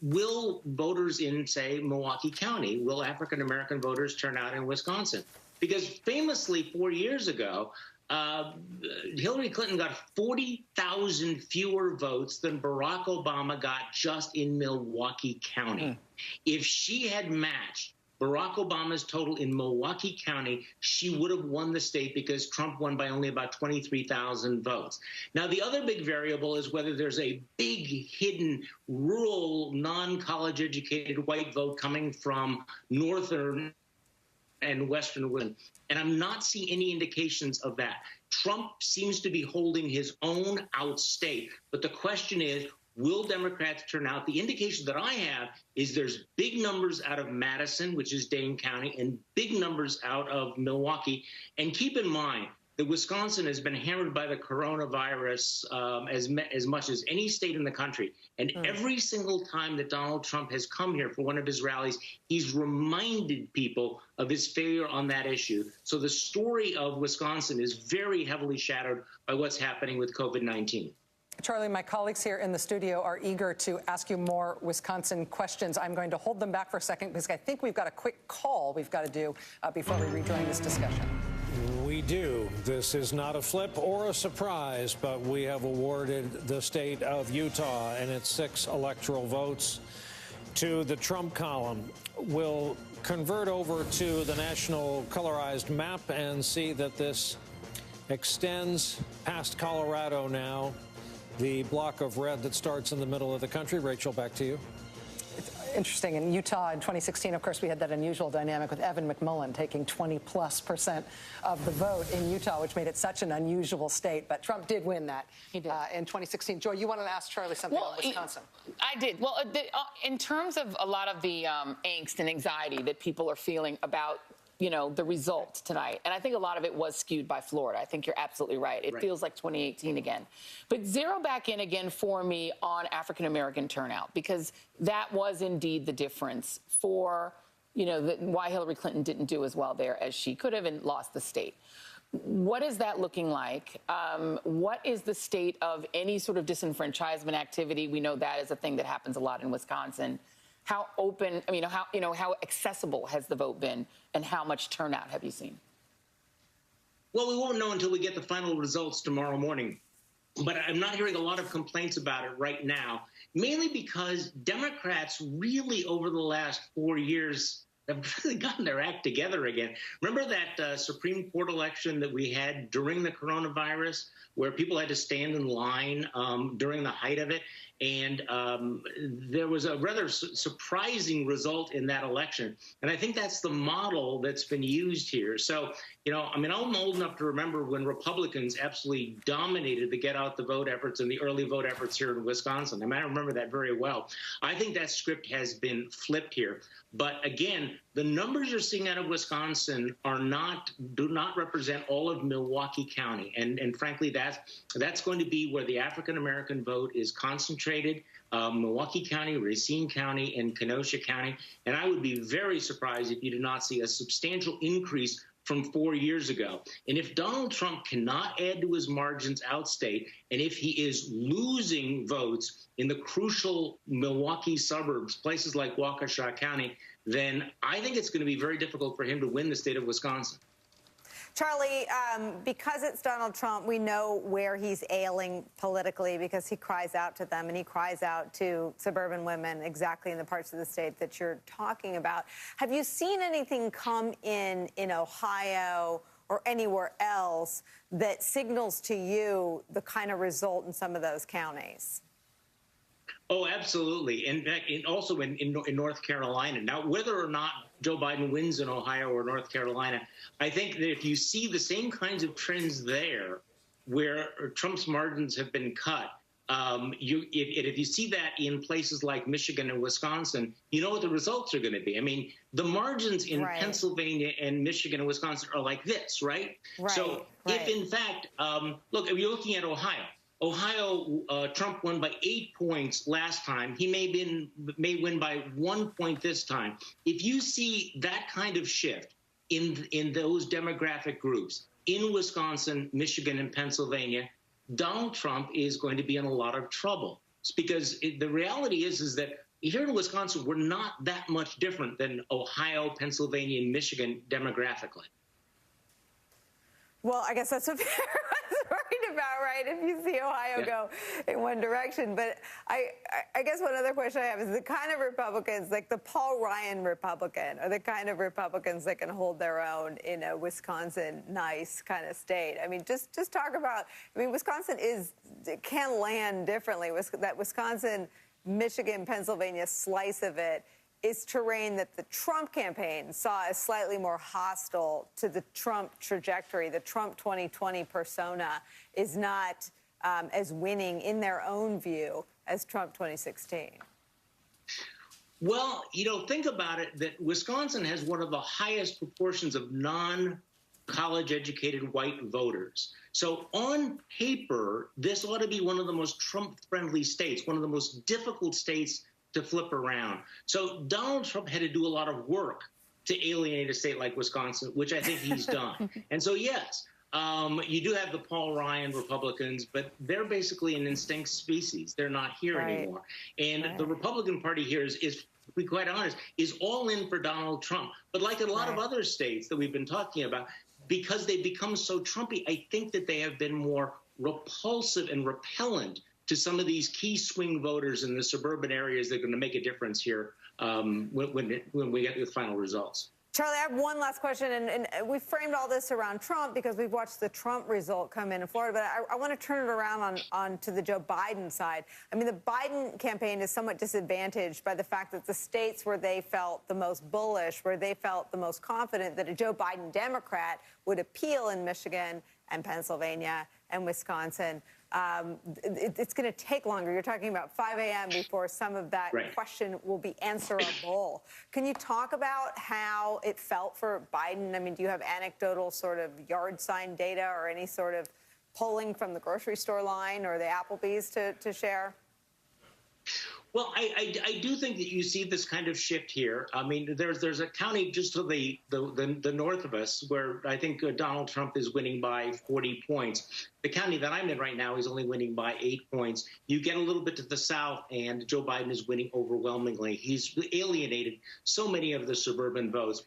will voters in, say, Milwaukee County, will African-American voters turn out in Wisconsin? Because famously 4 years ago, Hillary Clinton got 40,000 fewer votes than Barack Obama got just in Milwaukee County. If she had matched Barack Obama's total in Milwaukee County, she would have won the state because Trump won by only about 23,000 votes. Now, the other big variable is whether there's a big hidden rural, non-college educated white vote coming from northern and western women. And I'm not seeing any indications of that. Trump seems to be holding his own outstate. But the question is, will Democrats turn out? The indication that I have is there's big numbers out of Madison, which is Dane County, and big numbers out of Milwaukee. And keep in mind that Wisconsin has been hammered by the coronavirus as much as any state in the country. And every single time that Donald Trump has come here for one of his rallies, he's reminded people of his failure on that issue. So the story of Wisconsin is very heavily shadowed by what's happening with COVID-19. Charlie, my colleagues here in the studio are eager to ask you more Wisconsin questions. I'm going to hold them back for a second because I think we've got a quick call we've got to do before we rejoin this discussion. We do. This is not a flip or a surprise, but we have awarded the state of Utah and its 6 electoral votes to the Trump column. We'll convert over to the national colorized map and see that this extends past Colorado now, the block of red that starts in the middle of the country. Rachel, back to you. It's interesting. In Utah in 2016, of course, we had that unusual dynamic with Evan McMullen taking 20+% of the vote in Utah, which made it such an unusual state. But Trump did win that in 2016. Joy, you wanted to ask Charlie something on Wisconsin. I did. Well, in terms of a lot of the angst and anxiety that people are feeling about the result tonight. And I think a lot of it was skewed by Florida. I think you're absolutely right. It feels like 2018 again. But zero back in again for me on African-American turnout, because that was indeed the difference for, why Hillary Clinton didn't do as well there as she could have and lost the state. What is that looking like? What is the state of any sort of disenfranchisement activity? We know that is a thing that happens a lot in Wisconsin. How open, how accessible has the vote been, and how much turnout have you seen? Well, we won't know until we get the final results tomorrow morning. But I'm not hearing a lot of complaints about it right now, mainly because Democrats really, over the last 4 years, have really gotten their act together again. Remember that Supreme Court election that we had during the coronavirus, where people had to stand in line during the height of it? And there was a rather surprising result in that election. And I think that's the model that's been used here. So, I'm old enough to remember when Republicans absolutely dominated the get out the vote efforts and the early vote efforts here in Wisconsin. I remember that very well. I think that script has been flipped here. But again, the numbers you're seeing out of Wisconsin do not represent all of Milwaukee County. And frankly, that's going to be where the African-American vote is concentrated. Milwaukee County, Racine County, and Kenosha County. And I would be very surprised if you did not see a substantial increase from 4 years ago. And if Donald Trump cannot add to his margins outstate, and if he is losing votes in the crucial Milwaukee suburbs, places like Waukesha County, then I think it's going to be very difficult for him to win the state of Wisconsin. Charlie, because it's Donald Trump, we know where he's ailing politically because he cries out to them and he cries out to suburban women exactly in the parts of the state that you're talking about. Have you seen anything come in Ohio or anywhere else that signals to you the kind of result in some of those counties? Oh, absolutely. And also in North Carolina. Now, whether or not Joe Biden wins in Ohio or North Carolina, I think that if you see the same kinds of trends there where Trump's margins have been cut, if you see that in places like Michigan and Wisconsin, you know what the results are going to be. I mean, the margins in Pennsylvania and Michigan and Wisconsin are like this, right? So if, in fact, look, if you're looking at Ohio, Trump won by 8 points last time. He may win by 1 point this time. If you see that kind of shift in those demographic groups in Wisconsin, Michigan, and Pennsylvania, Donald Trump is going to be in a lot of trouble. It's because the reality is that here in Wisconsin, we're not that much different than Ohio, Pennsylvania, and Michigan demographically. Well, I guess that's what everyone's worried about, right? If you see Ohio go in one direction. But I guess one other question I have is the kind of Republicans, like the Paul Ryan Republican, are the kind of Republicans that can hold their own in a Wisconsin nice kind of state. I mean, just talk about, Wisconsin can land differently. That Wisconsin, Michigan, Pennsylvania slice of it is terrain that the Trump campaign saw as slightly more hostile to the Trump trajectory. The Trump 2020 persona is not as winning in their own view as Trump 2016. Well, think about it, that Wisconsin has one of the highest proportions of non-college educated white voters. So on paper, this ought to be one of the most Trump-friendly states, one of the most difficult states to flip around. So Donald Trump had to do a lot of work to alienate a state like Wisconsin, which I think he's done. And so, yes, you do have the Paul Ryan Republicans, but they're basically an extinct species. They're not here anymore. And the Republican Party here is, to be quite honest, is all in for Donald Trump. But like in a lot of other states that we've been talking about, because they've become so Trumpy, I think that they have been more repulsive and repellent to some of these key swing voters in the suburban areas that are going to make a difference here when we get the final results. Charlie, I have one last question, and we framed all this around Trump because we've watched the Trump result come in Florida, but I want to turn it around on to the Joe Biden side. I mean, the Biden campaign is somewhat disadvantaged by the fact that the states where they felt the most bullish, where they felt the most confident that a Joe Biden Democrat would appeal in Michigan and Pennsylvania and Wisconsin, it's going to take longer. You're talking about 5 a.m. before some of that question will be answerable. Can you talk about how it felt for Biden? I mean, do you have anecdotal sort of yard sign data or any sort of polling from the grocery store line or the Applebee's to share? Well, I do think that you see this kind of shift here. I mean, there's a county just to the north of us where I think Donald Trump is winning by 40 points. The county that I'm in right now is only winning by 8 points. You get a little bit to the south, and Joe Biden is winning overwhelmingly. He's alienated so many of the suburban votes.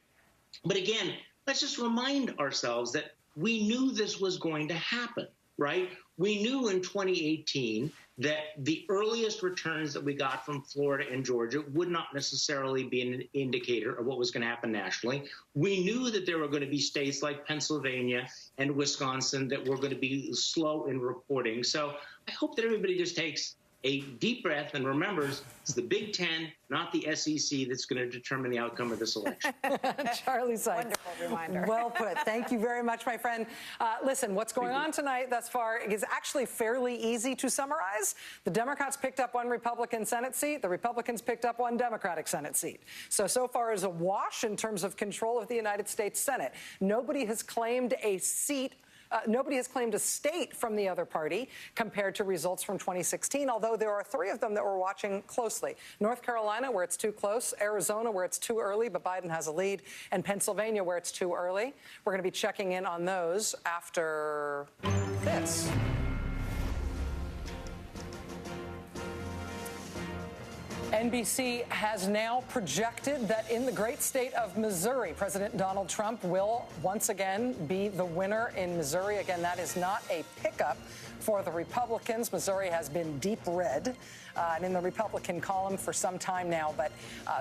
But again, let's just remind ourselves that we knew this was going to happen, right? We knew in 2018 that the earliest returns that we got from Florida and Georgia would not necessarily be an indicator of what was going to happen nationally. We knew that there were going to be states like Pennsylvania and Wisconsin that were going to be slow in reporting. So I hope that everybody just takes a deep breath and remembers it's the Big Ten, not the SEC, that's going to determine the outcome of this election. Charlie Sykes. Wonderful reminder. Well put. Thank you very much, my friend. Listen, what's going on tonight thus far is actually fairly easy to summarize. The Democrats picked up one Republican Senate seat. The Republicans picked up one Democratic Senate seat. So far is a wash in terms of control of the United States Senate. Nobody has claimed a seat Nobody has claimed a state from the other party compared to results from 2016, although there are 3 of them that we're watching closely. North Carolina, where it's too close, Arizona, where it's too early, but Biden has a lead, and Pennsylvania, where it's too early. We're going to be checking in on those after this. NBC has now projected that in the great state of Missouri, President Donald Trump will once again be the winner in Missouri. Again, that is not a pickup for the Republicans. Missouri has been deep red and in the Republican column for some time now, but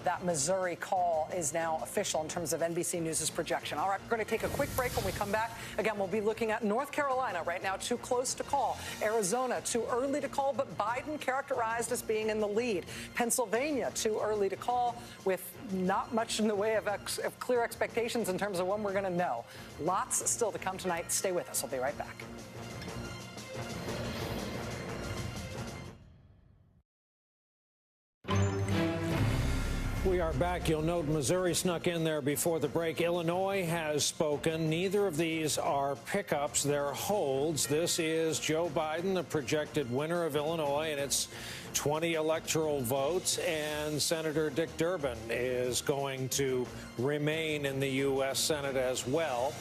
that Missouri call is now official in terms of NBC News' projection. All right, we're going to take a quick break. When we come back, again, we'll be looking at North Carolina right now, too close to call. Arizona, too early to call, but Biden characterized as being in the lead. Pennsylvania, too early to call, with not much in the way of clear expectations in terms of when we're going to know. Lots still to come tonight. Stay with us. We'll be right back. We are back. You'll note Missouri snuck in there before the break. Illinois has spoken. Neither of these are pickups. They're holds. This is Joe Biden, the projected winner of Illinois, and it's 20 electoral votes. And Senator Dick Durbin is going to remain in the U.S. Senate as well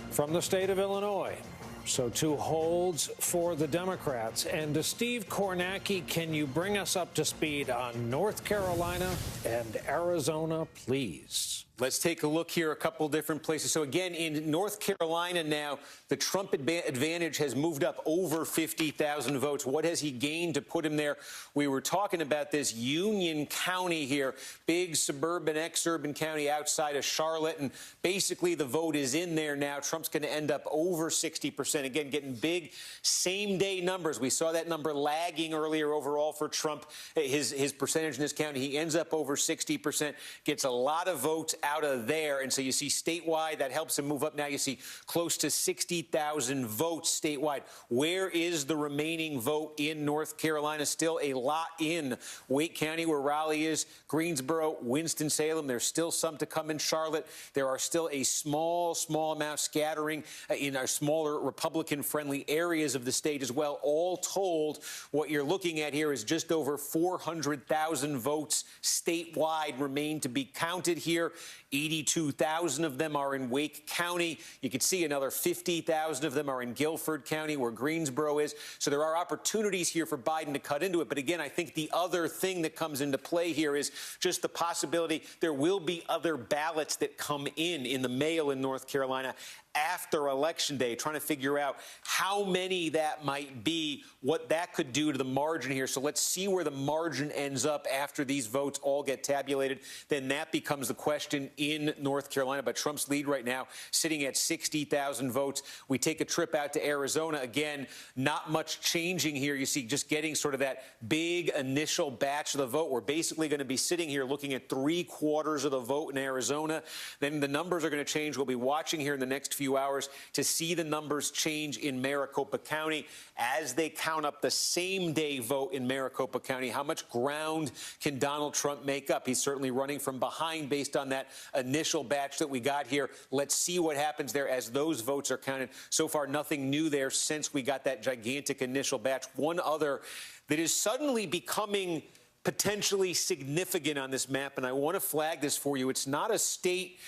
from the state of Illinois. So 2 holds for the Democrats. And to Steve Kornacki, can you bring us up to speed on North Carolina and Arizona, please? Let's take a look here, a couple different places. So again, in North Carolina now, the Trump advantage has moved up over 50,000 votes. What has he gained to put him there? We were talking about this Union County here, big suburban, exurban county outside of Charlotte, and basically the vote is in there now. Trump's going to end up over 60%. Again, getting big same-day numbers. We saw that number lagging earlier overall for Trump, his percentage in this county. He ends up over 60%, gets a lot of votes out of there. And so you see statewide, that helps him move up. Now you see close to 60,000 votes statewide. Where is the remaining vote in North Carolina? Still a lot in Wake County, where Raleigh is, Greensboro, Winston-Salem. There's still some to come in Charlotte. There are still a small amount scattering in our smaller Republican-friendly areas of the state as well. All told, what you're looking at here is just over 400,000 votes statewide remain to be counted here. 82,000 of them are in Wake County. You can see another 50,000 of them are in Guilford County, where Greensboro is. So there are opportunities here for Biden to cut into it. But again, I think the other thing that comes into play here is just the possibility there will be other ballots that come in the mail in North Carolina after Election Day, trying to figure out how many that might be, what that could do to the margin here. So let's see where the margin ends up after these votes all get tabulated. Then that becomes the question in North Carolina. But Trump's lead right now sitting at 60,000 votes. We take a trip out to Arizona. Again, not much changing here. You see just getting sort of that big initial batch of the vote. We're basically going to be sitting here looking at 3/4 of the vote in Arizona. Then the numbers are going to change. We'll be watching here in the next few hours to see the numbers change in Maricopa County as they count up the same-day vote in Maricopa County. How much ground can Donald Trump make up? He's certainly running from behind based on that initial batch that we got here. Let's see what happens there as those votes are counted. So far, nothing new there since we got that gigantic initial batch. One other that is suddenly becoming potentially significant on this map, and I want to flag this for you. It's not a state.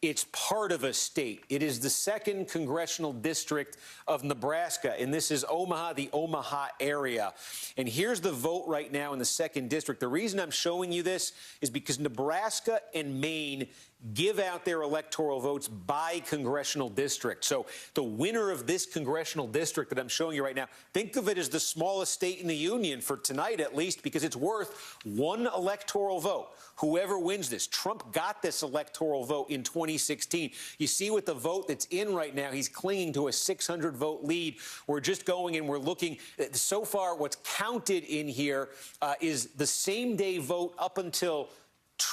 It's part of a state. It is the 2nd congressional district of Nebraska, and this is Omaha, the Omaha area. And here's the vote right now in the 2nd district. The reason I'm showing you this is because Nebraska and Maine give out their electoral votes by congressional district. So the winner of this congressional district that I'm showing you right now, think of it as the smallest state in the union for tonight, at least, because it's worth 1 electoral vote. Whoever wins this, Trump got this electoral vote in 2016. You see with the vote that's in right now, he's clinging to a 600-vote lead. We're just going and we're looking. So far, what's counted in here is the same-day vote up until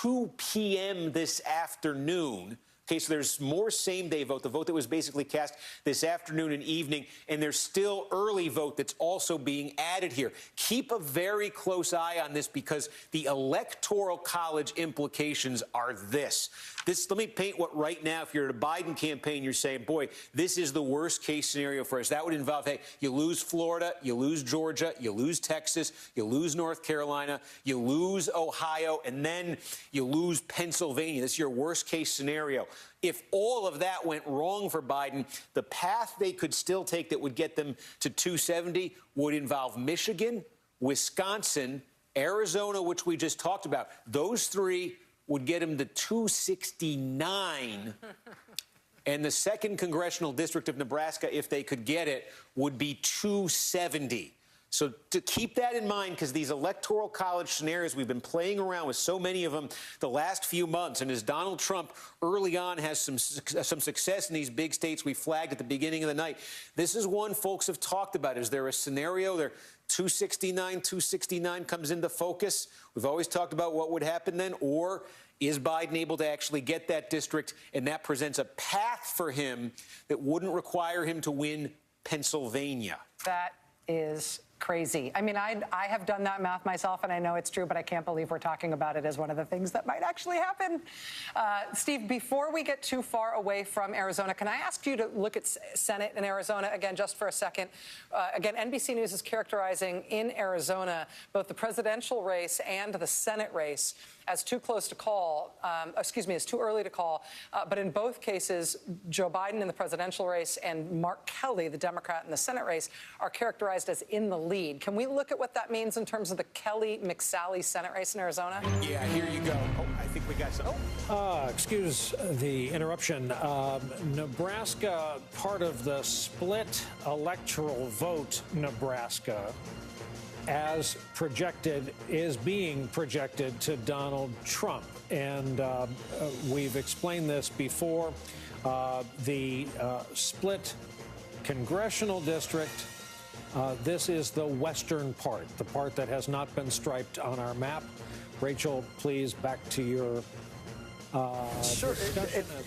2 p.m. this afternoon. Okay, so there's more same-day vote, the vote that was basically cast this afternoon and evening, and there's still early vote that's also being added here. Keep a very close eye on this because the Electoral College implications are this. Let me paint what right now, if you're at a Biden campaign, you're saying, boy, this is the worst case scenario for us. That would involve, hey, you lose Florida, you lose Georgia, you lose Texas, you lose North Carolina, you lose Ohio, and then you lose Pennsylvania. This is your worst case scenario. If all of that went wrong for Biden, the path they could still take that would get them to 270 would involve Michigan, Wisconsin, Arizona, which we just talked about. Those three would get him to 269. And the 2nd Congressional District of Nebraska, if they could get it, would be 270. So to keep that in mind, because these electoral college scenarios, we've been playing around with so many of them the last few months. And as Donald Trump early on has some success in these big states we flagged at the beginning of the night, this is one folks have talked about. Is there a scenario there? 269 comes into focus. We've always talked about what would happen then. Or is Biden able to actually get that district, and that presents a path for him that wouldn't require him to win Pennsylvania? That is crazy. I mean, I have done that math myself, and I know it's true, but I can't believe we're talking about it as one of the things that might actually happen. Steve, before we get too far away from Arizona, can I ask you to look at Senate in Arizona again just for a second? Again, NBC News is characterizing in Arizona both the presidential race and the Senate race as too close to call, as too early to call. But in both cases, Joe Biden in the presidential race and Mark Kelly, the Democrat in the Senate race, are characterized as in the lead. Can we look at what that means in terms of the Kelly-McSally Senate race in Arizona? Yeah, here you go. Oh, I think we got something. Excuse the interruption. Nebraska, part of the split electoral vote, Nebraska, as projected, is being projected to Donald Trump. And we've explained this before. The split congressional district, this is the western part, the part that has not been striped on our map. Rachel, please, back to your Sure.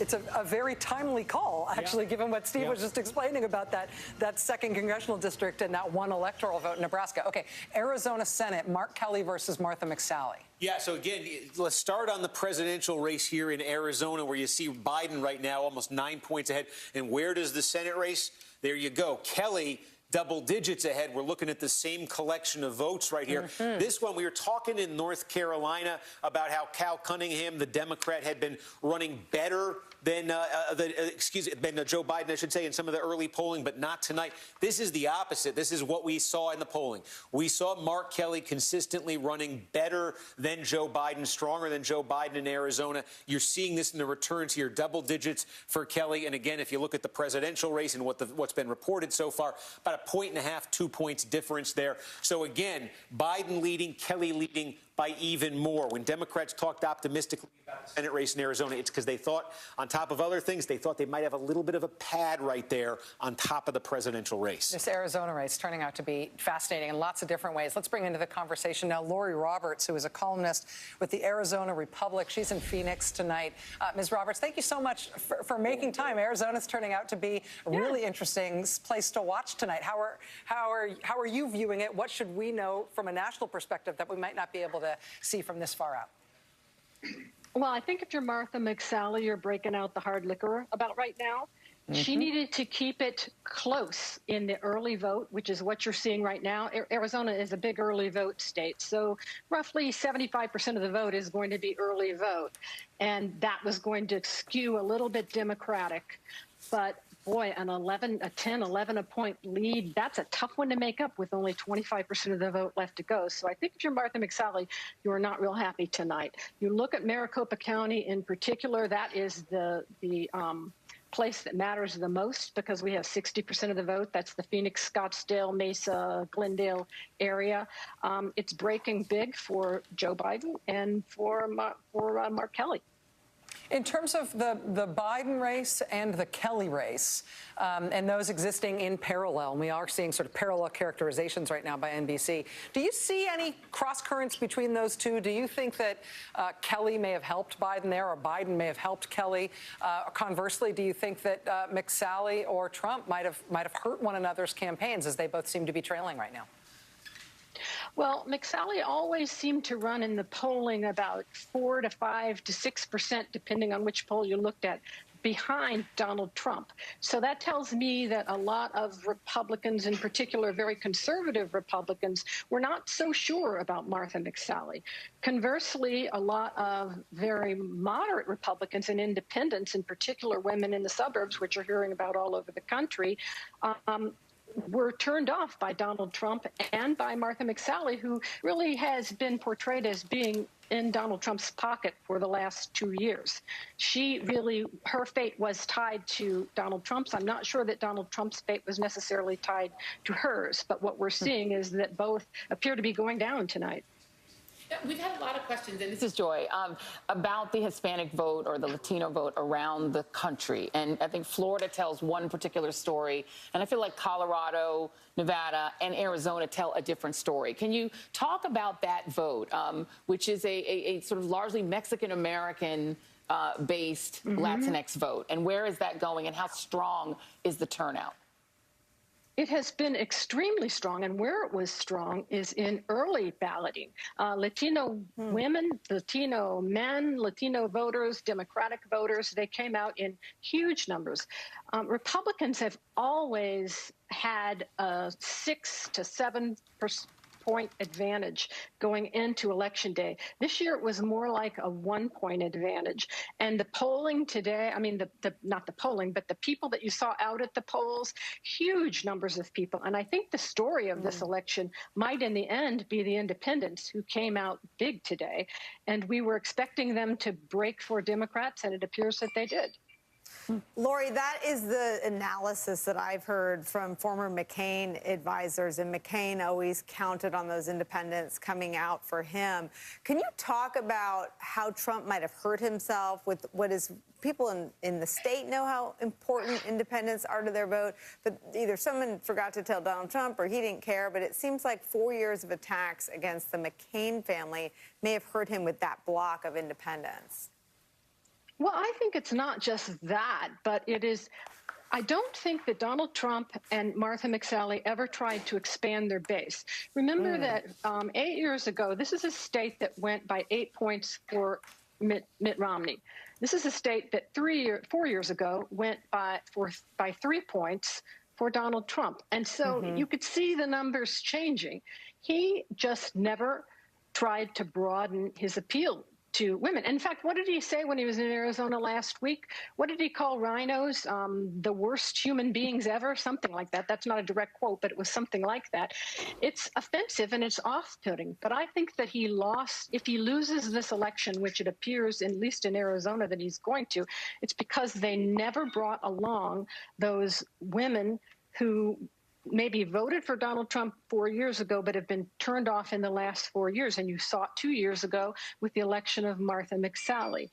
It's a very timely call, actually, given what Steve was just explaining about that 2nd Congressional District and that one electoral vote in Nebraska. Okay, Arizona Senate, Mark Kelly versus Martha McSally. Yeah, so again, let's start on the presidential race here in Arizona, where you see Biden right now almost 9 points ahead. And where does the Senate race? There you go. Kelly, double digits ahead. We're looking at the same collection of votes right here. This one, we were talking in North Carolina about how Cal Cunningham, the Democrat, had been running better than Joe Biden, I should say, in some of the early polling, but not tonight. This is the opposite. This is what we saw in the polling. We saw Mark Kelly consistently running better than Joe Biden, stronger than Joe Biden in Arizona. You're seeing this in the returns here, double digits for Kelly. And again, if you look at the presidential race and what's been reported so far, about 1.5 points, 2 points difference there. So again, Biden leading, Kelly leading by even more. When Democrats talked optimistically about the Senate race in Arizona, it's because they thought, on top of other things, they thought they might have a little bit of a pad right there on top of the presidential race. This Arizona race turning out to be fascinating in lots of different ways. Let's bring into the conversation now Lori Roberts, who is a columnist with the Arizona Republic. She's in Phoenix tonight. Ms. Roberts, thank you so much for making time. Arizona's turning out to be a really interesting place to watch tonight. How are you viewing it? What should we know from a national perspective that we might not be able to see from this far out? Well, I think if you're Martha McSally, you're breaking out the hard liquor about right now. She needed to keep it close in the early vote, which is what you're seeing right now. Arizona is a big early vote state, so roughly 75% of the vote is going to be early vote, and that was going to skew a little bit Democratic. But boy, a 10, 11 point lead, that's a tough one to make up with only 25% of the vote left to go. So I think if you're Martha McSally, you're not real happy tonight. You look at Maricopa County in particular, that is the place that matters the most because we have 60% of the vote. That's the Phoenix, Scottsdale, Mesa, Glendale area. It's breaking big for Joe Biden and for Mark Kelly. In terms of the Biden race and the Kelly race, and those existing in parallel, and we are seeing sort of parallel characterizations right now by NBC, do you see any cross currents between those two? Do you think that Kelly may have helped Biden there, or Biden may have helped Kelly? Conversely, do you think that McSally or Trump might have hurt one another's campaigns, as they both seem to be trailing right now? Well, McSally always seemed to run in the polling about 4 to 5 to 6%, depending on which poll you looked at, behind Donald Trump. So that tells me that a lot of Republicans, in particular very conservative Republicans, were not so sure about Martha McSally. Conversely, a lot of very moderate Republicans and independents, in particular women in the suburbs, which you're hearing about all over the country, were turned off by Donald Trump and by Martha McSally, who really has been portrayed as being in Donald Trump's pocket for the last 2 years. She really, her fate was tied to Donald Trump's. I'm not sure that Donald Trump's fate was necessarily tied to hers, but what we're seeing is that both appear to be going down tonight. We've had a lot of questions, and this is Joy, about the Hispanic vote or the Latino vote around the country. And I think Florida tells one particular story, and I feel like Colorado, Nevada, and Arizona tell a different story. Can you talk about that vote, which is a sort of largely Mexican-American based Latinx vote, and where is that going, and how strong is the turnout? It has been extremely strong, and where it was strong is in early balloting. Latino women, Latino men, Latino voters, Democratic voters, they came out in huge numbers. Republicans have always had a 6 to 7% advantage going into Election Day. This year, it was more like a 1-point advantage. And the polling today, I mean, not the polling, but the people that you saw out at the polls, huge numbers of people. And I think the story of this election might, in the end, be the independents who came out big today. And we were expecting them to break for Democrats, and it appears that they did. Lori, that is the analysis that I've heard from former McCain advisors, and McCain always counted on those independents coming out for him. Can you talk about how Trump might have hurt himself with what is people in the state know how important independents are to their vote, but either someone forgot to tell Donald Trump or he didn't care, but it seems like 4 years of attacks against the McCain family may have hurt him with that block of independents. Well, I think it's not just that, but it is. I don't think that Donald Trump and Martha McSally ever tried to expand their base. Remember that 8 years ago, this is a state that went by 8 points for Mitt Romney. This is a state that 4 years ago went by 3 points for Donald Trump. And so you could see the numbers changing. He just never tried to broaden his appeal to women. In fact, what did he say when he was in Arizona last week? What did he call rhinos? The worst human beings ever? Something like that. That's not a direct quote, but it was something like that. It's offensive and it's off-putting. But I think that he lost, if he loses this election, which it appears, at least in Arizona, that he's going to, it's because they never brought along those women who maybe voted for Donald Trump 4 years ago, but have been turned off in the last 4 years. And you saw it 2 years ago with the election of Martha McSally,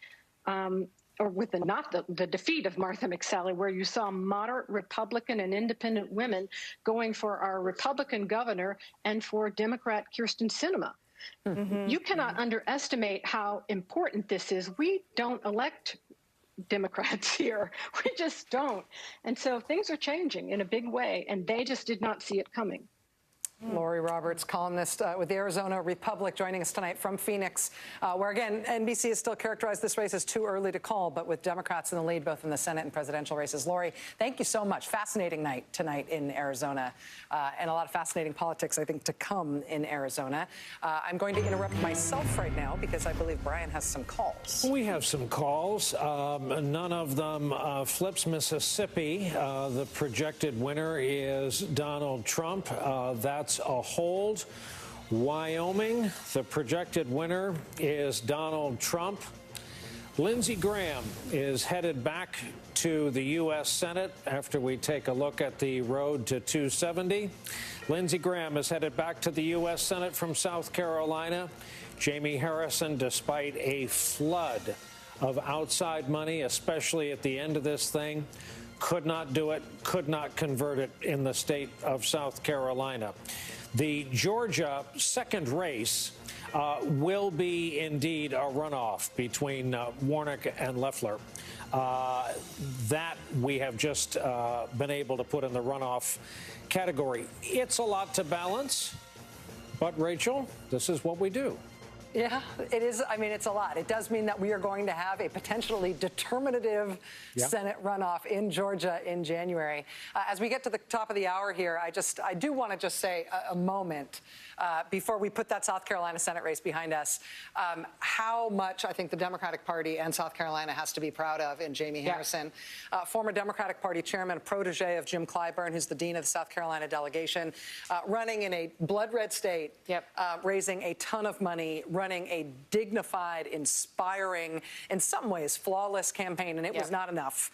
or with the defeat of Martha McSally, where you saw moderate Republican and independent women going for our Republican governor and for Democrat Kyrsten Sinema. You cannot underestimate how important this is. We don't elect Democrats here. We just don't. And so things are changing in a big way, and they just did not see it coming. Lori Roberts, columnist with the Arizona Republic, joining us tonight from Phoenix, where, again, NBC has still characterized this race as too early to call, but with Democrats in the lead both in the Senate and presidential races. Lori, thank you so much. Fascinating night tonight in Arizona, and a lot of fascinating politics, I think, to come in Arizona. I'm going to interrupt myself right now because I believe Brian has some calls. We have some calls. None of them flips Mississippi. The projected winner is Donald Trump. That's a hold. Wyoming, the projected winner is Donald Trump. Lindsey Graham is headed back to the U.S. Senate after we take a look at the road to 270. Lindsey Graham is headed back to the U.S. Senate from South Carolina. Jamie Harrison, despite a flood of outside money, especially at the end of this thing, could not do it, could not convert it in the state of South Carolina. The Georgia second race will be indeed a runoff between Warnock and Loeffler. That we have just been able to put in the runoff category. It's a lot to balance, But, Rachel, this is what we do. Yeah, it is. I mean, it's a lot. It does mean that we are going to have a potentially determinative Senate runoff in Georgia in January. As we get to the top of the hour here, I do want to just say a moment before we put that South Carolina Senate race behind us, how much I think the Democratic Party and South Carolina has to be proud of in Jamie Harrison, former Democratic Party chairman, protege of Jim Clyburn, who's the dean of the South Carolina delegation, running in a blood red state, raising a ton of money, running a dignified, inspiring, in some ways flawless campaign, and it was not enough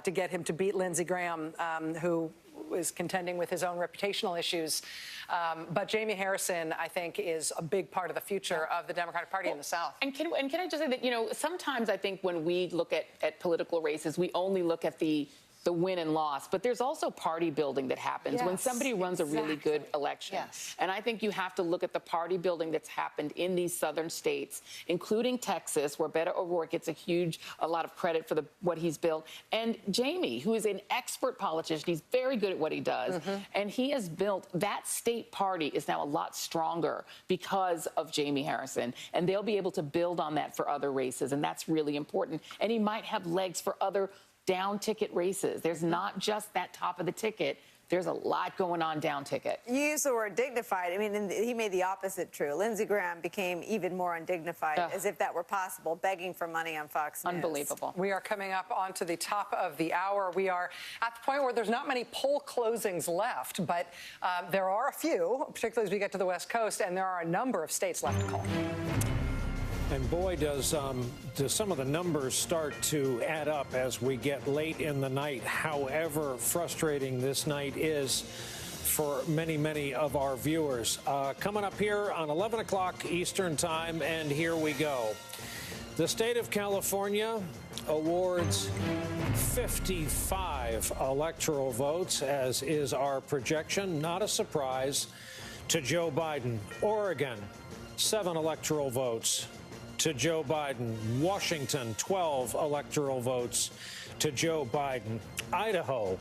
to get him to beat Lindsey Graham, who is contending with his own reputational issues. But Jamie Harrison, I think, is a big part of the future of the Democratic Party in the South. And can I just say that, you know, sometimes I think when we look at political races, we only look at the win and loss, but there's also party building that happens when somebody runs a really good election. And I think you have to look at the party building that's happened in these southern states, including Texas, where Beto O'Rourke gets a lot of credit for what he's built. And Jamie, who is an expert politician, he's very good at what he does. And he has built, that state party is now a lot stronger because of Jamie Harrison. And they'll be able to build on that for other races. And that's really important. And he might have legs for other down ticket races. There's not just that top of the ticket. There's a lot going on down ticket. You use the word dignified. I mean, he made the opposite true. Lindsey Graham became even more undignified, as if that were possible, begging for money on Fox News. Unbelievable. We are coming up onto the top of the hour. We are at the point where there's not many poll closings left, but there are a few, particularly as we get to the West Coast, and there are a number of states left to call. And boy, does some of the numbers start to add up as we get late in the night, however frustrating this night is for many, many of our viewers. Coming up here on 11 o'clock Eastern Time, and here we go. The state of California awards 55 electoral votes, as is our projection. Not a surprise to Joe Biden. Oregon, 7 electoral votes to Joe Biden. Washington, 12 electoral votes to Joe Biden. Idaho,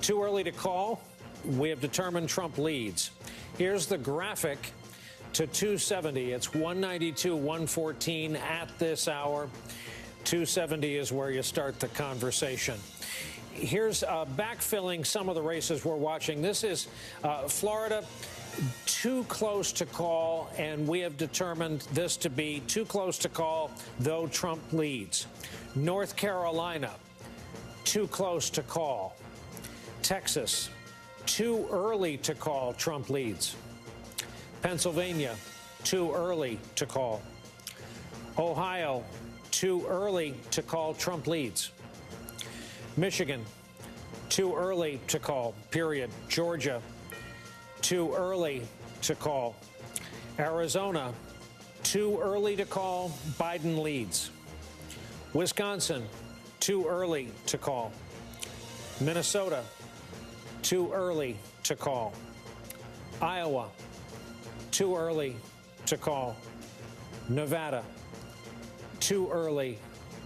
too early to call. We have determined Trump leads. Here's the graphic to 270. It's 192, 114 at this hour. 270 is where you start the conversation. Here's backfilling some of the races we're watching. This is Florida. Too close to call, and we have determined this to be too close to call, though Trump leads. North Carolina, too close to call. Texas, too early to call, Trump leads. Pennsylvania, too early to call. Ohio, too early to call, Trump leads. Michigan, too early to call, period. Georgia, too early to call. Arizona, too early to call, Biden leads. Wisconsin, too early to call. Minnesota, too early to call. Iowa, too early to call. Nevada, too early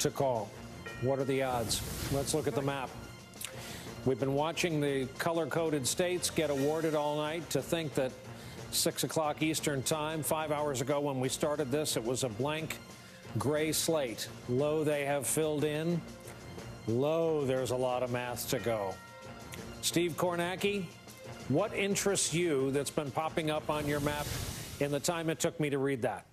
to call. What are the odds? Let's look at the map. We've been watching the color-coded states get awarded all night. To think that 6 o'clock Eastern Time, 5 hours ago when we started this, it was a blank gray slate. Low, they have filled in. Low, there's a lot of math to go. Steve Kornacki, what interests you that's been popping up on your map in the time it took me to read that?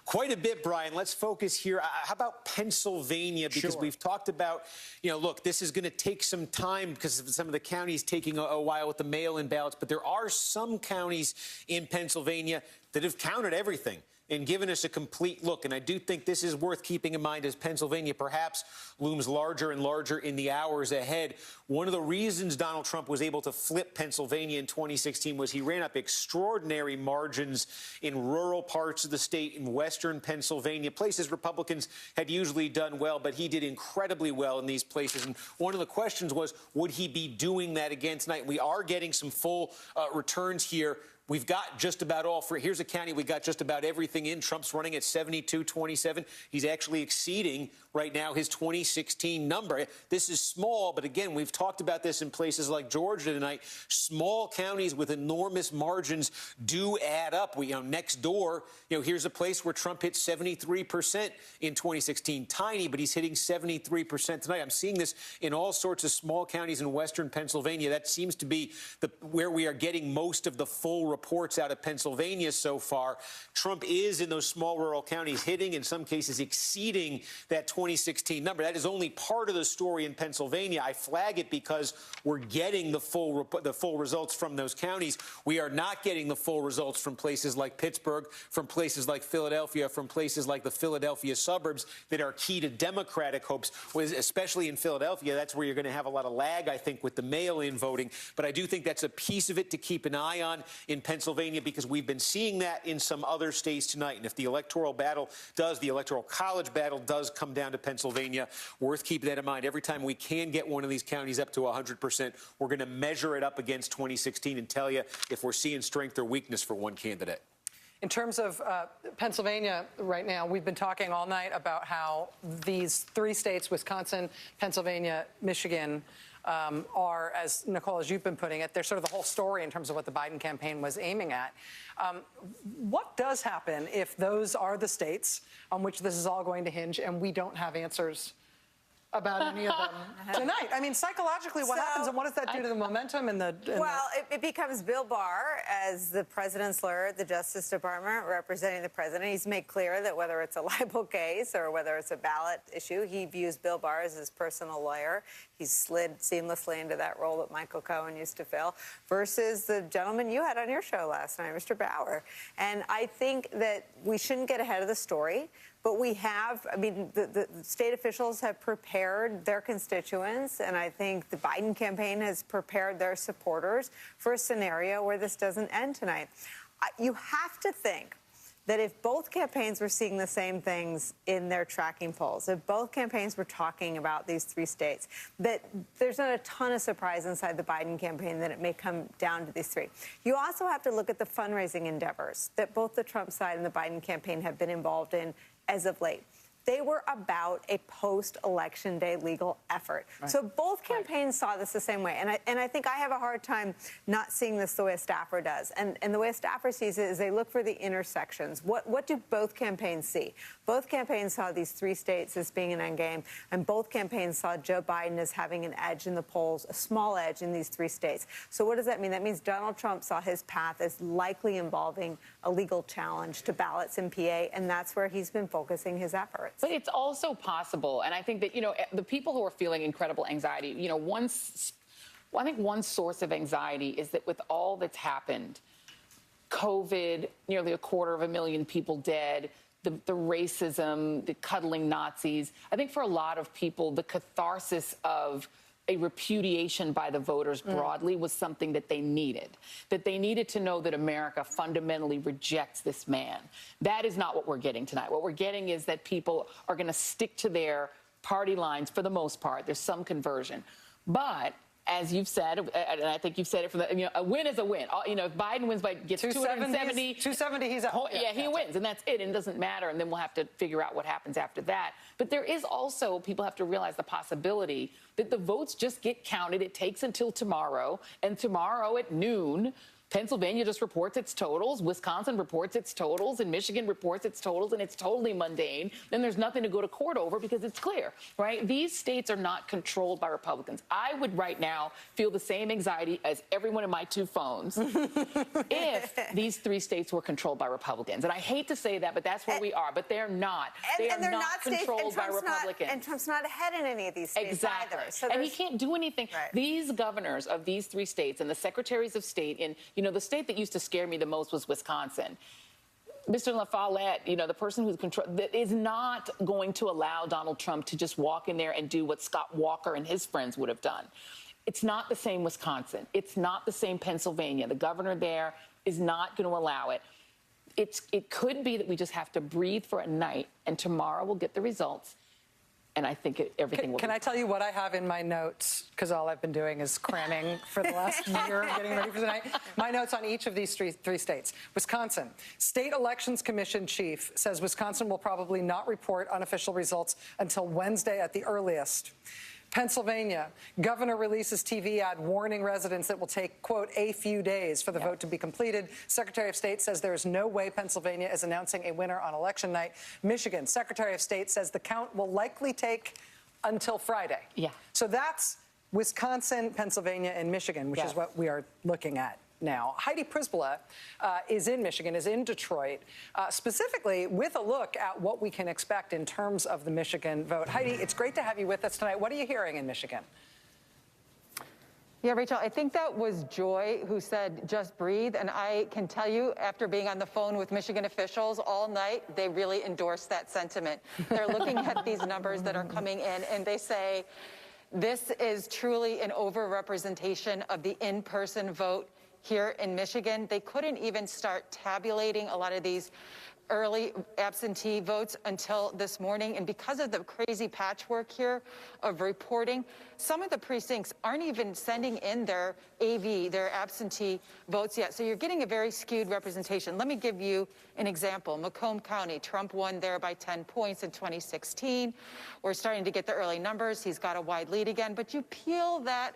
Quite a bit, Brian. Let's focus here. How about Pennsylvania? Because we've talked about, look, this is going to take some time because of some of the counties taking a while with the mail-in ballots. But there are some counties in Pennsylvania that have counted everything and given us a complete look. And I do think this is worth keeping in mind as Pennsylvania perhaps looms larger and larger in the hours ahead. One of the reasons Donald Trump was able to flip Pennsylvania in 2016 was he ran up extraordinary margins in rural parts of the state in western Pennsylvania, places Republicans had usually done well, but he did incredibly well in these places. And one of the questions was, would he be doing that again tonight? We are getting some full returns here. We've got just about all for. Here's a county we got just about everything in. Trump's running at 72-27. He's actually exceeding right now his 2016 number. This is small, but again, we've talked about this in places like Georgia tonight. Small counties with enormous margins do add up. Next door, here's a place where Trump hit 73% in 2016. Tiny, but he's hitting 73% tonight. I'm seeing this in all sorts of small counties in western Pennsylvania. That seems to be where we are getting most of the full reports out of Pennsylvania so far. Trump is in those small rural counties hitting, in some cases exceeding that 2016 number. That is only part of the story in Pennsylvania. I flag it because we're getting the full results from those counties. We are not getting the full results from places like Pittsburgh, from places like Philadelphia, from places like the Philadelphia suburbs that are key to Democratic hopes, especially in Philadelphia. That's where you're going to have a lot of lag, I think, with the mail-in voting. But I do think that's a piece of it to keep an eye on in Pennsylvania, because we've been seeing that in some other states tonight. And if the electoral college battle does come down to Pennsylvania, worth keeping that in mind. Every time we can get one of these counties up to 100%, we're going to measure it up against 2016 and tell you if we're seeing strength or weakness for one candidate. In terms of Pennsylvania right now, we've been talking all night about how these three states, Wisconsin, Pennsylvania, Michigan, are, as Nicole, as you've been putting it, they're sort of the whole story in terms of what the Biden campaign was aiming at. What does happen if those are the states on which this is all going to hinge and we don't have answers about any of them tonight? I mean, psychologically, what happens, and what does that do to the momentum and the... It becomes Bill Barr as the president's lawyer at the Justice Department representing the president. He's made clear that whether it's a libel case or whether it's a ballot issue, he views Bill Barr as his personal lawyer. He's slid seamlessly into that role that Michael Cohen used to fill, versus the gentleman you had on your show last night, Mr. Bauer. And I think that we shouldn't get ahead of the story. But we have, I mean, the state officials have prepared their constituents, and I think the Biden campaign has prepared their supporters for a scenario where this doesn't end tonight. You have to think that if both campaigns were seeing the same things in their tracking polls, if both campaigns were talking about these three states, that there's not a ton of surprise inside the Biden campaign that it may come down to these three. You also have to look at the fundraising endeavors that both the Trump side and the Biden campaign have been involved in as of late. They were about a post-election day legal effort. Right. So both campaigns saw this the same way. And I think I have a hard time not seeing this the way a staffer does. And the way a staffer sees it is they look for the intersections. What do both campaigns see? Both campaigns saw these three states as being an endgame, and both campaigns saw Joe Biden as having an edge in the polls, a small edge in these three states. So what does that mean? That means Donald Trump saw his path as likely involving a legal challenge to ballots in PA, and that's where he's been focusing his efforts. But it's also possible, and I think that, the people who are feeling incredible anxiety, I think one source of anxiety is that with all that's happened, COVID, nearly 250,000 people dead, the racism, the cuddling Nazis, I think for a lot of people, the catharsis of a repudiation by the voters broadly was something that they needed to know that America fundamentally rejects this man. That is not what we're getting tonight. What we're getting is that people are going to stick to their party lines for the most part. There's some conversion. But as you've said, and I think you've said it from a win is a win. If Biden wins by gets 270, 270, he's out. Yeah, he wins, and that's it. And it doesn't matter. And then we'll have to figure out what happens after that. But there is also, people have to realize the possibility that the votes just get counted. It takes until tomorrow, and tomorrow at noon, Pennsylvania just reports its totals, Wisconsin reports its totals, and Michigan reports its totals, and it's totally mundane. Then there's nothing to go to court over because it's clear, right? These states are not controlled by Republicans. I would right now feel the same anxiety as everyone in my two phones if these three states were controlled by Republicans. And I hate to say that, but that's where we are. But they're not. They are not controlled by Republicans. And Trump's not ahead in any of these states either. So and he can't do anything. Right. These governors of these three states and the secretaries of state in, the state that used to scare me the most was Wisconsin. Mr. La Follette, the person who's that is not going to allow Donald Trump to just walk in there and do what Scott Walker and his friends would have done. It's not the same Wisconsin. It's not the same Pennsylvania. The governor there is not going to allow it. It could be that we just have to breathe for a night, and tomorrow we'll get the results. and I think everything will. Can I tell you what I have in my notes? Because all I've been doing is cramming for the last year, getting ready for tonight. My notes on each of these three states. Wisconsin, State Elections Commission chief says Wisconsin will probably not report unofficial results until Wednesday at the earliest. Pennsylvania, governor releases TV ad warning residents it will take, quote, a few days for the vote to be completed. Secretary of State says there is no way Pennsylvania is announcing a winner on election night. Michigan, Secretary of State says the count will likely take until Friday. Yeah. So that's Wisconsin, Pennsylvania, and Michigan, which is what we are looking at now. Heidi Przybyla is in Michigan, is in Detroit, specifically with a look at what we can expect in terms of the Michigan vote. Heidi, it's great to have you with us tonight. What are you hearing in Michigan? Yeah, Rachel, I think that was Joy who said, just breathe. And I can tell you, after being on the phone with Michigan officials all night, they really endorse that sentiment. They're looking at these numbers that are coming in, and they say, this is truly an overrepresentation of the in-person vote here in Michigan. They couldn't even start tabulating a lot of these early absentee votes until this morning. And because of the crazy patchwork here of reporting, some of the precincts aren't even sending in their AV, their absentee votes yet. So you're getting a very skewed representation. Let me give you an example. Macomb County, Trump won there by 10 points in 2016. We're starting to get the early numbers. He's got a wide lead again. But you peel that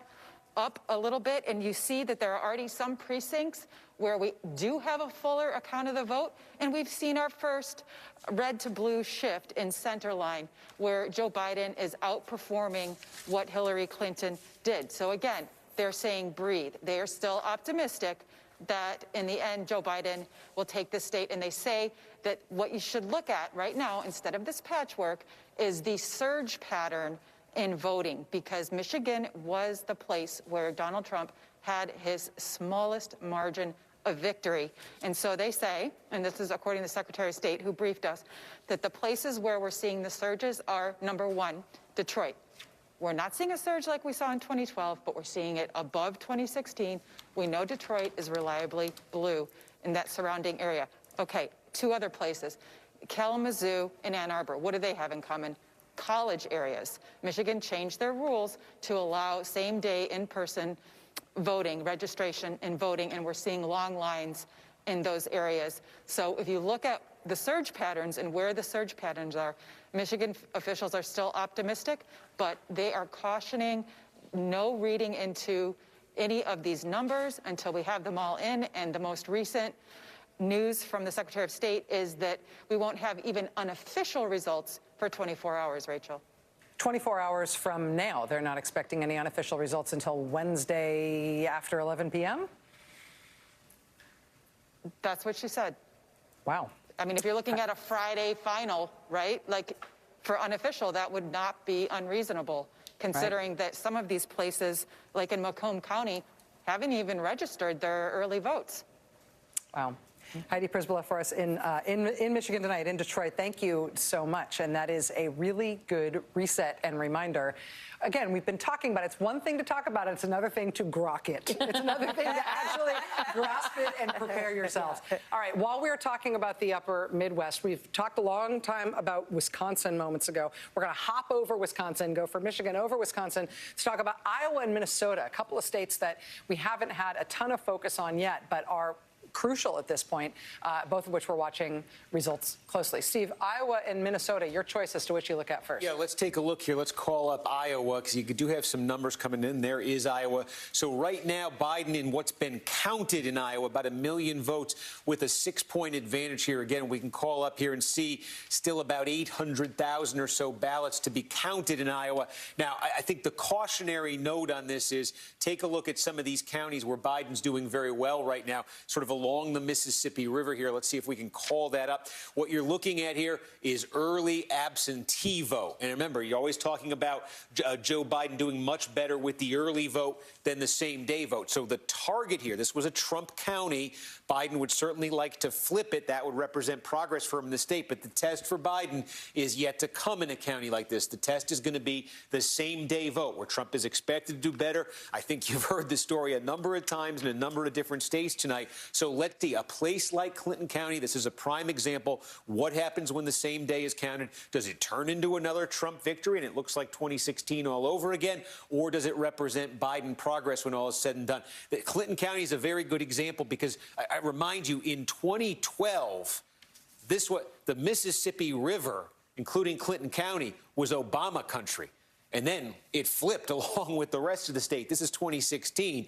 up a little bit, and you see that there are already some precincts where we do have a fuller account of the vote, and we've seen our first red to blue shift in center line, where Joe Biden is outperforming what Hillary Clinton did. So again, they're saying breathe. They are still optimistic that in the end, Joe Biden will take the state, and they say that what you should look at right now, instead of this patchwork, is the surge pattern in voting, because Michigan was the place where Donald Trump had his smallest margin of victory. And so they say, and this is according to the Secretary of State who briefed us, that the places where we're seeing the surges are, number one, Detroit. We're not seeing a surge like we saw in 2012, but we're seeing it above 2016. We know Detroit is reliably blue in that surrounding area. Okay, two other places, Kalamazoo and Ann Arbor. What do they have in common? College areas. Michigan changed their rules to allow same-day in-person voting, registration and voting, and we're seeing long lines in those areas. So if you look at the surge patterns and where the surge patterns are, Michigan officials are still optimistic, but they are cautioning no reading into any of these numbers until we have them all in. And the most recent news from the Secretary of State is that we won't have even unofficial results for 24 hours, Rachel. 24 hours from now, they're not expecting any unofficial results until Wednesday after 11 p.m.? That's what she said. Wow. I mean, if you're looking at a Friday final, right, like for unofficial, that would not be unreasonable, considering that some of these places, like in Macomb County, haven't even registered their early votes. Wow. Heidi Przybyla for us in Michigan tonight, in Detroit. Thank you so much. And that is a really good reset and reminder. Again, we've been talking about it. It's one thing to talk about it. It's another thing to grok it. It's another thing to actually grasp it and prepare yourselves. All right, while we were talking about the upper Midwest, we've talked a long time about Wisconsin moments ago. We're going to hop over Wisconsin, go from Michigan over Wisconsin to talk about Iowa and Minnesota, a couple of states that we haven't had a ton of focus on yet, but are crucial at this point, both of which we're watching results closely. Steve, Iowa and Minnesota, your choice as to which you look at first. Yeah, let's take a look here. Let's call up Iowa, because you do have some numbers coming in. There is Iowa. So right now, Biden, in what's been counted in Iowa, about 1 million votes with a 6-point advantage here. Again, we can call up here and see still about 800,000 or so ballots to be counted in Iowa. Now, I think the cautionary note on this is take a look at some of these counties where Biden's doing very well right now, sort of along the Mississippi River here. Let's see if we can call that up. What you're looking at here is early absentee vote. And remember, you're always talking about Joe Biden doing much better with the early vote than the same-day vote. So the target here, this was a Trump county. Biden would certainly like to flip it. That would represent progress for him in the state. But the test for Biden is yet to come in a county like this. The test is going to be the same-day vote, where Trump is expected to do better. I think you've heard this story a number of times in a number of different states tonight. So let's see, a place like Clinton County, this is a prime example. What happens when the same day is counted? Does it turn into another Trump victory and it looks like 2016 all over again? Or does it represent Biden progress when all is said and done? Clinton County is a very good example because I remind you, in 2012, the Mississippi River, including Clinton County, was Obama country. And then it flipped along with the rest of the state. This is 2016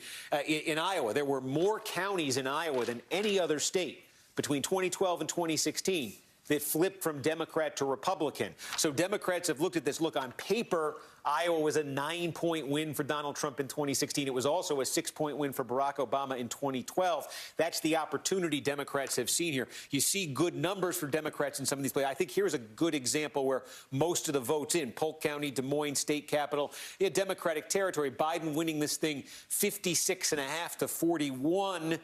in Iowa. There were more counties in Iowa than any other state between 2012 and 2016 that flipped from Democrat to Republican. So Democrats have looked at this. Look, on paper, Iowa was a 9-point win for Donald Trump in 2016. It was also a 6-point win for Barack Obama in 2012. That's the opportunity Democrats have seen here. You see good numbers for Democrats in some of these places. I think here's a good example where most of the votes in Polk County, Des Moines state capital, Democratic territory. Biden winning this thing 56.5 to 41.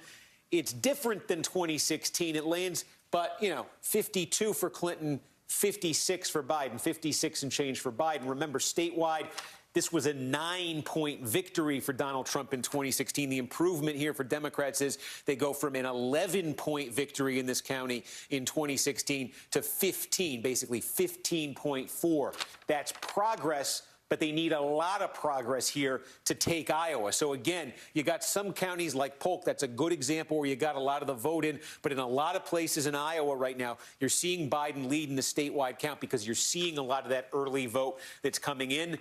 It's different than 2016. It lands, but, 52 for Clinton, 56 for Biden, 56 and change for Biden. Remember, statewide, this was a 9-point victory for Donald Trump in 2016. The improvement here for Democrats is they go from an 11-point victory in this county in 2016 to 15, basically 15.4. That's progress. But they need a lot of progress here to take Iowa. So, again, you got some counties like Polk. That's a good example where you got a lot of the vote in. But in a lot of places in Iowa right now, you're seeing Biden lead in the statewide count because you're seeing a lot of that early vote that's coming in.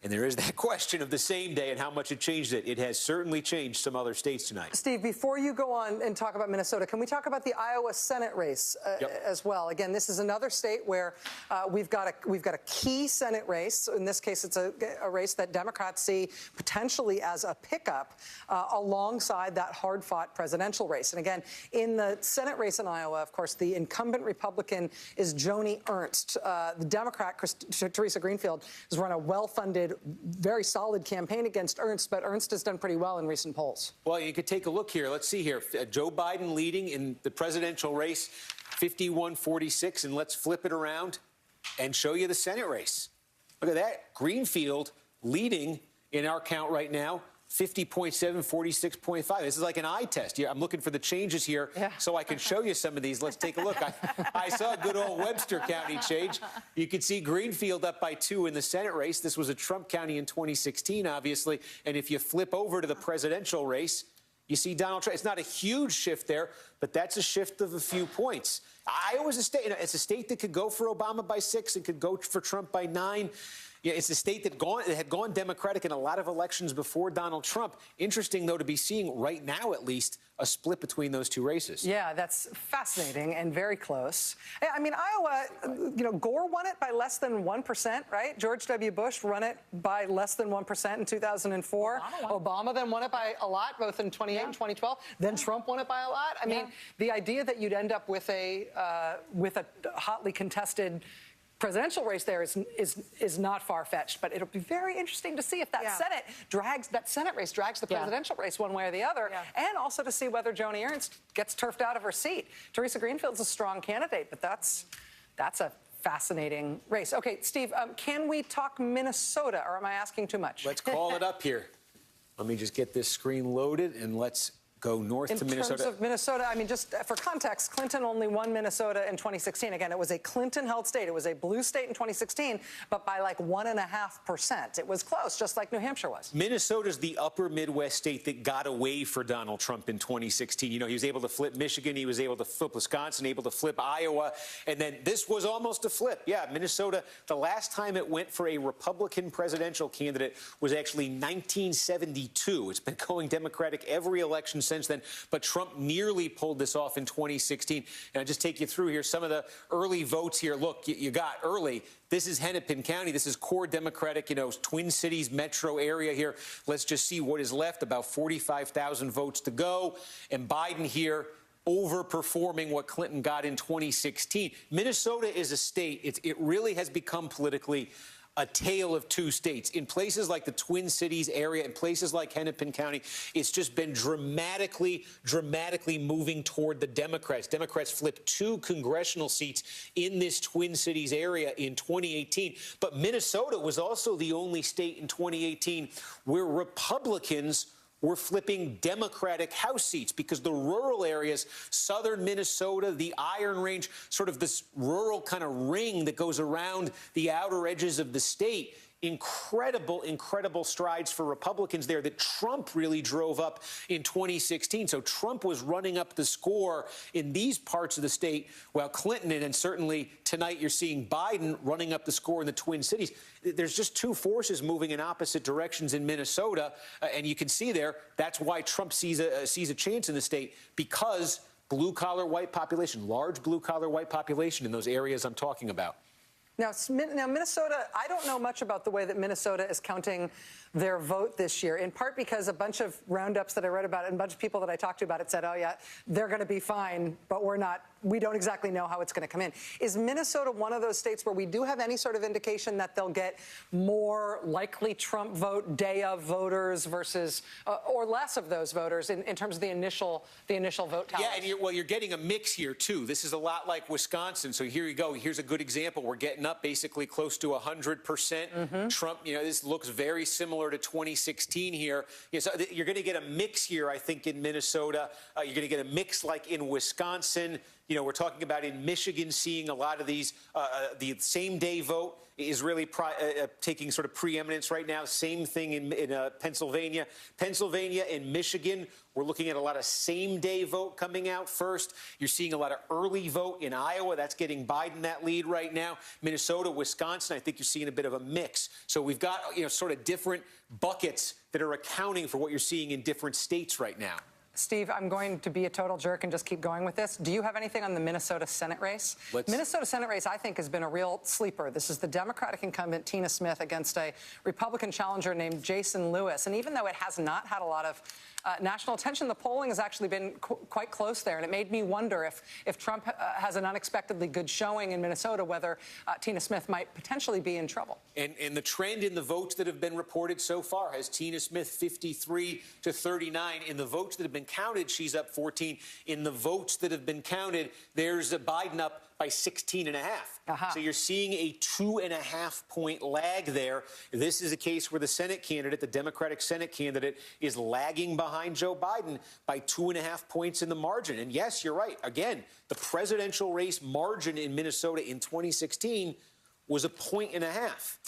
And there is that question of the same day and how much it changed it. It has certainly changed some other states tonight. Steve, before you go on and talk about Minnesota, can we talk about the Iowa Senate race as well? Again, this is another state where we've got a key Senate race. In this case, it's a race that Democrats see potentially as a pickup alongside that hard-fought presidential race. And again, in the Senate race in Iowa, of course, the incumbent Republican is Joni Ernst. The Democrat, Teresa Greenfield, has run a well-funded, very solid campaign against Ernst, but Ernst has done pretty well in recent polls. Well, you could take a look here. Let's see here. Joe Biden leading in the presidential race, 51-46, and let's flip it around and show you the Senate race. Look at that. Greenfield leading in our count right now, 50.7, 46.5. This is like an eye test. Yeah, I'm looking for the changes here so I can show you some of these. Let's take a look. I saw a good old Webster County change. You can see Greenfield up by 2 in the Senate race. This was a Trump county in 2016, obviously. And if you flip over to the presidential race, you see Donald Trump. It's not a huge shift there, but that's a shift of a few points. Iowa's a state. It's a state that could go for Obama by 6. It could go for Trump by 9. Yeah, it's a state that had gone Democratic in a lot of elections before Donald Trump. Interesting, though, to be seeing right now, at least, a split between those two races. Yeah, that's fascinating and very close. I mean, Iowa, Gore won it by less than 1%, right? George W. Bush won it by less than 1% in 2004. Obama then won it by a lot, both in 2008 and 2012. Then Trump won it by a lot. I mean, the idea that you'd end up with a hotly contested presidential race there is not far-fetched, but it'll be very interesting to see if that Senate race drags the presidential race one way or the other, and also to see whether Joni Ernst gets turfed out of her seat. Teresa Greenfield's a strong candidate, but that's a fascinating race. Okay, Steve, can we talk Minnesota, or am I asking too much? Let's call it up here. Let me just get this screen loaded, and let's go north to Minnesota. In terms of Minnesota, I mean, just for context, Clinton only won Minnesota in 2016. Again, it was a Clinton-held state. It was a blue state in 2016, but by like 1.5%. It was close, just like New Hampshire was. Minnesota's the upper Midwest state that got away for Donald Trump in 2016. He was able to flip Michigan. He was able to flip Wisconsin, able to flip Iowa. And then this was almost a flip. Yeah, Minnesota, the last time it went for a Republican presidential candidate was actually 1972. It's been going Democratic every election since then, but Trump nearly pulled this off in 2016. And I'll just take you through here some of the early votes here. Look, you got early. This is Hennepin County. This is core Democratic, Twin Cities metro area here. Let's just see what is left. About 45,000 votes to go. And Biden here overperforming what Clinton got in 2016. Minnesota is a state. It really has become politically a tale of two states. In places like the Twin Cities area, in places like Hennepin County, it's just been dramatically moving toward the Democrats. Democrats flipped 2 congressional seats in this Twin Cities area in 2018. But Minnesota was also the only state in 2018 where Republicans were flipping Democratic House seats, because the rural areas, southern Minnesota, the Iron Range, sort of this rural kind of ring that goes around the outer edges of the state. Incredible strides for Republicans there that Trump really drove up in 2016. So Trump was running up the score in these parts of the state, while Clinton, and certainly tonight you're seeing Biden running up the score in the Twin Cities. There's just two forces moving in opposite directions in Minnesota, and you can see there that's why Trump sees a chance in the state, because blue-collar white population, large blue-collar white population in those areas I'm talking about. Now, Minnesota, I don't know much about the way that Minnesota is counting their vote this year, in part because a bunch of roundups that I read about and a bunch of people that I talked to about it said, oh, yeah, they're going to be fine, but we don't exactly know how it's going to come in. Is Minnesota one of those states where we do have any sort of indication that they'll get more likely Trump vote day of voters versus or less of those voters in terms of the initial vote tally? Yeah, and you're getting a mix here, too. This is a lot like Wisconsin. So here you go. Here's a good example. We're getting up basically close to 100%. Trump, this looks very similar to 2016 here. So you're going to get a mix here, I think, in Minnesota. You're going to get a mix like in Wisconsin. We're talking about in Michigan seeing a lot of these, the same-day vote is really taking sort of preeminence right now. Same thing in Pennsylvania. Pennsylvania and Michigan, we're looking at a lot of same-day vote coming out first. You're seeing a lot of early vote in Iowa. That's getting Biden that lead right now. Minnesota, Wisconsin, I think you're seeing a bit of a mix. So we've got, sort of different buckets that are accounting for what you're seeing in different states right now. Steve, I'm going to be a total jerk and just keep going with this. Do you have anything on the Minnesota Senate race? Minnesota Senate race, I think, has been a real sleeper. This is the Democratic incumbent, Tina Smith, against a Republican challenger named Jason Lewis. And even though it has not had a lot of national attention, the polling has actually been quite close there. And it made me wonder if Trump has an unexpectedly good showing in Minnesota, whether Tina Smith might potentially be in trouble. And the trend in the votes that have been reported so far has Tina Smith 53 to 39. In the votes that have been counted, she's up 14. In the votes that have been counted, there's a Biden up by 16.5. So you're seeing a 2.5-point lag there. This is a case where the Senate candidate, the Democratic Senate candidate, is lagging behind Joe Biden by 2.5 points in the margin. And yes, you're right. Again, the presidential race margin in Minnesota in 2016 was 1.5 points.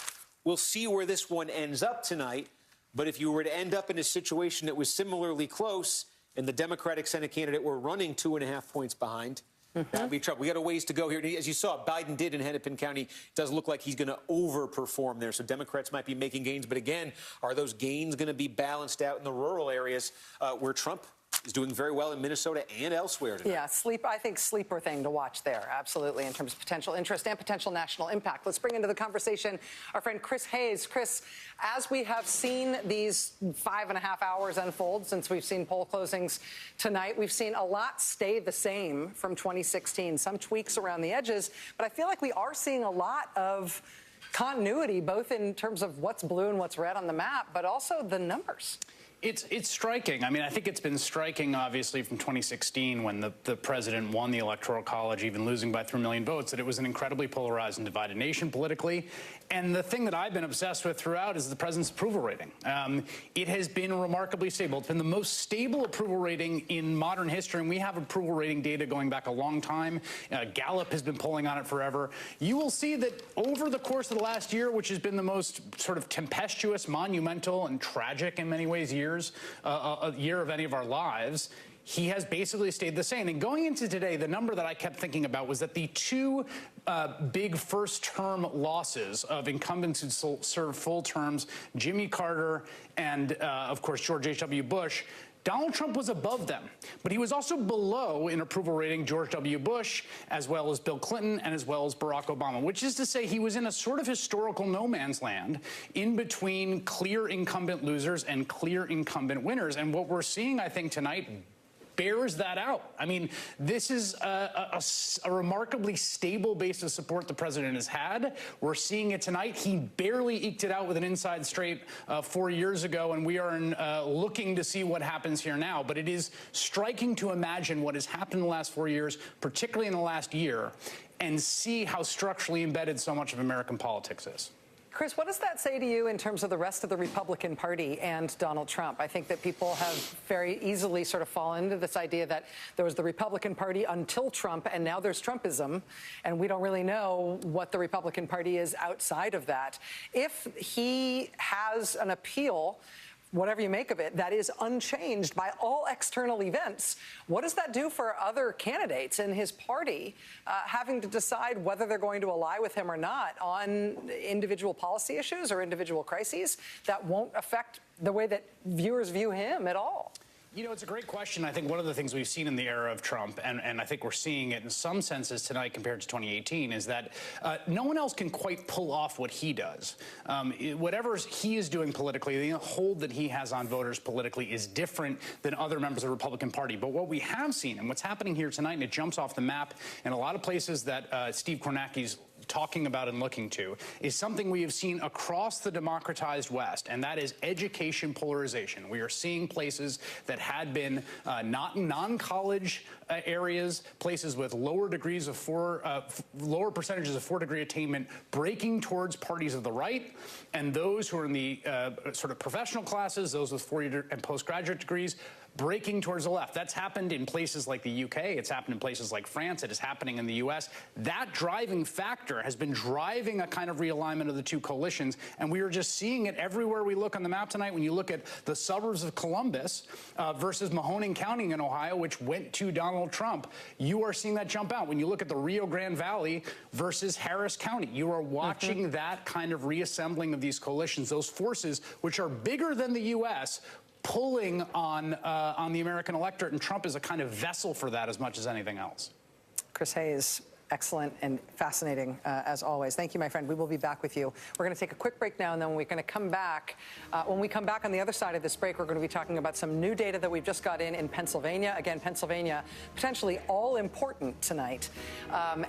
We'll see where this one ends up tonight. But if you were to end up in a situation that was similarly close and the Democratic Senate candidate were running 2.5 points behind, that'd be trouble. We got a ways to go here. As you saw, Biden did in Hennepin County. It does look like he's going to overperform there. So Democrats might be making gains. But again, are those gains going to be balanced out in the rural areas where Trump is doing very well in Minnesota and elsewhere tonight? Yeah, I think sleeper thing to watch there, absolutely, in terms of potential interest and potential national impact. Let's bring into the conversation our friend Chris Hayes. Chris, as we have seen these 5.5 hours unfold since we've seen poll closings tonight, we've seen a lot stay the same from 2016, some tweaks around the edges, but I feel like we are seeing a lot of continuity, both in terms of what's blue and what's red on the map, but also the numbers. It's striking. I mean, I think it's been striking, obviously, from 2016 when the president won the Electoral College, even losing by 3 million votes, that it was an incredibly polarized and divided nation politically. And the thing that I've been obsessed with throughout is the president's approval rating. It has been remarkably stable. It's been the most stable approval rating in modern history, and we have approval rating data going back a long time. Gallup has been polling on it forever. You will see that over the course of the last year, which has been the most sort of tempestuous, monumental, and tragic in many ways a year of any of our lives, he has basically stayed the same. And going into today, the number that I kept thinking about was that the two big first-term losses of incumbents who served full terms, Jimmy Carter and, of course, George H.W. Bush, Donald Trump was above them, but he was also below in approval rating George W. Bush, as well as Bill Clinton, and as well as Barack Obama, which is to say he was in a sort of historical no man's land in between clear incumbent losers and clear incumbent winners. And what we're seeing, I think, tonight, bears that out. I mean, this is a remarkably stable base of support the president has had. We're seeing it tonight. He barely eked it out with an inside straight 4 years ago, and we are looking to see what happens here now. But it is striking to imagine what has happened in the last 4 years, particularly in the last year, and see how structurally embedded so much of American politics is. Chris, what does that say to you in terms of the rest of the Republican Party and Donald Trump? I think that people have very easily sort of fallen into this idea that there was the Republican Party until Trump, and now there's Trumpism, and we don't really know what the Republican Party is outside of that. If he has an appeal, whatever you make of it, that is unchanged by all external events, what does that do for other candidates in his party having to decide whether they're going to ally with him or not on individual policy issues or individual crises that won't affect the way that viewers view him at all? You know, it's a great question. I think one of the things we've seen in the era of Trump, and I think we're seeing it in some senses tonight compared to 2018, is that no one else can quite pull off what he does. Whatever he is doing politically, the hold that he has on voters politically is different than other members of the Republican Party. But what we have seen, and what's happening here tonight, and it jumps off the map in a lot of places that Steve Kornacki's talking about and looking to, is something we have seen across the democratized West, and that is education polarization. We are seeing places that had been not non-college areas, places with lower degrees of lower percentages of 4-degree attainment, breaking towards parties of the right, and those who are in the sort of professional classes, those with 4-year and postgraduate degrees, breaking towards the left. That's happened in places like the UK. It's happened in places like France. It is happening in the US. That driving factor has been driving a kind of realignment of the two coalitions, and we are just seeing it everywhere we look on the map tonight. When you look at the suburbs of Columbus versus Mahoning County in Ohio, which went to Donald Trump, you are seeing that jump out. When you look at the Rio Grande Valley versus Harris County, you are watching that kind of reassembling of these coalitions, those forces which are bigger than the US, pulling on the American electorate, and Trump is a kind of vessel for that as much as anything else. Chris Hayes, excellent and fascinating as always. Thank you, my friend. We will be back with you. We're going to take a quick break now, and then we're going to come back. When we come back on the other side of this break, we're going to be talking about some new data that we've just got in Pennsylvania. Again, Pennsylvania, potentially all important tonight.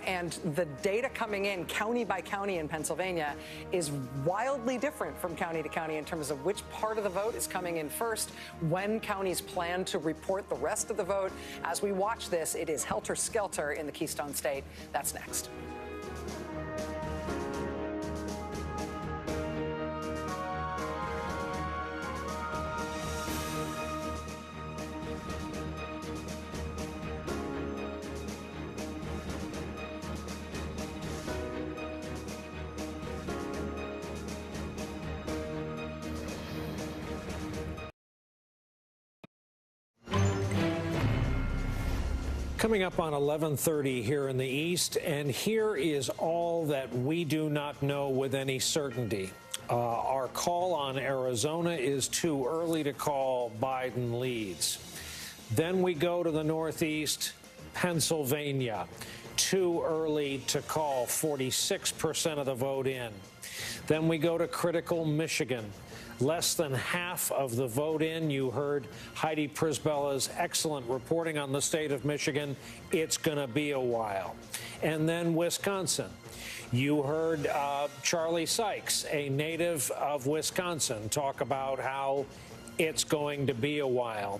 And the data coming in county by county in Pennsylvania is wildly different from county to county in terms of which part of the vote is coming in first, when counties plan to report the rest of the vote. As we watch this, it is helter-skelter in the Keystone State. That's next. Coming up on 11:30 here in the East, and here is all that we do not know with any certainty. Our call on Arizona is too early to call. Biden leads. Then we go to the Northeast, Pennsylvania. Too early to call. 46% of the vote in. Then we go to critical Michigan. Less than half of the vote in. You heard Heidi Prisbella's excellent reporting on the state of Michigan. It's going to be a while. And then Wisconsin. You heard Charlie Sykes, a native of Wisconsin, talk about how it's going to be a while.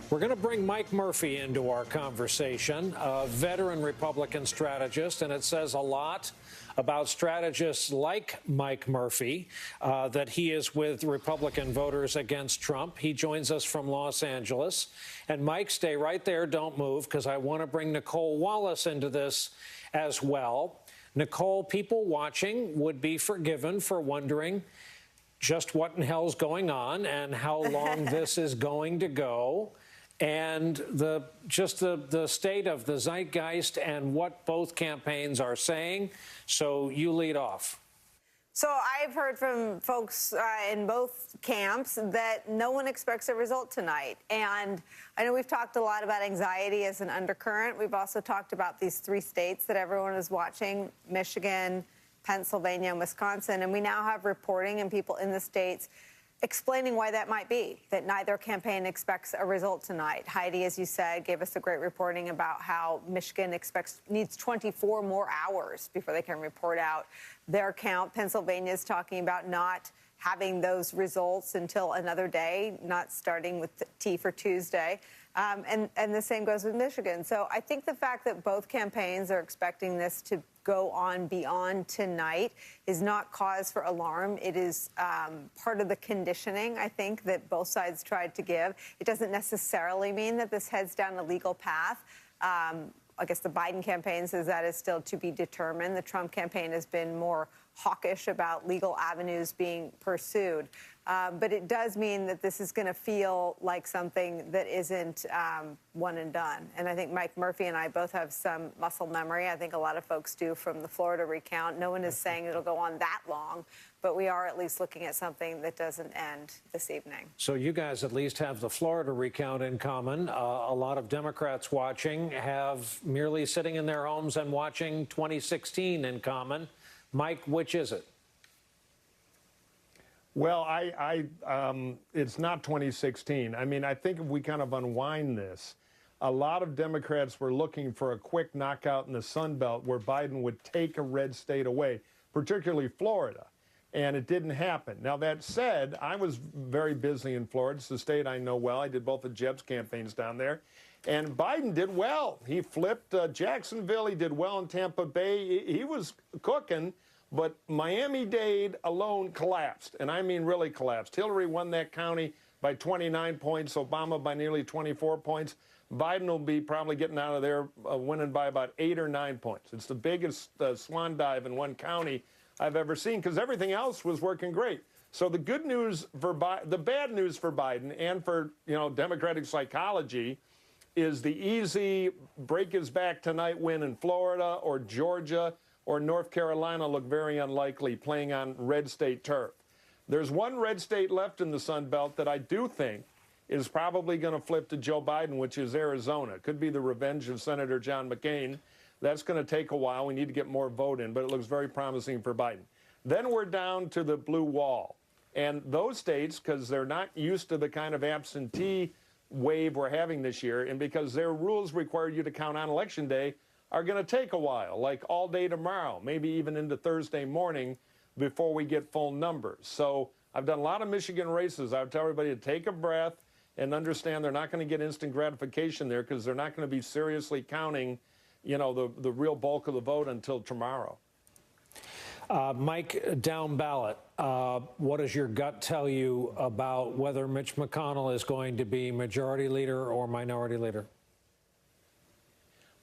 We're going to bring Mike Murphy into our conversation, a veteran Republican strategist, and it says a lot about strategists like Mike Murphy that he is with Republican voters against Trump. He joins us from Los Angeles. And Mike, stay right there. Don't move, because I want to bring Nicole Wallace into this as well. Nicole, people watching would be forgiven for wondering just what in hell's going on and how long this is going to go, and the state of the zeitgeist and what both campaigns are saying. So you lead off. So I've heard from folks in both camps that no one expects a result tonight. And I know we've talked a lot about anxiety as an undercurrent. We've also talked about these 3 states that everyone is watching, Michigan, Pennsylvania, and Wisconsin. And we now have reporting and people in the states explaining why that might be, that neither campaign expects a result tonight. Heidi, as you said, gave us a great reporting about how Michigan needs 24 more hours before they can report out their count. Pennsylvania is talking about not having those results until another day, not starting with T for Tuesday. And the same goes with Michigan. So I think the fact that both campaigns are expecting this to go on beyond tonight is not cause for alarm. It is part of the conditioning, I think, that both sides tried to give. It doesn't necessarily mean that this heads down a legal path. I guess the Biden campaign says that is still to be determined. The Trump campaign has been more hawkish about legal avenues being pursued. But it does mean that this is going to feel like something that isn't one and done. And I think Mike Murphy and I both have some muscle memory. I think a lot of folks do from the Florida recount. No one is saying it'll go on that long, but we are at least looking at something that doesn't end this evening. So you guys at least have the Florida recount in common. A lot of Democrats watching have merely sitting in their homes and watching 2016 in common. Mike, which is it? Well, it's not 2016. I mean, I think if we kind of unwind this, a lot of Democrats were looking for a quick knockout in the Sun Belt where Biden would take a red state away, particularly Florida, and it didn't happen. Now, that said, I was very busy in Florida. It's a state I know well. I did both of Jeb's campaigns down there, and Biden did well. He flipped Jacksonville. He did well in Tampa Bay. He was cooking. But Miami-Dade alone collapsed, and I mean really collapsed. Hillary won that county by 29 points, Obama by nearly 24 points. Biden will be probably getting out of there winning by about 8 or 9 points. It's the biggest swan dive in one county I've ever seen because everything else was working great. So the good news for the bad news for Biden and for Democratic psychology is the easy break his back tonight win in Florida or Georgia or North Carolina look very unlikely playing on red state turf. There's one red state left in the Sun Belt that I do think is probably going to flip to Joe Biden, which is Arizona. It could be the revenge of Senator John McCain. That's going to take a while. We need to get more vote in, but it looks very promising for Biden. Then we're down to the blue wall. And those states, because they're not used to the kind of absentee wave we're having this year, and because their rules require you to count on Election Day, are going to take a while, like all day tomorrow, maybe even into Thursday morning before we get full numbers. So I've done a lot of Michigan races. I would tell everybody to take a breath and understand they're not going to get instant gratification there because they're not going to be seriously counting, the real bulk of the vote until tomorrow. Mike, down ballot, what does your gut tell you about whether Mitch McConnell is going to be majority leader or minority leader?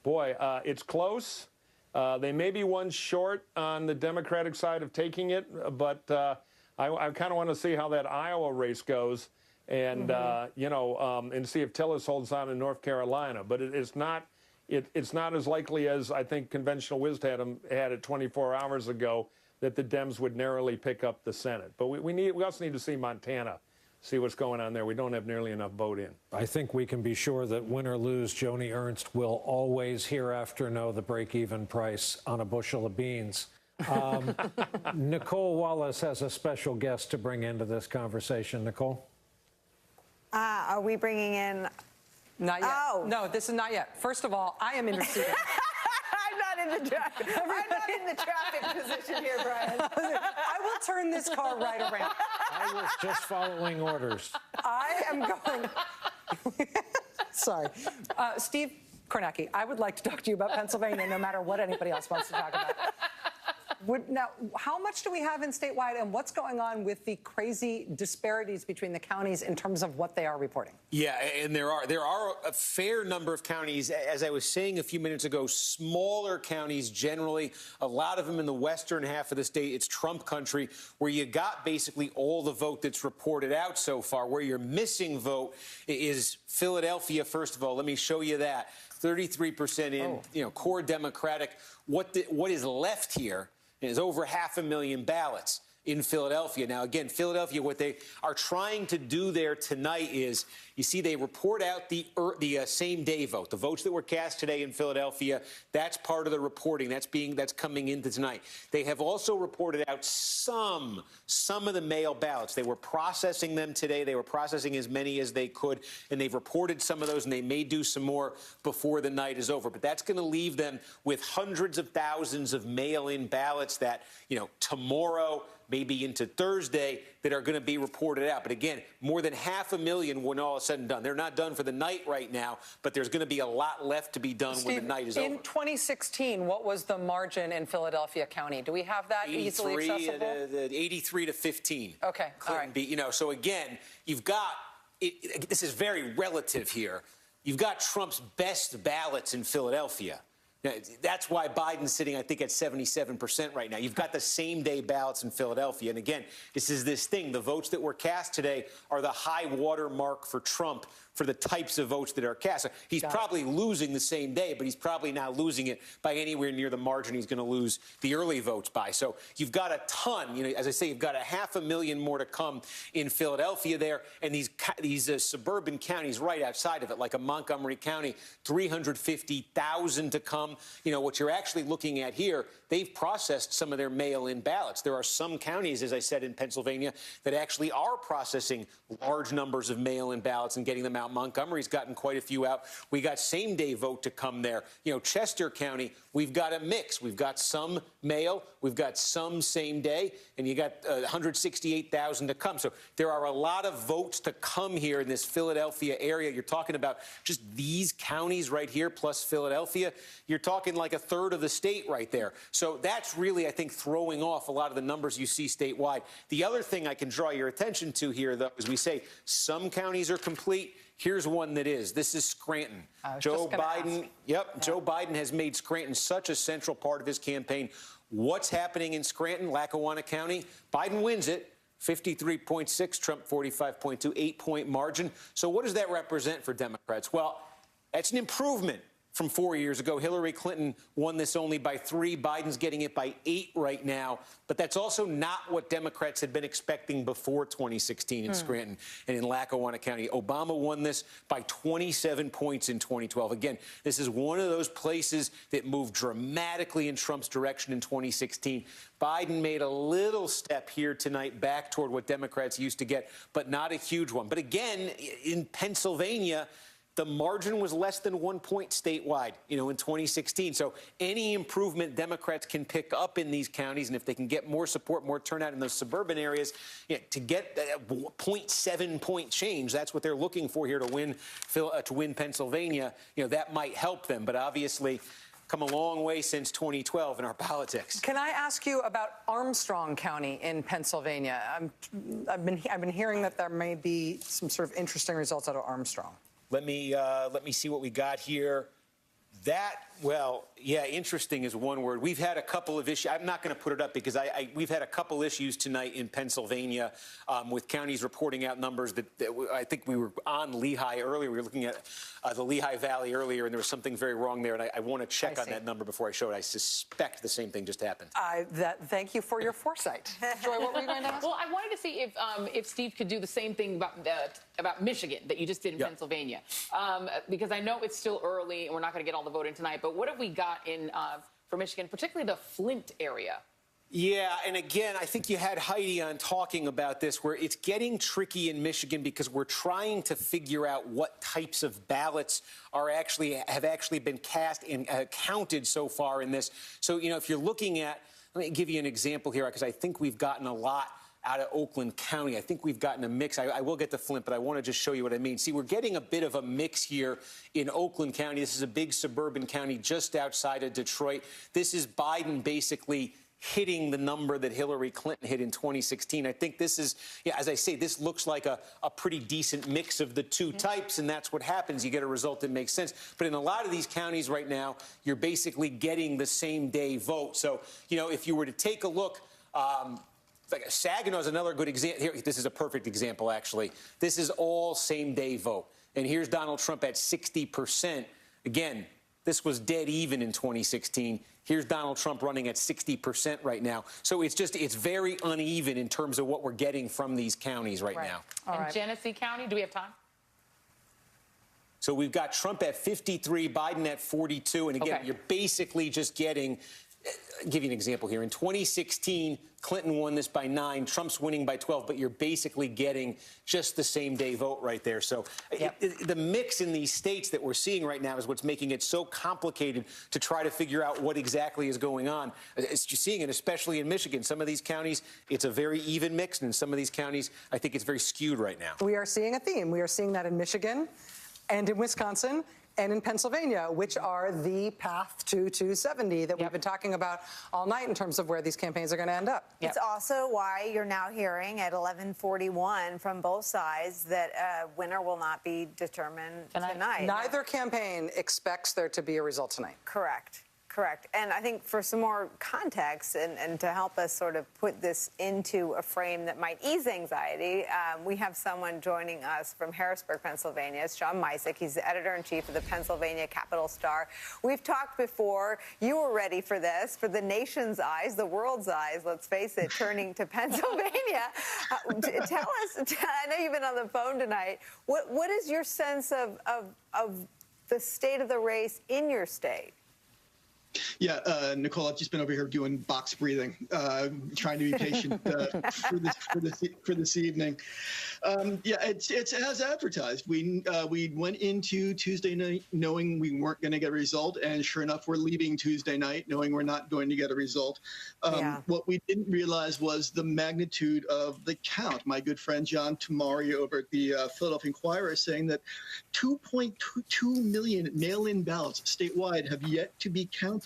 Boy, it's close. They may be one short on the Democratic side of taking it, but I kind of want to see how that Iowa race goes and, and see if Tillis holds on in North Carolina. But it's not as likely as I think conventional wisdom had it 24 hours ago that the Dems would narrowly pick up the Senate. But we also need to see Montana. See what's going on there. We don't have nearly enough vote in. I think we can be sure that win or lose, Joni Ernst will always hereafter know the break-even price on a bushel of beans. Nicole Wallace has a special guest to bring into this conversation. Nicole? Are we bringing in? Not yet. Oh. No, this is not yet. First of all, I am interceding. I'm not in the traffic position here, Brian. I will turn this car right around. I was just following orders. I am going. Sorry. Steve Kornacki, I would like to talk to you about Pennsylvania no matter what anybody else wants to talk about. Now, how much do we have in statewide, and what's going on with the crazy disparities between the counties in terms of what they are reporting? Yeah, and there are a fair number of counties, as I was saying a few minutes ago, smaller counties generally, a lot of them in the western half of the state. It's Trump country, where you got basically all the vote that's reported out so far. Where you're missing vote is Philadelphia, first of all. Let me show you that. 33% in, core Democratic. What is left here is over 500,000 ballots. in Philadelphia. Now, again, Philadelphia, what they are trying to do there tonight is, you see, they report out the same-day vote, the votes that were cast today in Philadelphia. That's part of the reporting. That's coming into tonight. They have also reported out some of the mail ballots. They were processing them today. They were processing as many as they could, and they've reported some of those, and they may do some more before the night is over. But that's going to leave them with hundreds of thousands of mail-in ballots that, tomorrow, maybe into Thursday, that are going to be reported out. But again, more than 500,000 when all is said and done. They're not done for the night right now, but there's going to be a lot left to be done when the night is over. In 2016, what was the margin in Philadelphia County? Do we have that easily accessible? 83 to 15. Okay, all right. So again, you've got, this is very relative here. You've got Trump's best ballots in Philadelphia. Now, that's why Biden's sitting, I think, at 77% right now. You've got the same-day ballots in Philadelphia. And again, this is this thing. The votes that were cast today are the high water mark for Trump for the types of votes that are cast. So he's probably losing the same day, but he's probably not losing it by anywhere near the margin he's going to lose the early votes by. So you've got a ton. As I say, you've got 500,000 more to come in Philadelphia there, and these suburban counties right outside of it, like a Montgomery County, 350,000 to come. What you're actually looking at here, they've processed some of their mail-in ballots. There are some counties, as I said, in Pennsylvania that actually are processing large numbers of mail-in ballots and getting them out. Montgomery's gotten quite a few out. We got same-day vote to come there. Chester County, we've got a mix. We've got some mail, we've got some same-day, and you got 168,000 to come. So there are a lot of votes to come here in this Philadelphia area. You're talking about just these counties right here plus Philadelphia. You're talking like a third of the state right there. So that's really, I think, throwing off a lot of the numbers you see statewide. The other thing I can draw your attention to here, though, is we say some counties are complete. Here's one that is. This is Scranton. Joe Biden. Joe Biden has made Scranton such a central part of his campaign. What's happening in Scranton, Lackawanna County? Biden wins it. 53.6, Trump 45.2, 8-point margin. So what does that represent for Democrats? Well, that's an improvement from 4 years ago. Hillary Clinton won this only by 3. Biden's getting it by 8 right now. But that's also not what Democrats had been expecting before 2016 in Scranton and in Lackawanna County. Obama won this by 27 points in 2012. Again, this is one of those places that moved dramatically in Trump's direction in 2016. Biden made a little step here tonight back toward what Democrats used to get, but not a huge one. But again, in Pennsylvania, the margin was less than 1 point statewide, in 2016. So any improvement Democrats can pick up in these counties, and if they can get more support, more turnout in those suburban areas, to get a 0.7 point change, that's what they're looking for here to win Pennsylvania. That might help them, but obviously come a long way since 2012 in our politics. Can I ask you about Armstrong County in Pennsylvania? I've been hearing that there may be some sort of interesting results out of Armstrong. Let me see what we got here. Interesting is one word. We've had a couple of issues. I'm not going to put it up because we've had a couple issues tonight in Pennsylvania with counties reporting out numbers that I think we were on Lehigh earlier. We were looking at the Lehigh Valley earlier, and there was something very wrong there, and I want to check on that number before I show it. I suspect the same thing just happened. Thank you for your foresight. Joy, what were you going to ask? Well, I wanted to see if Steve could do the same thing about Michigan that you just did in Pennsylvania, because I know it's still early and we're not going to get all the vote in tonight, but what have we got for Michigan, particularly the Flint area? Yeah, and again, I think you had Heidi on talking about this, where it's getting tricky in Michigan because we're trying to figure out what types of ballots have actually been cast and counted so far in this. So, if you're looking at, let me give you an example here, because I think we've gotten a lot out of Oakland County. I think we've gotten a mix. I will get to Flint, but I want to just show you what I mean. See, we're getting a bit of a mix here in Oakland County. This is a big suburban county just outside of Detroit. This is Biden basically hitting the number that Hillary Clinton hit in 2016. I think this is, as I say, this looks like a pretty decent mix of the two types, and that's what happens. You get a result that makes sense. But in a lot of these counties right now, you're basically getting the same day vote. So, if you were to take a look, Saginaw is another good example. Here, this is a perfect example, actually. This is all same-day vote. And here's Donald Trump at 60%. Again, This was dead even in 2016. Here's Donald Trump running at 60% right now. So it's very uneven in terms of what we're getting from these counties right now. And Genesee County, do we have time? So we've got Trump at 53, Biden at 42. And again, you're basically just getting, I'll give you an example here. In 2016, Clinton won this by 9, Trump's winning by 12, but you're basically getting just the same day vote right there. So the mix in these states that we're seeing right now is what's making it so complicated to try to figure out what exactly is going on. You're seeing it, especially in Michigan. Some of these counties, it's a very even mix, and in some of these counties, I think it's very skewed right now. We are seeing a theme. We are seeing that in Michigan and in Wisconsin and in Pennsylvania, which are the path to 270 that we've been talking about all night in terms of where these campaigns are going to end up. It's also why you're now hearing at 11:41 from both sides that a winner will not be determined tonight. Neither campaign expects there to be a result tonight. Correct. Correct. And I think for some more context and to help us sort of put this into a frame that might ease anxiety, we have someone joining us from Harrisburg, Pennsylvania. It's John Misick. He's the editor-in-chief of the Pennsylvania Capital Star. We've talked before. You were ready for this, for the nation's eyes, the world's eyes, let's face it, turning to Pennsylvania. Tell us, I know you've been on the phone tonight. What is your sense of the state of the race in your state? Yeah, Nicole, I've just been over here doing box breathing, trying to be patient for this evening. Yeah, it's as advertised. We went into Tuesday night knowing we weren't going to get a result, and sure enough, we're leaving Tuesday night knowing we're not going to get a result. What we didn't realize was the magnitude of the count. My good friend John Tamari over at the Philadelphia Inquirer is saying that 2.2 million mail-in ballots statewide have yet to be counted.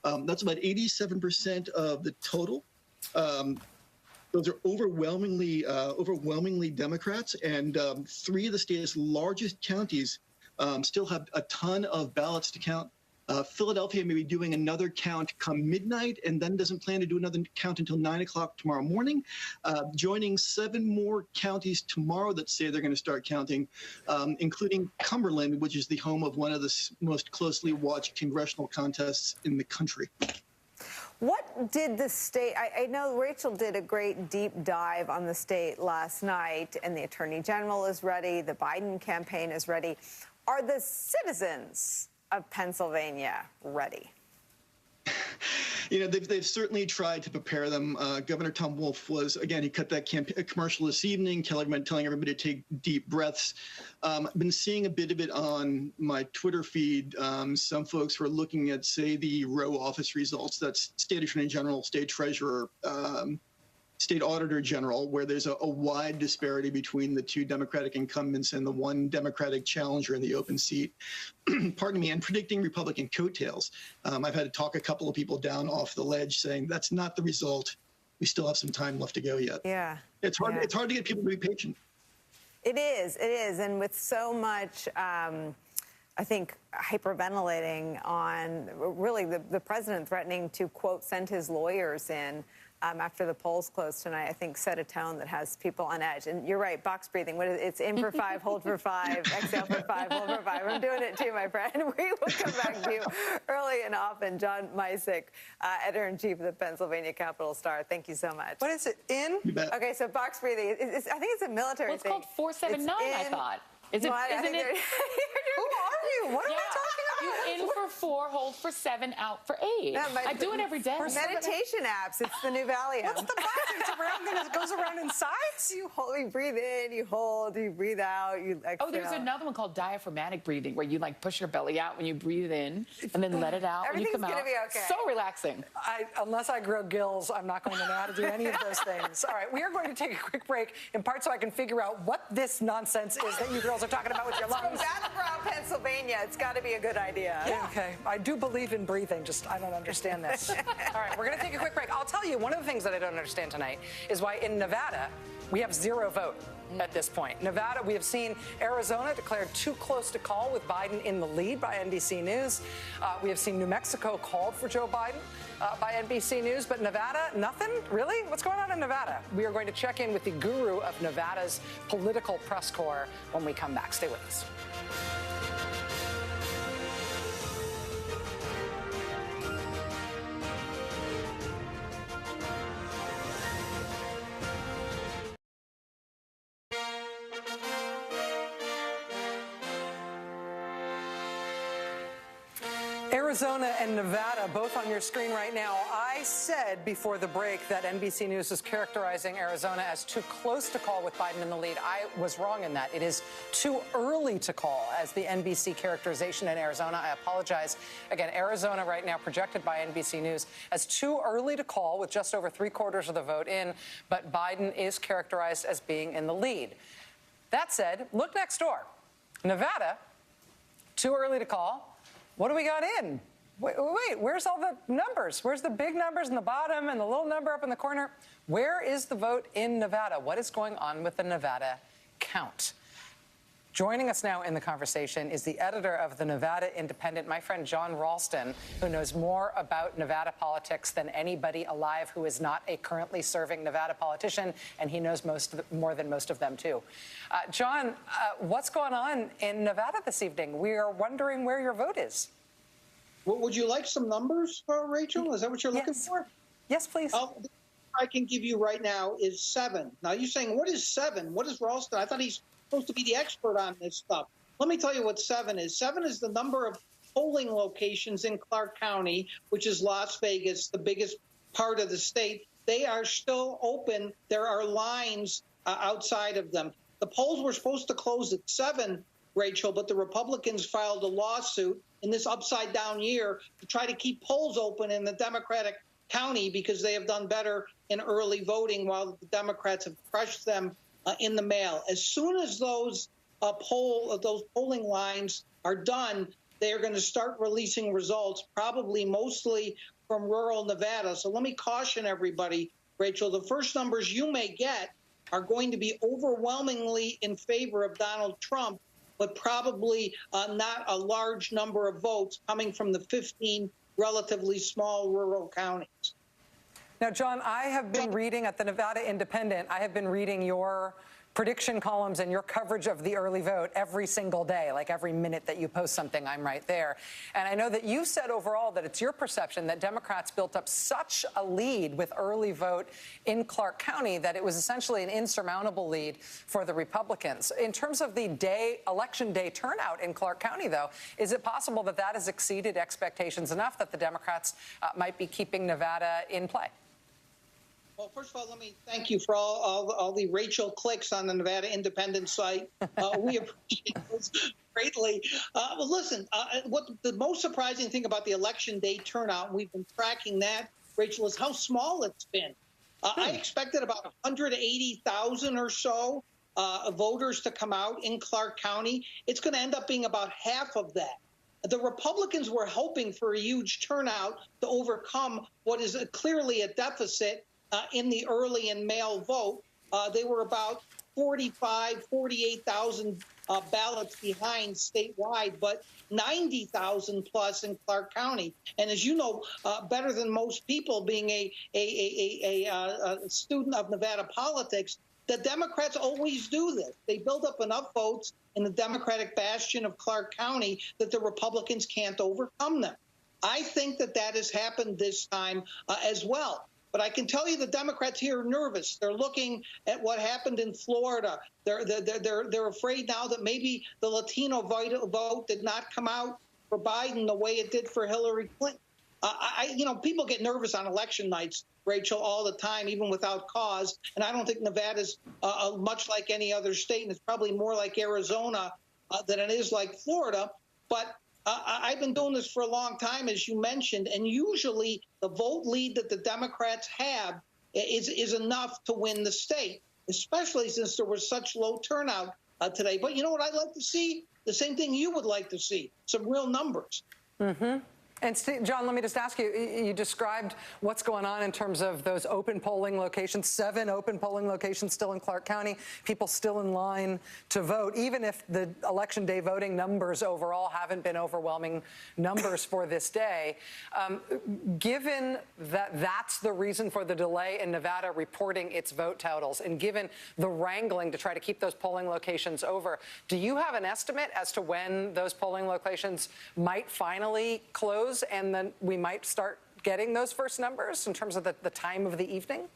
That's about 87% of the total. Those are overwhelmingly Democrats, and 3 of the state's largest counties still have a ton of ballots to count. Philadelphia may be doing another count come midnight and then doesn't plan to do another count until 9 o'clock tomorrow morning, joining 7 more counties tomorrow that say they're going to start counting, including Cumberland, which is the home of one of the most closely watched congressional contests in the country. What did the state, I know Rachel did a great deep dive on the state last night, and the Attorney General is ready, the Biden campaign is ready. Are the citizens of Pennsylvania ready? You know, they've certainly tried to prepare them. Governor Tom Wolf was, again, he cut that commercial this evening, telling everybody to take deep breaths. I've been seeing a bit of it on my Twitter feed. Some folks were looking at, say, the row office results. That's State Attorney General, State Treasurer, State Auditor General, where there's a wide disparity between the 2 Democratic incumbents and the 1 Democratic challenger in the open seat. Pardon me, and predicting Republican coattails. I've had to talk a couple of people down off the ledge saying that's not the result. We still have some time left to go yet. Yeah. It's hard to get people to be patient. It is. And with so much, I think, hyperventilating on really the president threatening to, quote, send his lawyers in after the polls closed tonight, I think set a tone that has people on edge. And you're right, box breathing. It's in for 5, hold for 5, exhale for 5, hold for 5. I'm doing it too, my friend. We will come back to you early and often. John Misick, editor-in-chief of the Pennsylvania Capital Star. Thank you so much. What is it, in? Okay, so box breathing, I think it's a military thing. It's called 479, I thought. Isn't it? Who are you? What are we talking about? You in for 4, hold for 7, out for 8. Yeah, I do it every day. Meditation apps. It's the new Valium. What's the box? It goes around in sides? You breathe in, you hold, you breathe out, you exhale. Oh, there's another one called diaphragmatic breathing, where you like push your belly out when you breathe in and then let it out when you come out. Everything's going to be okay. So relaxing. Unless I grow gills, I'm not going to know how to do any of those things. All right, we are going to take a quick break, in part so I can figure out what this nonsense is that you girls are talking about with your lungs. From Battleboro, Pennsylvania. It's got to be a good idea. Yeah. Okay. I do believe in breathing, just I don't understand this. All right, we're going to take a quick break. I'll tell you, one of the things that I don't understand tonight is why in Nevada we have 0 vote at this point. Nevada, we have seen Arizona declared too close to call with Biden in the lead by NBC News. We have seen New Mexico called for Joe Biden by NBC News, but Nevada, nothing? Really? What's going on in Nevada? We are going to check in with the guru of Nevada's political press corps when we come back. Stay with us. Arizona and Nevada, both on your screen right now. I said before the break that NBC News is characterizing Arizona as too close to call with Biden in the lead. I was wrong in that. It is too early to call as the NBC characterization in Arizona. I apologize. Again, Arizona right now projected by NBC News as too early to call with just over 3/4 of the vote in, but Biden is characterized as being in the lead. That said, look next door. Nevada, too early to call. What do we got in? Wait, where's all the numbers? Where's the big numbers in the bottom and the little number up in the corner? Where is the vote in Nevada? What is going on with the Nevada count? Joining us now in the conversation is the editor of the Nevada Independent, my friend John Ralston, who knows more about Nevada politics than anybody alive who is not a currently serving Nevada politician, and he knows more than most of them, too. John, what's going on in Nevada this evening? We are wondering where your vote is. Well, would you like some numbers, Rachel? Is that what you're looking for? Yes, please. I can give you right now is 7. Now, you're saying, what is 7? What is Ralston? I thought he's supposed to be the expert on this stuff. Let me tell you what 7 is. 7 is the number of polling locations in Clark County, which is Las Vegas, the biggest part of the state. They are still open. There are lines outside of them. The polls were supposed to close at 7, Rachel, but the Republicans filed a lawsuit in this upside-down year to try to keep polls open in the Democratic county because they have done better in early voting while the Democrats have crushed them in the mail. As soon as those polling lines are done, they are going to start releasing results, probably mostly from rural Nevada. So let me caution everybody, Rachel, the first numbers you may get are going to be overwhelmingly in favor of Donald Trump, but probably not a large number of votes coming from the 15 relatively small rural counties. Now, John, I have been reading at the Nevada Independent, I have been reading your prediction columns and your coverage of the early vote every single day. Like every minute that you post something, I'm right there. And I know that you said overall that it's your perception that Democrats built up such a lead with early vote in Clark County that it was essentially an insurmountable lead for the Republicans. In terms of the election day turnout in Clark County, though, is it possible that that has exceeded expectations enough that the Democrats might be keeping Nevada in play? Well, first of all, let me thank you for all the Rachel clicks on the Nevada Independent site. We appreciate those greatly. Well, listen, what the most surprising thing about the election day turnout, and we've been tracking that, Rachel, is how small it's been. I expected about 180,000 or so voters to come out in Clark County. It's going to end up being about half of that. The Republicans were hoping for a huge turnout to overcome what is clearly a deficit in the early and mail vote. They were about 48,000 ballots behind statewide, but 90,000 plus in Clark County. And as you know, better than most people, being a student of Nevada politics, the Democrats always do this. They build up enough votes in the Democratic bastion of Clark County that the Republicans can't overcome them. I think that has happened this time as well. But I can tell you the Democrats here are nervous. They're looking at what happened in Florida. They're afraid now that maybe the Latino vote did not come out for Biden the way it did for Hillary Clinton. People get nervous on election nights, Rachel, all the time, even without cause. And I don't think Nevada's much like any other state, and it's probably more like Arizona than it is like Florida. But I've been doing this for a long time, as you mentioned, and usually the vote lead that the Democrats have is enough to win the state, especially since there was such low turnout today. But you know what I'd like to see? The same thing you would like to see, some real numbers. Mm-hmm. And Steve, John, let me just ask you, you described what's going on in terms of those open polling locations, 7 open polling locations still in Clark County, people still in line to vote, even if the election day voting numbers overall haven't been overwhelming numbers for this day. Given that that's the reason for the delay in Nevada reporting its vote totals, and given the wrangling to try to keep those polling locations over, do you have an estimate as to when those polling locations might finally close and then we might start getting those first numbers in terms of the time of the evening?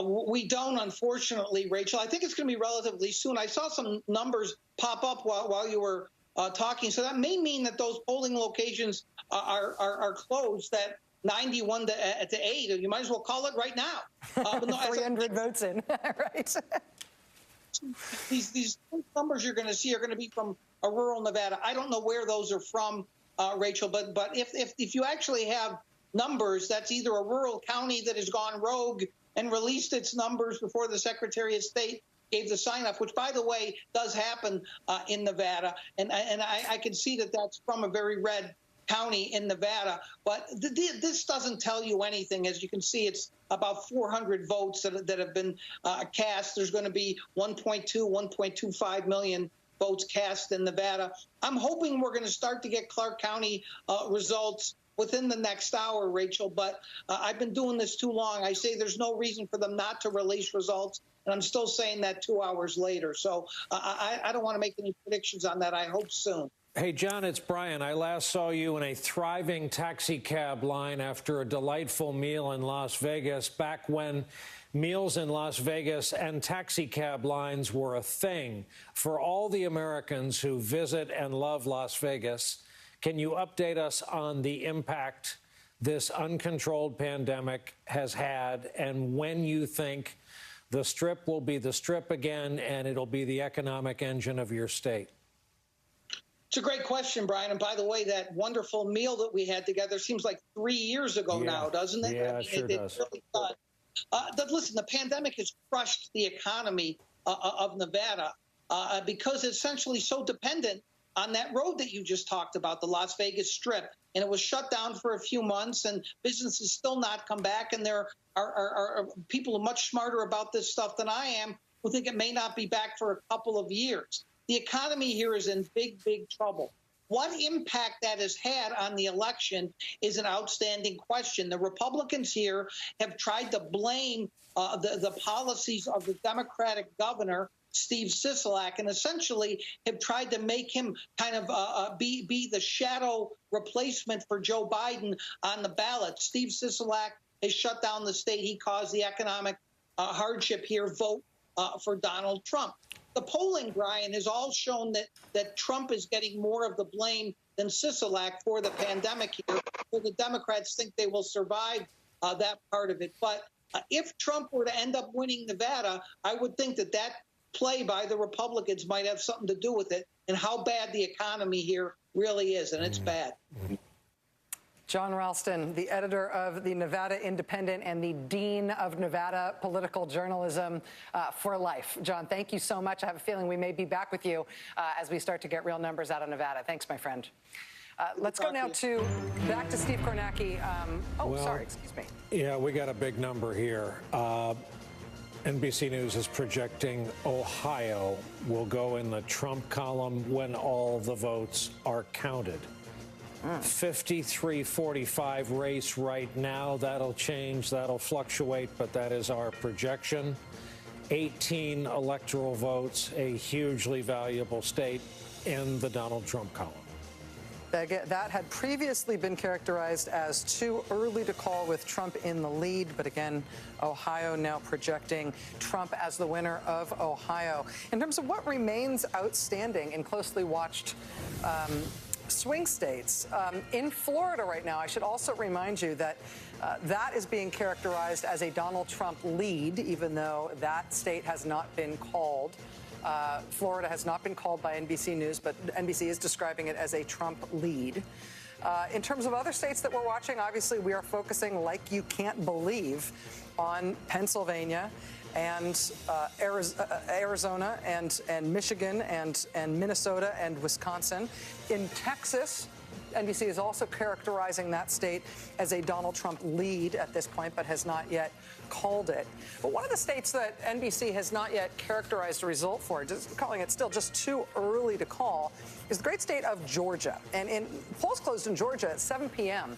We don't, unfortunately, Rachel. I think it's going to be relatively soon. I saw some numbers pop up while you were talking. So that may mean that those polling locations are closed. That 91 to 8. You might as well call it right now. But no, 300 votes in, right? These numbers you're going to see are going to be from a rural Nevada. I don't know where those are from, Rachel, but if you actually have numbers, that's either a rural county that has gone rogue and released its numbers before the Secretary of State gave the sign-off, which, by the way, does happen in Nevada. And I can see that that's from a very red county in Nevada. But this doesn't tell you anything. As you can see, it's about 400 votes that have been cast. There's going to be 1.25 million votes cast in Nevada. I'm hoping we're going to start to get Clark County results within the next hour, Rachel, but I've been doing this too long. I say there's no reason for them not to release results, and I'm still saying that 2 hours later. So I don't want to make any predictions on that. I hope soon. Hey, John, it's Brian. I last saw you in a thriving taxi cab line after a delightful meal in Las Vegas, back when meals in Las Vegas and taxi cab lines were a thing. For all the Americans who visit and love Las Vegas, can you update us on the impact this uncontrolled pandemic has had, and when you think the Strip will be the Strip again and it'll be the economic engine of your state? It's a great question, Brian. And by the way, that wonderful meal that we had together seems like 3 years ago now, doesn't it? Yeah, it sure does. Really does. Listen, the pandemic has crushed the economy of Nevada because it's essentially so dependent on that road that you just talked about, the Las Vegas Strip. And it was shut down for a few months, and businesses still not come back. And there are people who are much smarter about this stuff than I am who think it may not be back for a couple of years. The economy here is in big, big trouble. What impact that has had on the election is an outstanding question. The Republicans here have tried to blame the policies of the Democratic governor, Steve Sisolak, and essentially have tried to make him kind of be the shadow replacement for Joe Biden on the ballot. Steve Sisolak has shut down the state. He caused the economic hardship here. Vote for Donald Trump. The polling, Brian, has all shown that Trump is getting more of the blame than Sisolak for the pandemic here. So the Democrats think they will survive that part of it. But if Trump were to end up winning Nevada, I would think that play by the Republicans might have something to do with it and how bad the economy here really is, and it's bad. John Ralston, the editor of the Nevada Independent and the dean of Nevada political journalism for life. John, thank you so much. I have a feeling we may be back with you as we start to get real numbers out of Nevada. Thanks, my friend. Let's go now back to Steve Kornacki. Sorry, excuse me. Yeah, we got a big number here. NBC News is projecting Ohio will go in the Trump column when all the votes are counted. 53-45 race right now. That'll change. That'll fluctuate, but that is our projection. 18 electoral votes, a hugely valuable state in the Donald Trump column. That had previously been characterized as too early to call with Trump in the lead. But again, Ohio now projecting Trump as the winner of Ohio. In terms of what remains outstanding in closely watched swing states, in Florida right now, I should also remind you that that is being characterized as a Donald Trump lead, even though that state has not been called. Florida has not been called by NBC News, but NBC is describing it as a Trump lead. In terms of other states that we're watching, obviously we are focusing, like you can't believe, on Pennsylvania and Arizona and Michigan and Minnesota and Wisconsin. In Texas, NBC is also characterizing that state as a Donald Trump lead at this point, but has not yet called it. But one of the states that NBC has not yet characterized a result for, just calling it still just too early to call, is the great state of Georgia. And polls closed in Georgia at 7 p.m.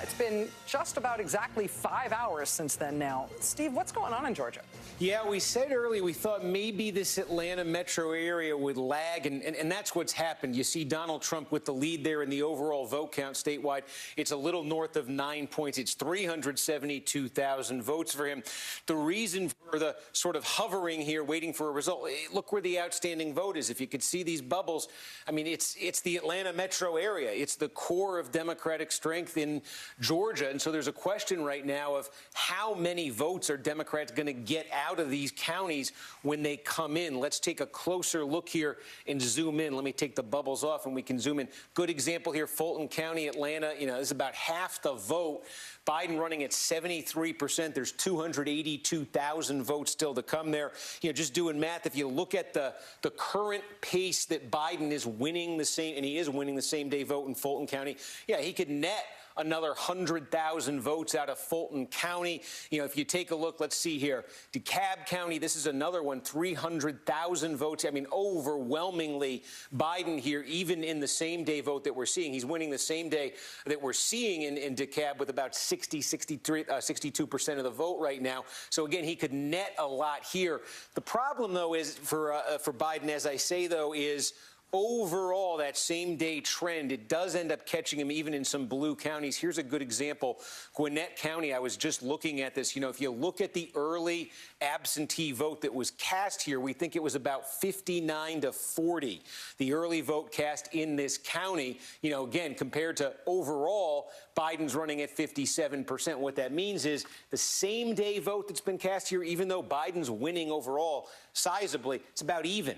It's been just about exactly 5 hours since then now. Steve, what's going on in Georgia? Yeah, we said earlier we thought maybe this Atlanta metro area would lag, and that's what's happened. You see Donald Trump with the lead there in the overall vote count statewide. It's a little north of 9 points. It's 372,000 votes for him. The reason for the sort of hovering here, waiting for a result, look where the outstanding vote is. If you could see these bubbles, I mean, it's the Atlanta metro area. It's the core of Democratic strength in Georgia. And so there's a question right now of how many votes are Democrats going to get out of these counties when they come in. Let's take a closer look here and zoom in. Let me take the bubbles off and we can zoom in. Good example here, Fulton County, Atlanta. You know, this is about half the vote. Biden running at 73%. There's 282,000 votes still to come there. You know, just doing math, if you look at the current pace that Biden is winning the same, and he is winning the same day vote in Fulton County, yeah, he could net another 100,000 votes out of Fulton County. You know, if you take a look, let's see here. DeKalb County, this is another one, 300,000 votes. I mean, overwhelmingly Biden here, even in the same day vote that we're seeing. He's winning the same day that we're seeing in DeKalb with about 62% of the vote right now. So again, he could net a lot here. The problem, though, is for Biden, as I say, though, is overall, that same day trend, it does end up catching him even in some blue counties. Here's a good example. Gwinnett County, I was just looking at this. You know, if you look at the early absentee vote that was cast here, we think it was about 59-40, the early vote cast in this county. You know, again, compared to overall, Biden's running at 57%. What that means is the same day vote that's been cast here, even though Biden's winning overall sizably, it's about even.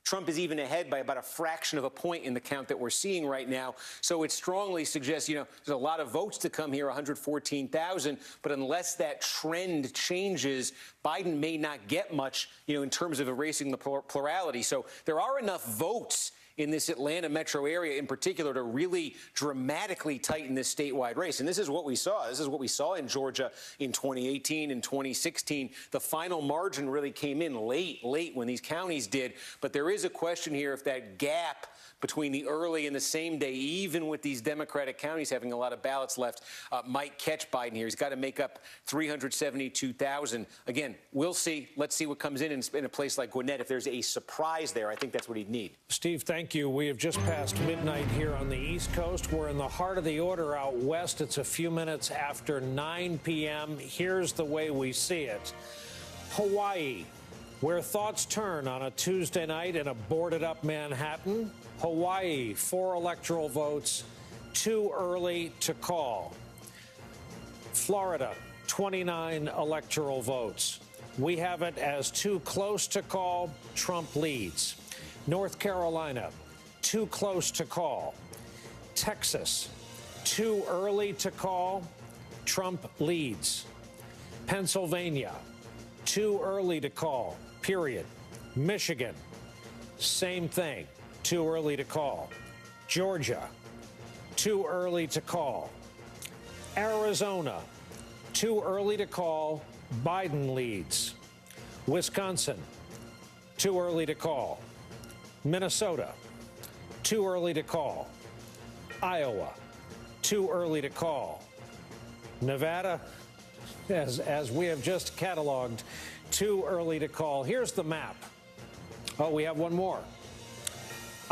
Trump is even ahead by about a fraction of a point in the count that we're seeing right now. So it strongly suggests, you know, there's a lot of votes to come here, 114,000. But unless that trend changes, Biden may not get much, you know, in terms of erasing the plurality. So there are enough votes in this Atlanta metro area in particular to really dramatically tighten this statewide race. And this is what we saw. This is what we saw in Georgia in 2018 and 2016. The final margin really came in late when these counties did. But there is a question here if that gap between the early and the same day, even with these Democratic counties having a lot of ballots left, might catch Biden here. He's got to make up 372,000. Again, we'll see. Let's see what comes in a place like Gwinnett. If there's a surprise there, I think that's what he'd need. Steve, thank you. We have just passed midnight here on the East Coast. We're in the heart of the order out west. It's a few minutes after 9 p.m. Here's the way we see it. Hawaii, where thoughts turn on a Tuesday night in a boarded-up Manhattan. Hawaii, 4 electoral votes, too early to call. Florida, 29 electoral votes. We have it as too close to call. Trump leads. North Carolina, too close to call. Texas, too early to call. Trump leads. Pennsylvania, too early to call. Period. Michigan, same thing. Too early to call. Georgia, too early to call. Arizona, too early to call. Biden leads. Wisconsin, too early to call. Minnesota, too early to call. Iowa, too early to call. Nevada, as we have just cataloged, too early to call. Here's the map. Oh, we have one more.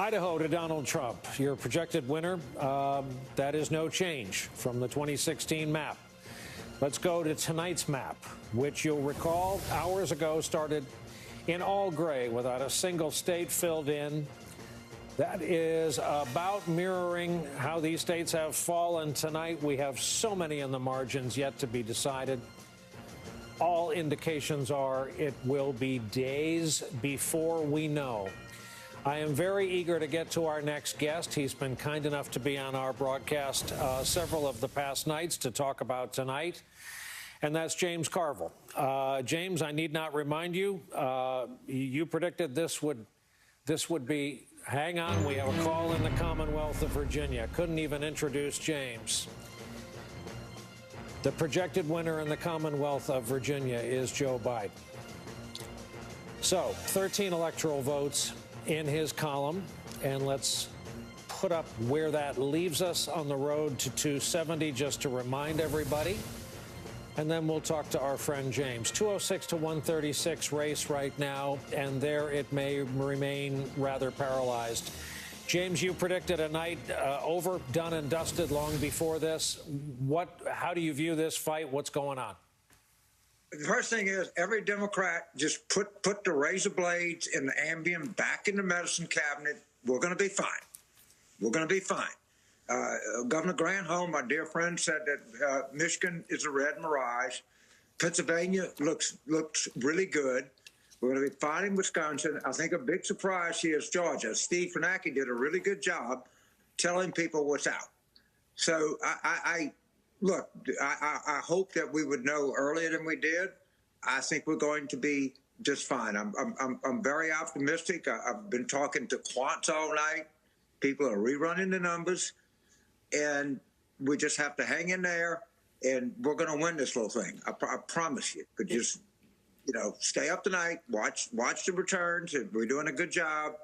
Idaho to Donald Trump, your projected winner. That is no change from the 2016 map. Let's go to tonight's map, which you'll recall hours ago started in all gray without a single state filled in. That is about mirroring how these states have fallen tonight. We have so many in the margins yet to be decided. All indications are it will be days before we know. I am very eager to get to our next guest. He's been kind enough to be on our broadcast several of the past nights to talk about tonight, and that's James Carville. James, I need not remind you, you predicted this would be, hang on, we have a call in the Commonwealth of Virginia. Couldn't even introduce James. The projected winner in the Commonwealth of Virginia is Joe Biden. So, 13 electoral votes in his column, and let's put up where that leaves us on the road to 270 just to remind everybody, and then we'll talk to our friend James. 206 to 136 race right now, and there it may remain rather paralyzed. James, you predicted a night over, done and dusted long before this. How do you view this fight? What's going on? The first thing is every Democrat just put the razor blades and the Ambien back in the medicine cabinet. We're going to be fine. We're going to be fine. Governor Granholm, my dear friend, said that Michigan is a red mirage. Pennsylvania looks really good. We're going to be fine in Wisconsin. I think a big surprise here is Georgia. Steve Fernacki did a really good job telling people what's out. So I hope that we would know earlier than we did. I think we're going to be just fine. I'm very optimistic. I've been talking to quants all night. People are rerunning the numbers, and we just have to hang in there, and we're going to win this little thing. I promise you. But just, stay up tonight, watch the returns, and we're doing a good job.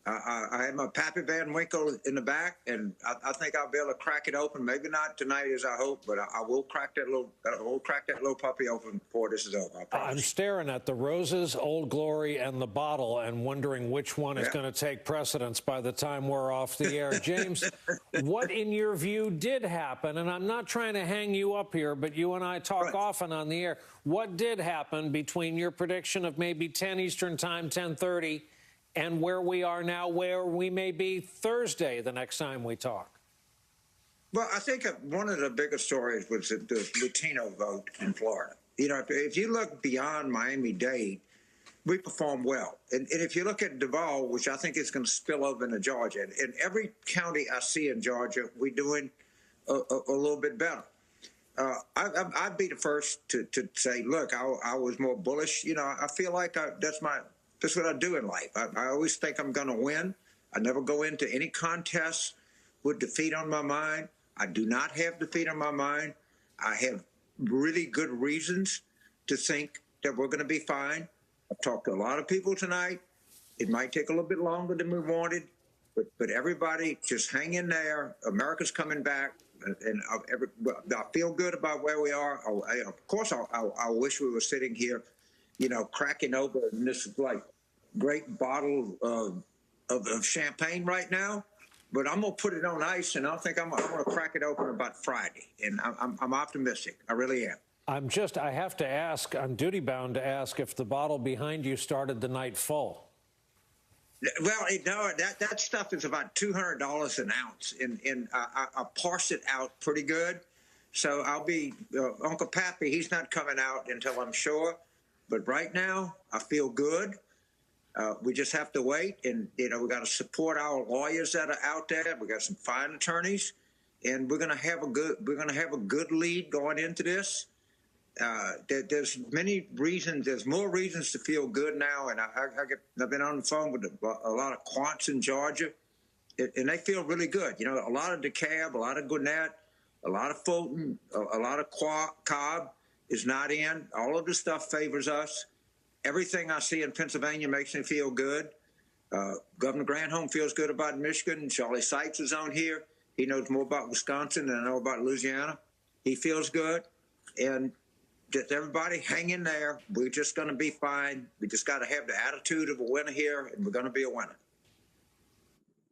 I have my Pappy Van Winkle in the back, and I think I'll be able to crack it open. Maybe not tonight as I hope, but I will crack that little puppy open before this is over. I'm staring at the roses, Old Glory, and the bottle, and wondering which one is going to take precedence by the time we're off the air. James, what in your view did happen? And I'm not trying to hang you up here, but you and I talk often on the air. What did happen between your prediction of maybe 10 Eastern Time, 10:30? And where we are now, where we may be Thursday the next time we talk? Well, I think one of the biggest stories was the Latino vote in Florida. If you look beyond Miami-Dade, we perform well. And if you look at Duval, which I think is going to spill over into Georgia, in every county I see in Georgia, we're doing a little bit better. I'd be the first to say, look, I was more bullish. I feel like that's what I do in life. I always think I'm going to win. I never go into any contest with defeat on my mind. I do not have defeat on my mind. I have really good reasons to think that we're going to be fine. I've talked to a lot of people tonight. It might take a little bit longer than we wanted, but everybody just hang in there. America's coming back, and I feel good about where we are. Of course, I wish we were sitting here, cracking open this great bottle of champagne right now, but I'm gonna put it on ice, and I think I'm gonna crack it open about Friday, and I'm optimistic. I really am. I have to ask, I'm duty bound to ask if the bottle behind you started the night full. Well, that stuff is about $200 an ounce, and I parse it out pretty good. So I'll be Uncle Pappy. He's not coming out until I'm sure. But right now, I feel good. We just have to wait, and we got to support our lawyers that are out there. We got some fine attorneys, and we're going to have a good lead going into this. There's many reasons. There's more reasons to feel good now, and I've been on the phone with a lot of quants in Georgia, and they feel really good. A lot of DeKalb, a lot of Gwinnett, a lot of Fulton, a lot of Cobb is not in. All of this stuff favors us. Everything I see in Pennsylvania makes me feel good. Governor Granholm feels good about Michigan. Charlie Sykes is on here. He knows more about Wisconsin than I know about Louisiana. He feels good. And just everybody hang in there. We're just going to be fine. We just got to have the attitude of a winner here, and we're going to be a winner.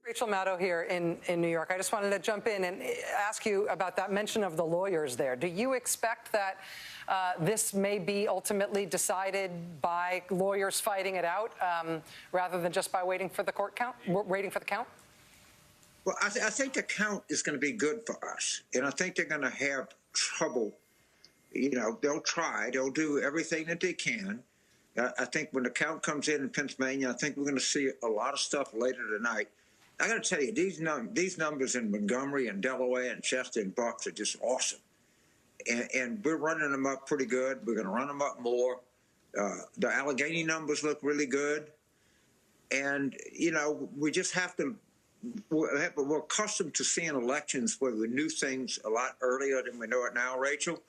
Rachel Maddow here in New York. I just wanted to jump in and ask you about that mention of the lawyers there. Do you expect that this may be ultimately decided by lawyers fighting it out rather than just by waiting for the count? Well, I think the count is going to be good for us, and I think they're going to have trouble. They'll try. They'll do everything that they can. I think when the count comes in Pennsylvania, I think we're going to see a lot of stuff later tonight. I got to tell you, these numbers in Montgomery and Delaware and Chester and Bucks are just awesome. And we're running them up pretty good. We're going to run them up more. The Allegheny numbers look really good. And, we just have to we're accustomed to seeing elections where we knew things a lot earlier than we know it now, Rachel.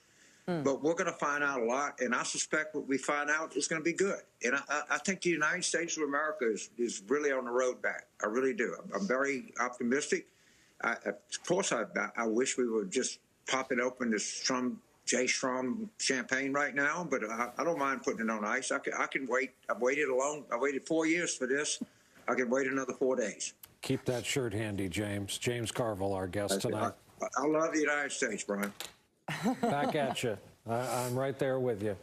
But we're going to find out a lot, and I suspect what we find out is going to be good. And I think the United States of America is really on the road back. I really do. I'm very optimistic. Of course, I wish we were just popping open this J. Strom champagne right now, but I don't mind putting it on ice. I can wait. I've waited I waited 4 years for this. I can wait another 4 days. Keep that shirt handy, James. James Carville, our guest tonight. I love the United States, Brian. Back at you. I'm right there with you.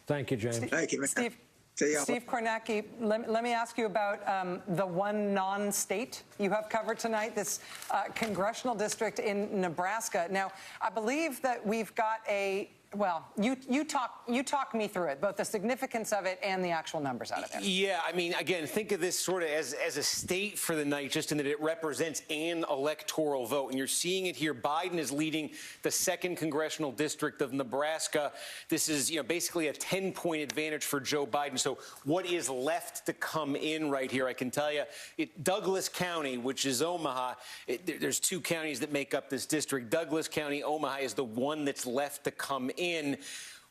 Thank you, James. Thank you, man. Steve Kornacki, let me ask you about the one non-state you have covered tonight, this congressional district in Nebraska. Now, I believe that we've got well, you talk me through it, both the significance of it and the actual numbers out of it. Yeah, I mean, again, think of this sort of as a state for the night, just in that it represents an electoral vote. And you're seeing it here. Biden is leading the 2nd congressional district of Nebraska. This is, basically a 10-point advantage for Joe Biden. So what is left to come in right here? I can tell you, Douglas County, which is Omaha, there's 2 counties that make up this district. Douglas County, Omaha is the one that's left to come in.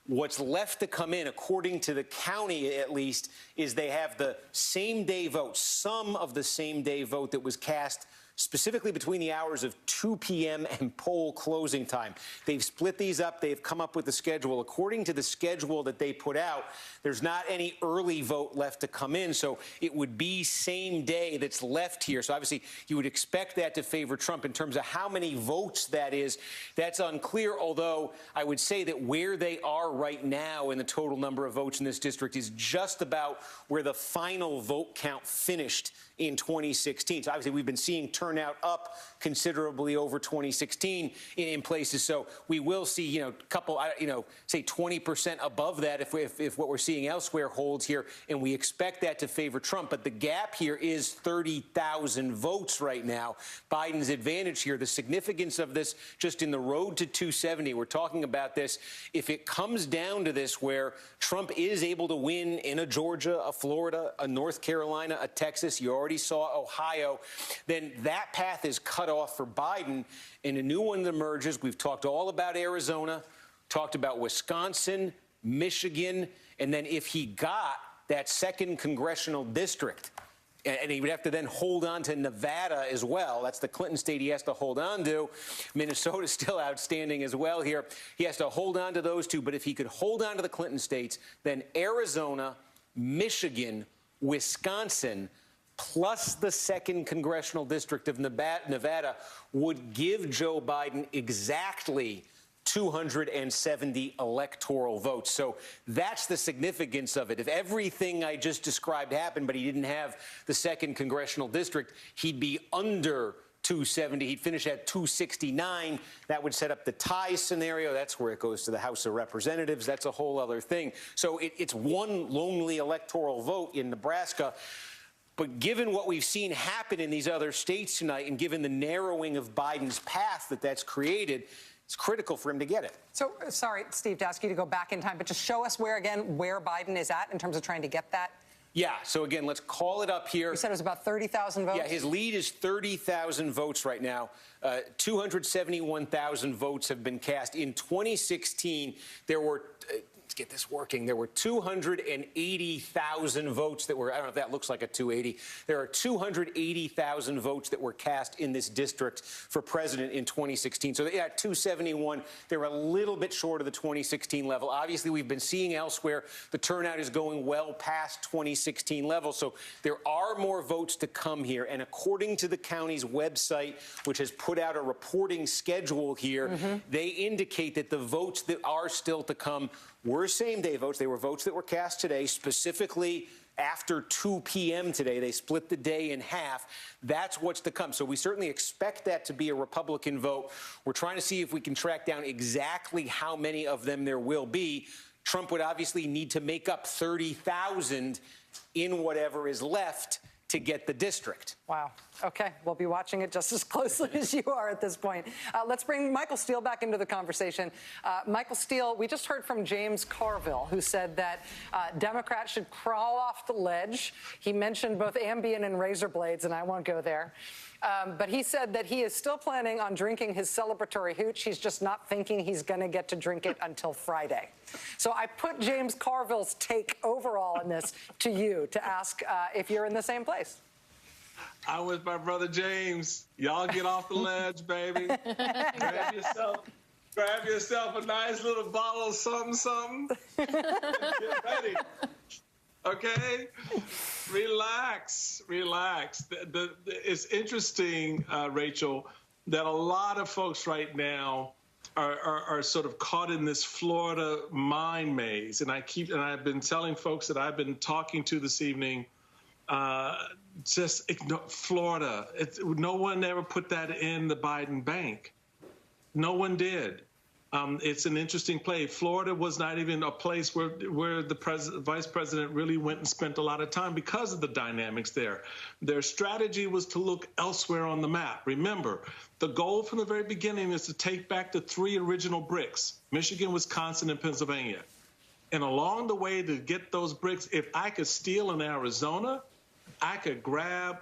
What's left to come in, according to the county at least, is they have the same-day vote, some of the same-day vote that was cast specifically between the hours of 2 p.m. and poll closing time. They've split these up. They've come up with a schedule. According to the schedule that they put out, there's not any early vote left to come in, so it would be same day that's left here. So obviously you would expect that to favor Trump. In terms of how many votes that is, that's unclear, although I would say that where they are right now in the total number of votes in this district is just about where the final vote count finished in 2016. So obviously we've been seeing turnout up considerably over 2016 in places. So we will see, say 20% above that if what we're seeing elsewhere holds here, and we expect that to favor Trump. But the gap here is 30,000 votes right now. Biden's advantage here, the significance of this just in the road to 270, we're talking about this. If it comes down to this where Trump is able to win in a Georgia, a Florida, a North Carolina, a Texas, you already saw Ohio, then that path is cut off for Biden, and a new one that emerges. We've talked all about Arizona, talked about Wisconsin, Michigan, and then if he got that 2nd congressional district, and he would have to then hold on to Nevada as well. That's the Clinton state he has to hold on to. Minnesota's still outstanding as well here. He has to hold on to those 2. But if he could hold on to the Clinton states, then Arizona, Michigan, Wisconsin, plus the 2nd congressional district of Nevada would give Joe Biden exactly 270 electoral votes. So that's the significance of it. If everything I just described happened, but he didn't have the 2nd congressional district, he'd be under 270. He'd finish at 269. That would set up the tie scenario. That's where it goes to the House of Representatives. That's a whole other thing. So it's one lonely electoral vote in Nebraska. But given what we've seen happen in these other states tonight, and given the narrowing of Biden's path that's created, it's critical for him to get it. So, sorry, Steve, to ask you to go back in time, but just show us where Biden is at in terms of trying to get that. Yeah, so again, let's call it up here. You said it was about 30,000 votes? Yeah, his lead is 30,000 votes right now. 271,000 votes have been cast. In 2016, there were... let's get this working. There were 280,000 votes that were, I don't know if that looks like a 280. There are 280,000 votes that were cast in this district for president in 2016. So yeah, 271. They were a little bit short of the 2016 level. Obviously, we've been seeing elsewhere the turnout is going well past 2016 levels. So there are more votes to come here. And according to the county's website, which has put out a reporting schedule here, they indicate that the votes that are still to come were same-day votes. They were votes that were cast today, specifically after 2 p.m. today. They split the day in half. That's what's to come. So we certainly expect that to be a Republican vote. We're trying to see if we can track down exactly how many of them there will be. Trump would obviously need to make up 30,000 in whatever is left to get the district. Wow. Okay. We'll be watching it just as closely as you are at this point. Let's bring Michael Steele back into the conversation. Michael Steele, we just heard from James Carville, who said that Democrats should crawl off the ledge. He mentioned both Ambien and razor blades, and I won't go there. But he said that he is still planning on drinking his celebratory hooch. He's just not thinking he's going to get to drink it until Friday. So I put James Carville's take overall in this to you to ask if you're in the same place. I'm with my brother James. Y'all get off the ledge, baby. Grab yourself a nice little bottle of something. Get ready. Okay? Relax. It's interesting, Rachel, that a lot of folks right now are sort of caught in this Florida mind maze. And I've been telling folks that I've been talking to this evening, just ignore Florida. No one ever put that in the Biden bank. No one did. It's an interesting play. Florida was not even a place where the vice president really went and spent a lot of time because of the dynamics there. Their strategy was to look elsewhere on the map. Remember, the goal from the very beginning is to take back the 3 original bricks, Michigan, Wisconsin, and Pennsylvania. And along the way to get those bricks, if I could steal in Arizona, I could grab,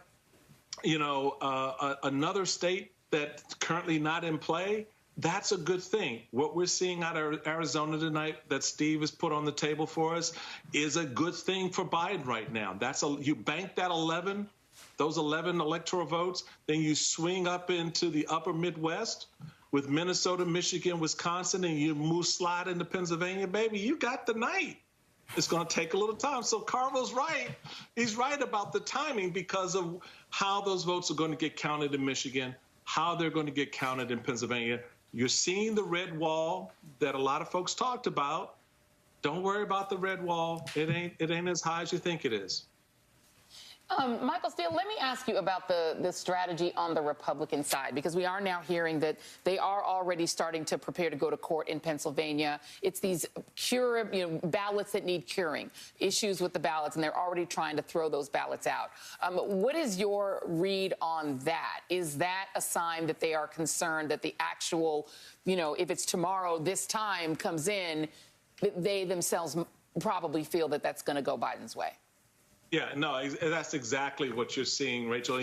another state that's currently not in play. That's a good thing. What we're seeing out of Arizona tonight that Steve has put on the table for us is a good thing for Biden right now. You bank that 11, those 11 electoral votes, then you swing up into the upper Midwest with Minnesota, Michigan, Wisconsin, and you slide into Pennsylvania, baby, you got the night. It's going to take a little time. So Carvo's right. He's right about the timing because of how those votes are going to get counted in Michigan, how they're going to get counted in Pennsylvania. You're seeing the red wall that a lot of folks talked about. Don't worry about the red wall. It ain't as high as you think it is. Michael Steele, let me ask you about the strategy on the Republican side, because we are now hearing that they are already starting to prepare to go to court in Pennsylvania. It's these ballots that need curing, issues with the ballots, and they're already trying to throw those ballots out. What is your read on that? Is that a sign that they are concerned that the actual, if it's tomorrow, this time comes in, they themselves probably feel that that's going to go Biden's way? Yeah, no, that's exactly what you're seeing, Rachel.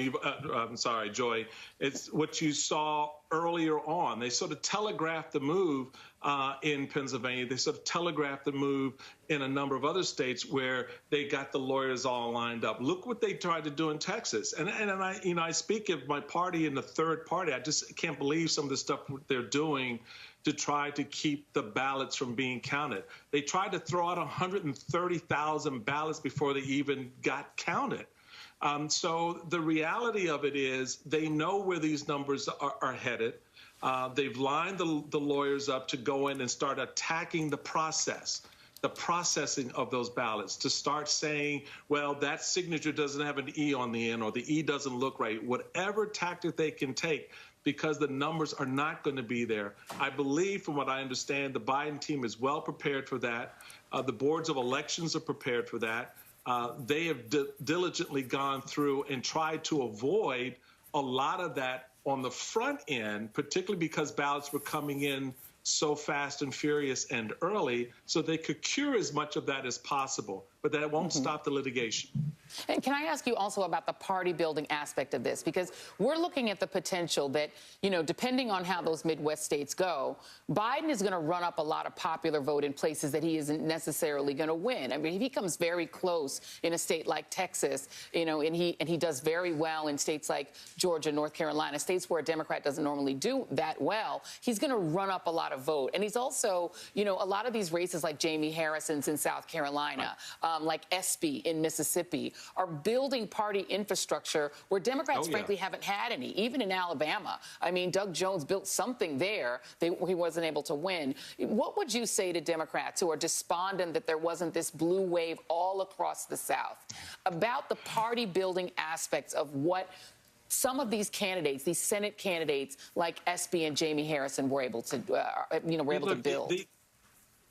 I'm sorry, Joy. It's what you saw earlier on. They sort of telegraphed the move in Pennsylvania. They sort of telegraphed the move in a number of other states where they got the lawyers all lined up. Look what they tried to do in Texas. And I speak of my party and the third party. I just can't believe some of the stuff they're doing to try to keep the ballots from being counted. They tried to throw out 130,000 ballots before they even got counted. So the reality of it is they know where these numbers are headed. They've lined the lawyers up to go in and start attacking the processing of those ballots, to start saying, well, that signature doesn't have an E on the end, or the E doesn't look right. Whatever tactic they can take, because the numbers are not going to be there. I believe, from what I understand, the Biden team is well prepared for that. The boards of elections are prepared for that. They have diligently gone through and tried to avoid a lot of that on the front end, particularly because ballots were coming in so fast and furious and early, so they could cure as much of that as possible. But that won't stop the litigation. And can I ask you also about the party building aspect of this? Because we're looking at the potential that, depending on how those Midwest states go, Biden is going to run up a lot of popular vote in places that he isn't necessarily going to win. I mean, if he comes very close in a state like Texas, and he does very well in states like Georgia, North Carolina, states where a Democrat doesn't normally do that well, he's going to run up a lot of vote. And he's also, a lot of these races like Jamie Harrison's in South Carolina, like Espy in Mississippi, are building party infrastructure where Democrats, frankly, haven't had any, even in Alabama. I mean, Doug Jones built something there he wasn't able to win. What would you say to Democrats who are despondent that there wasn't this blue wave all across the South about the party building aspects of what some of these candidates, these Senate candidates like Espy and Jamie Harrison were able to, to build?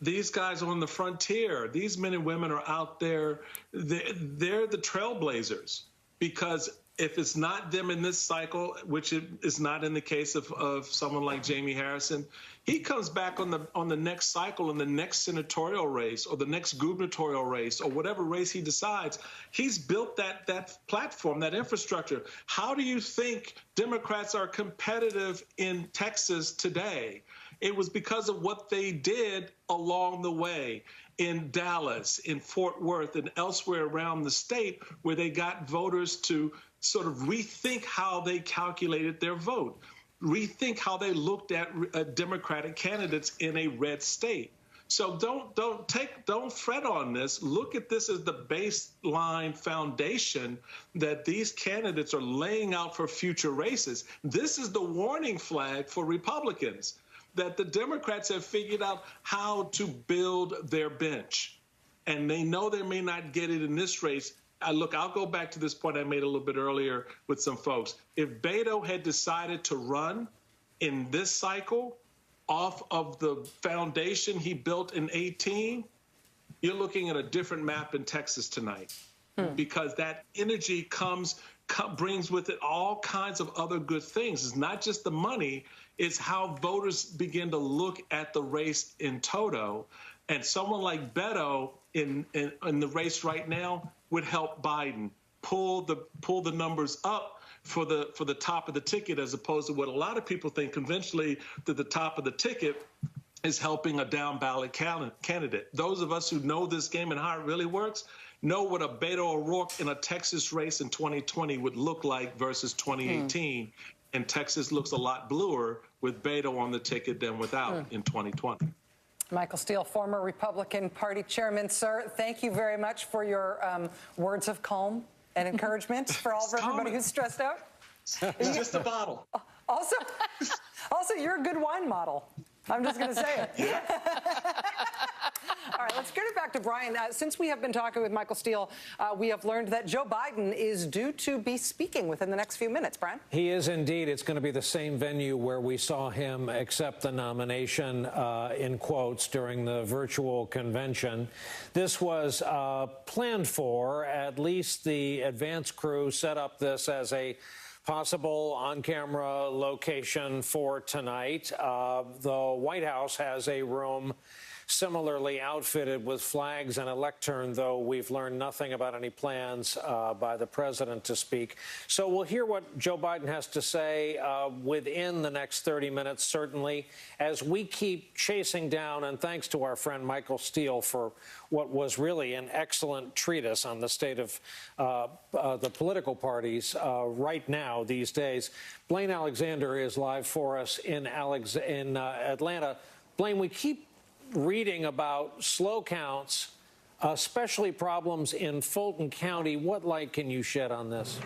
These guys are on the frontier. These men and women are out there. They're the trailblazers, because if it's not them in this cycle, which is not in the case of someone like Jamie Harrison, he comes back on the next cycle, in the next senatorial race or the next gubernatorial race or whatever race he decides. He's built that platform, that infrastructure. How do you think Democrats are competitive in Texas today? It was because of what they did along the way in Dallas, in Fort Worth, and elsewhere around the state, where they got voters to sort of rethink how they calculated their vote, rethink how they looked at Democratic candidates in a red state. So don't fret on this. Look at this as the baseline foundation that these candidates are laying out for future races. This is the warning flag for Republicans. that the Democrats have figured out how to build their bench. And they know they may not get it in this race. Look, I'll go back to this point I made a little bit earlier with some folks. If Beto had decided to run in this cycle off of the foundation he built in 2018, you're looking at a different map in Texas tonight, because that energy brings with it all kinds of other good things. It's not just the money, it's how voters begin to look at the race in toto. And someone like Beto in the race right now would help Biden pull the numbers up for the top of the ticket, as opposed to what a lot of people think conventionally, that the top of the ticket is helping a down ballot candidate. Those of us who know this game and how it really works know what a Beto O'Rourke in a Texas race in 2020 would look like versus 2018. And Texas looks a lot bluer with Beto on the ticket than without in 2020. Michael Steele, former Republican Party chairman. Sir, thank you very much for your words of calm and encouragement for all of everybody who's stressed out. It's just a bottle. Also, you're a good wine model. I'm just going to say it. All right, let's get it back to Brian. Since we have been talking with Michael Steele, we have learned that Joe Biden is due to be speaking within the next few minutes. Brian? He is indeed. It's going to be the same venue where we saw him accept the nomination, in quotes, during the virtual convention. This was planned for. At least the advance crew set up this as a possible on-camera location for tonight. The White House has a room similarly outfitted with flags and a lectern, though we've learned nothing about any plans by the president to speak. So we'll hear what Joe Biden has to say within the next 30 minutes, certainly, as we keep chasing down, and thanks to our friend Michael Steele for what was really an excellent treatise on the state of the political parties right now these days. Blaine Alexander is live for us in Atlanta. Blaine, we keep reading about slow counts, especially problems in Fulton County. What light can you shed on this?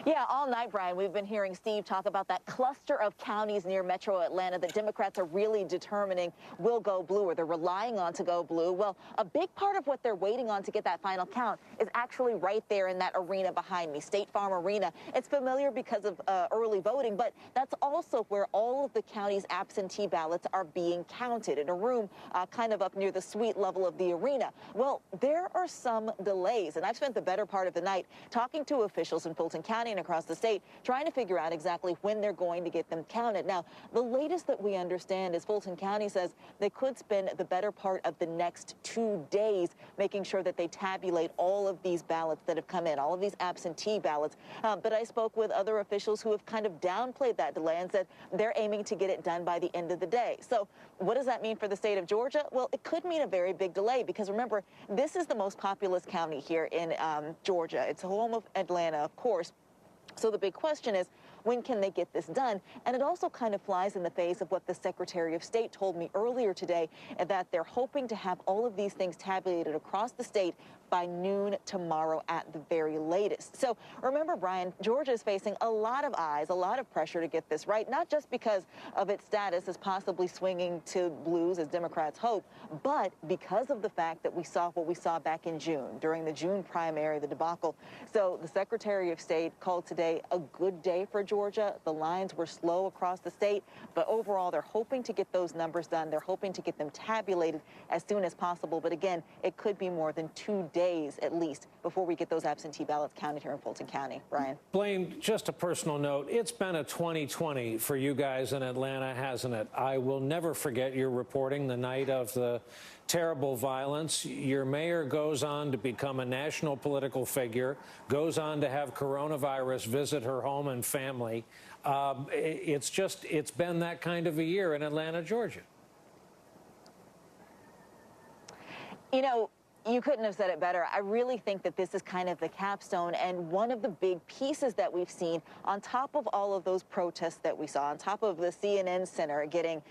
Yeah, all night, Brian, we've been hearing Steve talk about that cluster of counties near Metro Atlanta that Democrats are really determining will go blue, or they're relying on to go blue. Well, a big part of what they're waiting on to get that final count is actually right there in that arena behind me, State Farm Arena. It's familiar because of early voting, but that's also where all of the county's absentee ballots are being counted in a room kind of up near the suite level of the arena. Well, there are some delays, and I've spent the better part of the night talking to officials in Fulton County and across the state, trying to figure out exactly when they're going to get them counted. Now, the latest that we understand is Fulton County says they could spend the better part of the next 2 days making sure that they tabulate all of these ballots that have come in, all of these absentee ballots. But I spoke with other officials who have kind of downplayed that delay and said they're aiming to get it done by the end of the day. So what does that mean for the state of Georgia? Well, it could mean a very big delay, because remember, this is the most populous county here in Georgia. It's home of Atlanta, of course. So the big question is, when can they get this done? And it also kind of flies in the face of what the Secretary of State told me earlier today, that they're hoping to have all of these things tabulated across the state by noon tomorrow at the very latest. So remember, Brian, Georgia is facing a lot of eyes, a lot of pressure to get this right, not just because of its status as possibly swinging to blues, as Democrats hope, but because of the fact that we saw what we saw back in June, during the June primary, the debacle. So the Secretary of State called today a good day for Georgia. The lines were slow across the state, but overall, they're hoping to get those numbers done. They're hoping to get them tabulated as soon as possible. But again, it could be more than 2 days at least before we get those absentee ballots counted here in Fulton County. Brian? Blaine, just a personal note. It's been a 2020 for you guys in Atlanta, hasn't it? I will never forget your reporting the night of the terrible violence. Your mayor goes on to become a national political figure, goes on to have coronavirus visit her home and family. It's been that kind of a year in Atlanta, Georgia. You know, You couldn't have said it better. I really think that this is kind of the capstone and one of the big pieces that we've seen on top of all of those protests that we saw, on top of the CNN Center getting,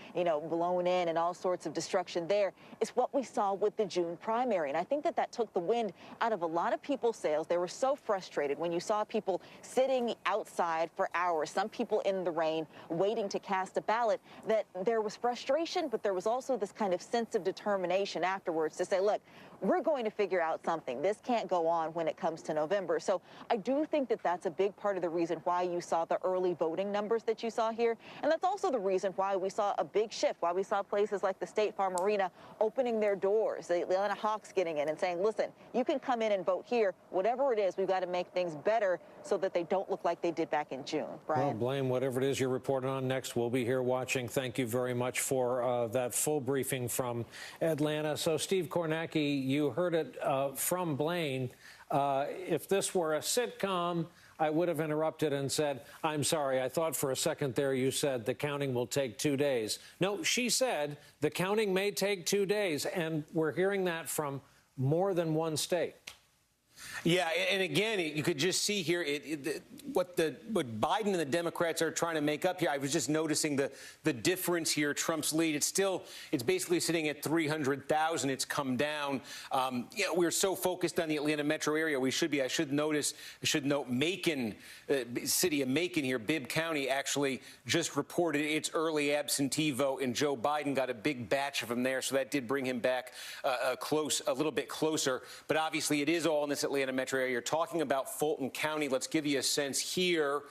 blown in and all sorts of destruction there, is what we saw with the June primary. And I think that took the wind out of a lot of people's sails. They were so frustrated when you saw people sitting outside for hours, some people in the rain, waiting to cast a ballot, that there was frustration, but there was also this kind of sense of determination afterwards to say, look, we're going to figure out something. This can't go on when it comes to November. So I do think that that's a big part of the reason why you saw the early voting numbers that you saw here. And that's also the reason why we saw a big shift, why we saw places like the State Farm Arena opening their doors, the Atlanta Hawks getting in and saying, listen, you can come in and vote here. Whatever it is, we've got to make things better so that they don't look like they did back in June. Brian? Well, Blaine, whatever it is you're reporting on next, we'll be here watching. Thank you very much for that full briefing from Atlanta. So, Steve Kornacki, you heard it from Blaine. If this were a sitcom, I would have interrupted and said, I'm sorry, I thought for a second there you said the counting will take 2 days. No, she said the counting may take 2 days, and we're hearing that from more than one state. Yeah, and again, you could just see here what Biden and the Democrats are trying to make up here. I was just noticing the difference here. Trump's lead, it's basically sitting at 300,000. It's come down. We're so focused on the Atlanta metro area. I should note Macon, city of Macon here, Bibb County actually just reported its early absentee vote, and Joe Biden got a big batch of them there. So that did bring him back a little bit closer. But obviously, it is all in this Atlanta metro area. You're talking about Fulton County. Let's give you a sense here.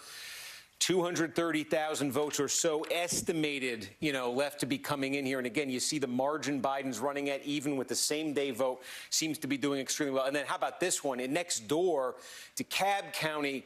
230,000 votes or so estimated, left to be coming in here. And again, you see the margin Biden's running at, even with the same day vote, seems to be doing extremely well. And then how about this one? Next door, DeKalb County,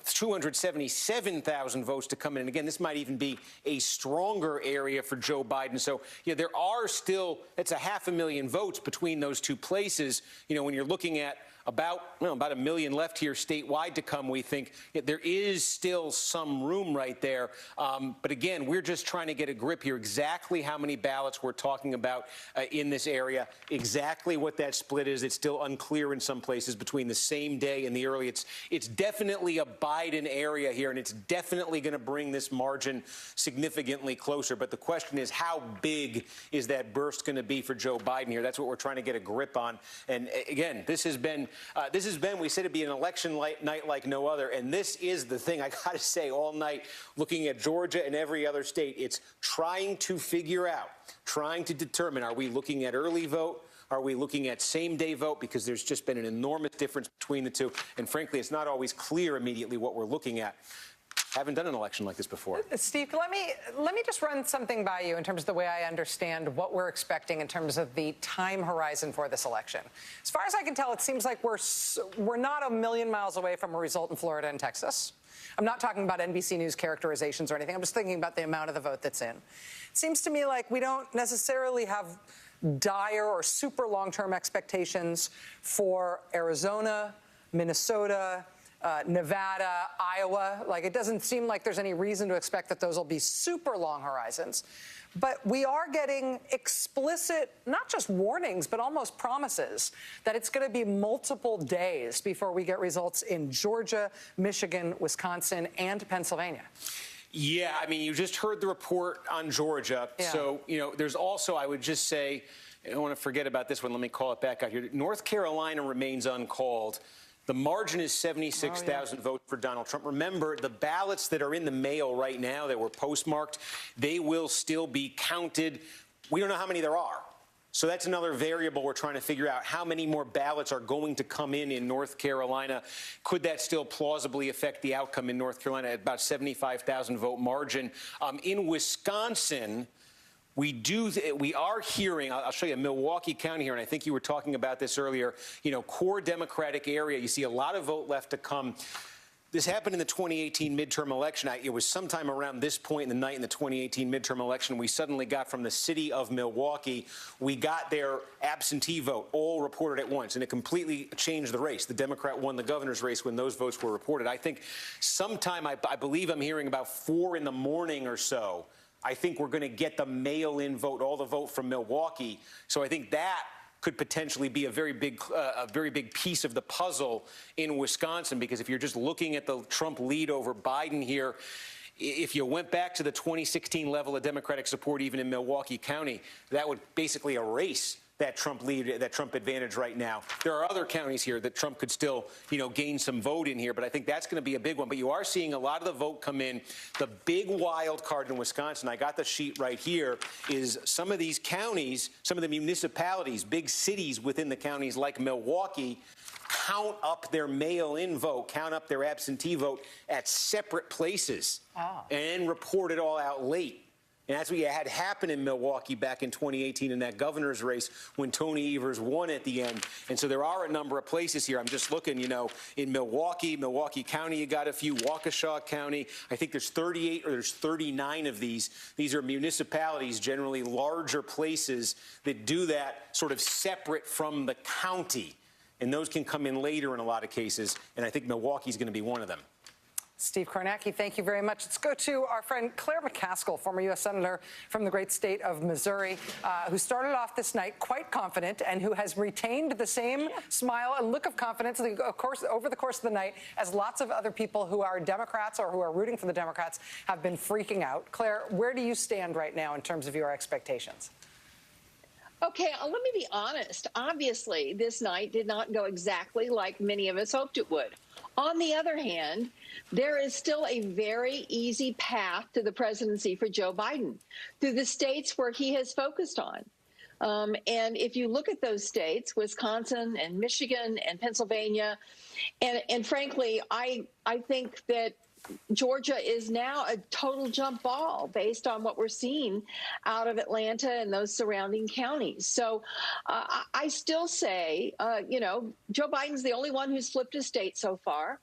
277,000 votes to come in. And again, this might even be a stronger area for Joe Biden. So, there are still, it's 500,000 votes between those two places. When you're looking at about 1 million left here statewide to come, we think there is still some room right there. But again, we're just trying to get a grip here, exactly how many ballots we're talking about in this area, exactly what that split is. It's still unclear in some places between the same day and the early. It's definitely a Biden area here, and it's definitely going to bring this margin significantly closer. But the question is, how big is that burst going to be for Joe Biden here? That's what we're trying to get a grip on. And again, this has been, we said it'd be an election night like no other. And this is the thing I got to say all night, looking at Georgia and every other state. It's trying to figure out, trying to determine, are we looking at early vote? Are we looking at same-day vote? Because there's just been an enormous difference between the two. And frankly, it's not always clear immediately what we're looking at. Haven't done an election like this before. Steve, let me just run something by you in terms of the way I understand what we're expecting in terms of the time horizon for this election. As far as I can tell, it seems like we're not a million miles away from a result in Florida and Texas. I'm not talking about NBC News characterizations or anything. I'm just thinking about the amount of the vote that's in. It seems to me like we don't necessarily have dire or super long-term expectations for Arizona, Minnesota, Nevada, Iowa. Like, it doesn't seem like there's any reason to expect that those will be super long horizons. But we are getting explicit, not just warnings, but almost promises that it's going to be multiple days before we get results in Georgia, Michigan, Wisconsin, and Pennsylvania. Yeah, I mean, you just heard the report on Georgia. Yeah. So, there's also, I would just say, I don't want to forget about this one. Let me call it back out here. North Carolina remains uncalled. The margin is 76,000 votes for Donald Trump. Remember, the ballots that are in the mail right now that were postmarked, they will still be counted. We don't know how many there are. So that's another variable we're trying to figure out. How many more ballots are going to come in North Carolina? Could that still plausibly affect the outcome in North Carolina at about 75,000 vote margin? In Wisconsin, we are hearing, I'll show you Milwaukee County here, and I think you were talking about this earlier, core Democratic area. You see a lot of vote left to come. This happened in the 2018 midterm election. It was sometime around this point in the night in the 2018 midterm election, we suddenly got from the city of Milwaukee, we got their absentee vote all reported at once, and it completely changed the race. The Democrat won the governor's race when those votes were reported. I think sometime, I believe I'm hearing about 4 in the morning or so, I think we're going to get the mail-in vote, all the vote from Milwaukee. So I think that could potentially be a very big piece of the puzzle in Wisconsin, because if you're just looking at the Trump lead over Biden here, if you went back to the 2016 level of Democratic support, even in Milwaukee County, that would basically erase that Trump lead, that Trump advantage right now. There are other counties here that Trump could still, gain some vote in here, but I think that's going to be a big one. But you are seeing a lot of the vote come in. The big wild card in Wisconsin, I got the sheet right here, is some of these counties, some of the municipalities, big cities within the counties like Milwaukee, count up their mail-in vote, count up their absentee vote at separate places and report it all out late. And that's what you had happen in Milwaukee back in 2018 in that governor's race when Tony Evers won at the end. And so there are a number of places here. I'm just looking, in Milwaukee County, you got a few, Waukesha County. I think there's 38 or there's 39 of these. These are municipalities, generally larger places that do that sort of separate from the county. And those can come in later in a lot of cases. And I think Milwaukee's going to be one of them. Steve Kornacki, thank you very much. Let's go to our friend Claire McCaskill, former U.S. Senator from the great state of Missouri, who started off this night quite confident and who has retained the same smile and look of confidence, of course, over the course of the night, as lots of other people who are Democrats or who are rooting for the Democrats have been freaking out. Claire, where do you stand right now in terms of your expectations? Okay, let me be honest. Obviously, this night did not go exactly like many of us hoped it would. On the other hand, there is still a very easy path to the presidency for Joe Biden through the states where he has focused on. And if you look at those states, Wisconsin and Michigan and Pennsylvania, and frankly, I think that Georgia is now a total jump ball based on what we're seeing out of Atlanta and those surrounding counties. So I still say, Joe Biden's the only one who's flipped a state so far.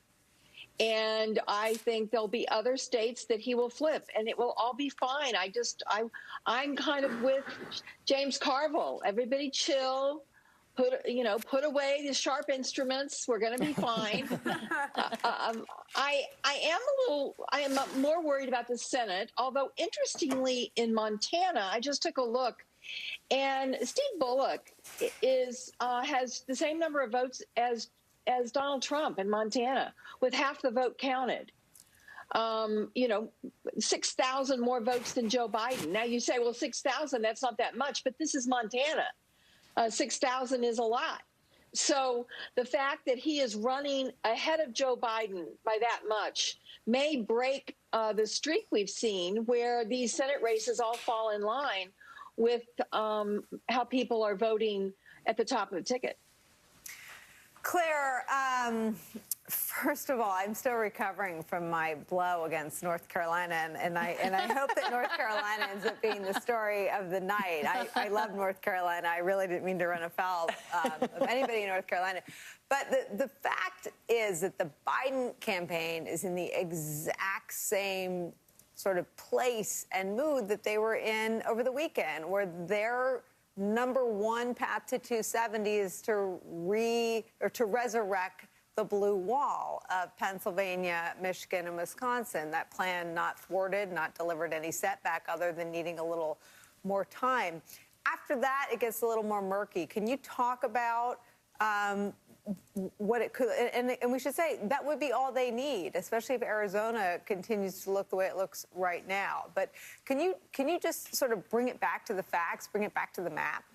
And I think there'll be other states that he will flip, and it will all be fine. I'm kind of with James Carville. Everybody chill. Put away the sharp instruments. We're going to be fine. I am more worried about the Senate, although interestingly in Montana, I just took a look, and Steve Bullock has the same number of votes as Donald Trump in Montana, with half the vote counted. 6,000 more votes than Joe Biden. Now you say, well, 6,000, that's not that much, but this is Montana. 6,000 is a lot. So the fact that he is running ahead of Joe Biden by that much may break the streak we've seen where these Senate races all fall in line with how people are voting at the top of the ticket. Claire, first of all, I'm still recovering from my blow against North Carolina, and I hope that North Carolina ends up being the story of the night. I love North Carolina. I really didn't mean to run afoul of anybody in North Carolina. But the fact is that the Biden campaign is in the exact same sort of place and mood that they were in over the weekend, where their number one path to 270 is to resurrect the blue wall of Pennsylvania, Michigan, and Wisconsin. That plan not thwarted, not delivered any setback other than needing a little more time. After that, it gets a little more murky. Can you talk about what it could, and we should say that would be all they need, especially if Arizona continues to look the way it looks right now. But can you just sort of bring it back to the facts, bring it back to the map?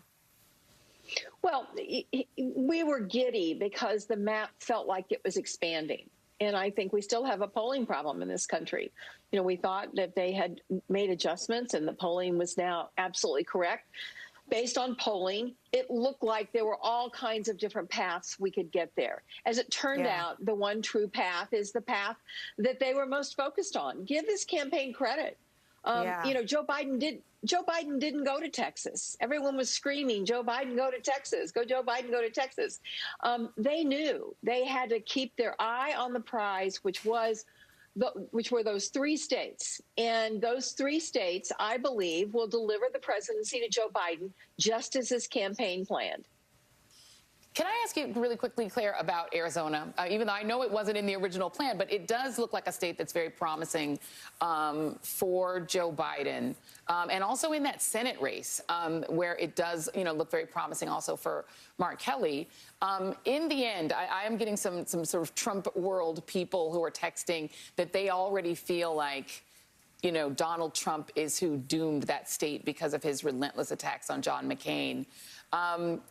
Well, we were giddy because the map felt like it was expanding. And I think we still have a polling problem in this country. We thought that they had made adjustments and the polling was now absolutely correct. Based on polling, it looked like there were all kinds of different paths we could get there. As it turned out, the one true path is the path that they were most focused on. Give this campaign credit. Joe Biden didn't go to Texas. Everyone was screaming, Joe Biden, go to Texas. Go, Joe Biden, go to Texas. They knew they had to keep their eye on the prize, which were those three states. And those three states, I believe, will deliver the presidency to Joe Biden just as his campaign planned. Can I ask you really quickly, Claire, about Arizona? Even though I know it wasn't in the original plan, but it does look like a state that's very promising for Joe Biden. And also in that Senate race, where it does, look very promising also for Mark Kelly. In the end, I am getting some sort of Trump world people who are texting that they already feel like, Donald Trump is who doomed that state because of his relentless attacks on John McCain.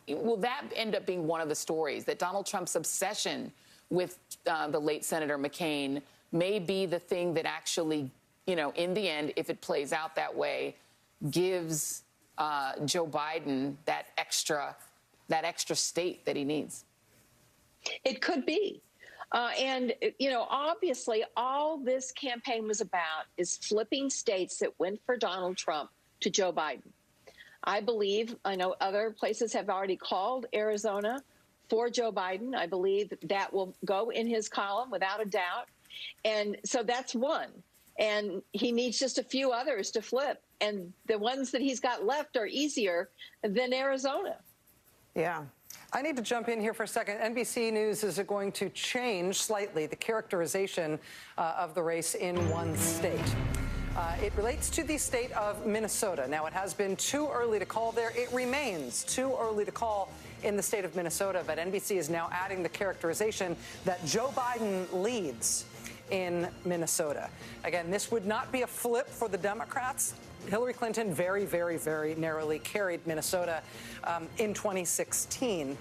Will that end up being one of the stories, that Donald Trump's obsession with the late Senator McCain may be the thing that actually, in the end, if it plays out that way, gives Joe Biden that extra state that he needs? It could be. And, obviously, all this campaign was about is flipping states that went for Donald Trump to Joe Biden. I know other places have already called Arizona for Joe Biden. I believe that will go in his column without a doubt. And so that's one. And he needs just a few others to flip. And the ones that he's got left are easier than Arizona. Yeah. I need to jump in here for a second. NBC News is going to change slightly the characterization of the race in one state. It relates to the state of Minnesota. Now, it has been too early to call there. It remains too early to call in the state of Minnesota, but NBC is now adding the characterization that Joe Biden leads in Minnesota. Again, this would not be a flip for the Democrats. Hillary Clinton very, very, very narrowly carried Minnesota in 2016.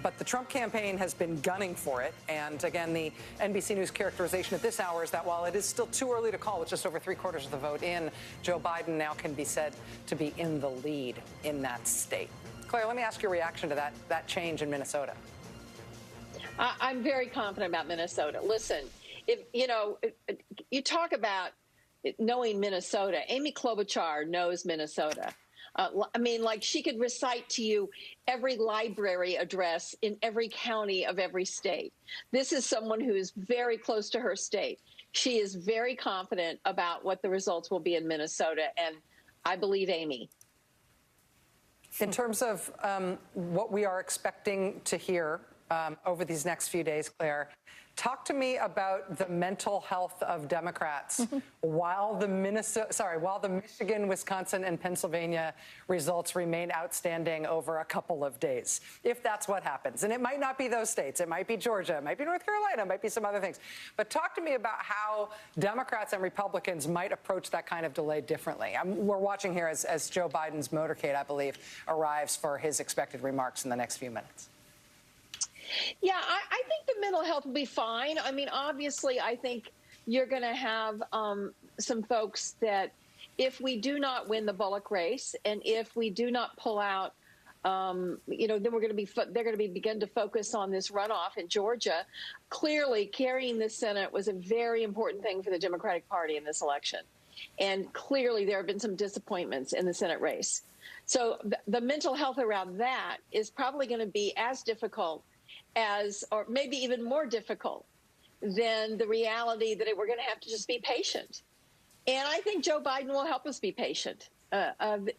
But the Trump campaign has been gunning for it. And again, the NBC News characterization at this hour is that while it is still too early to call, with just over 3/4 of the vote in, Joe Biden now can be said to be in the lead in that state. Claire, let me ask your reaction to that change in Minnesota. I'm very confident about Minnesota. Listen, if you talk about knowing Minnesota, Amy Klobuchar knows Minnesota. She could recite to you every library address in every county of every state. This is someone who is very close to her state. She is very confident about what the results will be in Minnesota, and I believe Amy. In terms of what we are expecting to hear over these next few days, Claire, talk to me about the mental health of Democrats while the Michigan, Wisconsin, and Pennsylvania results remain outstanding over a couple of days, if that's what happens. And it might not be those states. It might be Georgia. It might be North Carolina. It might be some other things. But talk to me about how Democrats and Republicans might approach that kind of delay differently. We're watching here as Joe Biden's motorcade, I believe, arrives for his expected remarks in the next few minutes. Yeah, I think the mental health will be fine. Obviously, I think you're going to have some folks that if we do not win the Bullock race and if we do not pull out, then they're going to begin to focus on this runoff in Georgia. Clearly, carrying the Senate was a very important thing for the Democratic Party in this election. And clearly, there have been some disappointments in the Senate race. So the mental health around that is probably going to be as difficult or maybe even more difficult than the reality that we're going to have to just be patient. And I think Joe Biden will help us be patient.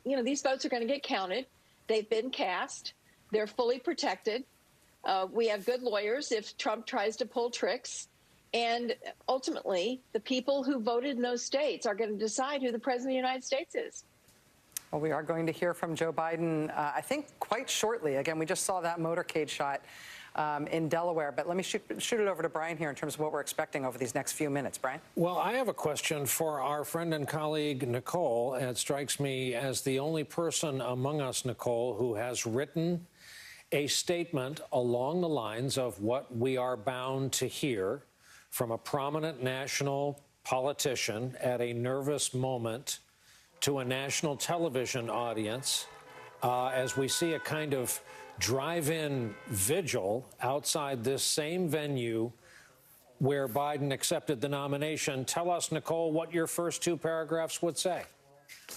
These votes are going to get counted. They've been cast. They're fully protected. We have good lawyers if Trump tries to pull tricks. And ultimately, the people who voted in those states are going to decide who the president of the United States is. Well, we are going to hear from Joe Biden, I think, quite shortly. Again, we just saw that motorcade shot in Delaware. But let me shoot it over to Brian here in terms of what we're expecting over these next few minutes. Brian? Well, I have a question for our friend and colleague, Nicole. It strikes me as the only person among us, Nicole, who has written a statement along the lines of what we are bound to hear from a prominent national politician at a nervous moment to a national television audience as we see a kind of drive-in vigil outside this same venue where Biden accepted the nomination. Tell us, Nicole, what your first two paragraphs would say.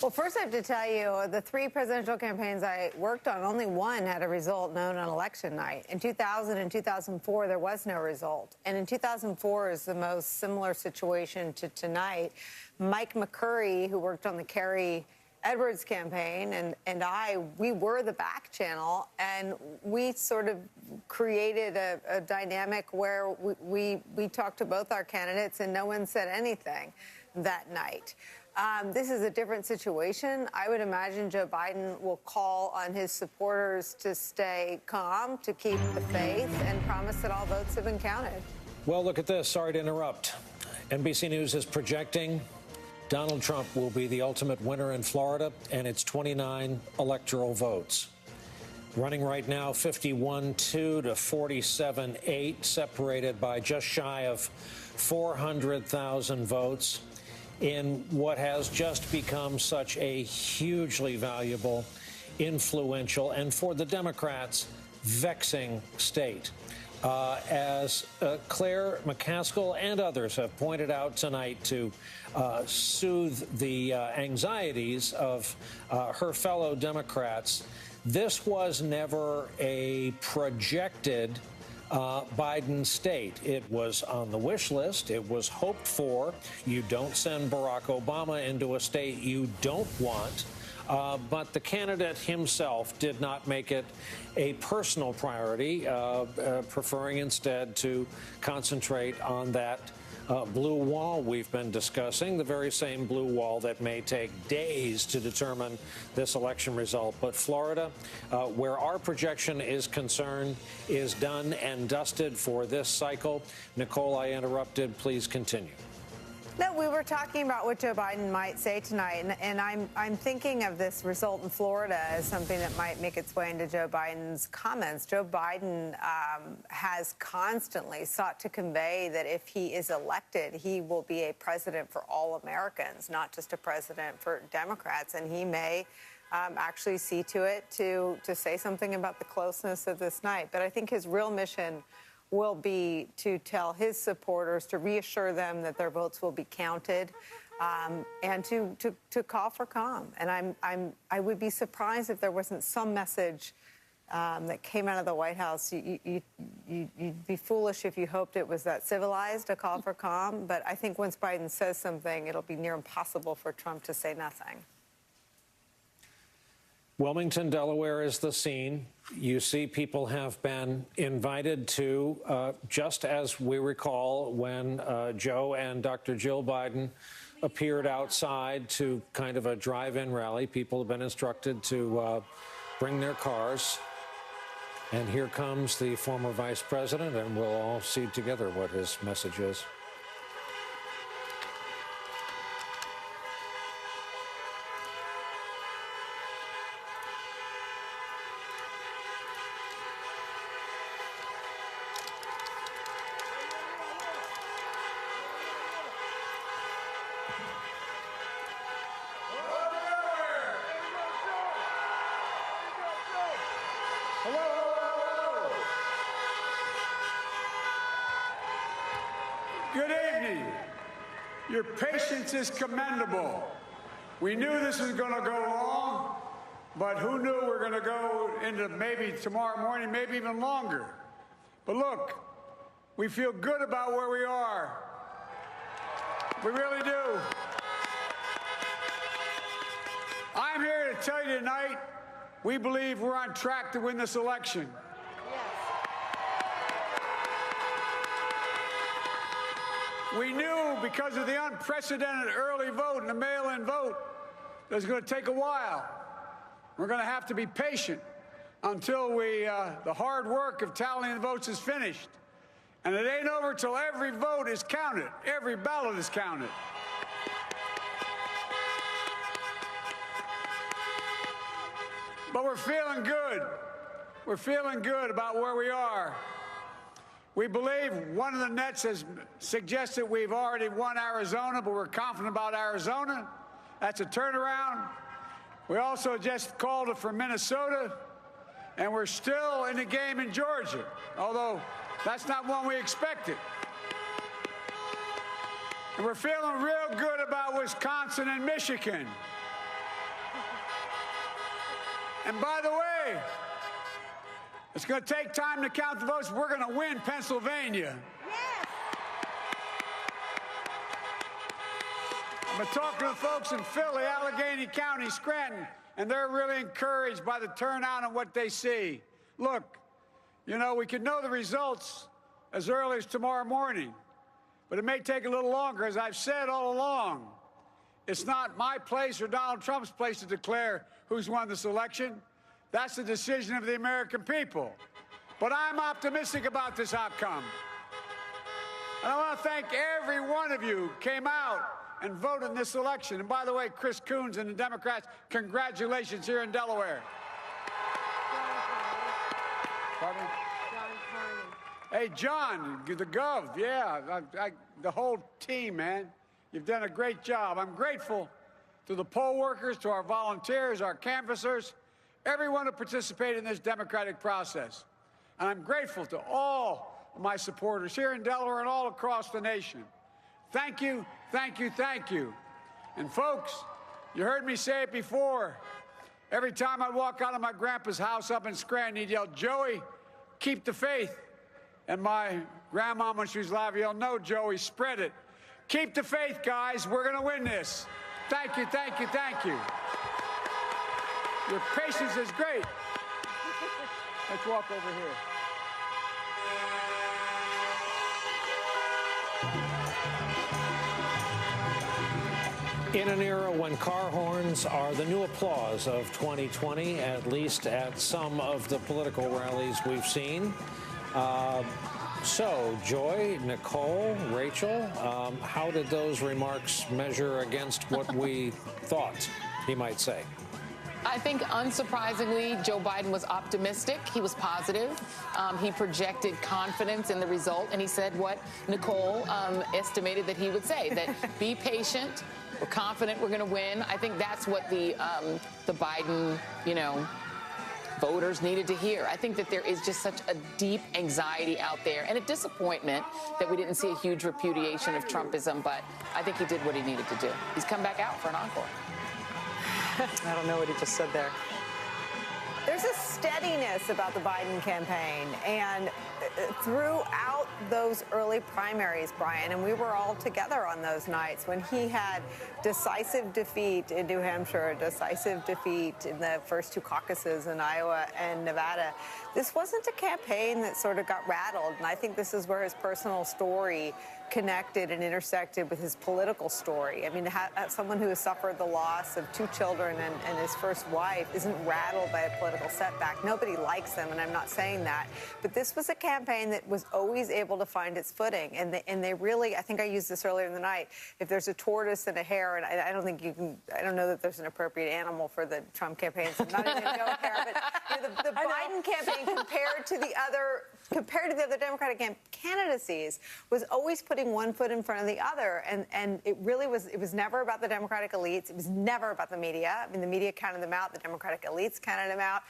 Well, first I have to tell you, the three presidential campaigns I worked on, only one had a result known on election night. In 2000 and 2004, there was no result. And in 2004 is the most similar situation to tonight. Mike McCurry, who worked on the Kerry Edward's campaign and we were the back channel, and we sort of created a dynamic where we talked to both our candidates and no one said anything that night. This is a different situation. I would imagine Joe Biden will call on his supporters to stay calm, to keep the faith, and promise that all votes have been counted. Well, look at this. Sorry to interrupt. NBC News is projecting Donald Trump will be the ultimate winner in Florida, and it's 29 electoral votes. Running right now 51-2 to 47-8, separated by just shy of 400,000 votes in what has just become such a hugely valuable, influential, and for the Democrats, vexing state. As Claire McCaskill and others have pointed out tonight to soothe the anxieties of her fellow Democrats, this was never a projected Biden state. It was on the wish list. It was hoped for. You don't send Barack Obama into a state you don't want. But the candidate himself did not make it a personal priority, preferring instead to concentrate on that blue wall we've been discussing, the very same blue wall that may take days to determine this election result. But Florida, where our projection is concerned, is done and dusted for this cycle. Nicole, I interrupted. Please continue. No, we were talking about what Joe Biden might say tonight, and I'm thinking of this result in Florida as something that might make its way into Joe Biden's comments. Joe Biden has constantly sought to convey that if he is elected, he will be a president for all Americans, not just a president for Democrats, and he may actually see to it to say something about the closeness of this night. But I think his real mission will be to tell his supporters, to reassure them that their votes will be counted, and to call for calm. And I would be surprised if there wasn't some message that came out of the White House. You'd be foolish if you hoped it was that civilized, a call for calm. But I think once Biden says something, it'll be near impossible for Trump to say nothing. Wilmington, Delaware is the scene. You see people have been invited to, just as we recall when Joe and Dr. Jill Biden appeared outside to kind of a drive-in rally. People have been instructed to bring their cars. And here comes the former vice president, and we'll all see together what his message is. Good evening. Your patience is commendable. We knew this was going to go long, but who knew we were going to go into maybe tomorrow morning, maybe even longer. But look, we feel good about where we are. We really do. I'm here to tell you tonight, we believe we're on track to win this election. We knew because of the unprecedented early vote and the mail-in vote that it was going to take a while. We're going to have to be patient until the hard work of tallying the votes is finished. And it ain't over till every vote is counted, every ballot is counted. But we're feeling good. We're feeling good about where we are. We believe one of the nets has suggested we've already won Arizona, but we're confident about Arizona. That's a turnaround. We also just called it for Minnesota, and we're still in the game in Georgia, although that's not one we expected. And we're feeling real good about Wisconsin and Michigan. And by the way, it's going to take time to count the votes. We're going to win Pennsylvania. Yes. I've been talking to the folks in Philly, Allegheny County, Scranton, and they're really encouraged by the turnout and what they see. Look, you know, we could know the results as early as tomorrow morning, but it may take a little longer. As I've said all along, it's not my place or Donald Trump's place to declare who's won this election. That's the decision of the American people. But I'm optimistic about this outcome. And I want to thank every one of you who came out and voted in this election. And by the way, Chris Coons and the Democrats, congratulations here in Delaware. Pardon? Hey, John, the Gov, yeah, the whole team, man. You've done a great job. I'm grateful to the poll workers, to our volunteers, our canvassers, everyone who participated in this democratic process. And I'm grateful to all of my supporters here in Delaware and all across the nation. Thank you, thank you, thank you. And folks, you heard me say it before. Every time I'd walk out of my grandpa's house up in Scranton, he'd yell, "Joey, keep the faith." And my grandma, when she was alive, yelled, "No, Joey, spread it. Keep the faith, guys. We're going to win this." Thank you, thank you, thank you. Your patience is great. Let's walk over here. In an era when car horns are the new applause of 2020, at least at some of the political rallies we've seen. So, Joy, Nicole, Rachel, how did those remarks measure against what we thought he might say? I think, unsurprisingly, Joe Biden was optimistic. He was positive. He projected confidence in the result, and he said what Nicole estimated that he would say, that be patient. We're confident we're going to win. I think that's what the Biden, voters needed to hear. I think that there is just such a deep anxiety out there and a disappointment that we didn't see a huge repudiation of Trumpism, but I think he did what he needed to do. He's come back out for an encore. I don't know what he just said there. There's a steadiness about the Biden campaign, and throughout those early primaries, Brian, and we were all together on those nights when he had decisive defeat in New Hampshire, decisive defeat in the first two caucuses in Iowa and Nevada. This wasn't a campaign that sort of got rattled, and I think this is where his personal story connected and intersected with his political story. I mean, someone who has suffered the loss of two children and his first wife isn't rattled by a political setback. Nobody likes them, and I'm not saying that. But this was a campaign that was always able to find its footing. And they really, I think I used this earlier in the night, if there's a tortoise and a hare, and I don't think you can, I don't know that there's an appropriate animal for the Trump campaign, so I'm not even going to go hare, but the Biden campaign compared to the other Democratic candidacies was always putting one foot in front of the other, and it was never about the Democratic elites. It was never about the media. I mean, the media counted them out. The Democratic elites counted them out.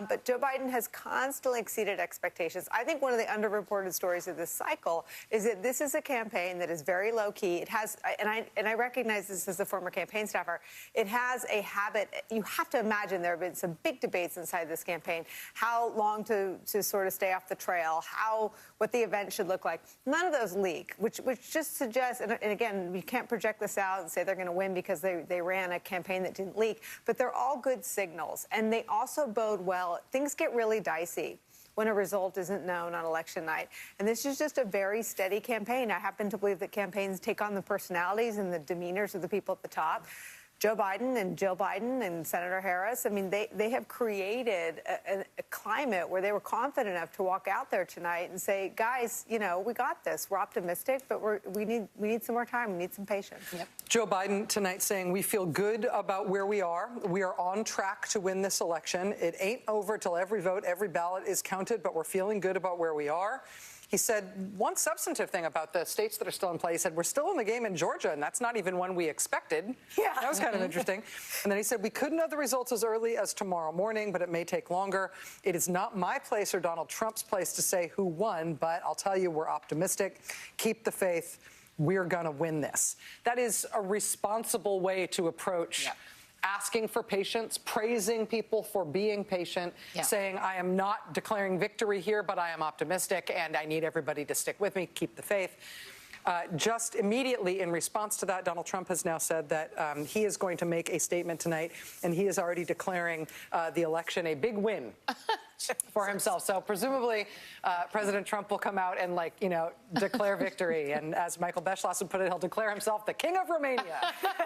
But Joe Biden has constantly exceeded expectations. I think one of the underreported stories of this cycle is that this is a campaign that is very low key. It has, and I recognize this as a former campaign staffer. It has a habit. You have to imagine there have been some big debates inside this campaign. How long to sort of stay off the trail? What the event should look like. None of those leak, which just suggests, and again, we can't project this out and say they're going to win because they ran a campaign that didn't leak, but they're all good signals, and they also bode well. Things get really dicey when a result isn't known on election night. And this is just a very steady campaign. I happen to believe that campaigns take on the personalities and the demeanors of the people at the top. Joe Biden and Senator Harris, I mean, they have created a climate where they were confident enough to walk out there tonight and say, guys, we got this. We're optimistic, but we need some more time. We need some patience. Yep. Joe Biden tonight saying we feel good about where we are. We are on track to win this election. It ain't over till every vote, every ballot is counted, but we're feeling good about where we are. He said one substantive thing about the states that are still in play. He said, we're still in the game in Georgia, and that's not even one we expected. Yeah. That was kind of interesting. And then he said, we could know the results as early as tomorrow morning, but it may take longer. It is not my place or Donald Trump's place to say who won, but I'll tell you, we're optimistic. Keep the faith. We're going to win this. That is a responsible way to approach asking for patience, praising people for being patient, saying, I am not declaring victory here, but I am optimistic, and I need everybody to stick with me, keep the faith. Just immediately in response to that, Donald Trump has now said that he is going to make a statement tonight, and he is already declaring the election a big win for himself. So presumably, President Trump will come out and, declare victory. And as Michael Beschlossen put it, he'll declare himself the king of Romania.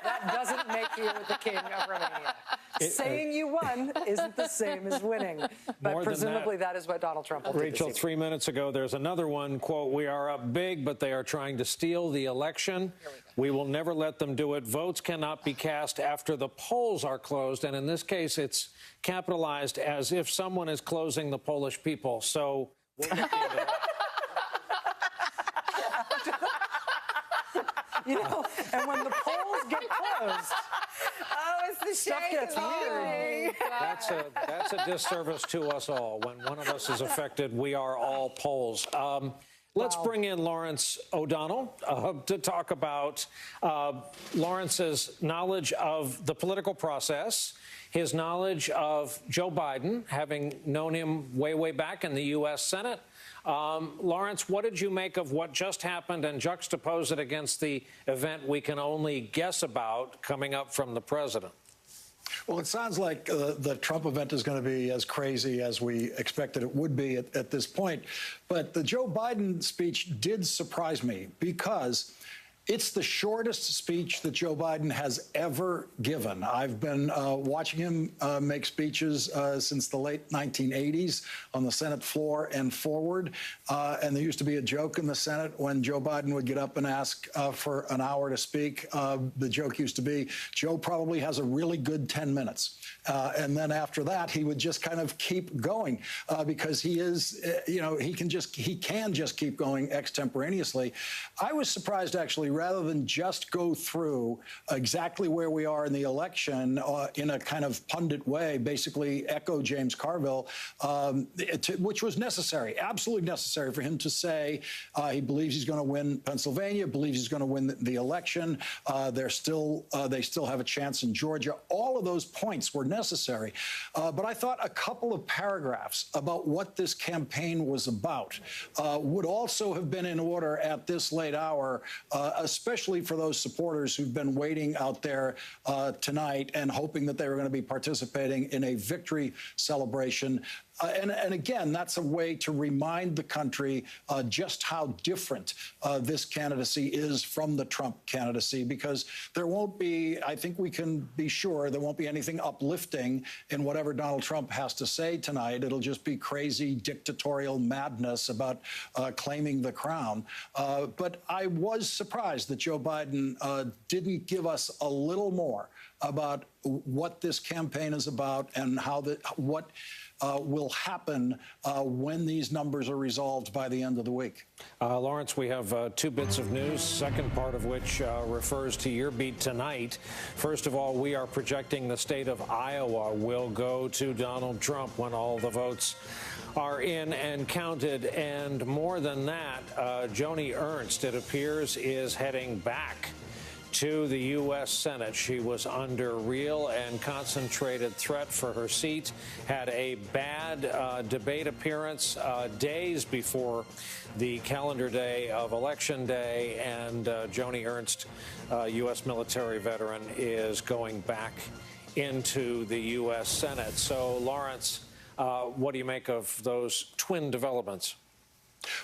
That doesn't make you the king of Romania. Saying you won isn't the same as winning. But presumably that is what Donald Trump will do. Rachel, 3 minutes ago, there's another one, quote, "We are up big, but they are trying to steal the election. We will never let them do it. Votes cannot be cast after the polls are closed." And in this case, it's capitalized as if someone is closing the Polish people. So we'll look into that. And when the polls get closed, it's the stuff gets weird. That's a disservice to us all. When one of us is affected, we are all Poles. Let's bring in Lawrence O'Donnell to talk about Lawrence's knowledge of the political process, his knowledge of Joe Biden, having known him way, way back in the U.S. Senate. Lawrence, what did you make of what just happened and juxtapose it against the event we can only guess about coming up from the president? Well, it sounds like the Trump event is going to be as crazy as we expected it would be at this point. But the Joe Biden speech did surprise me because it's the shortest speech that Joe Biden has ever given. I've been watching him make speeches since the late 1980s on the Senate floor and forward. And there used to be a joke in the Senate when Joe Biden would get up and ask for an hour to speak. The joke used to be, Joe probably has a really good 10 minutes. And then after that, he would just kind of keep going because he is, he can just keep going extemporaneously. I was surprised, actually, rather than just go through exactly where we are in the election in a kind of pundit way, basically echo James Carville, which was necessary, absolutely necessary for him to say he believes he's going to win Pennsylvania, believes he's going to win the election. They still have a chance in Georgia. All of those points were necessary. But I thought a couple of paragraphs about what this campaign was about would also have been in order at this late hour, especially for those supporters who've been waiting out there tonight and hoping that they were going to be participating in a victory celebration. And again, that's a way to remind the country just how different this candidacy is from the Trump candidacy, because there won't be, I think we can be sure, there won't be anything uplifting in whatever Donald Trump has to say tonight. It'll just be crazy dictatorial madness about claiming the crown. But I was surprised that Joe Biden didn't give us a little more about what this campaign is about and what will happen when these numbers are resolved by the end of the week. Lawrence, we have 2 bits of news, second part of which refers to your beat tonight. First of all, we are projecting the state of Iowa will go to Donald Trump when all the votes are in and counted. And more than that, Joni Ernst, it appears, is heading back to the U.S. Senate. She was under real and concentrated threat for her seat, had a bad debate appearance days before the calendar day of Election Day, and Joni Ernst, U.S. military veteran, is going back into the U.S. Senate. So, Lawrence, what do you make of those twin developments?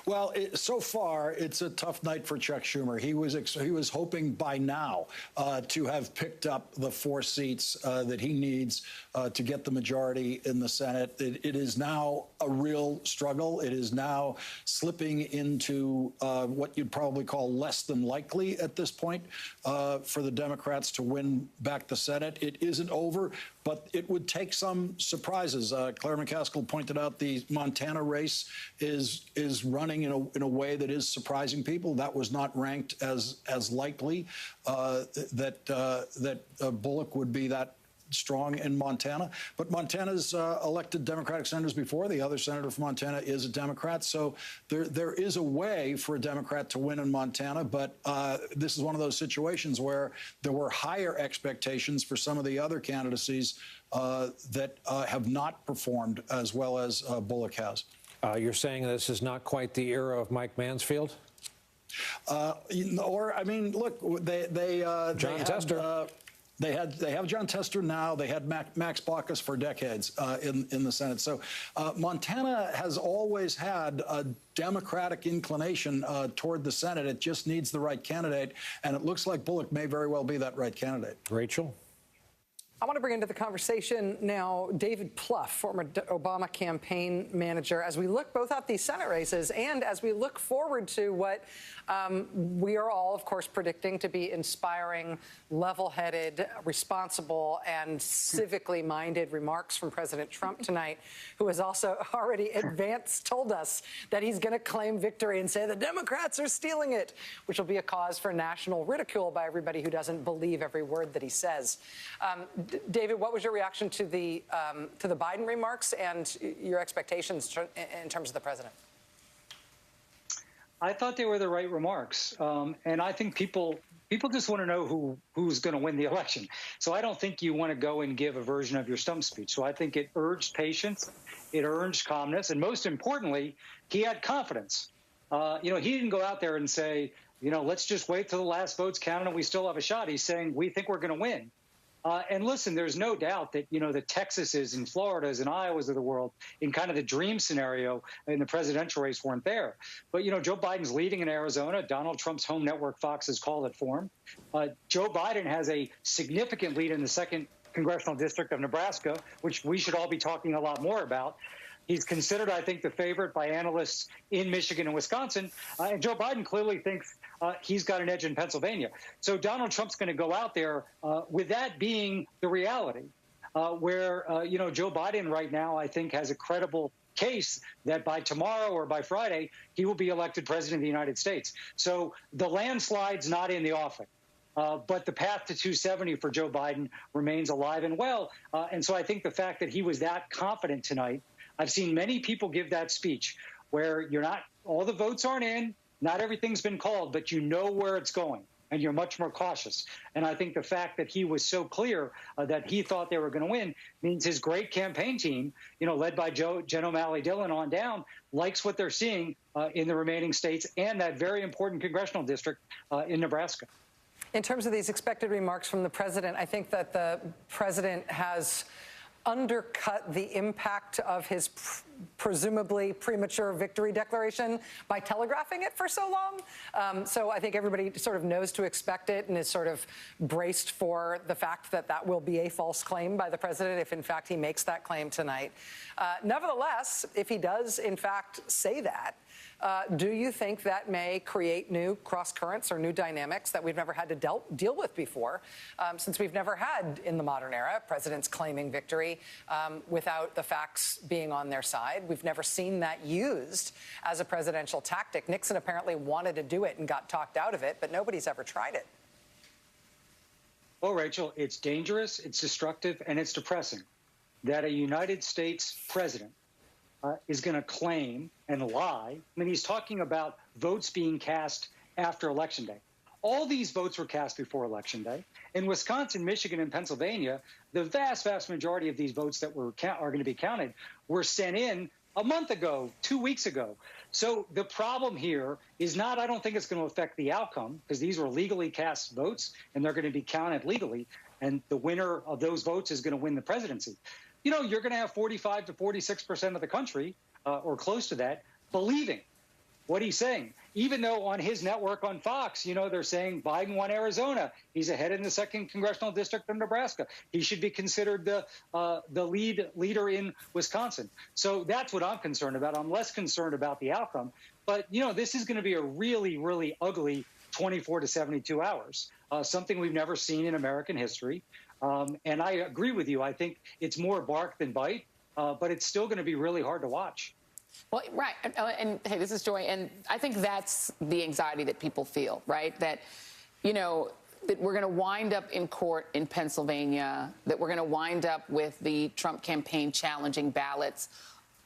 Well, so far, it's a tough night for Chuck Schumer. He was hoping by now to have picked up the 4 seats that he needs to get the majority in the Senate. It is now a real struggle. It is now slipping into what you'd probably call less than likely at this point for the Democrats to win back the Senate. It isn't over, but it would take some surprises. Claire McCaskill pointed out the Montana race is running in a way that is surprising people. That was not ranked as likely that Bullock would be that strong in Montana. But Montana's elected Democratic senators before. The other senator from Montana is a Democrat. So there is a way for a Democrat to win in Montana. But this is one of those situations where there were higher expectations for some of the other candidacies that have not performed as well as Bullock has. You're saying this is not quite the era of Mike Mansfield? Or, I mean, look, John Tester. They have John Tester now. They had Max Baucus for decades in the Senate. So Montana has always had a Democratic inclination toward the Senate. It just needs the right candidate, and it looks like Bullock may very well be that right candidate. Rachel? I want to bring into the conversation now David Plouffe, former Obama campaign manager, as we look both at these Senate races and as we look forward to what we are all, of course, predicting to be inspiring, level-headed, responsible, and civically minded remarks from President Trump tonight, who has also already told us that he's going to claim victory and say the Democrats are stealing it, which will be a cause for national ridicule by everybody who doesn't believe every word that he says. David, what was your reaction to the Biden remarks and your expectations in terms of the president? I thought they were the right remarks, and I think people just want to know who's going to win the election. So I don't think you want to go and give a version of your stump speech. So I think it urged patience, it urged calmness, and most importantly, he had confidence. He didn't go out there and say, let's just wait till the last vote's counted and we still have a shot. He's saying we think we're going to win. And listen, there's no doubt that, the Texases and Floridas and Iowas of the world in kind of the dream scenario in the presidential race weren't there. But, Joe Biden's leading in Arizona. Donald Trump's home network, Fox, has called it for him. Joe Biden has a significant lead in the 2nd congressional district of Nebraska, which we should all be talking a lot more about. He's considered, I think, the favorite by analysts in Michigan and Wisconsin. And Joe Biden clearly thinks he's got an edge in Pennsylvania. So Donald Trump's going to go out there with that being the reality, where, Joe Biden right now, I think, has a credible case that by tomorrow or by Friday, he will be elected president of the United States. So the landslide's not in the offing. But the path to 270 for Joe Biden remains alive and well. And so I think the fact that he was that confident tonight, I've seen many people give that speech where all the votes aren't in, not everything's been called, but you know where it's going, and you're much more cautious. And I think the fact that he was so clear that he thought they were going to win means his great campaign team, led by Jen O'Malley Dillon on down, likes what they're seeing in the remaining states and that very important congressional district in Nebraska. In terms of these expected remarks from the president, I think that the president has undercut the impact of his presumably premature victory declaration by telegraphing it for so long. So I think everybody sort of knows to expect it and is sort of braced for the fact that that will be a false claim by the president if, in fact, he makes that claim tonight. Nevertheless, if he does, in fact, say that, do you think that may create new cross currents or new dynamics that we've never had to deal with before, since we've never had in the modern era presidents claiming victory without the facts being on their side? We've never seen that used as a presidential tactic. Nixon apparently wanted to do it and got talked out of it, but nobody's ever tried it. Well, Rachel, it's dangerous, it's destructive, and it's depressing that a United States president is going to claim and lie. I mean, he's talking about votes being cast after Election Day. All these votes were cast before Election Day. In Wisconsin, Michigan, and Pennsylvania, the vast, vast majority of these votes that are going to be counted were sent in a month ago, 2 weeks ago. So the problem here is not, I don't think it's going to affect the outcome, because these were legally cast votes, and they're going to be counted legally, and the winner of those votes is going to win the presidency. You're going to have 45 to 46% of the country, or close to that, believing what he's saying. Even though on his network on Fox, they're saying Biden won Arizona. He's ahead in the 2nd congressional district of Nebraska. He should be considered the leader in Wisconsin. So that's what I'm concerned about. I'm less concerned about the outcome. But, this is going to be a really, really ugly 24 to 72 hours, something we've never seen in American history. And I agree with you. I think it's more bark than bite, but it's still going to be really hard to watch. Well, right. And hey, this is Joy. And I think that's the anxiety that people feel, right? That, that we're going to wind up in court in Pennsylvania, that we're going to wind up with the Trump campaign challenging ballots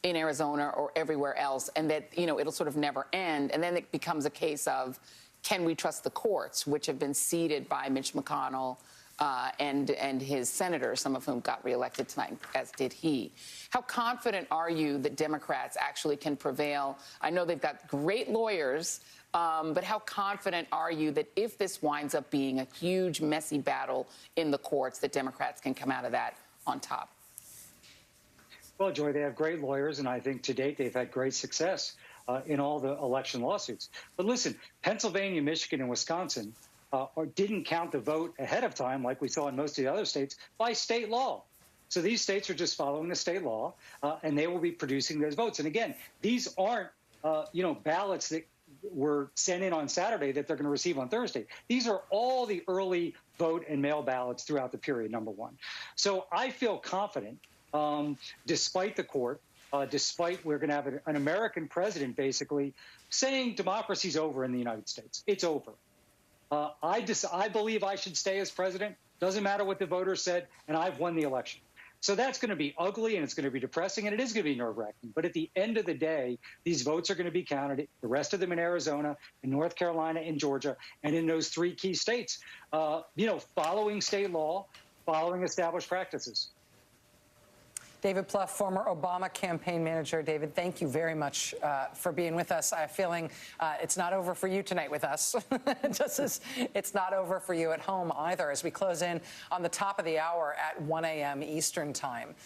in Arizona or everywhere else, and that, it'll sort of never end. And then it becomes a case of, can we trust the courts, which have been ceded by Mitch McConnell and his senators, some of whom got reelected tonight, as did he. How confident are you that Democrats actually can prevail? I know they've got great lawyers, but how confident are you that if this winds up being a huge, messy battle in the courts, that Democrats can come out of that on top? Well, Joy, they have great lawyers, and I think to date they've had great success in all the election lawsuits. But listen, Pennsylvania, Michigan, and Wisconsin didn't count the vote ahead of time, like we saw in most of the other states, by state law. So these states are just following the state law, and they will be producing those votes. And again, these aren't, ballots that were sent in on Saturday that they're going to receive on Thursday. These are all the early vote and mail ballots throughout the period, number one. So I feel confident, despite the court, despite we're going to have an American president basically saying democracy's over in the United States. It's over. I believe I should stay as president. Doesn't matter what the voters said, and I've won the election. So that's going to be ugly, and it's going to be depressing, and it is going to be nerve-wracking. But at the end of the day, these votes are going to be counted, the rest of them in Arizona, in North Carolina, in Georgia, and in those three key states, following state law, following established practices. David Plouffe, former Obama campaign manager. David, thank you very much for being with us. I have a feeling it's not over for you tonight with us, just as it's not over for you at home either, as we close in on the top of the hour at 1 a.m. Eastern time.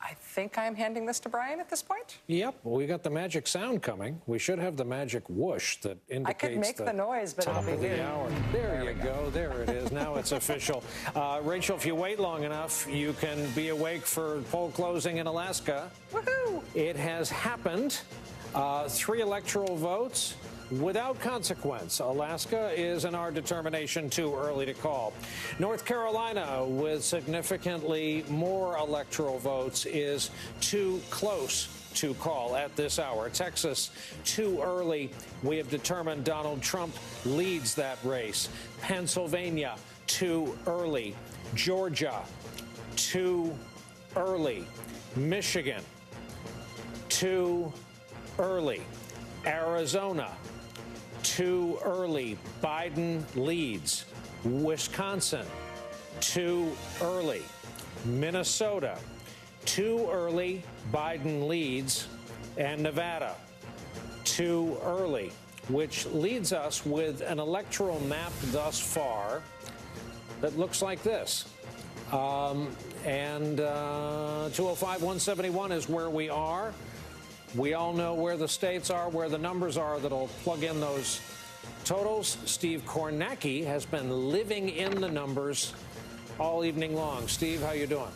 I think I'm handing this to Brian at this point. Yep. Well, we got the magic sound coming. We should have the magic whoosh that indicates I could make the noise, but top it'll be of the weird. hour. There you go. There it is. Now it's official. Rachel, if you wait long enough, you can be awake for poll closing in Alaska. Woohoo! It has happened. 3 electoral votes without consequence. Alaska is, in our determination, too early to call. North Carolina, with significantly more electoral votes, is too close to call at this hour. Texas, too early. We have determined Donald Trump leads that race. Pennsylvania, too early. Georgia, too early. Michigan, too early. Arizona, too early. Biden leads. Wisconsin, too early. Minnesota, too early. Biden leads. And Nevada, too early, which leads us with an electoral map thus far that looks like this. 205-171 is where we are. We all know where the states are, where the numbers are that'll plug in those totals. Steve Kornacki has been living in the numbers all evening long. Steve, how you doing?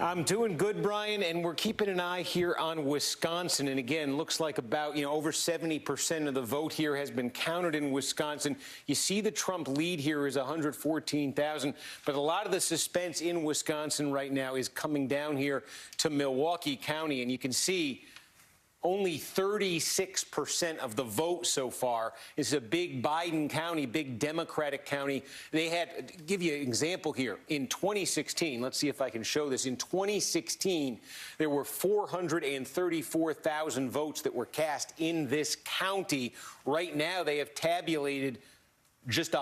I'm doing good, Brian, and we're keeping an eye here on Wisconsin. And again, looks like about, over 70% of the vote here has been counted in Wisconsin. You see the Trump lead here is 114,000, but a lot of the suspense in Wisconsin right now is coming down here to Milwaukee County, and you can see only 36% of the vote so far. This is a big Biden county, big Democratic county. They had, to give you an example here, in 2016, let's see if I can show this. In 2016, there were 434,000 votes that were cast in this county. Right now, they have tabulated just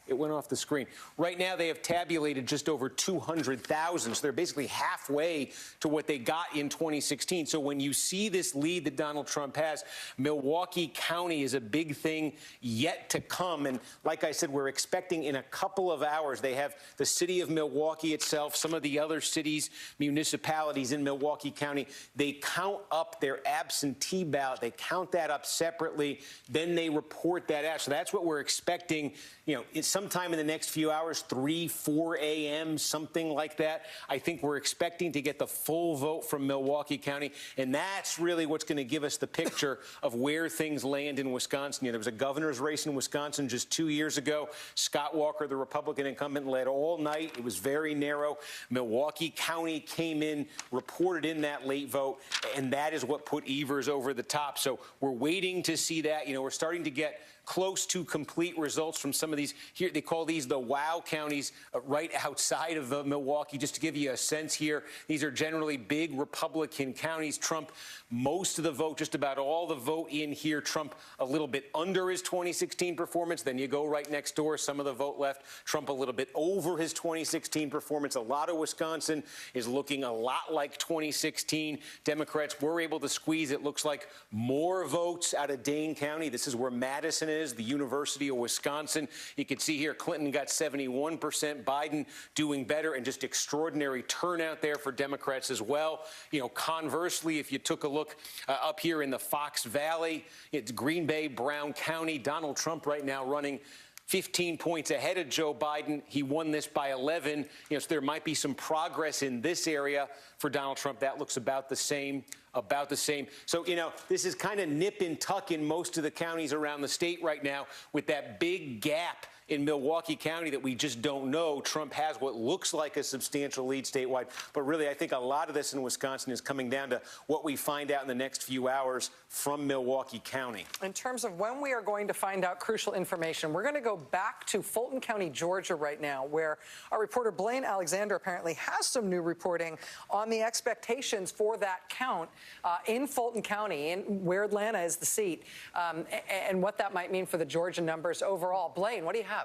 it went off the screen. Right now, they have tabulated just over 200,000. So they're basically halfway to what they got in 2016. So when you see this lead that Donald Trump has, Milwaukee County is a big thing yet to come. And like I said, we're expecting in a couple of hours, they have the city of Milwaukee itself, some of the other cities, municipalities in Milwaukee County. They count up their absentee ballot. They count that up separately. Then they report that out. So that's what we're expecting, it's sometime in the next few hours, 3, 4 a.m., something like that. I think we're expecting to get the full vote from Milwaukee County, and that's really what's going to give us the picture of where things land in Wisconsin. There was a governor's race in Wisconsin just 2 years ago. Scott Walker, the Republican incumbent, led all night. It was very narrow. Milwaukee County came in, reported in that late vote, and that is what put Evers over the top. So we're waiting to see that. We're starting to get close to complete results from some of these. Here, they call these the wow counties right outside of Milwaukee. Just to give you a sense here, these are generally big Republican counties. Trump, most of the vote, just about all the vote in here. Trump a little bit under his 2016 performance. Then you go right next door, some of the vote left. Trump a little bit over his 2016 performance. A lot of Wisconsin is looking a lot like 2016. Democrats were able to squeeze, it looks like, more votes out of Dane County. This is where Madison is, the University of Wisconsin. You can see here Clinton got 71%, Biden doing better, and just extraordinary turnout there for Democrats as well. You know, conversely, if you took a look up here in the Fox Valley, it's Green Bay, Brown County, Donald Trump right now running 15 points ahead of Joe Biden. He won this by 11. You know, so there might be some progress in this area for Donald Trump. That looks about the same. So, you know, this is kind of nip and tuck in most of the counties around the state right now, with that big gap in Milwaukee County that we just don't know. Trump has what looks like a substantial lead statewide. But really, I think a lot of this in Wisconsin is coming down to what we find out in the next few hours from Milwaukee County. In terms of when we are going to find out crucial information, we're going to go back to Fulton County, Georgia right now, where our reporter Blaine Alexander apparently has some new reporting on the expectations for that count in Fulton County, where Atlanta is the seat, and what that might mean for the Georgia numbers overall. Blaine, what do you have?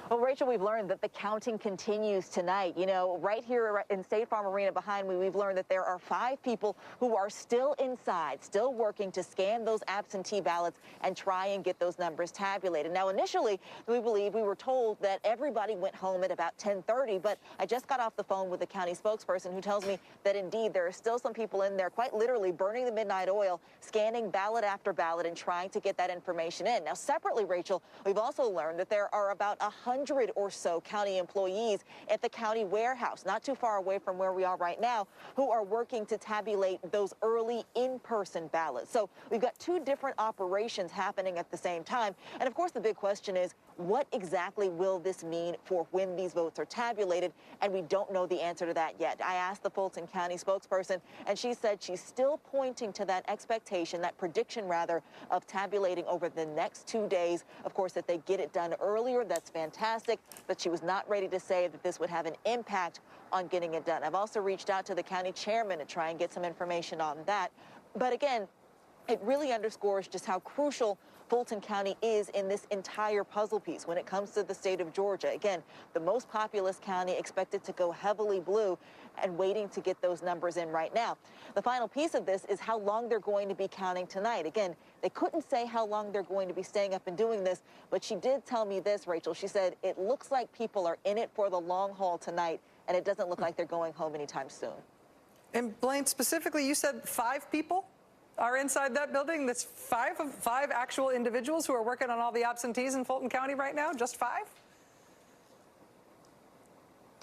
Well, Rachel, we've learned that the counting continues tonight. You know, right here in State Farm Arena behind me, we've learned that there are 5 people who are still inside, still working to scan those absentee ballots and try and get those numbers tabulated. Now, initially, we were told that everybody went home at about 10:30, but I just got off the phone with the county spokesperson who tells me that indeed there are still some people in there, quite literally burning the midnight oil, scanning ballot after ballot and trying to get that information in. Now, separately, Rachel, we've also learned that there are about 100 or so county employees at the county warehouse, not too far away from where we are right now, who are working to tabulate those early in-person ballots. So we've got 2 different operations happening at the same time. And of course, the big question is, what exactly will this mean for when these votes are tabulated? And we don't know the answer to that yet. I asked the Fulton County spokesperson, and she said she's still pointing to that expectation, that prediction rather, of tabulating over the next 2 days. Of course, that they get it done earlier, that's fantastic, but she was not ready to say that this would have an impact on getting it done. I've also reached out to the county chairman to try and get some information on that. But again, it really underscores just how crucial Fulton County is in this entire puzzle piece when it comes to the state of Georgia. Again, the most populous county, expected to go heavily blue, and waiting to get those numbers in right now. The final piece of this is how long they're going to be counting tonight. Again, they couldn't say how long they're going to be staying up and doing this, but she did tell me this, Rachel. She said, it looks like people are in it for the long haul tonight, and it doesn't look like they're going home anytime soon. And Blaine, specifically, you said 5 people are inside that building? That's 5 actual individuals who are working on all the absentees in Fulton County right now? Just 5?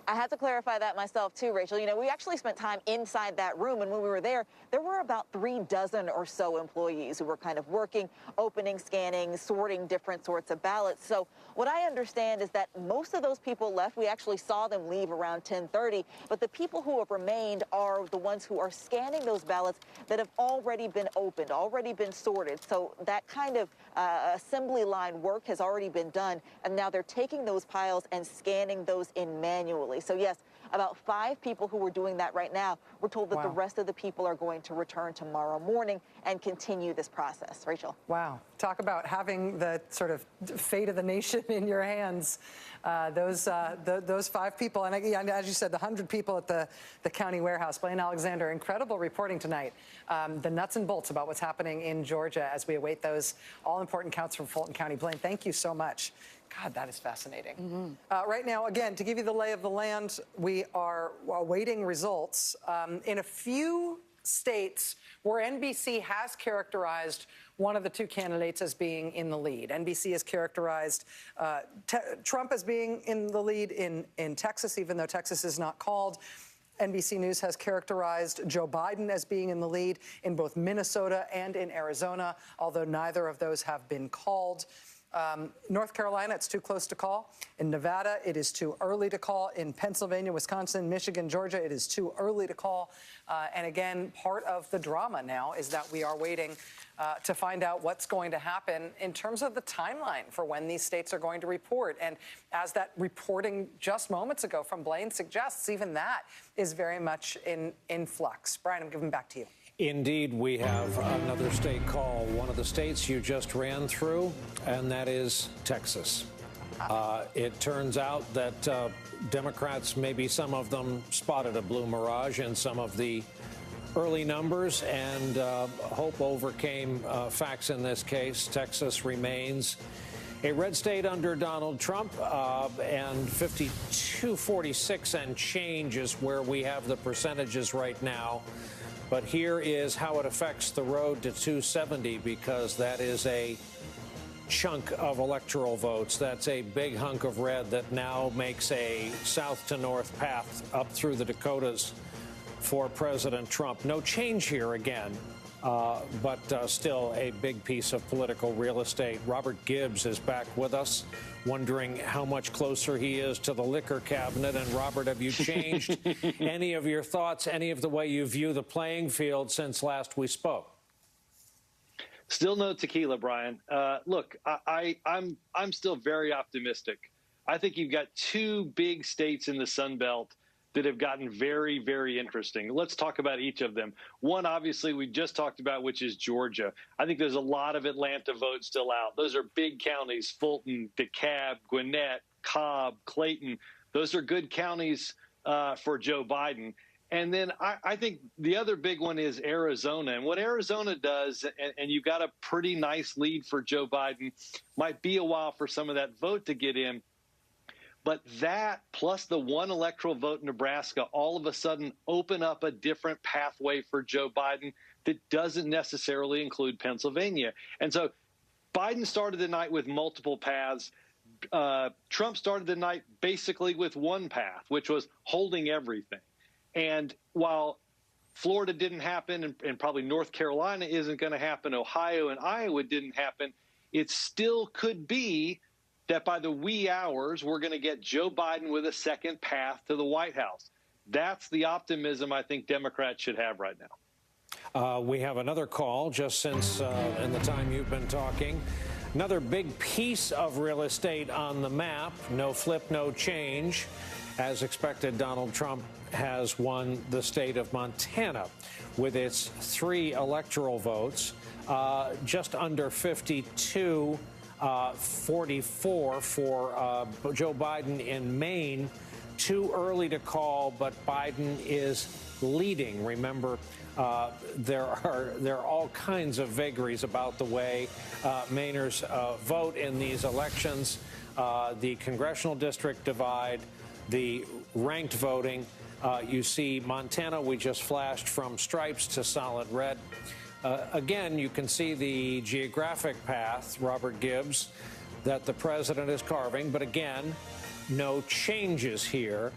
I had to clarify that myself, too, Rachel. You know, we actually spent time inside that room, and when we were there were about 3 dozen or so employees who were kind of working, opening, scanning, sorting different sorts of ballots. So what I understand is that most of those people left. We actually saw them leave around 10:30, but the people who have remained are the ones who are scanning those ballots that have already been opened, already been sorted. So that kind of assembly line work has already been done, and now they're taking those piles and scanning those in manually. So yes, about 5 people who are doing that right now. We're told that the rest of the people are going to return tomorrow morning and continue this process. Rachel. Wow. Talk about having the sort of fate of the nation in your hands. Those 5 people, and as you said, the 100 people at the county warehouse. Blaine Alexander, incredible reporting tonight. The nuts and bolts about what's happening in Georgia as we await those all-important counts from Fulton County. Blaine, thank you so much. God, that is fascinating. Right now, again, to give you the lay of the land, we are awaiting results in a few states where NBC has characterized one of the 2 candidates as being in the lead. NBC has characterized Trump as being in the lead in Texas, even though Texas is not called. NBC News has characterized Joe Biden as being in the lead in both Minnesota and in Arizona, although neither of those have been called. North Carolina, it's too close to call. In Nevada, it is too early to call. In Pennsylvania, Wisconsin, Michigan, Georgia, it is too early to call. And again, part of the drama now is that we are waiting to find out what's going to happen in terms of the timeline for when these states are going to report. And as that reporting just moments ago from Blaine suggests, even that is very much in flux. Brian, I'm giving back to you. Indeed, we have another state call, one of the states you just ran through, and that is Texas. It turns out that Democrats, maybe some of them, spotted a blue mirage in some of the early numbers, and hope overcame facts in this case. Texas remains a red state under Donald Trump, and 52-46 and change is where we have the percentages right now. But here is how it affects the road to 270, because that is a chunk of electoral votes. That's a big hunk of red that now makes a south to north path up through the Dakotas for President Trump. No change here again, but still a big piece of political real estate. Robert Gibbs is back with us, wondering how much closer he is to the liquor cabinet. And Robert, have you changed any of your thoughts, any of the way you view the playing field since last we spoke? Still no tequila, Brian. Look, I'm still very optimistic. I think you've got two big states in the Sun Belt that have gotten very, very interesting. Let's talk about each of them. One, obviously, we just talked about, which is Georgia. I think there's a lot of Atlanta votes still out. Those are big counties: Fulton, DeKalb, Gwinnett, Cobb, Clayton. Those are good counties for Joe Biden. And then I think the other big one is Arizona. And what Arizona does, and you've got a pretty nice lead for Joe Biden, might be a while for some of that vote to get in. But that, plus the one electoral vote in Nebraska, all of a sudden open up a different pathway for Joe Biden that doesn't necessarily include Pennsylvania. And so Biden started the night with multiple paths. Trump started the night basically with one path, which was holding everything. And while Florida didn't happen, and probably North Carolina isn't going to happen, Ohio and Iowa didn't happen, it still could be that by the wee hours, we're going to get Joe Biden with a second path to the White House. That's the optimism I think Democrats should have right now. We have another call just since in the time you've been talking. Another big piece of real estate on the map. No flip, no change. As expected, Donald Trump has won the state of Montana with its 3 electoral votes, just under 52. 44 for Joe Biden in Maine. Too early to call, but Biden is leading. Remember, there are all kinds of vagaries about the way Mainers vote in these elections. The congressional district divide, the ranked voting. You see Montana, we just flashed from stripes to solid red. Again, you can see the geographic path, Robert Gibbs, that the president is carving. But again, no changes here.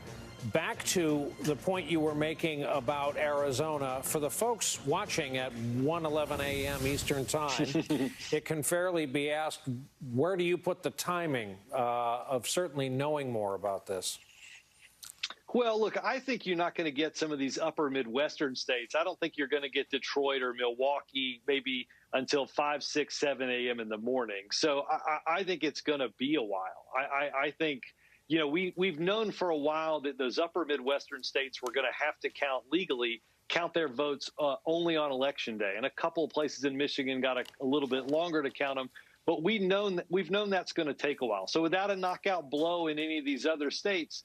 Back to the point you were making about Arizona. For the folks watching at 1:11 a.m. Eastern time, it can fairly be asked, where do you put the timing of certainly knowing more about this? Well, look, I think you're not going to get some of these upper Midwestern states. I don't think you're going to get Detroit or Milwaukee maybe until 5, 6, 7 a.m. in the morning. So I think it's going to be a while. I think, you know, we've known for a while that those upper Midwestern states were going to have to count their votes only on Election Day. And a couple of places in Michigan got a little bit longer to count them. But we've known that's going to take a while. So without a knockout blow in any of these other states,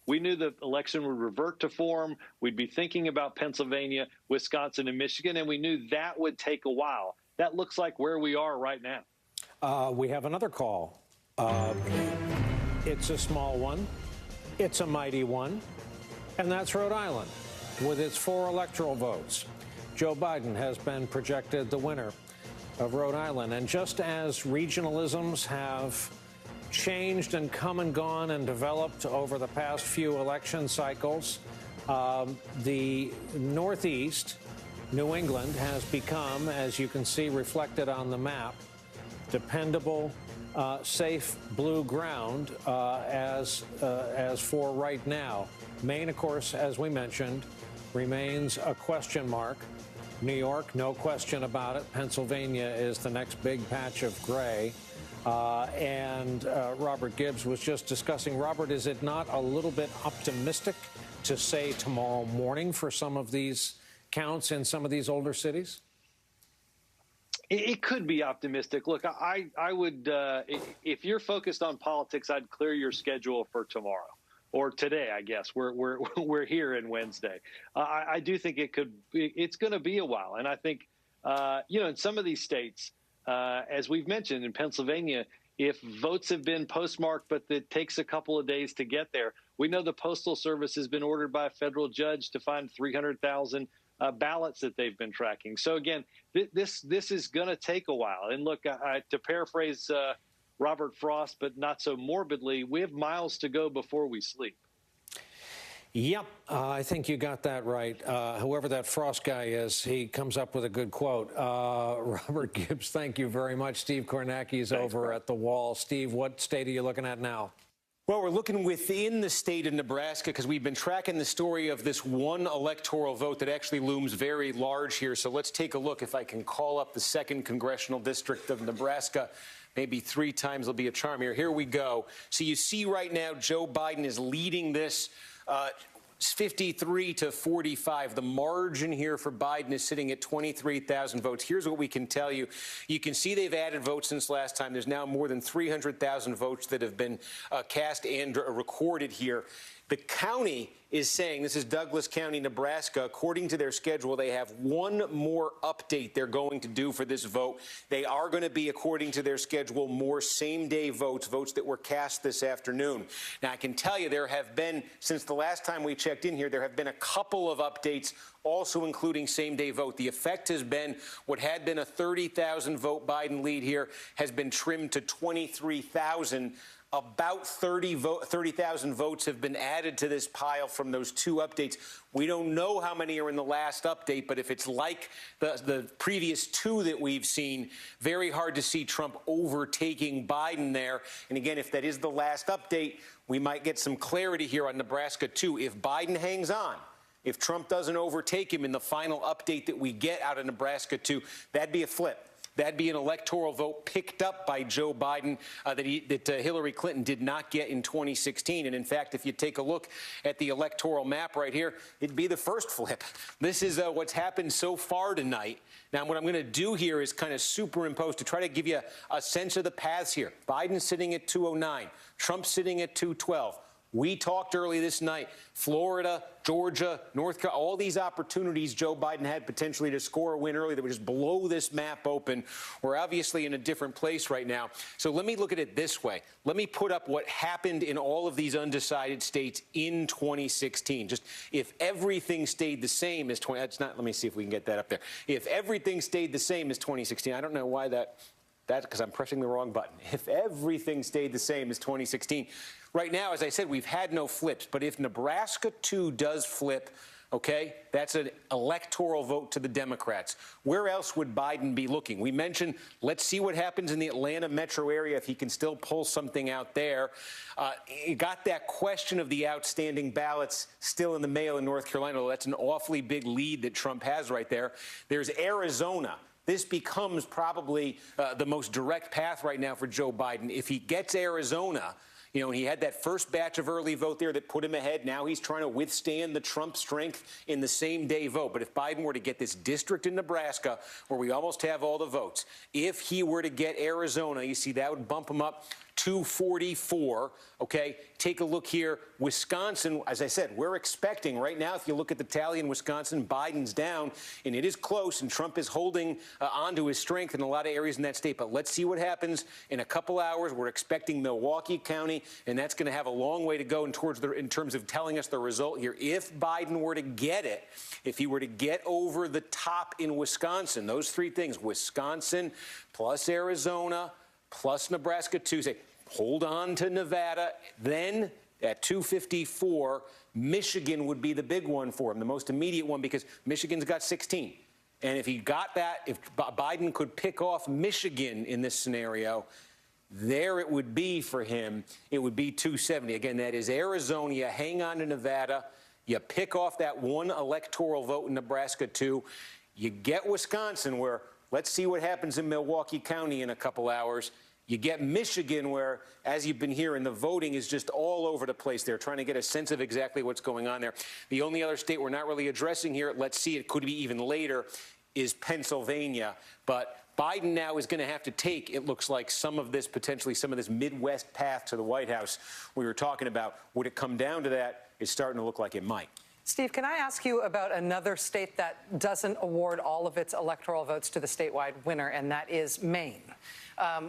we knew the election would revert to form. We'd be thinking about Pennsylvania, Wisconsin, and Michigan, and we knew that would take a while. That looks like where we are right now. We have another call. It's a small one. It's a mighty one. And that's Rhode Island with its 4 electoral votes. Joe Biden has been projected the winner of Rhode Island. And just as regionalisms have changed and come and gone and developed over the past few election cycles, the Northeast, New England, has become, as you can see reflected on the map, dependable, safe blue ground as for right now. Maine, of course, as we mentioned, remains a question mark. New York, no question about it. Pennsylvania is the next big patch of gray. And Robert Gibbs was just discussing. Robert, is it not a little bit optimistic to say tomorrow morning for some of these counts in some of these older cities? It could be optimistic. Look, I would, if you're focused on politics, I'd clear your schedule for tomorrow or today. I guess we're here in Wednesday. I do think it's going to be a while, and I think in some of these states, as we've mentioned in Pennsylvania, if votes have been postmarked, but it takes a couple of days to get there, we know the Postal Service has been ordered by a federal judge to find 300,000 ballots that they've been tracking. So again, this is going to take a while. And look, to paraphrase Robert Frost, but not so morbidly, we have miles to go before we sleep. Yep, I think you got that right. Whoever that Frost guy is, he comes up with a good quote. Robert Gibbs, thank you very much. Steve Kornacki's over at the Wall. Steve, what state are you looking at now? Well, we're looking within the state of Nebraska because we've been tracking the story of this one electoral vote that actually looms very large here. So let's take a look. If I can call up the 2nd Congressional District of Nebraska, maybe 3 times will be a charm here. Here we go. So you see right now Joe Biden is leading this 53 to 45. The margin here for Biden is sitting at 23,000 votes. Here's what we can tell you. You can see they've added votes since last time. There's now more than 300,000 votes that have been cast and recorded here. The county is saying, this is Douglas County, Nebraska, according to their schedule, they have one more update they're going to do for this vote. They are going to be, according to their schedule, more same-day votes, votes that were cast this afternoon. Now, I can tell you there have been, since the last time we checked in here, there have been a couple of updates, also including same-day vote. The effect has been what had been a 30,000 vote Biden lead here has been trimmed to 23,000. About 30,000 votes have been added to this pile from those 2 updates. We don't know how many are in the last update, but if it's like the previous 2 that we've seen, very hard to see Trump overtaking Biden there. And again, if that is the last update, we might get some clarity here on Nebraska, too. If Biden hangs on, if Trump doesn't overtake him in the final update that we get out of Nebraska, too, that'd be a flip. That'd be an electoral vote picked up by Joe Biden that Hillary Clinton did not get in 2016. And in fact, if you take a look at the electoral map right here, it'd be the first flip. This is what's happened so far tonight. Now, what I'm going to do here is kind of superimpose to try to give you a sense of the paths here. Biden sitting at 209, Trump sitting at 212. We talked early this night, Florida, Georgia, North Carolina, all these opportunities Joe Biden had potentially to score a win early that would just blow this map open. We're obviously in a different place right now. So let me look at it this way. Let me put up what happened in all of these undecided states in 2016. Just if everything stayed the same as let me see if we can get that up there. If everything stayed the same as 2016, I don't know why that's because I'm pressing the wrong button. If everything stayed the same as 2016, right now, as I said, we've had no flips. But if Nebraska 2 does flip, okay, that's an electoral vote to the Democrats. Where else would Biden be looking? We mentioned, let's see what happens in the Atlanta metro area if he can still pull something out there. You got that question of the outstanding ballots still in the mail in North Carolina. Well, that's an awfully big lead that Trump has right there. There's Arizona. This becomes probably the most direct path right now for Joe Biden. If he gets Arizona, you know, he had that first batch of early vote there that put him ahead. Now he's trying to withstand the Trump strength in the same-day vote. But if Biden were to get this district in Nebraska where we almost have all the votes, if he were to get Arizona, you see that would bump him up 244, okay? Take a look here. Wisconsin, as I said, we're expecting right now, if you look at the tally in Wisconsin, Biden's down, and it is close, and Trump is holding onto his strength in a lot of areas in that state. But let's see what happens in a couple hours. We're expecting Milwaukee County, and that's going to have a long way to go in terms of telling us the result here. If Biden were to get it, if he were to get over the top in Wisconsin, those 3 things, Wisconsin plus Arizona plus Nebraska Tuesday, hold on to Nevada. Then at 254, Michigan would be the big one for him, the most immediate one, because Michigan's got 16. And if he got that, if Biden could pick off Michigan in this scenario, there it would be for him. It would be 270. Again, that is Arizona. You hang on to Nevada. You pick off that one electoral vote in Nebraska, too. You get Wisconsin, where let's see what happens in Milwaukee County in a couple hours. You get Michigan, where, as you've been hearing, the voting is just all over the place. They're trying to get a sense of exactly what's going on there. The only other state we're not really addressing here, let's see, it could be even later, is Pennsylvania. But Biden now is going to have to take, it looks like, some of this Midwest path to the White House we were talking about. Would it come down to that? It's starting to look like it might. Steve, can I ask you about another state that doesn't award all of its electoral votes to the statewide winner, and that is Maine?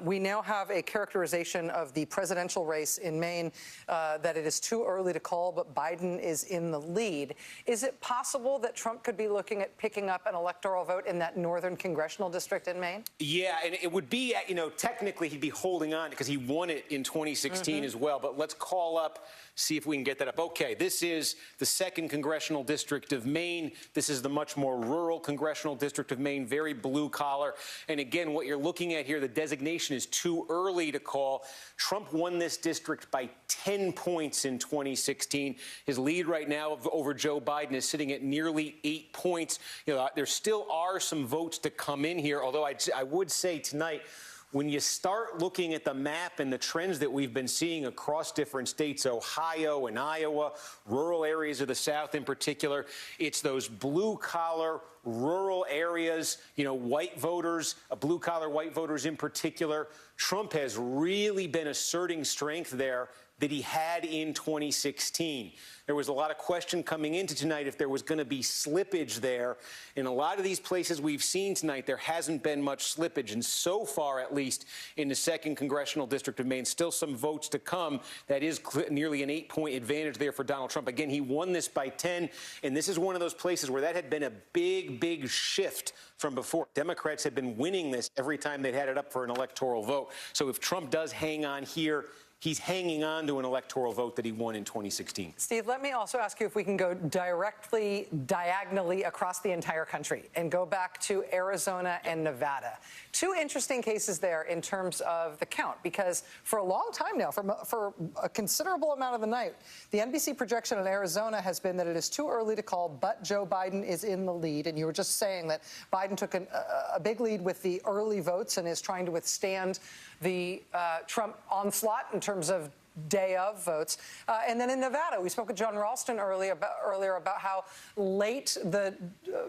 We now have a characterization of the presidential race in Maine that it is too early to call, but Biden is in the lead. Is it possible that Trump could be looking at picking up an electoral vote in that northern congressional district in Maine? Yeah, and it would be, technically he'd be holding on because he won it in 2016 as well. But let's call up, see if we can get that up. Okay, this is the 2nd Congressional District of Maine. This is the much more rural Congressional District of Maine, very blue collar. And again, what you're looking at here, the designation is too early to call. Trump won this district by 10 points in 2016. His lead right now over Joe Biden is sitting at nearly 8 points. There still are some votes to come in here, although I would say tonight, when you start looking at the map and the trends that we've been seeing across different states, Ohio and Iowa, rural areas of the South in particular, it's those blue-collar, rural areas, white voters, blue-collar white voters in particular. Trump has really been asserting strength there that he had in 2016. There was a lot of question coming into tonight if there was going to be slippage there. In a lot of these places we've seen tonight, there hasn't been much slippage. And so far, at least, in the 2nd Congressional District of Maine, still some votes to come. That is nearly an 8-point advantage there for Donald Trump. Again, he won this by 10, and this is one of those places where that had been a big, big shift from before. Democrats had been winning this every time they'd had it up for an electoral vote. So if Trump does hang on here, he's hanging on to an electoral vote that he won in 2016. Steve, let me also ask you if we can go diagonally across the entire country and go back to Arizona and Nevada. Two interesting cases there in terms of the count, because for a long time now, for a considerable amount of the night, the NBC projection in Arizona has been that it is too early to call, but Joe Biden is in the lead. And you were just saying that Biden took a big lead with the early votes and is trying to withstand the Trump onslaught in terms of day of votes. And then in Nevada, we spoke with John Ralston earlier about how late the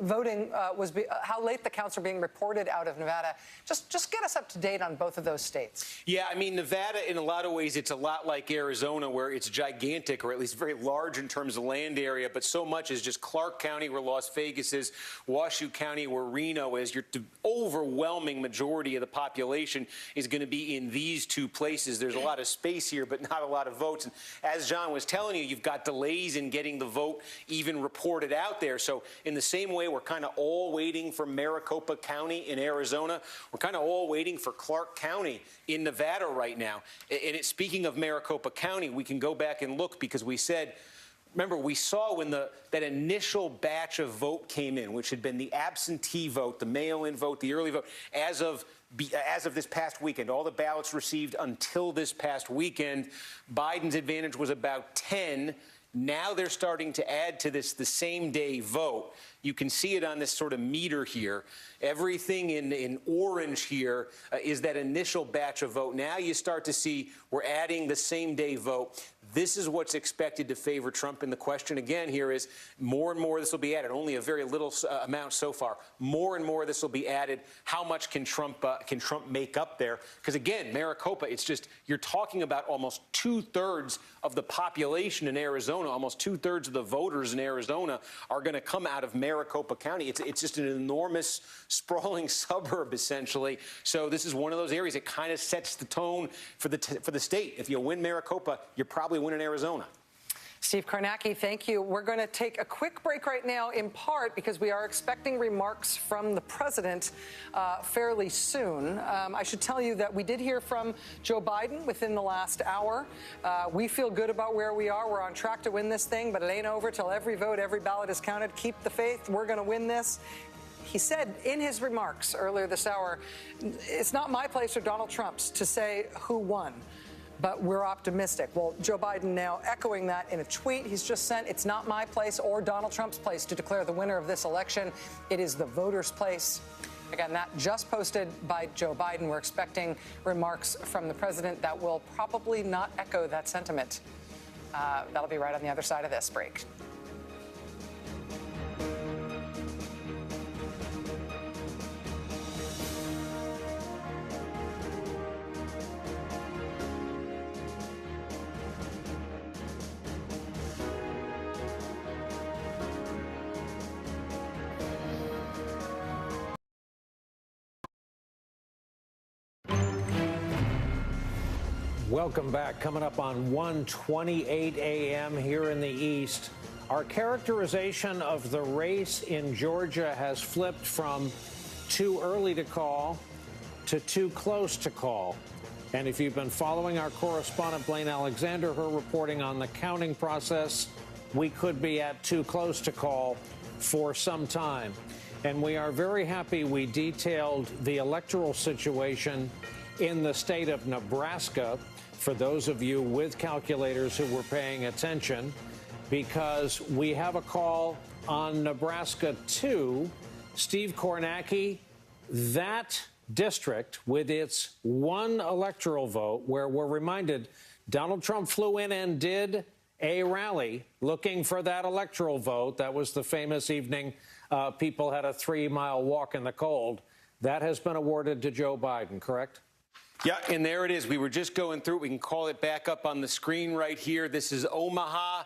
voting how late the counts are being reported out of Nevada. Just get us up to date on both of those states. Yeah, I mean, Nevada, in a lot of ways, it's a lot like Arizona, where it's gigantic, or at least very large in terms of land area, but so much is just Clark County, where Las Vegas is, Washoe County, where Reno is. Your overwhelming majority of the population is going to be in these two places. There's a lot of space here, but not a lot of votes. And as John was telling you, you've got delays in getting the vote even reported out there. So in the same way, we're kind of all waiting for Maricopa County in Arizona. We're kind of all waiting for Clark County in Nevada right now. And speaking of Maricopa County, we can go back and look, because we said, remember, we saw when that initial batch of vote came in, which had been the absentee vote, the mail-in vote, the early vote, as of this past weekend, all the ballots received until this past weekend, Biden's advantage was about 10. Now they're starting to add to this the same day vote. You can see it on this sort of meter here. Everything in orange here is that initial batch of vote. Now you start to see we're adding the same day vote. This is what's expected to favor Trump. And the question again here is more and more this will be added. Only a very little amount so far. More and more this will be added. How much can Trump make up there? Because again, Maricopa, it's just, you're talking about almost 2/3 of the population in Arizona, almost 2/3 of the voters in Arizona are going to come out of Maricopa County. It's just an enormous, sprawling suburb, essentially. So this is one of those areas that kind of sets the tone for the state. If you win Maricopa, you're probably winning Arizona. Steve Kornacki, thank you. We're going to take a quick break right now, in part because we are expecting remarks from the president fairly soon. I should tell you that we did hear from Joe Biden within the last hour. We feel good about where we are. We're on track to win this thing, but it ain't over till every vote, every ballot is counted. Keep the faith. We're going to win this. he said in his remarks earlier this hour, it's not my place or Donald Trump's to say who won, but we're optimistic. Well, Joe Biden now echoing that in a tweet he's just sent. It's not my place or Donald Trump's place to declare the winner of this election. It is the voters' place. Again, that just posted by Joe Biden. We're expecting remarks from the president that will probably not echo that sentiment. That'll be right on the other side of this break. Welcome back. Coming up on 1:28 a.m. here in the East, our characterization of the race in Georgia has flipped from too early to call to too close to call. And if you've been following our correspondent Blaine Alexander, her reporting on the counting process, we could be at too close to call for some time. And we are very happy we detailed the electoral situation in the state of Nebraska, for those of you with calculators who were paying attention, because we have a call on Nebraska 2. Steve Kornacki, that district with its one electoral vote, where we're reminded Donald Trump flew in and did a rally looking for that electoral vote. That was the famous evening people had a 3-mile walk in the cold. That has been awarded to Joe Biden, correct? Yeah, and there it is. We were just going through it. We can call it back up on the screen right here. This is Omaha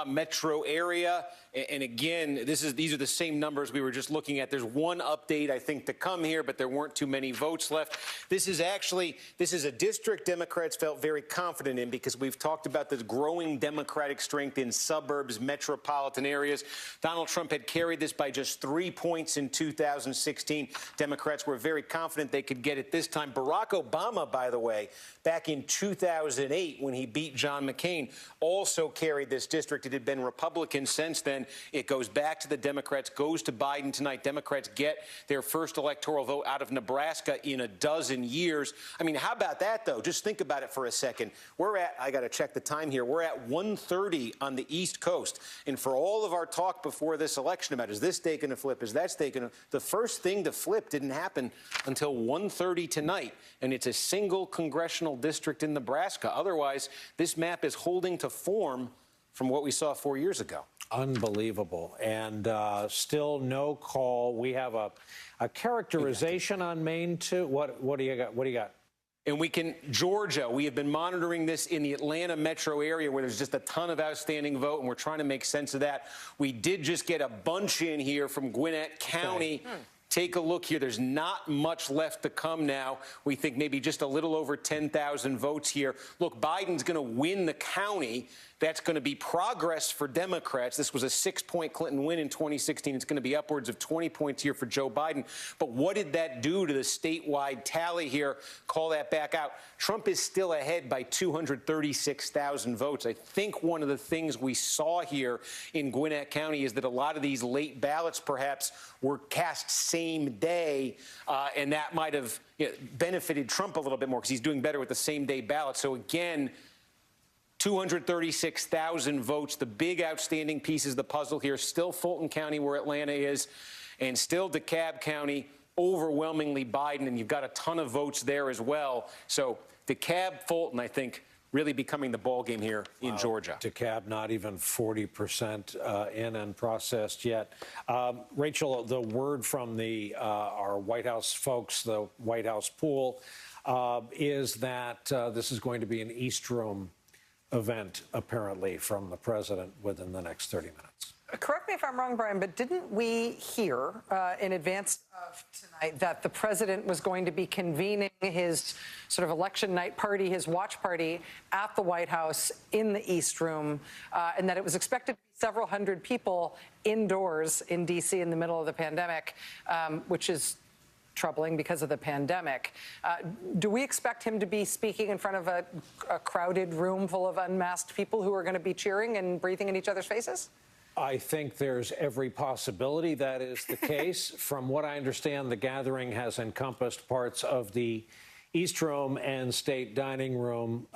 metro area. And again, these are the same numbers we were just looking at. There's one update, I think, to come here, but there weren't too many votes left. This is a district Democrats felt very confident in, because we've talked about this growing Democratic strength in suburbs, metropolitan areas. Donald Trump had carried this by just 3 points in 2016. Democrats were very confident they could get it this time. Barack Obama, by the way, back in 2008, when he beat John McCain, also carried this district. It had been Republican since then. It goes back to the Democrats, goes to Biden tonight. Democrats get their first electoral vote out of Nebraska in a dozen years. I mean, how about that, though? Just think about it for a second. I got to check the time here. We're at 1:30 on the East Coast. And for all of our talk before this election about is this state going to flip, is that state going to, the first thing to flip didn't happen until 1:30 tonight. And it's a single congressional district in Nebraska. Otherwise, this map is holding to form from what we saw 4 years ago. Unbelievable. And still no call. We have a characterization on Maine, too. What do you got? What do you got? And Georgia, we have been monitoring this in the Atlanta metro area, where there's just a ton of outstanding vote, and we're trying to make sense of that. We did just get a bunch in here from Gwinnett County. Okay. Take a look here. There's not much left to come now. We think maybe just a little over 10,000 votes here. Look, Biden's going to win the county. That's going to be progress for Democrats. This was a 6-point Clinton win in 2016. It's going to be upwards of 20 points here for Joe Biden. But what did that do to the statewide tally here? Call that back out. Trump is still ahead by 236,000 votes. I think one of the things we saw here in Gwinnett County is that a lot of these late ballots perhaps were cast same day, and that might have benefited Trump a little bit more because he's doing better with the same day ballots. So again, 236,000 votes. The big outstanding pieces of the puzzle here, still Fulton County where Atlanta is, and still DeKalb County, overwhelmingly Biden, and you've got a ton of votes there as well. So DeKalb, Fulton, I think, really becoming the ball game here in Georgia. DeKalb not even 40% in and processed yet. Rachel, the word from our White House folks, the White House pool, is that this is going to be an East Room event, apparently, from the president within the next 30 minutes. Correct me if I'm wrong, Brian, but didn't we hear in advance of tonight that the president was going to be convening his sort of election night party, his watch party, at the White House in the East Room, and that it was expected to be several hundred people indoors in D.C. in the middle of the pandemic, which is troubling because of the pandemic. Do we expect him to be speaking in front of a crowded room full of unmasked people who are going to be cheering and breathing in each other's faces? I think there's every possibility that is the case. From what I understand, the gathering has encompassed parts of the East Room and State Dining Room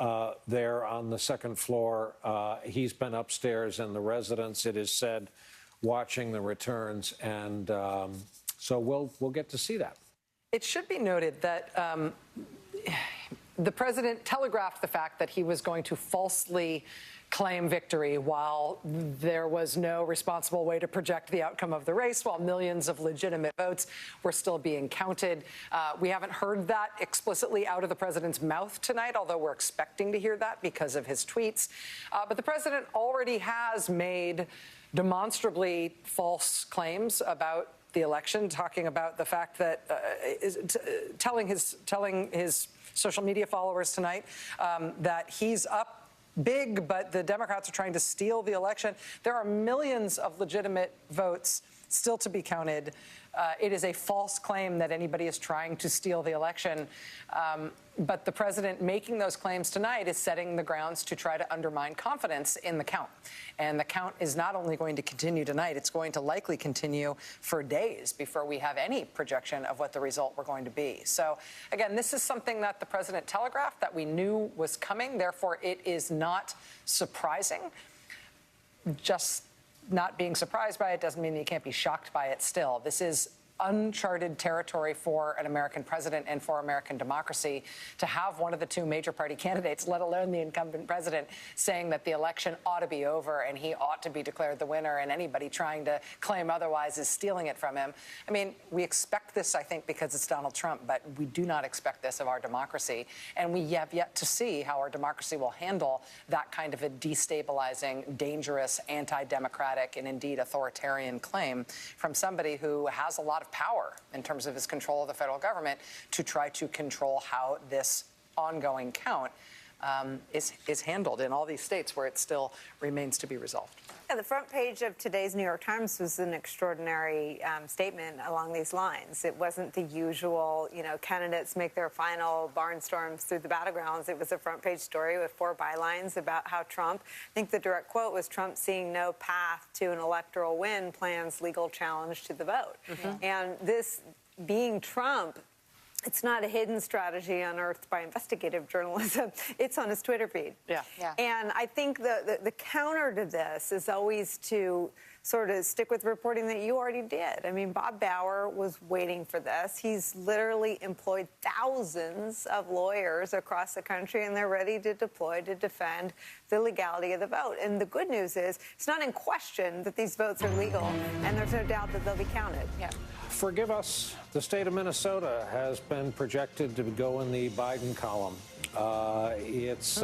there on the second floor. He's been upstairs in the residence, it is said, watching the returns, and so we'll get to see that. It should be noted that the president telegraphed the fact that he was going to falsely claim victory while there was no responsible way to project the outcome of the race, while millions of legitimate votes were still being counted. We haven't heard that explicitly out of the president's mouth tonight, although we're expecting to hear that because of his tweets. But the president already has made demonstrably false claims about the election, talking about the fact that telling his social media followers tonight that he's up big, but the Democrats are trying to steal the election. There are millions of legitimate votes still to be counted. It is a false claim that anybody is trying to steal the election. But the president making those claims tonight is setting the grounds to try to undermine confidence in the count. And the count is not only going to continue tonight, it's going to likely continue for days before we have any projection of what the result were going to be. So, again, this is something that the president telegraphed, that we knew was coming. Therefore, it is not surprising. Just not being surprised by it doesn't mean that you can't be shocked by it still. This is uncharted territory for an American president and for American democracy to have one of the two major party candidates, let alone the incumbent president, saying that the election ought to be over and he ought to be declared the winner, and anybody trying to claim otherwise is stealing it from him. I mean, we expect this, I think, because it's Donald Trump, but we do not expect this of our democracy. And we have yet to see how our democracy will handle that kind of a destabilizing, dangerous, anti-democratic, and indeed authoritarian claim from somebody who has a lot of power in terms of his control of the federal government to try to control how this ongoing count is handled in all these states where it still remains to be resolved. Yeah, the front page of today's New York Times was an extraordinary statement along these lines. It wasn't the usual, candidates make their final barnstorms through the battlegrounds. It was a front page story with 4 bylines about how Trump, I think the direct quote was, Trump seeing no path to an electoral win plans legal challenge to the vote. Mm-hmm. And this being Trump, it's not a hidden strategy unearthed by investigative journalism. It's on his Twitter feed. Yeah. And I think the counter to this is always to sort of stick with reporting that you already did. I mean, Bob Bauer was waiting for this. He's literally employed thousands of lawyers across the country, and they're ready to deploy to defend the legality of the vote. And the good news is it's not in question that these votes are legal, and there's no doubt that they'll be counted. Yeah. Forgive us, the state of Minnesota has been projected to go in the Biden column. It's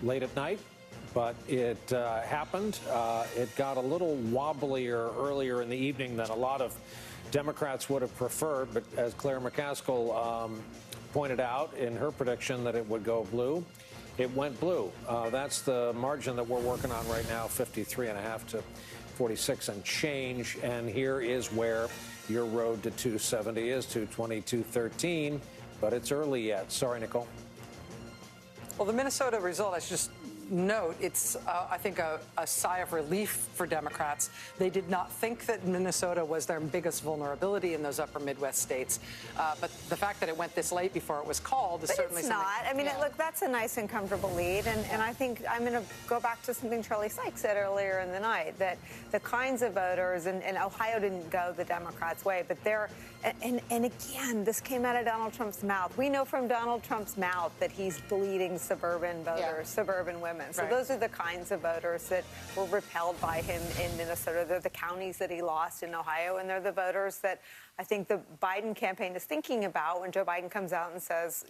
late at night, but it happened. It got a little wobblier earlier in the evening than a lot of Democrats would have preferred, but as Claire McCaskill pointed out in her prediction that it would go blue, it went blue. That's the margin that we're working on right now, 53.5 to 46 and change. And here is where your road to 270 is, 220, 213, but it's early yet. Sorry, Nicole. Well, the Minnesota result, I should just note, it's, I think, a sigh of relief for Democrats. They did not think that Minnesota was their biggest vulnerability in those upper Midwest states. But the fact that it went this late before it was called is certainly something. But it's not. I mean, look, that's a nice and comfortable lead. And I think I'm going to go back to something Charlie Sykes said earlier in the night, that the kinds of voters, and Ohio didn't go the Democrats' way, but they're, and again, this came out of Donald Trump's mouth. We know from Donald Trump's mouth that he's bleeding suburban voters, suburban women. So those are the kinds of voters that were repelled by him in Minnesota. They're the counties that he lost in Ohio, and they're the voters that I think the Biden campaign is thinking about when Joe Biden comes out and says,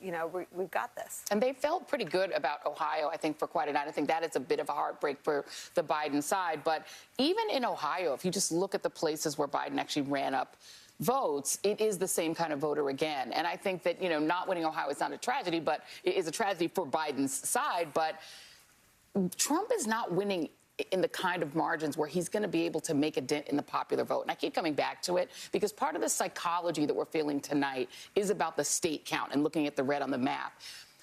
we've got this. And they felt pretty good about Ohio, I think, for quite a night. I think that is a bit of a heartbreak for the Biden side. But even in Ohio, if you just look at the places where Biden actually ran up votes, it is the same kind of voter again. And I think that, not winning Ohio is not a tragedy, but it is a tragedy for Biden's side. But Trump is not winning in the kind of margins where he's going to be able to make a dent in the popular vote. And I keep coming back to it because part of the psychology that we're feeling tonight is about the state count and looking at the red on the map.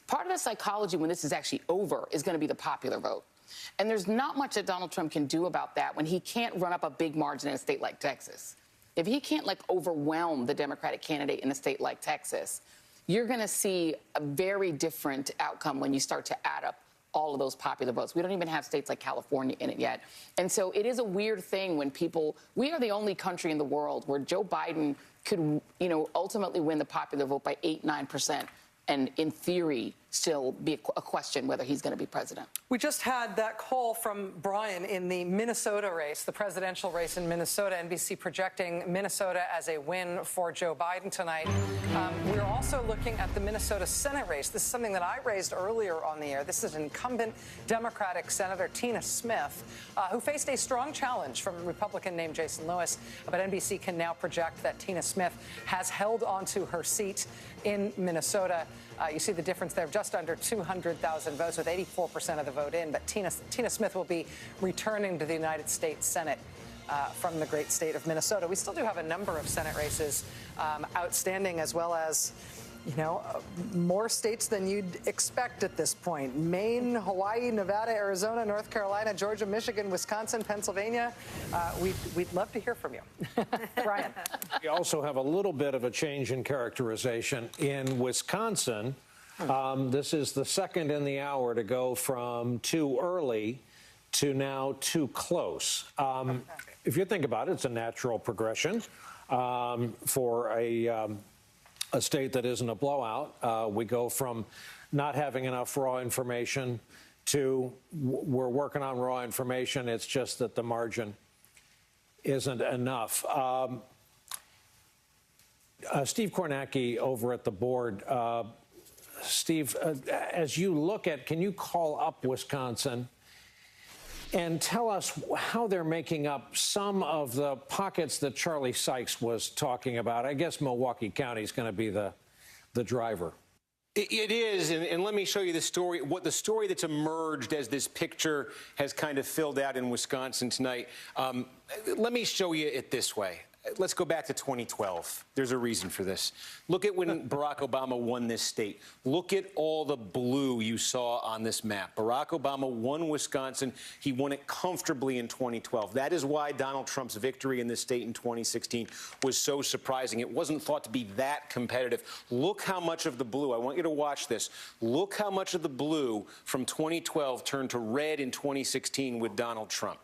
Part of the psychology when this is actually over is going to be the popular vote. And there's not much that Donald Trump can do about that when he can't run up a big margin in a state like Texas. If he can't, like, overwhelm the Democratic candidate in a state like Texas, you're going to see a very different outcome when you start to add up all of those popular votes. We don't even have states like California in it yet. And so it is a weird thing when we are the only country in the world where Joe Biden could, ultimately win the popular vote by 8-9%. And in theory, still be a question whether he's going to be president. We just had that call from Brian in the Minnesota race, the presidential race in Minnesota. NBC projecting Minnesota as a win for Joe Biden tonight. We're also looking at the Minnesota Senate race. This is something that I raised earlier on the air. This is incumbent Democratic Senator Tina Smith, who faced a strong challenge from a Republican named Jason Lewis. But NBC can now project that Tina Smith has held onto her seat in Minnesota. You see the difference there, just under 200,000 votes with 84% of the vote in. But Tina Smith will be returning to the United States Senate from the great state of Minnesota. We still do have a number of Senate races outstanding, as well as, more states than you'd expect at this point. Maine, Hawaii, Nevada, Arizona, North Carolina, Georgia, Michigan, Wisconsin, Pennsylvania. We'd love to hear from you. Brian. We also have a little bit of a change in characterization. In Wisconsin, this is the second in the hour to go from too early to now too close. If you think about it, it's a natural progression for a state that isn't a blowout. We go from not having enough raw information to we're working on raw information. It's just that the margin isn't enough. Steve Kornacki over at the board. Steve, as you look at, can you call up Wisconsin and tell us how they're making up some of the pockets that Charlie Sykes was talking about? I guess Milwaukee County is going to be the driver. It is, and let me show you the story, the story that's emerged as this picture has kind of filled out in Wisconsin tonight. Let me show you it this way. Let's go back to 2012. There's a reason for this. Look at when Barack Obama won this state. Look at all the blue you saw on this map. Barack Obama won Wisconsin. He won it comfortably in 2012. That is why Donald Trump's victory in this state in 2016 was so surprising. It wasn't thought to be that competitive. Look how much of the blue, I want you to watch this. Look how much of the blue from 2012 turned to red in 2016 with Donald Trump.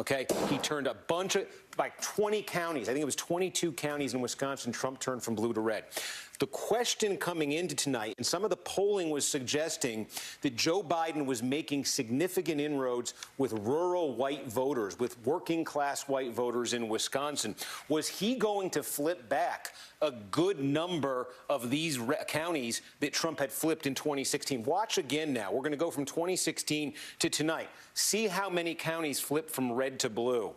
Okay, he turned a bunch of, like 20 counties, I think it was 22 counties in Wisconsin, Trump turned from blue to red. The question coming into tonight, and some of the polling was suggesting that Joe Biden was making significant inroads with rural white voters, with working class white voters in Wisconsin. Was he going to flip back a good number of these counties that Trump had flipped in 2016? Watch again now. We're going to go from 2016 to tonight. See how many counties flipped from red to blue.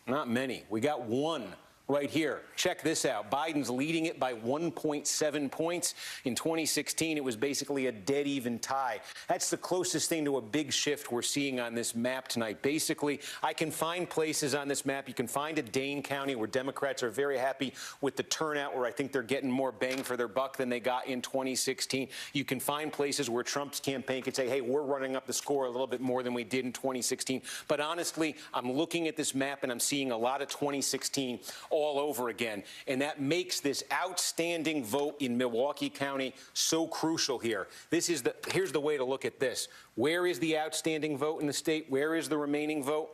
Not many. We got one right here. Check this out. Biden's leading it by 1.7 points. In 2016, it was basically a dead even tie. That's the closest thing to a big shift we're seeing on this map tonight. Basically, I can find places on this map. You can find a Dane County where Democrats are very happy with the turnout, where I think they're getting more bang for their buck than they got in 2016. You can find places where Trump's campaign could say, hey, we're running up the score a little bit more than we did in 2016. But honestly, I'm looking at this map and I'm seeing a lot of 2016 all over again. And that makes this outstanding vote in Milwaukee County so crucial here. Here's the way to look at this. Where is the outstanding vote in the state? Where is the remaining vote?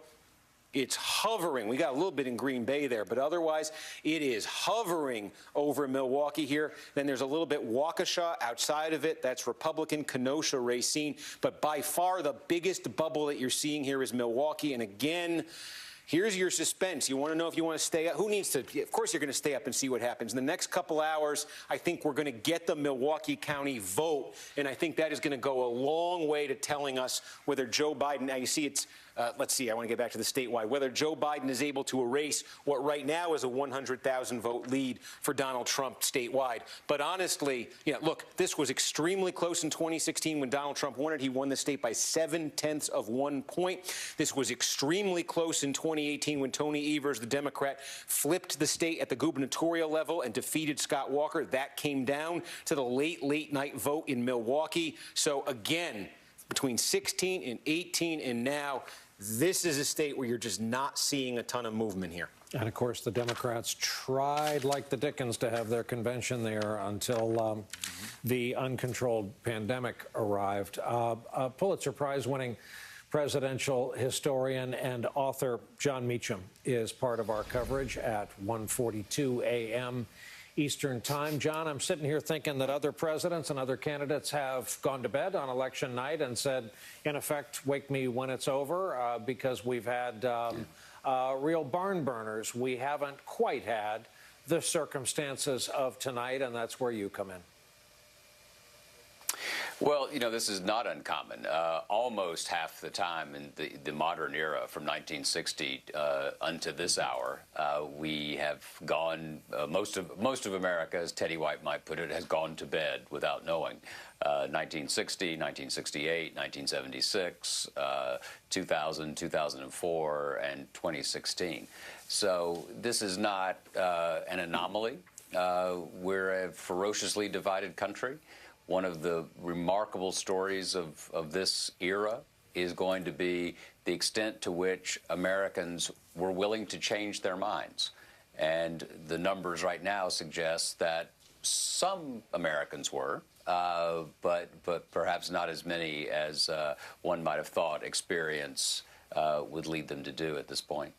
It's hovering. We got a little bit in Green Bay there, but otherwise it is hovering over Milwaukee here. Then there's a little bit Waukesha outside of it. That's Republican, Kenosha, Racine. But by far the biggest bubble that you're seeing here is Milwaukee. And again, here's your suspense. You want to know if you want to stay up? Who needs to? Of course, you're going to stay up and see what happens. In the next couple hours, I think we're going to get the Milwaukee County vote. And I think that is going to go a long way to telling us whether Joe Biden, now you see it's, let's see, I want to get back to the statewide, whether Joe Biden is able to erase what right now is a 100,000 vote lead for Donald Trump statewide. But honestly, look, this was extremely close in 2016 when Donald Trump won it. He won the state by 0.7 of 1 point. This was extremely close in 2018 when Tony Evers, the Democrat, flipped the state at the gubernatorial level and defeated Scott Walker. That came down to the late night vote in Milwaukee. So again, between 16 and 18 and now, this is a state where you're just not seeing a ton of movement here. And, of course, the Democrats tried like the Dickens to have their convention there until the uncontrolled pandemic arrived. Pulitzer Prize-winning presidential historian and author John Meacham is part of our coverage at 1:42 a.m. Eastern Time. John, I'm sitting here thinking that other presidents and other candidates have gone to bed on election night and said, in effect, wake me when it's over, because we've had real barn burners. We haven't quite had the circumstances of tonight, and that's where you come in. Well, you know, this is not uncommon. Almost half the time in the modern era, from 1960 unto this hour, we have gone. Most of America, as Teddy White might put it, has gone to bed without knowing. 1960, 1968, 1976, 2000, 2004, and 2016. So this is not an anomaly. We're a ferociously divided country. One of the remarkable stories of this era is going to be the extent to which Americans were willing to change their minds. And the numbers right now suggest that some Americans were, but perhaps not as many as one might have thought experience would lead them to do at this point.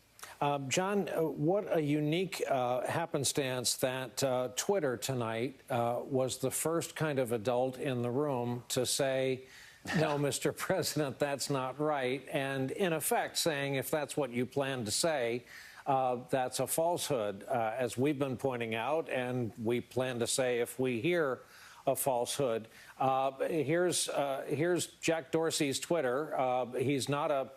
John, what a unique happenstance that Twitter tonight was the first kind of adult in the room to say, no, Mr. President, that's not right. And in effect saying, if that's what you plan to say, that's a falsehood, as we've been pointing out. And we plan to say, if we hear a falsehood, here's Jack Dorsey's Twitter. He's not a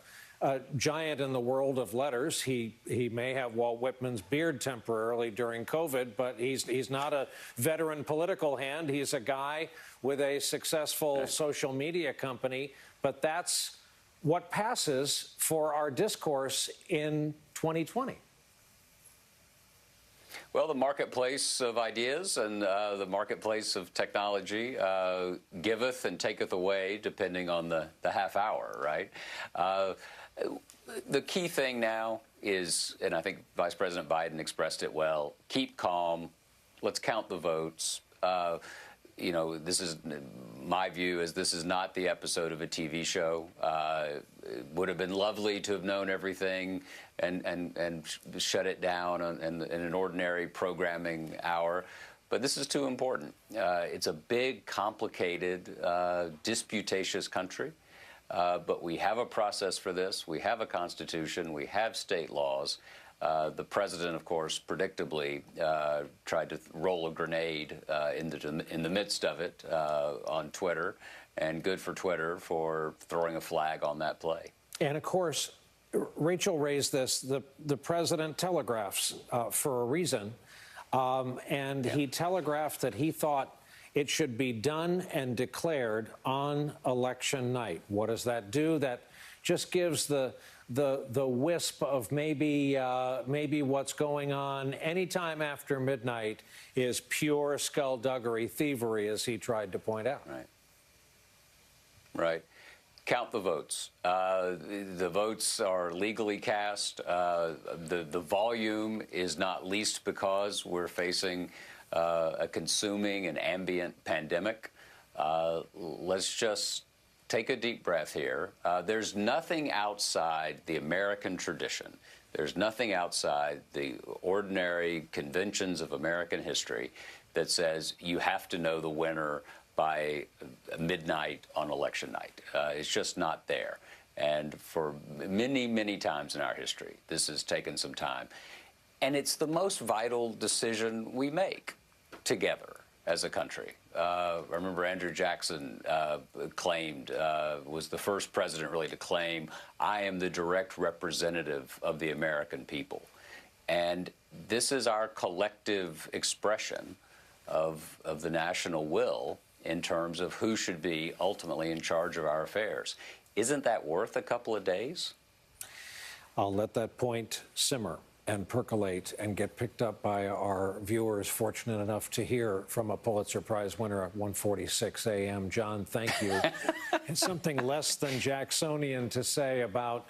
giant in the world of letters. He may have Walt Whitman's beard temporarily during COVID, but he's not a veteran political hand. He's a guy with a successful social media company. But that's what passes for our discourse in 2020. Well, the marketplace of ideas and the marketplace of technology giveth and taketh away, depending on the half hour, right? The key thing now is, and I think Vice President Biden expressed it well, keep calm. Let's count the votes. You know, this is my view is this is not the episode of a TV show. It would have been lovely to have known everything and shut it down in an ordinary programming hour. But this is too important. It's a big, complicated, disputatious country. But we have a process for this. We have a constitution. We have state laws. The president, of course, predictably tried to roll a grenade in the midst of it on Twitter, and good for Twitter for throwing a flag on that play. And, of course, Rachel raised this. The president telegraphs for a reason, and he telegraphed that he thought it should be done and declared on election night. What does that do? That just gives the wisp of maybe what's going on anytime after midnight is pure skullduggery, thievery, as he tried to point out. Right. Right. Count the votes. The votes are legally cast. The volume is not least because we're facing a consuming and ambient pandemic. Let's just take a deep breath here. There's nothing outside the American tradition. There's nothing outside the ordinary conventions of American history that says you have to know the winner by midnight on election night. It's just not there. And for many, many times in our history, this has taken some time. And it's the most vital decision we make together as a country. I remember Andrew Jackson claimed, was the first president really to claim, I am the direct representative of the American people. And this is our collective expression of the national will in terms of who should be ultimately in charge of our affairs. Isn't that worth a couple of days? I'll let that point simmer. and percolate and get picked up by our viewers fortunate enough to hear from a Pulitzer Prize winner at 1:46 a.m. John, thank you. And something less than Jacksonian to say about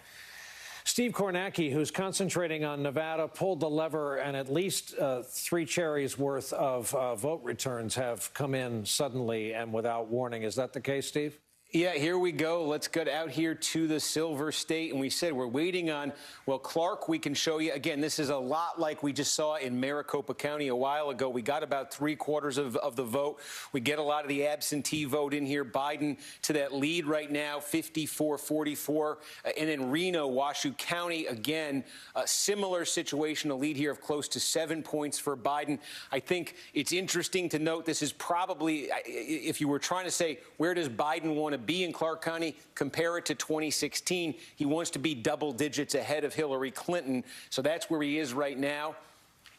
Steve Kornacki, who's concentrating on Nevada, pulled the lever, and at least 3 cherries worth of vote returns have come in suddenly and without warning. Is that the case, Steve? Yeah, here we go. Let's get out here to the Silver State. And we said we're waiting on, well, Clark, we can show you. Again, this is a lot like we just saw in Maricopa County a while ago. We got about 3/4 of the vote. We get a lot of the absentee vote in here. Biden to that lead right now, 54-44. And in Reno, Washoe County, again, a similar situation, a lead here of close to 7 points for Biden. I think it's interesting to note this is probably, if you were trying to say, where does Biden want to be in Clark County, compare it to 2016. He wants to be double digits ahead of Hillary Clinton. So that's where he is right now.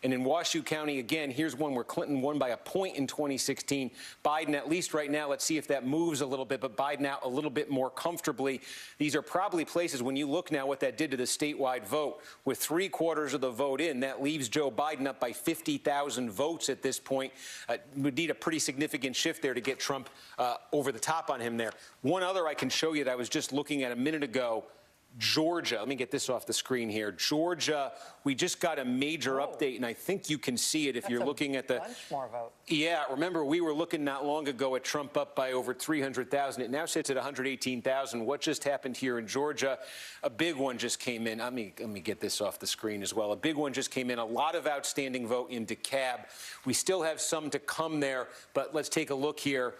And in Washoe County, again, here's one where Clinton won by a point in 2016. Biden, at least right now, let's see if that moves a little bit, but Biden out a little bit more comfortably. These are probably places, when you look now what that did to the statewide vote, with 3/4 of the vote in, that leaves Joe Biden up by 50,000 votes at this point. Would need a pretty significant shift there to get Trump over the top on him there. One other I can show you that I was just looking at a minute ago, Georgia. Let me get this off the screen here. Georgia, we just got a major update, and I think you can see it if you're looking at the... bunch more vote. Yeah, remember, we were looking not long ago at Trump up by over 300,000. It now sits at 118,000. What just happened here in Georgia? A big one just came in. Let me get this off the screen as well. A big one just came in. A lot of outstanding vote in DeKalb. We still have some to come there, but let's take a look here.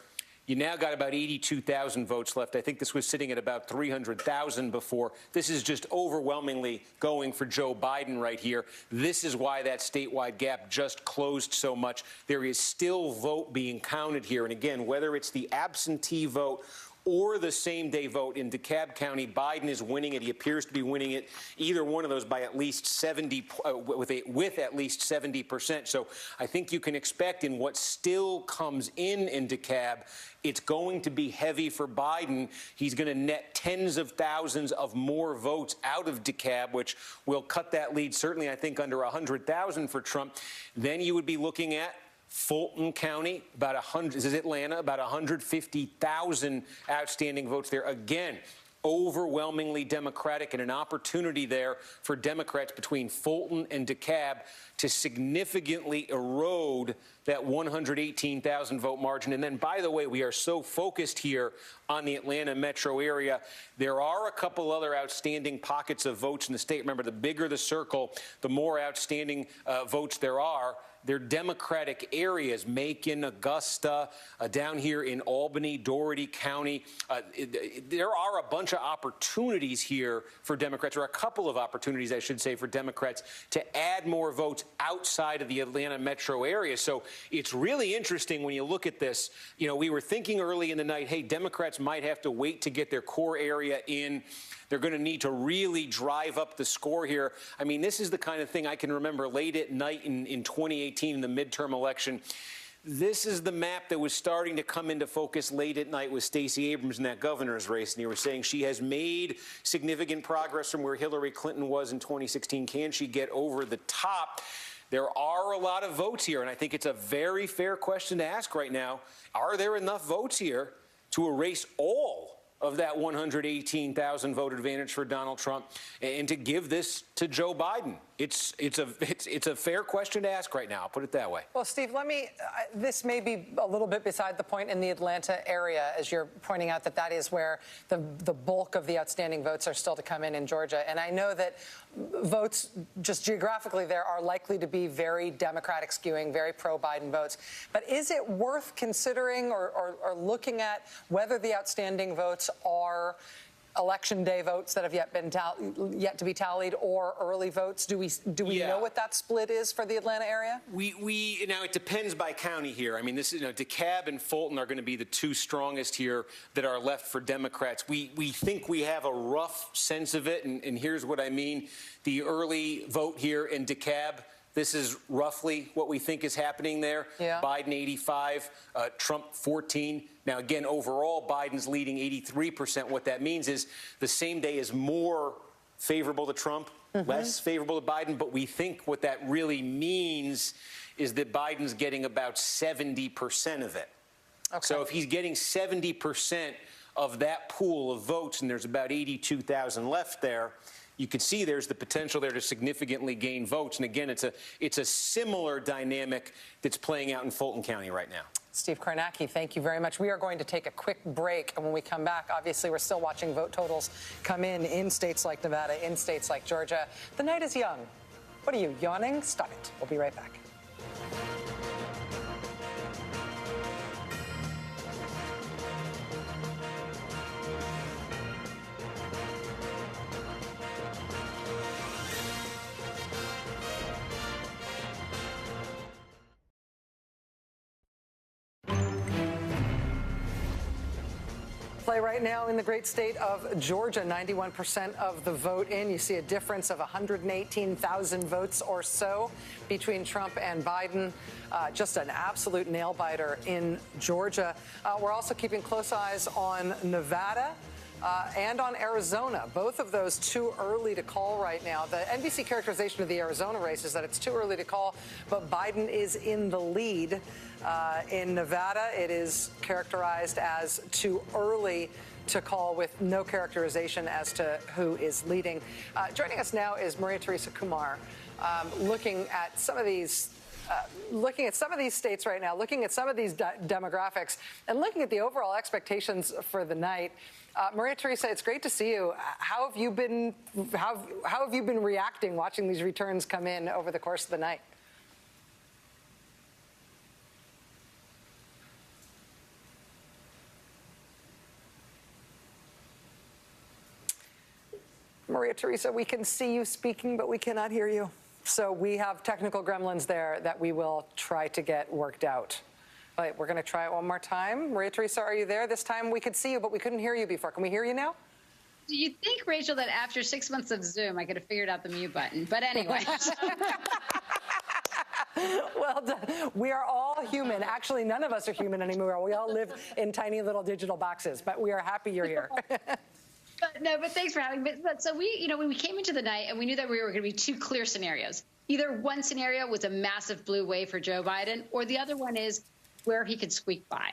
You now got about 82,000 votes left. I think this was sitting at about 300,000 before. This is just overwhelmingly going for Joe Biden right here. This is why that statewide gap just closed so much. There is still vote being counted here. And again, whether it's the absentee vote or the same-day vote in DeKalb County, Biden is winning it. He appears to be winning it, either one of those, by at least 70, with at least 70%. So I think you can expect in what still comes in DeKalb, it's going to be heavy for Biden. He's going to net tens of thousands of more votes out of DeKalb, which will cut that lead, certainly, I think, under 100,000 for Trump. Then you would be looking at Fulton County, about 100, this is Atlanta, about 150,000 outstanding votes there. Again, overwhelmingly Democratic, and an opportunity there for Democrats between Fulton and DeKalb to significantly erode that 118,000 vote margin. And then, by the way, we are so focused here on the Atlanta metro area. There are a couple other outstanding pockets of votes in the state. Remember, the bigger the circle, the more outstanding votes there are. They're Democratic areas, Macon, Augusta, down here in Albany, Dougherty County. There are a bunch of opportunities here for Democrats, or a couple of opportunities, I should say, for Democrats to add more votes outside of the Atlanta metro area. So it's really interesting when you look at this. You know, we were thinking early in the night, hey, Democrats might have to wait to get their core area in. They're going to need to really drive up the score here. I mean, this is the kind of thing I can remember late at night in 2018 in the midterm election. This is the map that was starting to come into focus late at night with Stacey Abrams in that governor's race. And you were saying she has made significant progress from where Hillary Clinton was in 2016. Can she get over the top? There are a lot of votes here, and I think it's a very fair question to ask right now. Are there enough votes here to erase all of that 118,000 vote advantage for Donald Trump and to give this to Joe Biden? It's a fair question to ask right now. I'll put it that way. Well, Steve, this may be a little bit beside the point in the Atlanta area, as you're pointing out that is where the bulk of the outstanding votes are still to come in Georgia. And I know that votes just geographically there are likely to be very Democratic skewing, very pro-Biden votes. But is it worth considering or looking at whether the outstanding votes are election day votes that have yet to be tallied, or early votes? Do we know what that split is for the Atlanta area? We now, it depends by county here. I mean, this is, DeKalb and Fulton are going to be the two strongest here that are left for Democrats. We think we have a rough sense of it, and here's what I mean. The early vote here in DeKalb, this is roughly what we think is happening there. Yeah. Biden 85, Trump 14. Now, again, overall, Biden's leading 83%. What that means is the same day is more favorable to Trump less favorable to Biden, but we think what that really means is that Biden's getting about 70% of it. Okay. So if he's getting 70% of that pool of votes, and there's about 82,000 left there, you could see there's the potential there to significantly gain votes. And again, it's a similar dynamic that's playing out in Fulton County right now. Steve Kornacki, thank you very much. We are going to take a quick break, and when we come back, obviously we're still watching vote totals come in states like Nevada, in states like Georgia. The night is young. What are you, yawning? Stop it. We'll be right back. Right now in the great state of Georgia, 91% of the vote in. You see a difference of 118,000 votes or so between Trump and Biden. Just an absolute nail-biter in Georgia. We're also keeping close eyes on Nevada and on Arizona. Both of those too early to call right now. The NBC characterization of the Arizona race is that it's too early to call, but Biden is in the lead. In Nevada, it is characterized as too early to call, with no characterization as to who is leading. Joining us now is Maria Teresa Kumar, looking at some of these states right now, looking at some of these demographics, and looking at the overall expectations for the night. Maria Teresa, it's great to see you. How have you been reacting watching these returns come in over the course of the night? Maria Teresa, we can see you speaking, but we cannot hear you. So we have technical gremlins there that we will try to get worked out. All right, we're going to try it one more time. Maria Teresa, are you there? This time we could see you, but we couldn't hear you before. Can we hear you now? Do you think, Rachel, that after 6 months of Zoom, I could have figured out the mute button? But anyway. Well done. We are all human. Actually, none of us are human anymore. We all live in tiny little digital boxes, but we are happy you're here. But thanks for having me. But so we, when we came into the night and we knew that we were going to be two clear scenarios. Either one scenario was a massive blue wave for Joe Biden, or the other one is where he could squeak by.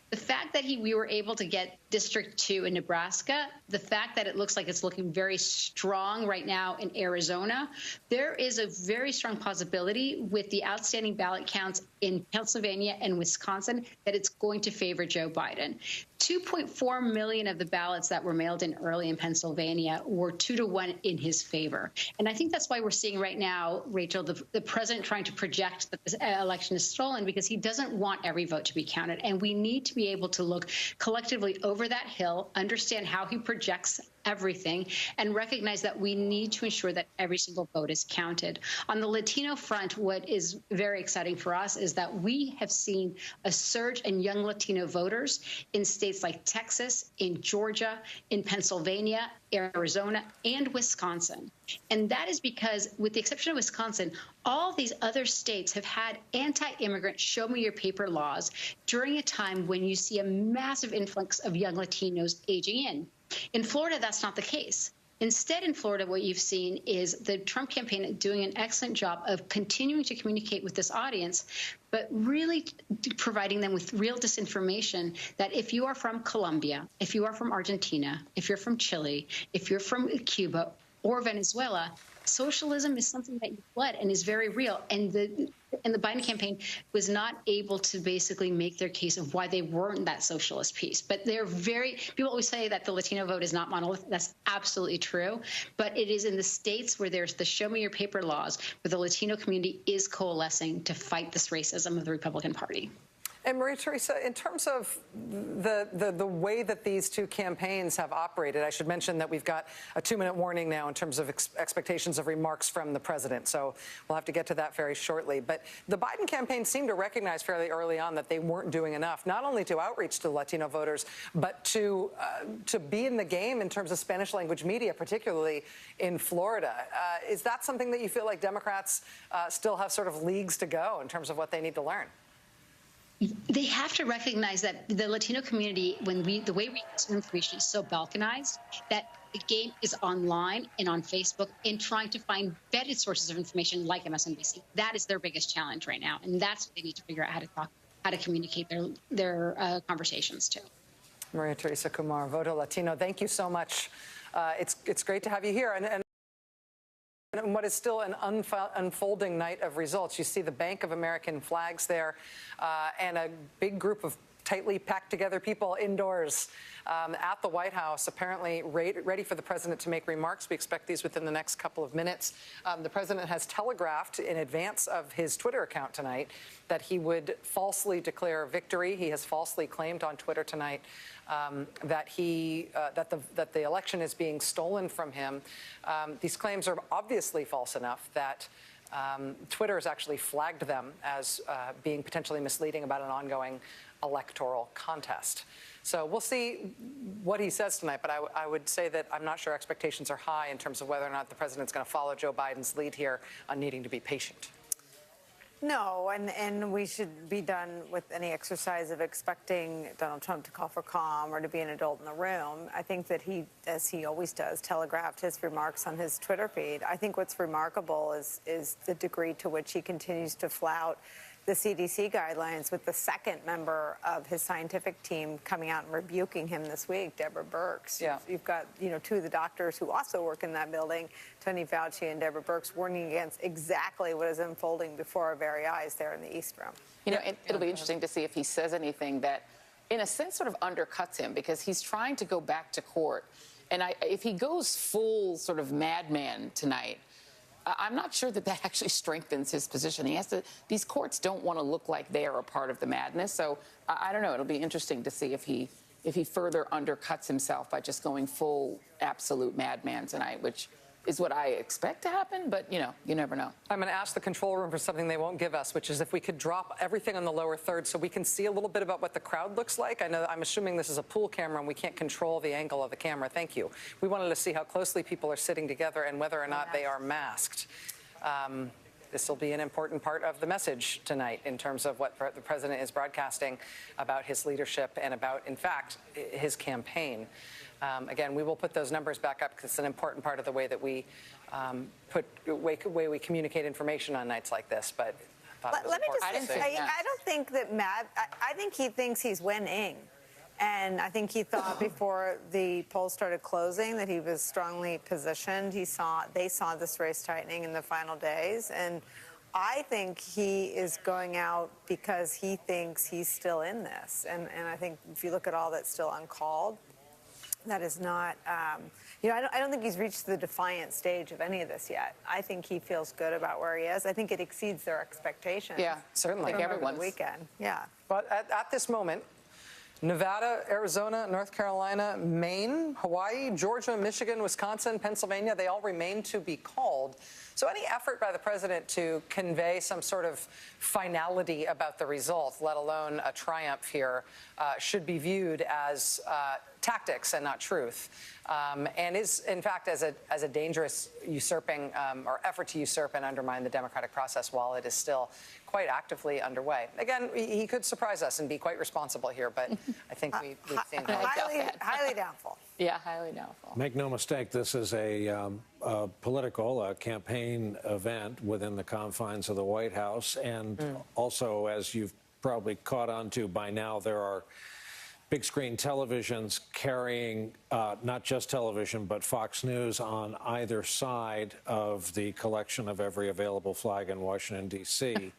The fact that we were able to get District 2 in Nebraska, the fact that it looks like it's looking very strong right now in Arizona, there is a very strong possibility with the outstanding ballot counts in Pennsylvania and Wisconsin that it's going to favor Joe Biden. 2.4 million of the ballots that were mailed in early in Pennsylvania were 2-1 in his favor. And I think that's why we're seeing right now, Rachel, the president trying to project that this election is stolen, because he doesn't want every vote to be counted. And we need to be able to look collectively over that hill, understand how he projects everything, and recognize that we need to ensure that every single vote is counted. On the Latino front, what is very exciting for us is that we have seen a surge in young Latino voters in states like Texas, in Georgia, in Pennsylvania, Arizona, and Wisconsin. And that is because, with the exception of Wisconsin, all these other states have had anti-immigrant show-me-your-paper laws during a time when you see a massive influx of young Latinos aging in. In Florida, that's not the case. Instead, in Florida, what you've seen is the Trump campaign doing an excellent job of continuing to communicate with this audience, but really providing them with real disinformation that if you are from Colombia, if you are from Argentina, if you're from Chile, if you're from Cuba or Venezuela, socialism is something that you fled and is very real. And the Biden campaign was not able to basically make their case of why they weren't that socialist piece. But people always say that the Latino vote is not monolithic. That's absolutely true. But it is in the states where there's the show me your paper laws, where the Latino community is coalescing to fight this racism of the Republican Party. And Maria Teresa, in terms of the way that these two campaigns have operated, I should mention that we've got a 2-minute warning now in terms of expectations of remarks from the president. So we'll have to get to that very shortly. But the Biden campaign seemed to recognize fairly early on that they weren't doing enough, not only to outreach to Latino voters, but to be in the game in terms of Spanish language media, particularly in Florida. Is that something that you feel like Democrats still have sort of leagues to go in terms of what they need to learn? they have to recognize that the Latino community, the way we consume information is so balkanized that the game is online and on Facebook in trying to find vetted sources of information like MSNBC. That is their biggest challenge right now, and that's what they need to figure out how to communicate their conversations to. Maria Teresa Kumar, Voto Latino, thank you so much. It's great to have you here. And what is still an unfolding night of results. You see the Bank of American flags there and a big group of tightly packed together people indoors at the White House, apparently ready for the president to make remarks. We expect these within the next couple of minutes. The president has telegraphed in advance of his Twitter account tonight that he would falsely declare victory. He has falsely claimed on Twitter tonight that the election is being stolen from him. These claims are obviously false enough that Twitter has actually flagged them as being potentially misleading about an ongoing electoral contest. So we'll see what he says tonight, but I would say that I'm not sure expectations are high in terms of whether or not the president's going to follow Joe Biden's lead here on needing to be patient. No, and we should be done with any exercise of expecting Donald Trump to call for calm or to be an adult in the room. I think that he, as he always does, telegraphed his remarks on his Twitter feed. I think what's remarkable is the degree to which he continues to flout the CDC guidelines, with the second member of his scientific team coming out and rebuking him this week, Deborah Birx. Yeah. You've got, two of the doctors who also work in that building, Tony Fauci and Deborah Birx, warning against exactly what is unfolding before our very eyes there in the East Room. It'll be interesting to see if he says anything that, in a sense, sort of undercuts him, because he's trying to go back to court. And if he goes full sort of madman tonight, I'm not sure that actually strengthens his position. He has to. These courts don't want to look like they are a part of the madness. So I don't know. It'll be interesting to see if he further undercuts himself by just going full absolute madman tonight, which is what I expect to happen. But you never know. I'm going to ask the control room for something they won't give us, which is if we could drop everything on the lower third so we can see a little bit about what the crowd looks like. I'm assuming this is a pool camera and we can't control the angle of the camera. Thank you. We wanted to see how closely people are sitting together and whether or not they are masked. This will be an important part of the message tonight in terms of what the president is broadcasting about his leadership and about, in fact, his campaign. Again, we will put those numbers back up because it's an important part of the way that we way we communicate information on nights like this. But let me just say, I don't think that I think he thinks he's winning. And I think he thought before the polls started closing that he was strongly positioned. They saw this race tightening in the final days. And I think he is going out because he thinks he's still in this. And I think if you look at all that's still uncalled, that is not, I don't think he's reached the defiant stage of any of this yet. I think he feels good about where he is. I think it exceeds their expectations. Yeah, certainly. Like everyone's. The weekend, yeah. But at this moment, Nevada, Arizona, North Carolina, Maine, Hawaii, Georgia, Michigan, Wisconsin, Pennsylvania, they all remain to be called. So any effort by the president to convey some sort of finality about the result, let alone a triumph here, should be viewed as tactics and not truth, and is, in fact, as a dangerous usurping or effort to usurp and undermine the democratic process while it is still quite actively underway. Again, he could surprise us and be quite responsible here, but I think we've seen that. Highly doubtful. Yeah, highly doubtful. Make no mistake, this is a political campaign event within the confines of the White House. And also, as you've probably caught on to by now, there are big screen televisions carrying not just television, but Fox News on either side of the collection of every available flag in Washington, D.C.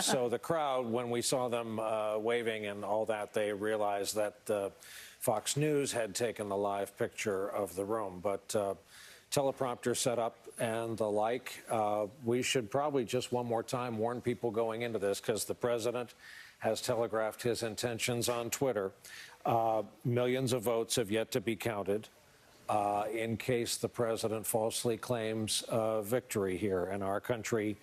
So the crowd, when we saw them waving and all that, they realized that Fox News had taken the live picture of the room. But teleprompter set up and the like. We should probably just one more time warn people going into this, because the president has telegraphed his intentions on Twitter. Millions of votes have yet to be counted in case the president falsely claims victory here. In our country,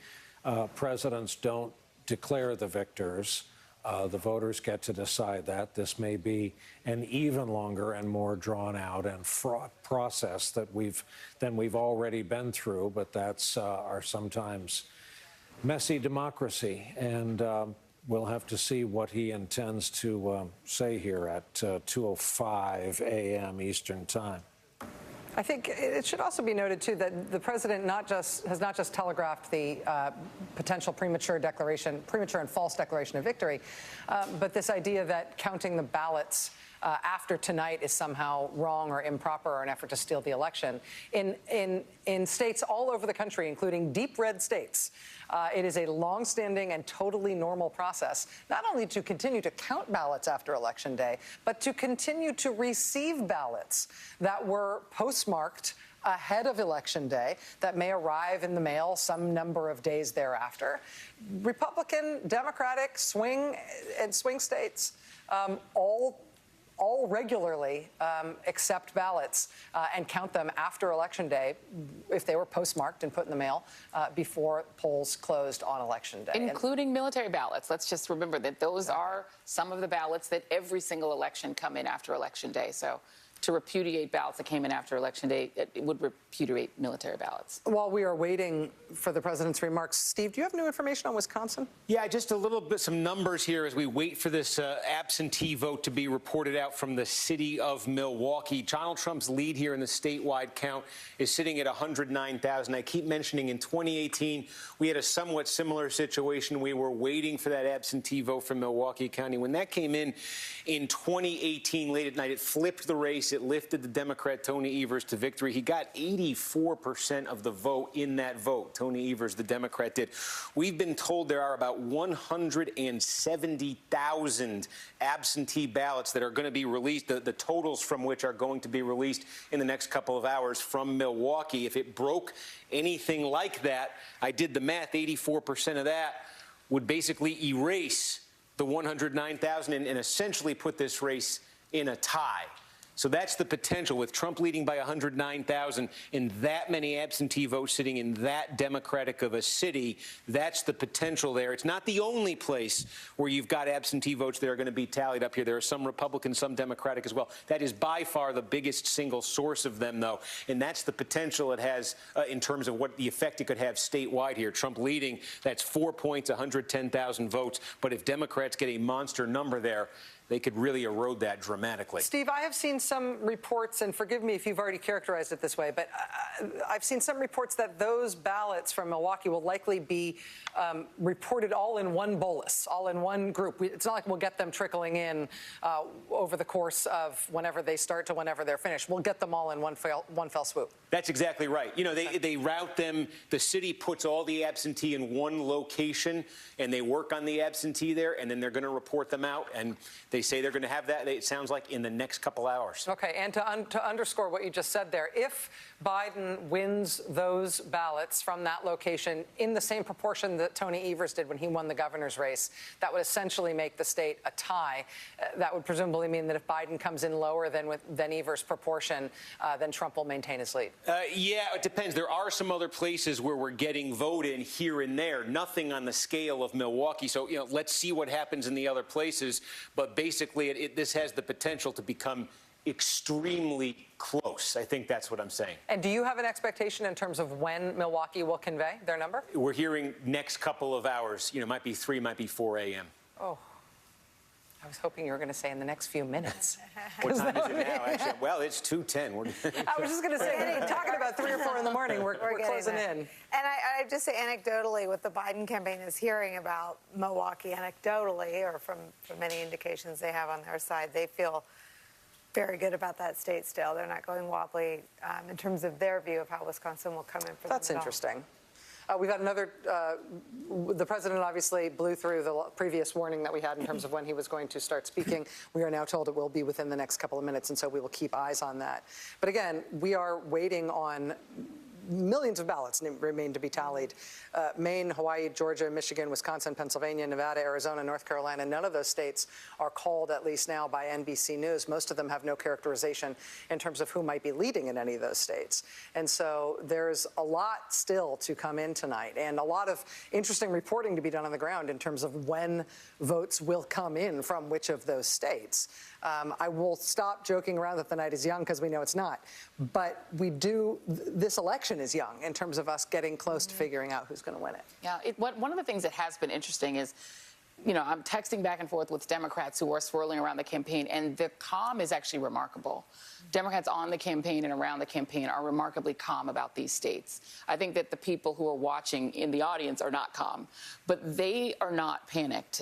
presidents don't declare the victors. The voters get to decide that. This may be an even longer and more drawn out and fraught process than we've already been through, but that's our sometimes messy democracy. And we'll have to see what he intends to say here at 2:05 a.m. Eastern Time. I think it should also be noted, too, that the president has not just telegraphed the potential premature and false declaration of victory, but this idea that counting the ballots after tonight is somehow wrong or improper or an effort to steal the election. In states all over the country, including deep red states, it is a longstanding and totally normal process, not only to continue to count ballots after Election Day, but to continue to receive ballots that were postmarked ahead of Election Day that may arrive in the mail some number of days thereafter. Republican, Democratic, swing states all regularly accept ballots and count them after Election Day if they were postmarked and put in the mail before polls closed on Election Day. Including military ballots. Let's just remember that those are some of the ballots that every single election come in after Election Day. So to repudiate ballots that came in after Election Day, it would repudiate military ballots. While we are waiting for the president's remarks, Steve, do you have new information on Wisconsin? Yeah, just a little bit, some numbers here as we wait for this absentee vote to be reported out from the city of Milwaukee. Donald Trump's lead here in the statewide count is sitting at 109,000. I keep mentioning in 2018, we had a somewhat similar situation. We were waiting for that absentee vote from Milwaukee County. When that came in 2018, late at night, it flipped the race. It lifted the Democrat Tony Evers to victory. He got 84% of the vote in that vote. Tony Evers, the Democrat, did. We've been told there are about 170,000 absentee ballots that are going to be released, the totals from which are going to be released in the next couple of hours from Milwaukee. If it broke anything like that, I did the math, 84% of that would basically erase the 109,000 and essentially put this race in a tie. So that's the potential with Trump leading by 109,000 and that many absentee votes sitting in that Democratic of a city. That's the potential there. It's not the only place where you've got absentee votes that are going to be tallied up here. There are some Republican, some Democratic as well. That is by far the biggest single source of them, though. And that's the potential it has in terms of what the effect it could have statewide here. Trump leading, that's 4 points, 110,000 votes. But if Democrats get a monster number there, they could really erode that dramatically. Steve, I have seen some reports, and forgive me if you've already characterized it this way, but I've seen some reports that those ballots from Milwaukee will likely be reported all in one bolus, all in one group. It's not like we'll get them trickling in over the course of whenever they start to whenever they're finished. We'll get them all in one fell swoop. That's exactly right. You know, they route them. The city puts all the absentee in one location, and they work on the absentee there, and then they're going to report them out. And they say they're going to have that, it sounds like, in the next couple hours. Okay, and to underscore what you just said there, if Biden wins those ballots from that location in the same proportion that Tony Evers did when he won the governor's race, that would essentially make the state a tie. That would presumably mean that if Biden comes in lower than Evers' proportion, then Trump will maintain his lead. Yeah, it depends. There are some other places where we're getting vote in here and there. Nothing on the scale of Milwaukee. So, you know, let's see what happens in the other places. But basically, this has the potential to become extremely close. I think that's what I'm saying. And do you have an expectation in terms of when Milwaukee will convey their number? We're hearing next couple of hours. You know, might be 3, might be 4 a.m. Oh. I was hoping you were going to say in the next few minutes. What time is it now, actually? Well, it's 2:10. I was just going to say, talking about 3 or 4 in the morning, we're closing in. And I just say anecdotally, what the Biden campaign is hearing about Milwaukee anecdotally, or from many indications they have on their side, they feel very good about that state still. They're not going wobbly in terms of their view of how Wisconsin will come in for them. That's interesting. We've got another, the president obviously blew through the previous warning that we had in terms of when he was going to start speaking. We are now told it will be within the next couple of minutes, and so we will keep eyes on that. But again, we are waiting on millions of ballots remain to be tallied. Maine, Hawaii, Georgia, Michigan, Wisconsin, Pennsylvania, Nevada, Arizona, North Carolina, none of those states are called, at least now, by NBC News. Most of them have no characterization in terms of who might be leading in any of those states. And so there's a lot still to come in tonight, and a lot of interesting reporting to be done on the ground in terms of when votes will come in from which of those states. I will stop joking around that the night is young, because we know it's not. But this election is young in terms of us getting close to figuring out who's going to win it. Yeah, one of the things that has been interesting is I'm texting back and forth with Democrats who are swirling around the campaign, and the calm is actually remarkable. Democrats on the campaign and around the campaign are remarkably calm about these states. I think that the people who are watching in the audience are not calm, but they are not panicked.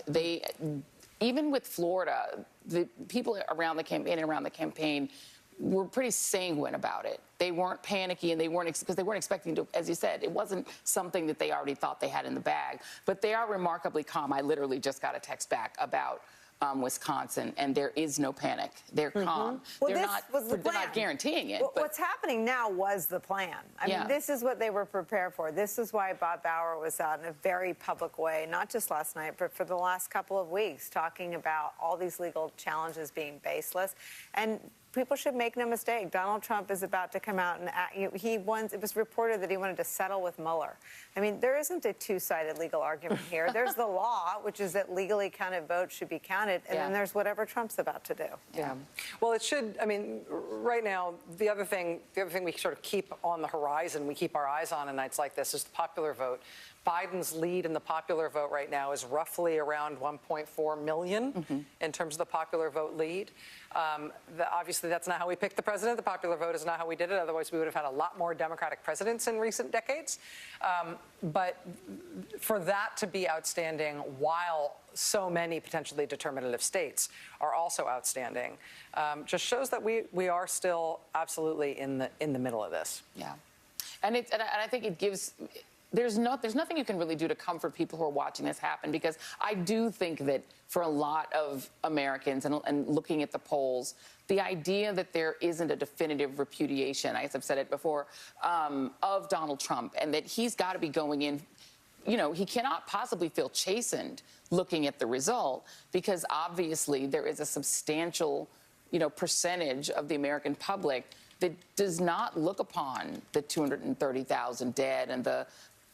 Even with Florida, the people around the campaign were pretty sanguine about it. They weren't panicky, and because they weren't expecting to, as you said, it wasn't something that they already thought they had in the bag. But they are remarkably calm. I literally just got a text back about Wisconsin, and there is no panic. They're calm. Well, they're they're not guaranteeing it. Well, but what's happening now was the plan. I mean, this is what they were prepared for. This is why Bob Bauer was out in a very public way, not just last night, but for the last couple of weeks, talking about all these legal challenges being baseless. And people should make no mistake. Donald Trump is about to come out and it was reported that he wanted to settle with Mueller. I mean, there isn't a two-sided legal argument here. There's the law, which is that legally counted votes should be counted, and then there's whatever Trump's about to do. Yeah. Well, it should. I mean, right now, the other thing we sort of keep on the horizon, we keep our eyes on in nights like this, is the popular vote. Biden's lead in the popular vote right now is roughly around 1.4 million in terms of the popular vote lead. Obviously, that's not how we picked the president. The popular vote is not how we did it. Otherwise, we would have had a lot more Democratic presidents in recent decades. But for that to be outstanding while so many potentially determinative states are also outstanding just shows that we are still absolutely in the middle of this. Yeah. And I think it gives... There's nothing you can really do to comfort people who are watching this happen, because I do think that for a lot of Americans and looking at the polls, the idea that there isn't a definitive repudiation, as I've said it before, of Donald Trump, and that he's got to be going in, he cannot possibly feel chastened looking at the result, because obviously there is a substantial, percentage of the American public that does not look upon the 230,000 dead and the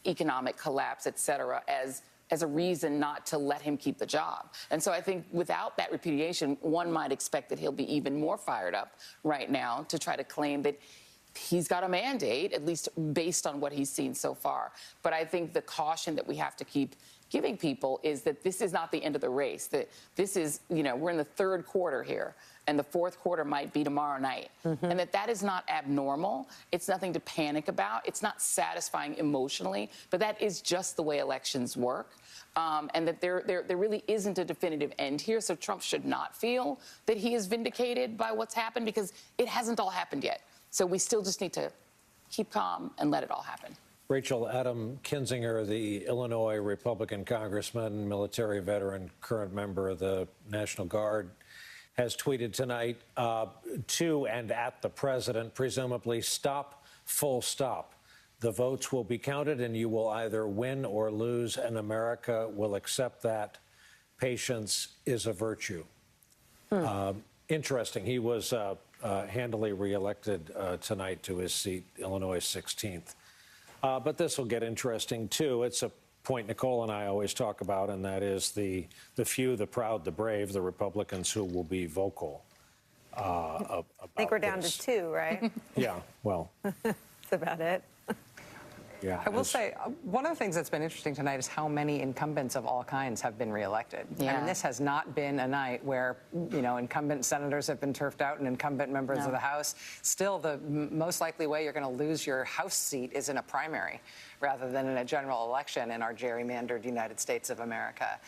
economic collapse, et cetera, as a reason not to let him keep the job. And so I think without that repudiation, one might expect that he'll be even more fired up right now to try to claim that he's got a mandate, at least based on what he's seen so far. But I think the caution that we have to keep giving people is that this is not the end of the race, that this is, we're in the third quarter here, and the fourth quarter might be tomorrow night. And that is not abnormal. It's nothing to panic about. It's not satisfying emotionally, but that is just the way elections work. And that there really isn't a definitive end here. So Trump should not feel that he is vindicated by what's happened, because it hasn't all happened yet. So we still just need to keep calm and let it all happen. Rachel, Adam Kinzinger, the Illinois Republican congressman, military veteran, current member of the National Guard, has tweeted tonight to and at the president, presumably, stop, full stop. The votes will be counted, and you will either win or lose, and America will accept that. Patience is a virtue. Interesting. He was handily reelected tonight to his seat, Illinois 16th. But this will get interesting, too. It's a point Nicole and I always talk about, and that is the few, the proud, the brave, the Republicans who will be vocal about I think we're down this. to 2, right? Yeah, well. That's about it. Yeah, I will say, one of the things that's been interesting tonight is how many incumbents of all kinds have been reelected. I mean, this has not been a night where, incumbent senators have been turfed out and incumbent members of the House. Still, the most likely way you're going to lose your House seat is in a primary rather than in a general election in our gerrymandered United States of America.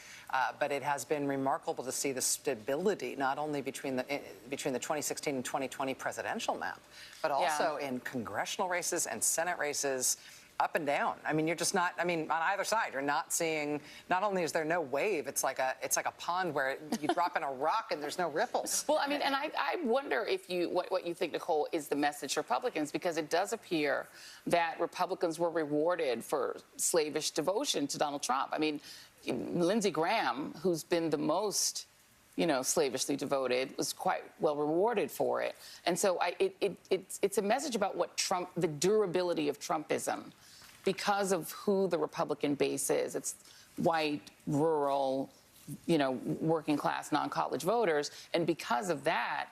But it has been remarkable to see the stability, not only between the 2016 and 2020 presidential map, but also in congressional races and Senate races. Up and down. I mean, you're just not. I mean, on either side, you're not seeing. Not only is there no wave, it's like a pond where you drop in a rock and there's no ripples. Well, I mean, and I wonder if what you think, Nicole, is the message to Republicans, because it does appear that Republicans were rewarded for slavish devotion to Donald Trump. I mean, Lindsey Graham, who's been the most, slavishly devoted, was quite well rewarded for it. And so it's a message about what Trump, the durability of Trumpism, because of who the Republican base is. It's white, rural, working class, non-college voters. And because of that,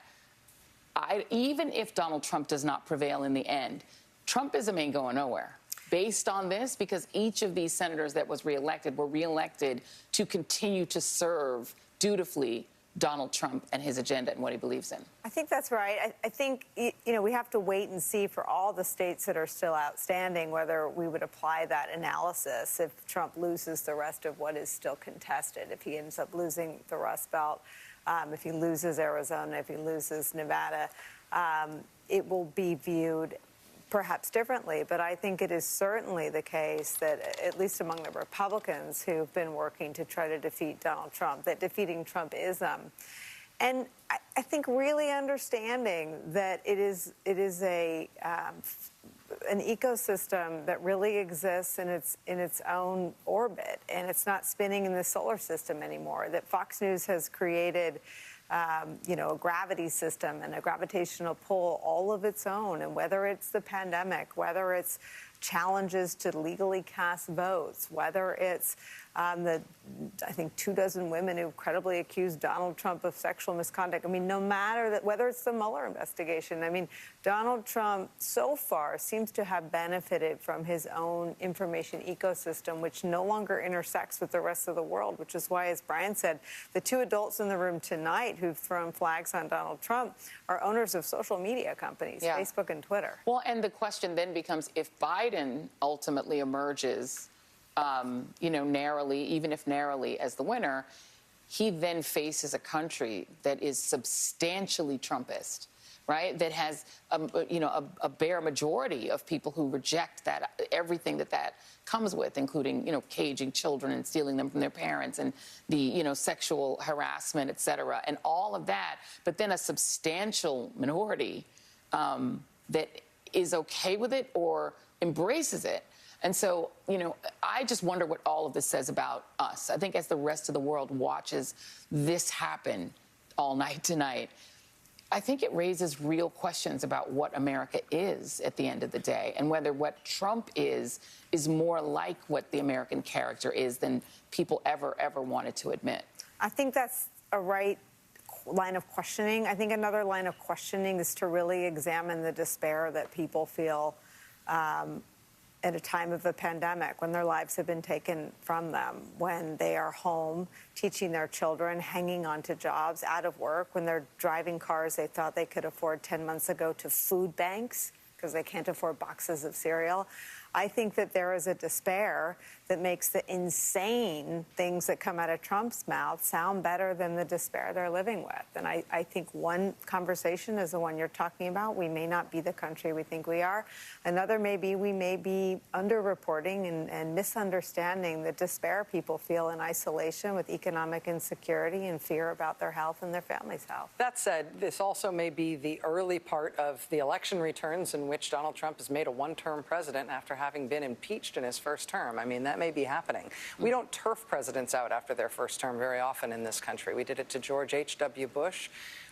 even if Donald Trump does not prevail in the end, Trumpism ain't going nowhere. based on this, because each of these senators that was reelected were reelected to continue to serve dutifully Donald Trump and his agenda and what he believes in. I think that's right. I think, we have to wait and see for all the states that are still outstanding whether we would apply that analysis if Trump loses the rest of what is still contested, if he ends up losing the Rust Belt, if he loses Arizona, if he loses Nevada. It will be viewed perhaps differently, but I think it is certainly the case that, at least among the Republicans who've been working to try to defeat Donald Trump, that defeating Trumpism, and I think really understanding that it is an ecosystem that really exists in its own orbit, and it's not spinning in the solar system anymore. That Fox News has created a gravity system and a gravitational pull all of its own. And whether it's the pandemic, whether it's challenges to legally cast votes, whether it's I think 24 women who credibly accused Donald Trump of sexual misconduct. I mean, no matter that, whether it's the Mueller investigation, I mean, Donald Trump so far seems to have benefited from his own information ecosystem, which no longer intersects with the rest of the world, which is why, as Brian said, the two adults in the room tonight who've thrown flags on Donald Trump are owners of social media companies, Facebook and Twitter. Well, and the question then becomes, if Biden ultimately emerges narrowly, even if narrowly, as the winner, he then faces a country that is substantially Trumpist, right? That has, a bare majority of people who reject that, everything that comes with, including, caging children and stealing them from their parents and the, sexual harassment, et cetera, and all of that. But then a substantial minority that is okay with it or embraces it. And so, I just wonder what all of this says about us. I think as the rest of the world watches this happen all night tonight, I think it raises real questions about what America is at the end of the day, and whether what Trump is more like what the American character is than people ever wanted to admit. I think that's a right line of questioning. I think another line of questioning is to really examine the despair that people feel at a time of a pandemic, when their lives have been taken from them, when they are home teaching their children, hanging on to jobs, out of work, when they're driving cars they thought they could afford 10 months ago to food banks because they can't afford boxes of cereal. I think that there is a despair that makes the insane things that come out of Trump's mouth sound better than the despair they're living with. And I think one conversation is the one you're talking about. We may not be the country we think we are. Another may be we may be underreporting and misunderstanding the despair people feel in isolation with economic insecurity and fear about their health and their family's health. That said, this also may be the early part of the election returns in which Donald Trump has made a one-term president after having been impeached in his first term. I mean, that may be happening. We don't turf presidents out after their first term very often in this country. We did it to George H.W. Bush.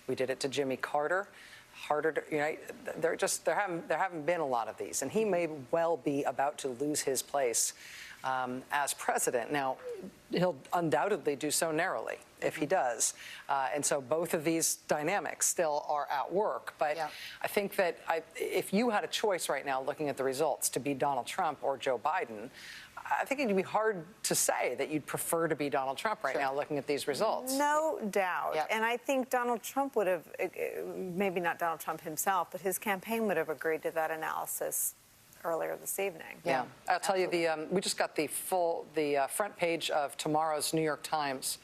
We did it to Jimmy Carter. There haven't been a lot of these, and he may well be about to lose his place as president. Now, he'll undoubtedly do so narrowly if he does. And so both of these dynamics still are at work. But I think that if you had a choice right now looking at the results to be Donald Trump or Joe Biden, I think it'd be hard to say that you'd prefer to be Donald Trump right now looking at these results. No doubt. And I think Donald Trump would have, maybe not Donald Trump himself, but his campaign would have agreed to that analysis earlier this evening. Yeah, I'll tell you, we just got the front page of tomorrow's New York Times.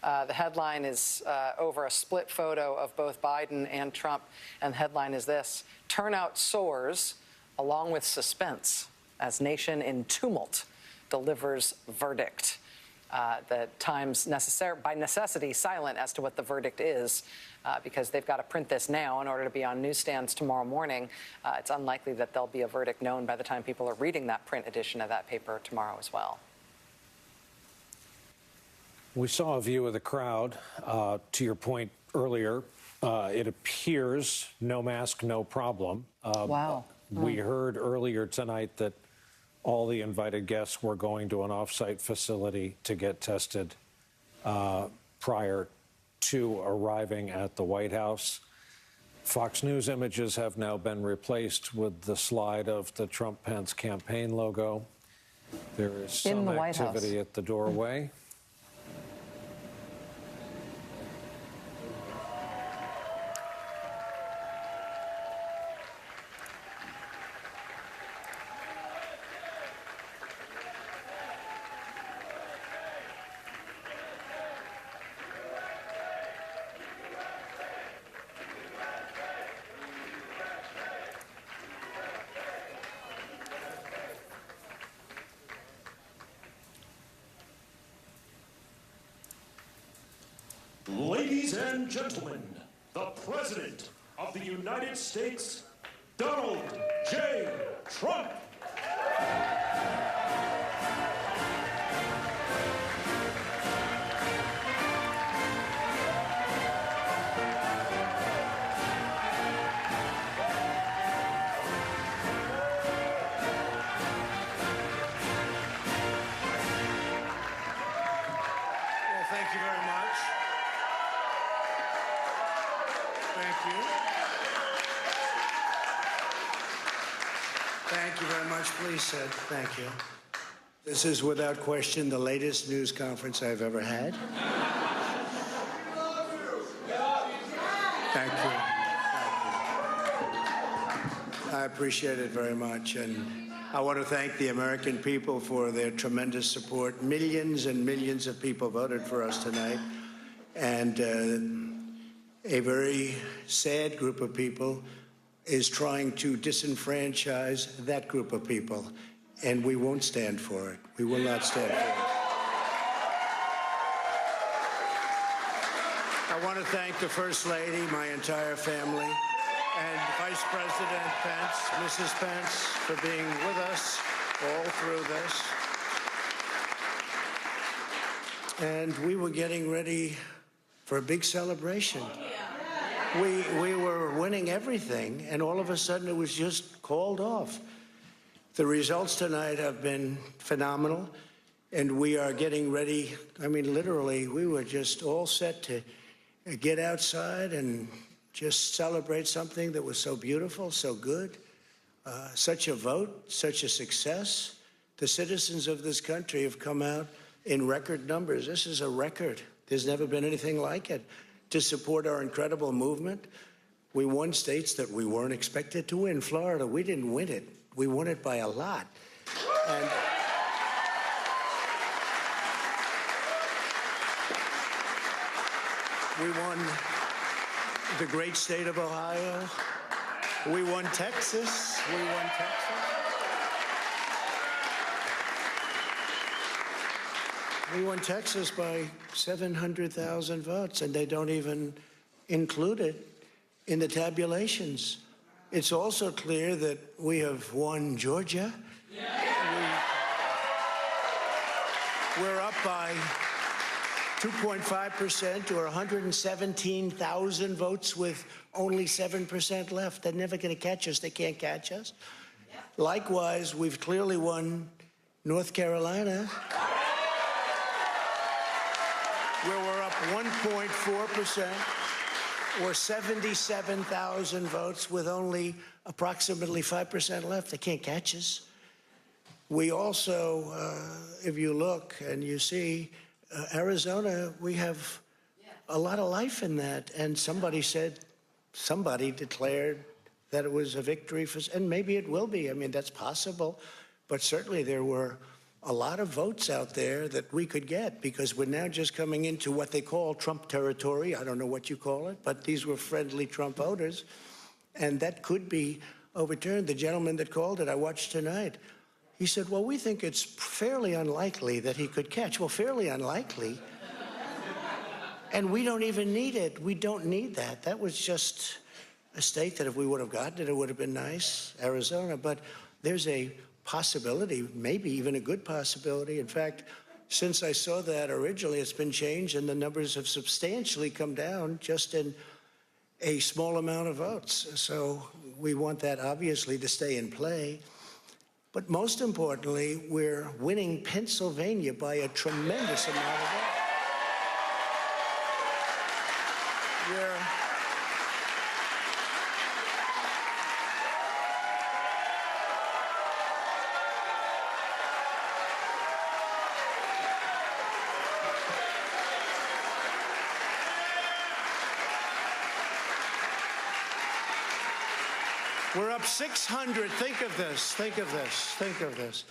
The headline is over a split photo of both Biden and Trump, and the headline is this: turnout soars along with suspense as nation in tumult delivers verdict. The Times, by necessity, silent as to what the verdict is, because they've got to print this now in order to be on newsstands tomorrow morning. It's unlikely that there'll be a verdict known by the time people are reading that print edition of that paper tomorrow as well. We saw a view of the crowd. To your point earlier, it appears no mask, no problem. Wow. We heard earlier tonight that all the invited guests were going to an off-site facility to get tested prior to arriving at the White House. Fox News images have now been replaced with the slide of the Trump-Pence campaign logo. There is some activity at the doorway. Ladies and gentlemen, the President of the United States, Donald J. Trump. Well, thank you very much. Thank you. Thank you very much. Please sit. Thank you. This is without question the latest news conference I've ever had. Thank you. I appreciate it very much. And I want to thank the American people for their tremendous support. Millions and millions of people voted for us tonight. And a very sad group of people is trying to disenfranchise that group of people. And we won't stand for it. We will not stand for it. I want to thank the First Lady, my entire family, and Vice President Pence, Mrs. Pence, for being with us all through this. And we were getting ready for a big celebration. We were winning everything, and all of a sudden it was just called off. The results tonight have been phenomenal, and we are getting ready. I mean, literally, we were just all set to get outside and just celebrate something that was so beautiful, so good, such a vote, such a success. The citizens of this country have come out in record numbers. This is a record. There's never been anything like it. To support our incredible movement, we won states that we weren't expected to win. Florida, we didn't win it. We won it by a lot. And we won the great state of Ohio. We won Texas. We won Texas. We won Texas by 700,000 votes, and they don't even include it in the tabulations. It's also clear that we have won Georgia. We're up by 2.5% or 117,000 votes with only 7% left. They're never going to catch us. They can't catch us. Likewise, we've clearly won North Carolina, where we're up 1.4% or 77,000 votes with only approximately 5% left. They can't catch us. We also, if you look and you see, Arizona, we have a lot of life in that. And somebody declared that it was a victory for, and maybe it will be. I mean, that's possible. But certainly there were a lot of votes out there that we could get because we're now just coming into what they call Trump territory. I don't know what you call it, but these were friendly Trump voters. And that could be overturned. The gentleman that called it, I watched tonight, he said, well, we think it's fairly unlikely that he could catch. Well, fairly unlikely. And we don't even need it. We don't need that. That was just a state that if we would have gotten it, it would have been nice, Arizona. But there's a possibility, maybe even a good possibility. In fact, since I saw that originally, it's been changed and the numbers have substantially come down just in a small amount of votes. So we want that obviously to stay in play. But most importantly, we're winning Pennsylvania by a tremendous amount of votes. We're up 600. Think of this. Think of this. Think of this.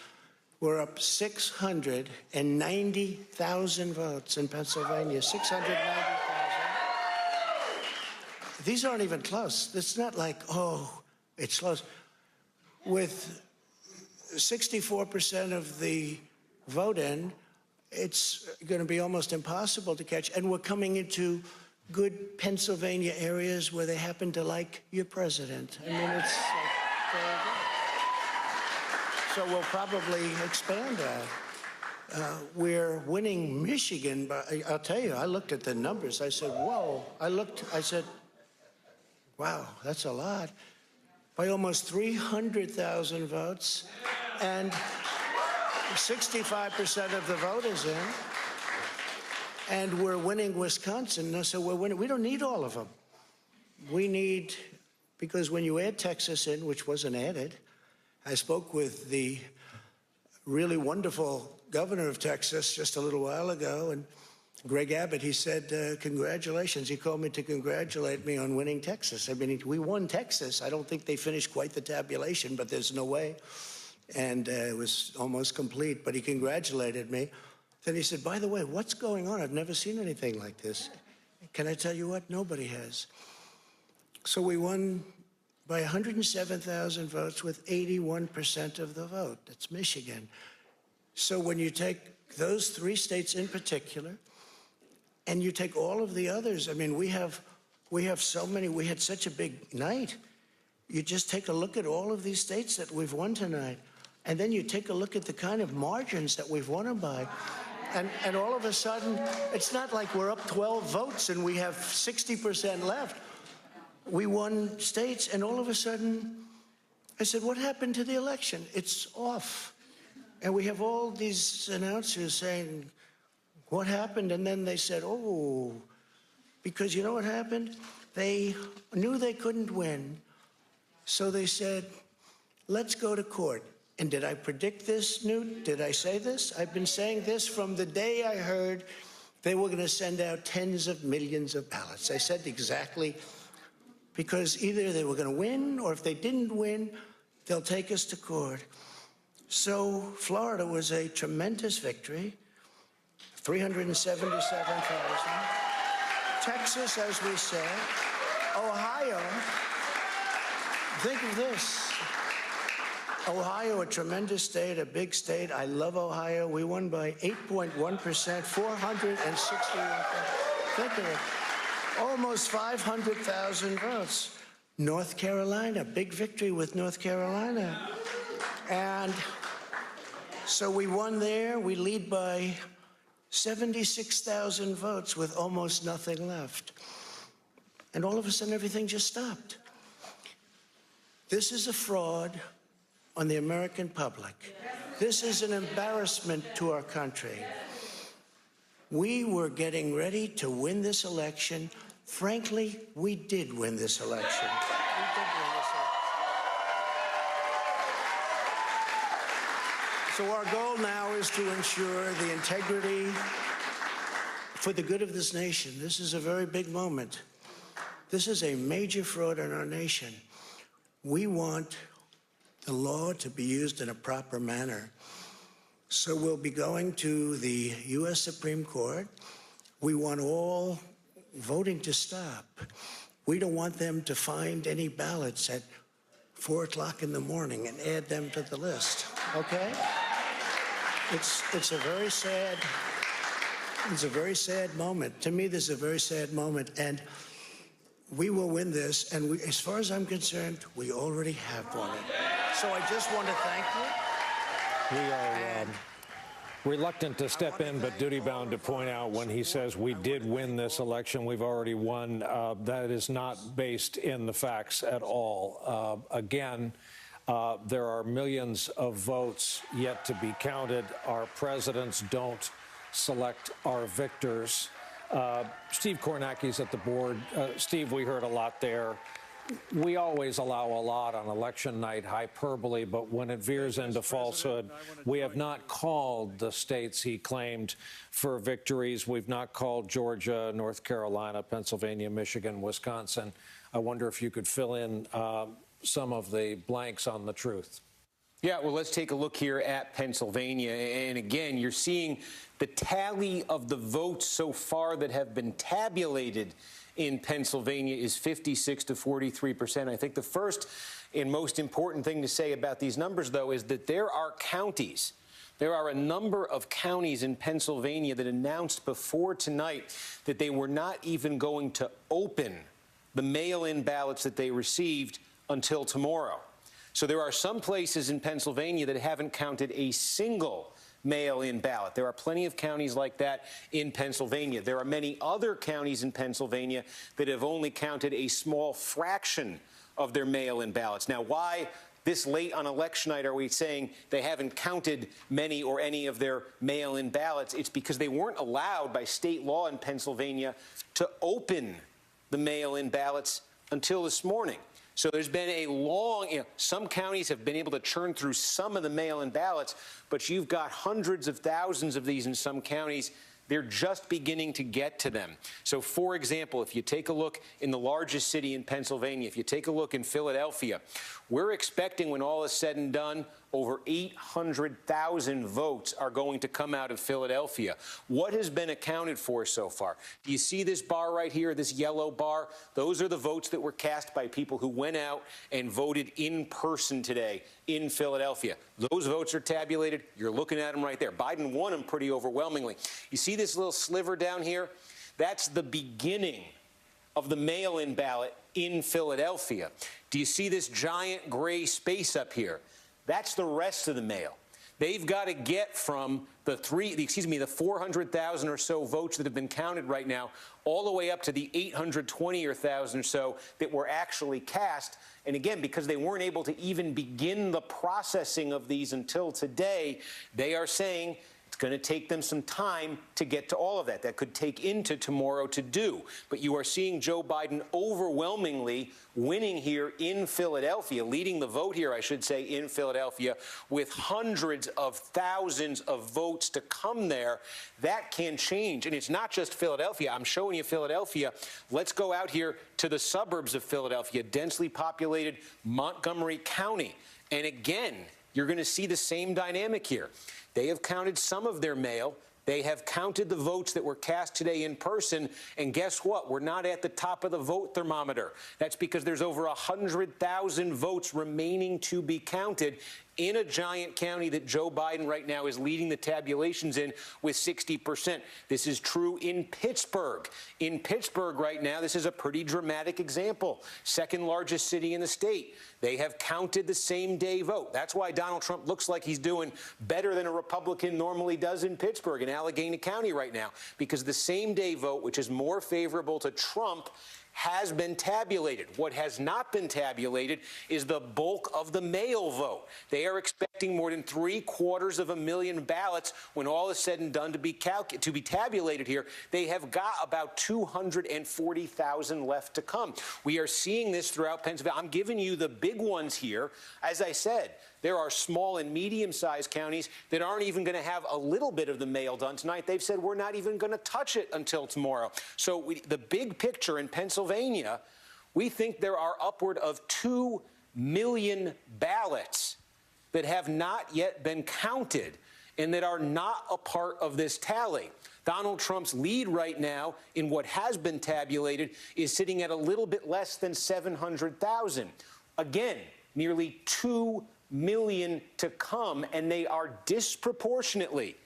We're up 690,000 votes in Pennsylvania. 690,000. These aren't even close. It's not like, oh, it's close. With 64% of the vote in, it's going to be almost impossible to catch. And we're coming into good Pennsylvania areas where they happen to like your president. I mean, it's like very good. So we'll probably expand that. We're winning Michigan, but I'll tell you, I looked at the numbers. I said, whoa. I said, wow, that's a lot. By almost 300,000 votes, and 65% of the vote is in. And we're winning Wisconsin, so we're winning. We don't need all of them. We need, because when you add Texas in, which wasn't added, I spoke with the really wonderful governor of Texas just a little while ago, and Greg Abbott, he said, congratulations. He called me to congratulate me on winning Texas. I mean, we won Texas. I don't think they finished quite the tabulation, but there's no way. And it was almost complete, but he congratulated me. Then he said, by the way, what's going on? I've never seen anything like this. Can I tell you what? Nobody has. So we won by 107,000 votes with 81% of the vote. That's Michigan. So when you take those three states in particular, and you take all of the others, I mean, we have so many. We had such a big night. You just take a look at all of these states that we've won tonight, and then you take a look at the kind of margins that we've won them by. And all of a sudden, it's not like we're up 12 votes and we have 60% left. We won states, and all of a sudden, I said, what happened to the election? It's off. And we have all these announcers saying, what happened? And then they said, oh, because you know what happened? They knew they couldn't win. So they said, let's go to court. And did I predict this, Newt? Did I say this? I've been saying this from the day I heard they were going to send out tens of millions of ballots. I said exactly, because either they were going to win, or if they didn't win, they'll take us to court. So Florida was a tremendous victory, 377,000. Texas, as we said. Ohio, think of this. Ohio, a tremendous state, a big state. I love Ohio. We won by 8.1%, 461. Think of it. Almost 500,000 votes. North Carolina, big victory with North Carolina. And so we won there. We lead by 76,000 votes with almost nothing left. And all of a sudden, everything just stopped. This is a fraud on the American public. This is an embarrassment to our country. We were getting ready to win this election. Frankly, we did win this election. We did win this election. So our goal now is to ensure the integrity for the good of this nation. This is a very big moment. This is a major fraud in our nation. We want the law to be used in a proper manner. So we'll be going to the U.S. Supreme Court. We want all voting to stop. We don't want them to find any ballots at 4 o'clock in the morning and add them to the list, okay? It's a very sad moment. To me, this is a very sad moment, and we will win this, and as far as I'm concerned, we already have won it. So I just want to thank you. We are reluctant to step in, but duty-bound to point out when he says we did win this election, we've already won, that is not based in the facts at all. Again, there are millions of votes yet to be counted. Our presidents don't select our victors. Steve Kornacki's at the board. Steve, we heard a lot there. We always allow a lot on election night, hyperbole, but when it veers into falsehood, we have not called the states he claimed for victories. We've not called Georgia, North Carolina, Pennsylvania, Michigan, Wisconsin. I wonder if you could fill in some of the blanks on the truth. Yeah, well, let's take a look here at Pennsylvania. And again, you're seeing the tally of the votes so far that have been tabulated in Pennsylvania is 56 to 43%. I think the first and most important thing to say about these numbers, though, is that there are counties. There are a number of counties in Pennsylvania that announced before tonight that they were not even going to open the mail-in ballots that they received until tomorrow. So there are some places in Pennsylvania that haven't counted a single mail-in ballot. There are plenty of counties like that in Pennsylvania. There are many other counties in Pennsylvania that have only counted a small fraction of their mail-in ballots. Now, why this late on election night are we saying they haven't counted many or any of their mail-in ballots? It's because they weren't allowed by state law in Pennsylvania to open the mail-in ballots until this morning. So there's been a long, some counties have been able to churn through some of the mail-in ballots, but you've got hundreds of thousands of these in some counties. They're just beginning to get to them. So, for example, if you take a look in the largest city in Pennsylvania, if you take a look in Philadelphia, we're expecting when all is said and done, over 800,000 votes are going to come out of Philadelphia. What has been accounted for so far? Do you see this bar right here, this yellow bar? Those are the votes that were cast by people who went out and voted in person today in Philadelphia. Those votes are tabulated. You're looking at them right there. Biden won them pretty overwhelmingly. You see this little sliver down here? That's the beginning of the mail-in ballot in Philadelphia. Do you see this giant gray space up here? That's the rest of the mail. They've got to get from the 400,000 or so votes that have been counted right now, all the way up to the 820,000 or so that were actually cast. And again, because they weren't able to even begin the processing of these until today, they are saying it's going to take them some time to get to all of that. That could take into tomorrow to do. But you are seeing Joe Biden overwhelmingly winning here in Philadelphia, leading the vote here, I should say, in Philadelphia, with hundreds of thousands of votes to come there. That can change. And it's not just Philadelphia. I'm showing you Philadelphia. Let's go out here to the suburbs of Philadelphia, densely populated Montgomery County. And again, you're going to see the same dynamic here. They have counted some of their mail. They have counted the votes that were cast today in person. And guess what? We're not at the top of the vote thermometer. That's because there's over 100,000 votes remaining to be counted in a giant county that Joe Biden right now is leading the tabulations in with 60%. This is true in Pittsburgh. In Pittsburgh right now, this is a pretty dramatic example. Second largest city in the state. They have counted the same day vote. That's why Donald Trump looks like he's doing better than a Republican normally does in Pittsburgh, in Allegheny County right now, because the same day vote, which is more favorable to Trump, has been tabulated. What has not been tabulated is the bulk of the mail vote. They are expecting more than 750,000 ballots when all is said and done to be tabulated here. They have got about 240,000 left to come. We are seeing this throughout Pennsylvania. I'm giving you the big ones here. As I said, there are small and medium-sized counties that aren't even going to have a little bit of the mail done tonight. They've said we're not even going to touch it until tomorrow. So the big picture in Pennsylvania, we think there are upward of 2 million ballots that have not yet been counted and that are not a part of this tally. Donald Trump's lead right now in what has been tabulated is sitting at a little bit less than 700,000. Again, nearly 2 million to come, and they are disproportionately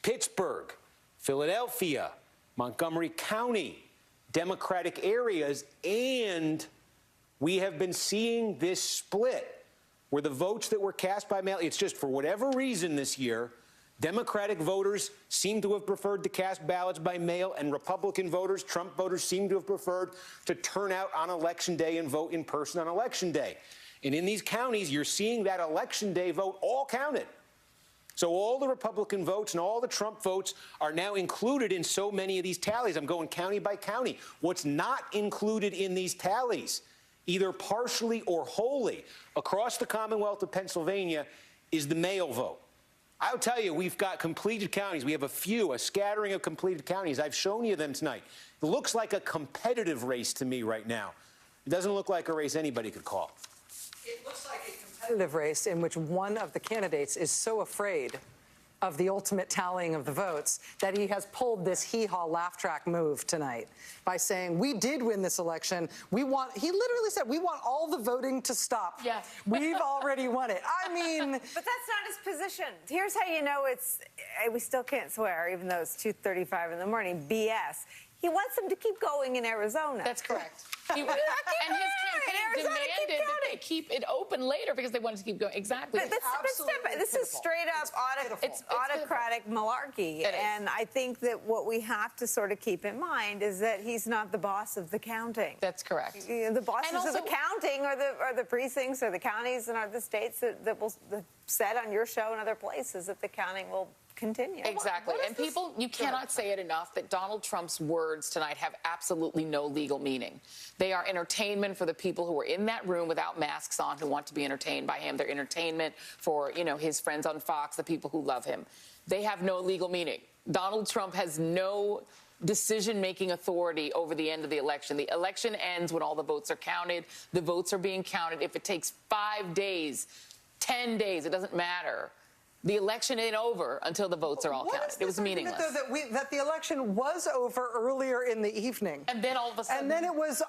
Pittsburgh, Philadelphia, Montgomery County, Democratic areas, and we have been seeing this split where the votes that were cast by mail, it's just for whatever reason this year, Democratic voters seem to have preferred to cast ballots by mail, and Republican voters, Trump voters, seem to have preferred to turn out on Election Day and vote in person on Election Day. And in these counties, you're seeing that Election Day vote all counted. So all the Republican votes and all the Trump votes are now included in so many of these tallies. I'm going county by county. What's not included in these tallies, either partially or wholly, across the Commonwealth of Pennsylvania, is the mail vote. I'll tell you, we've got completed counties. We have a scattering of completed counties. I've shown you them tonight. It looks like a competitive race to me right now. It doesn't look like a race anybody could call. It looks like a competitive race in which one of the candidates is so afraid of the ultimate tallying of the votes that he has pulled this hee-haw laugh track move tonight by saying, we did win this election. He literally said, we want all the voting to stop. Yeah. We've already won it. I mean. But that's not his position. Here's how you know we still can't swear, even though it's 2:35 in the morning, BS. He wants them to keep going in Arizona. That's correct. And his campaign demanded that they keep it open later because they wanted to keep going. Exactly. But this is straight up autocratic malarkey. And I think that what we have to sort of keep in mind is that he's not the boss of the counting. That's correct. The bosses of the counting are the precincts or the counties and are the states that will said on your show and other places that the counting will continue. Exactly. And people, you cannot say it enough that Donald Trump's words tonight have absolutely no legal meaning. They are entertainment for the people who are in that room without masks on who want to be entertained by him. They're entertainment for, his friends on Fox, the people who love him. They have no legal meaning. Donald Trump has no decision-making authority over the end of the election. The election ends when all the votes are counted. The votes are being counted. If it takes 5 days, 10 days, it doesn't matter. The election ain't over until the votes are all counted. It was meaningless. Though, that the election was over earlier in the evening, and then all of a sudden, and then it was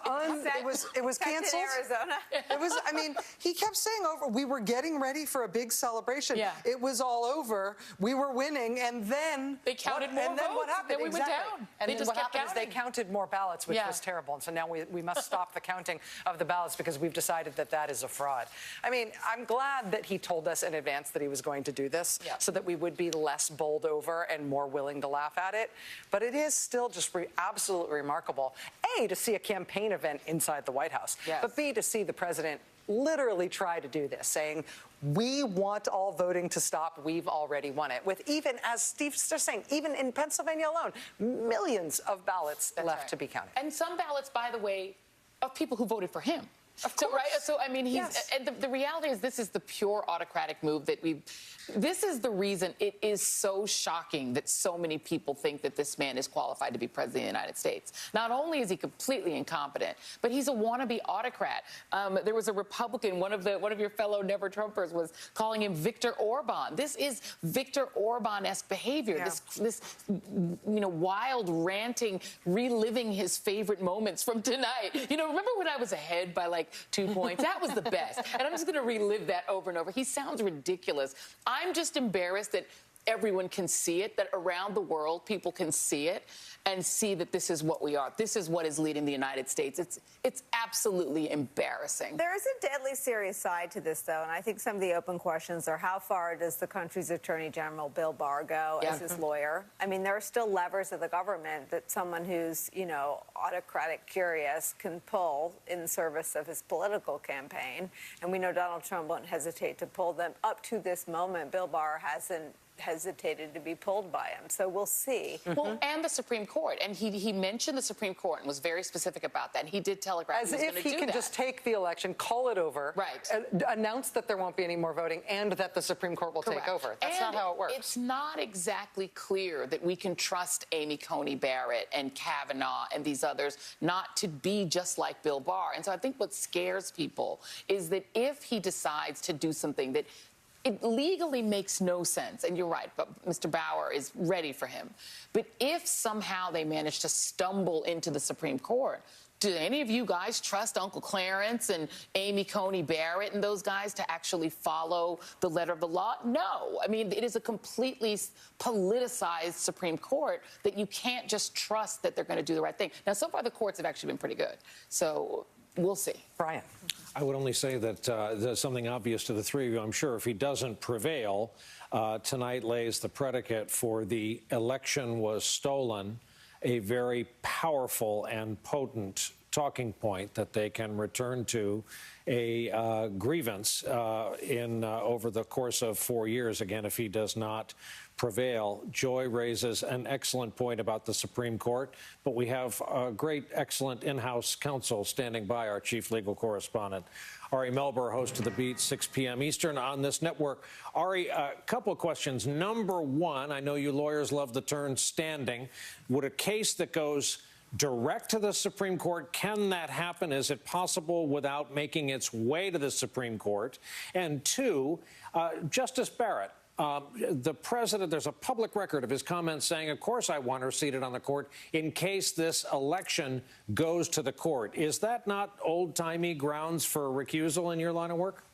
canceled. Arizona. It was. I mean, he kept saying over. We were getting ready for a big celebration. Yeah. It was all over. We were winning, and then they counted more and then votes. what happened? Then we went down. And they then just what kept happened counting. is they counted more ballots, which was terrible. And so now we must stop the counting of the ballots because we've decided that is a fraud. I mean, I'm glad that he told us in advance that he was going to do this, so that we would be less bowled over and more willing to laugh at it. But it is still just absolutely remarkable, A, to see a campaign event inside the White House, but B, to see the president literally try to do this, saying, we want all voting to stop. We've already won it. With even, as Steve's just saying, even in Pennsylvania alone, millions of ballots left to be counted. And some ballots, by the way, of people who voted for him. So I mean, and the reality is this is the pure autocratic move that this is the reason it is so shocking that so many people think that this man is qualified to be president of the United States. Not only is he completely incompetent, but he's a wannabe autocrat. There was a Republican, one of your fellow Never Trumpers was calling him Viktor Orban. This is Viktor Orban-esque behavior. This wild ranting, reliving his favorite moments from tonight. Remember when I was ahead by like 2 points? That was the best. And I'm just going to relive that over and over. He sounds ridiculous. I'm just embarrassed that everyone can see it, that around the world people can see it and see that this is what we are. This is what is leading the United States. It's absolutely embarrassing. There is a deadly serious side to this, though, and I think some of the open questions are how far does the country's Attorney General, Bill Barr, go as his lawyer? I mean, there are still levers of the government that someone who's, autocratic curious can pull in service of his political campaign, and we know Donald Trump won't hesitate to pull them. Up to this moment, Bill Barr hasn't hesitated to be pulled by him. So we'll see. Well, and the Supreme Court. And he mentioned the Supreme Court and was very specific about that. And he did telegraph as if he can just take the election, call it over, announce that there won't be any more voting, and that the Supreme Court will take over. That's not how it works. It's not exactly clear that we can trust Amy Coney Barrett and Kavanaugh and these others not to be just like Bill Barr. And so I think what scares people is that if he decides to do something that it legally makes no sense, and you're right, but Mr. Bauer is ready for him. But if somehow they manage to stumble into the Supreme Court, do any of you guys trust Uncle Clarence and Amy Coney Barrett and those guys to actually follow the letter of the law? No. I mean, it is a completely politicized Supreme Court that you can't just trust that they're going to do the right thing. Now, so far, the courts have actually been pretty good. So we'll see. Brian. I would only say that there's something obvious to the three of you. I'm sure if he doesn't prevail, tonight lays the predicate for the election was stolen, a very powerful and potent talking point that they can return to, a grievance over the course of 4 years, again, if he does not prevail. Joy raises an excellent point about the Supreme Court, but we have a great, excellent in-house counsel standing by, our chief legal correspondent, Ari Melber, host of The Beat, 6 p.m. Eastern on this network. Ari, a couple of questions. Number one, I know you lawyers love the term standing. Would a case that goes direct to the Supreme Court? Can that happen? Is it possible without making its way to the Supreme Court? And two, Justice Barrett, the president, there's a public record of his comments saying, of course, I want her seated on the court in case this election goes to the court. Is that not old-timey grounds for recusal in your line of work?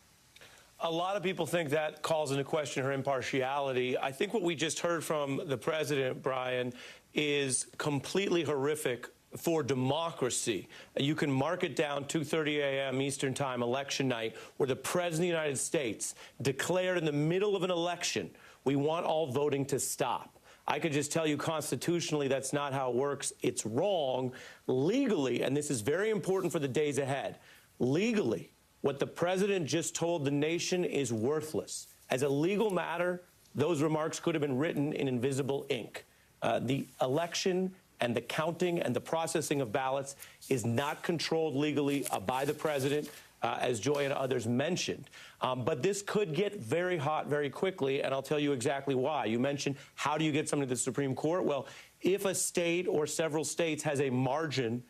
A lot of people think that calls into question her impartiality. I think what we just heard from the president, Brian, is completely horrific for democracy. You can mark it down 2:30 a.m. Eastern Time, election night, where the President of the United States declared in the middle of an election, we want all voting to stop. I could just tell you constitutionally that's not how it works. It's wrong. Legally, and this is very important for the days ahead, legally, what the president just told the nation is worthless. As a legal matter, those remarks could have been written in invisible ink. The election and the counting and the processing of ballots is not controlled legally by the president, as Joy and others mentioned. But this could get very hot very quickly, and I'll tell you exactly why. You mentioned, how do you get something to the Supreme Court? Well, if a state or several states has a margin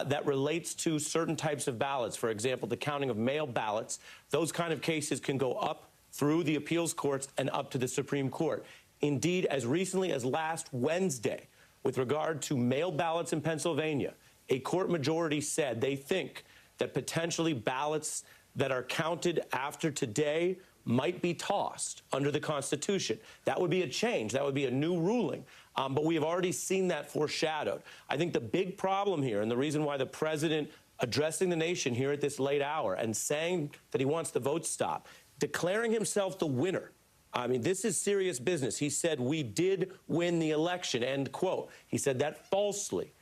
that relates to certain types of ballots, for example, the counting of mail ballots, those kind of cases can go up through the appeals courts and up to the Supreme Court. Indeed, as recently as last Wednesday, with regard to mail ballots in Pennsylvania, a court majority said they think that potentially ballots that are counted after today might be tossed under the Constitution. That would be a change. That would be a new ruling. But we have already seen that foreshadowed. I think the big problem here, and the reason why the president addressing the nation here at this late hour and saying that he wants the vote stop, declaring himself the winner. I mean, this is serious business. He said, we did win the election, end quote. He said that falsely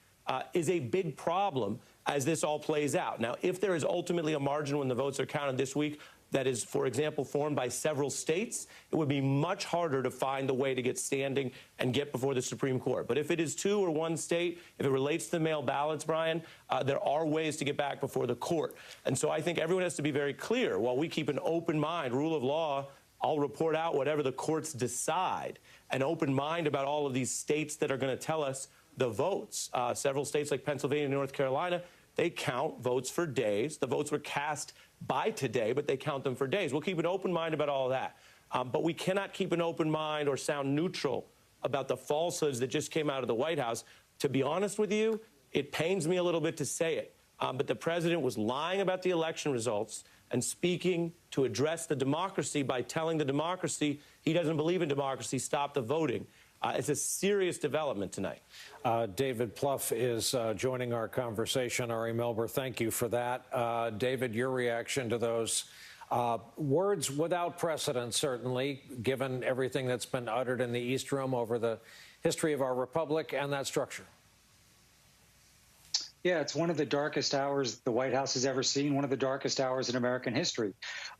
is a big problem as this all plays out. Now, if there is ultimately a margin when the votes are counted this week that is, for example, formed by several states, it would be much harder to find a way to get standing and get before the Supreme Court. But if it is two or one state, if it relates to the mail ballots, Brian, there are ways to get back before the court. And so I think everyone has to be very clear. While we keep an open mind, rule of law, I'll report out whatever the courts decide, an open mind about all of these states that are going to tell us the votes. Several states like Pennsylvania and North Carolina, they count votes for days. The votes were cast by today, but they count them for days. We'll keep an open mind about all of that. But we cannot keep an open mind or sound neutral about the falsehoods that just came out of the White House. To be honest with you, it pains me a little bit to say it, but the president was lying about the election results and speaking to address the democracy by telling the democracy he doesn't believe in democracy, stop the voting. It's a serious development tonight. David Plouffe is joining our conversation. Ari Melber, thank you for that. David, your reaction to those words without precedent, certainly, given everything that's been uttered in the East Room over the history of our republic and that structure. Yeah, it's one of the darkest hours the White House has ever seen, one of the darkest hours in American history.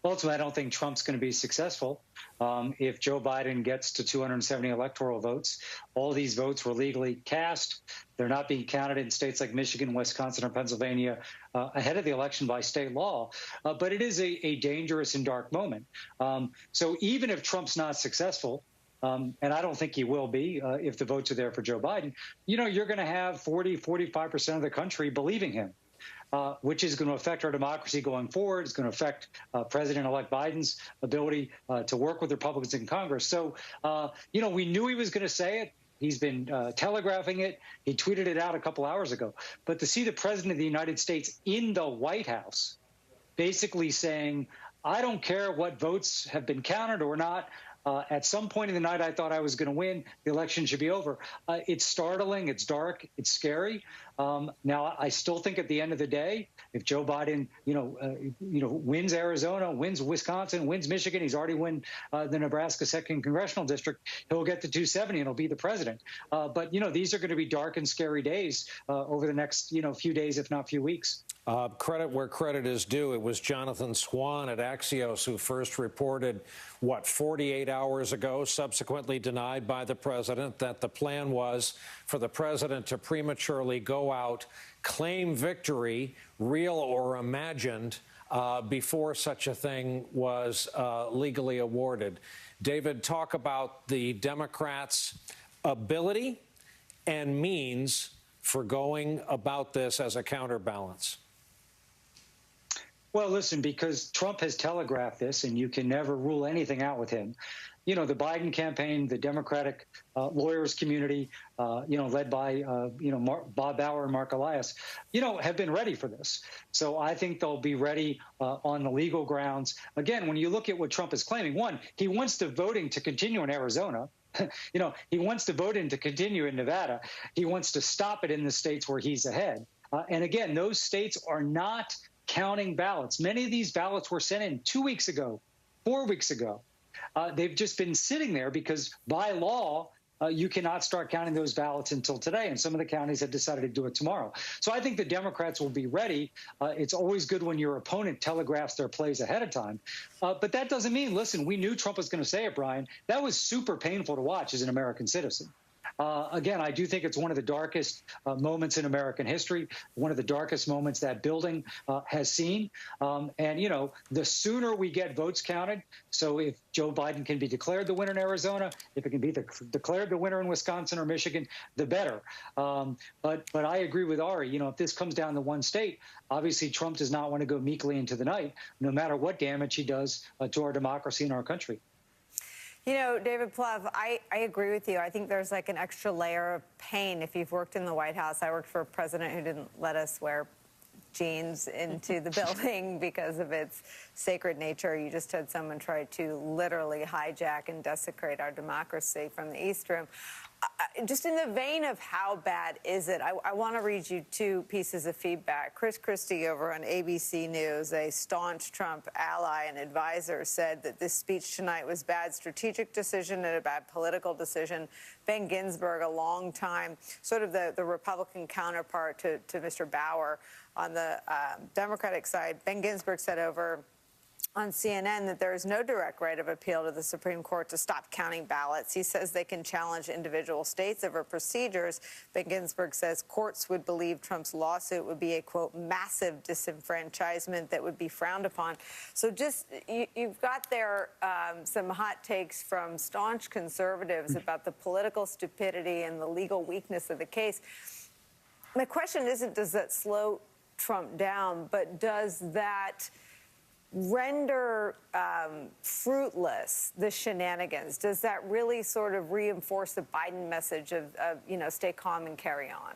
Ultimately, I don't think Trump's going to be successful. If Joe Biden gets to 270 electoral votes, all these votes were legally cast. They're not being counted in states like Michigan, Wisconsin, or Pennsylvania ahead of the election by state law. But it is a dangerous and dark moment. So even if Trump's not successful, and I don't think he will be if the votes are there for Joe Biden, you know, you're going to have 45% of the country believing him, which is going to affect our democracy going forward. It's going to affect President-elect Biden's ability to work with Republicans in Congress. So, you know, we knew he was going to say it. He's been telegraphing it. He tweeted it out a couple hours ago. But to see the president of the United States in the White House basically saying, I don't care what votes have been counted or not. At some point in the night, I thought I was going to win. The election should be over. It's startling. It's dark. It's scary. Now, I still think at the end of the day, if Joe Biden, wins Arizona, wins Wisconsin, wins Michigan, he's already won the Nebraska 2nd Congressional District, he'll get to 270 and he'll be the president. But, these are going to be dark and scary days over the next, few days, if not few weeks. Credit where credit is due. It was Jonathan Swan at Axios who first reported, 48 hours ago, subsequently denied by the president, that the plan was for the president to prematurely go out, claim victory, real or imagined, before such a thing was legally awarded. David, talk about the Democrats' ability and means for going about this as a counterbalance? Well, listen, because Trump has telegraphed this, and you can never rule anything out with him. You know, the Biden campaign, the Democratic lawyers community, led by, Bob Bauer and Mark Elias, have been ready for this. So I think they'll be ready on the legal grounds. Again, when you look at what Trump is claiming, one, he wants the voting to continue in Arizona. He wants the voting to continue in Nevada. He wants to stop it in the states where he's ahead. And again, those states are not counting ballots. Many of these ballots were sent in 2 weeks ago, 4 weeks ago. They've just been sitting there because by law, you cannot start counting those ballots until today. And some of the counties have decided to do it tomorrow. So I think the Democrats will be ready. It's always good when your opponent telegraphs their plays ahead of time. But that doesn't mean, listen, we knew Trump was going to say it, Brian. That was super painful to watch as an American citizen. Again, I do think it's one of the darkest moments in American history, one of the darkest moments that building has seen. And, the sooner we get votes counted, so if Joe Biden can be declared the winner in Arizona, if it can be declared the winner in Wisconsin or Michigan, the better. But I agree with Ari. If this comes down to one state, obviously Trump does not want to go meekly into the night, no matter what damage he does to our democracy and our country. David Plouffe, I agree with you. I think there's like an extra layer of pain if you've worked in the White House. I worked for a president who didn't let us wear jeans into the building because of its sacred nature. You just had someone try to literally hijack and desecrate our democracy from the East Room. Just in the vein of how bad is it, I want to read you two pieces of feedback. Chris Christie over on ABC News, a staunch Trump ally and advisor, said that this speech tonight was bad strategic decision and a bad political decision. Ben Ginsburg, a long time, sort of the Republican counterpart to Mr. Bauer on the Democratic side, Ben Ginsburg said over on CNN that there is no direct right of appeal to the Supreme Court to stop counting ballots. He says they can challenge individual states over procedures. Ben Ginsburg says courts would believe Trump's lawsuit would be a, quote, massive disenfranchisement that would be frowned upon. So just you've got there some hot takes from staunch conservatives about the political stupidity and the legal weakness of the case. My question isn't, does that slow Trump down, but does that render fruitless the shenanigans? Does that really sort of reinforce the Biden message of stay calm and carry on?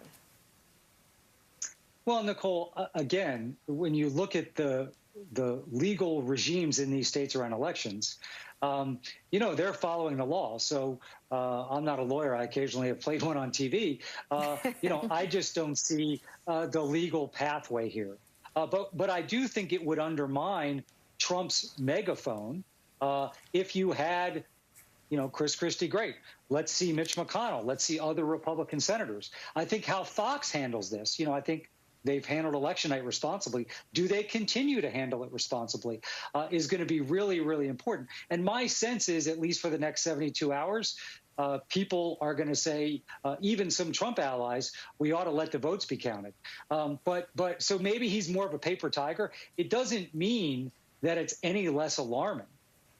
Well, Nicole, again, when you look at the legal regimes in these states around elections, they're following the law. So I'm not a lawyer. I occasionally have played one on TV. I just don't see the legal pathway here. But I do think it would undermine Trump's megaphone if you had, Chris Christie, great. Let's see Mitch McConnell. Let's see other Republican senators. I think how Fox handles this, I think they've handled election night responsibly. Do they continue to handle it responsibly is going to be really, really important. And my sense is, at least for the next 72 hours, people are going to say, even some Trump allies, we ought to let the votes be counted. But so maybe he's more of a paper tiger. It doesn't mean that it's any less alarming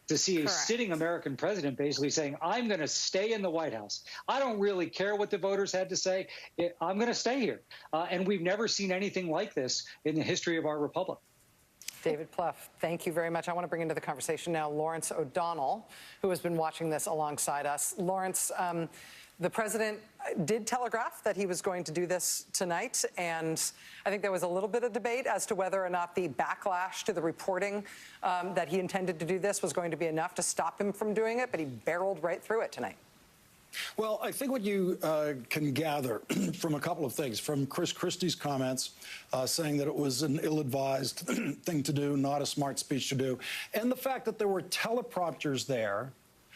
to see a sitting American president basically saying, I'm going to stay in the White House. I don't really care what the voters had to say. I'm going to stay here. And we've never seen anything like this in the history of our republic. David Plouffe, thank you very much. I want to bring into the conversation now Lawrence O'Donnell, who has been watching this alongside us. Lawrence, the president did telegraph that he was going to do this tonight, and I think there was a little bit of debate as to whether or not the backlash to the reporting that he intended to do this was going to be enough to stop him from doing it, but he barreled right through it tonight. Well, I think what you can gather from a couple of things, from Chris Christie's comments saying that it was an ill-advised thing to do, not a smart speech to do, and the fact that there were teleprompters there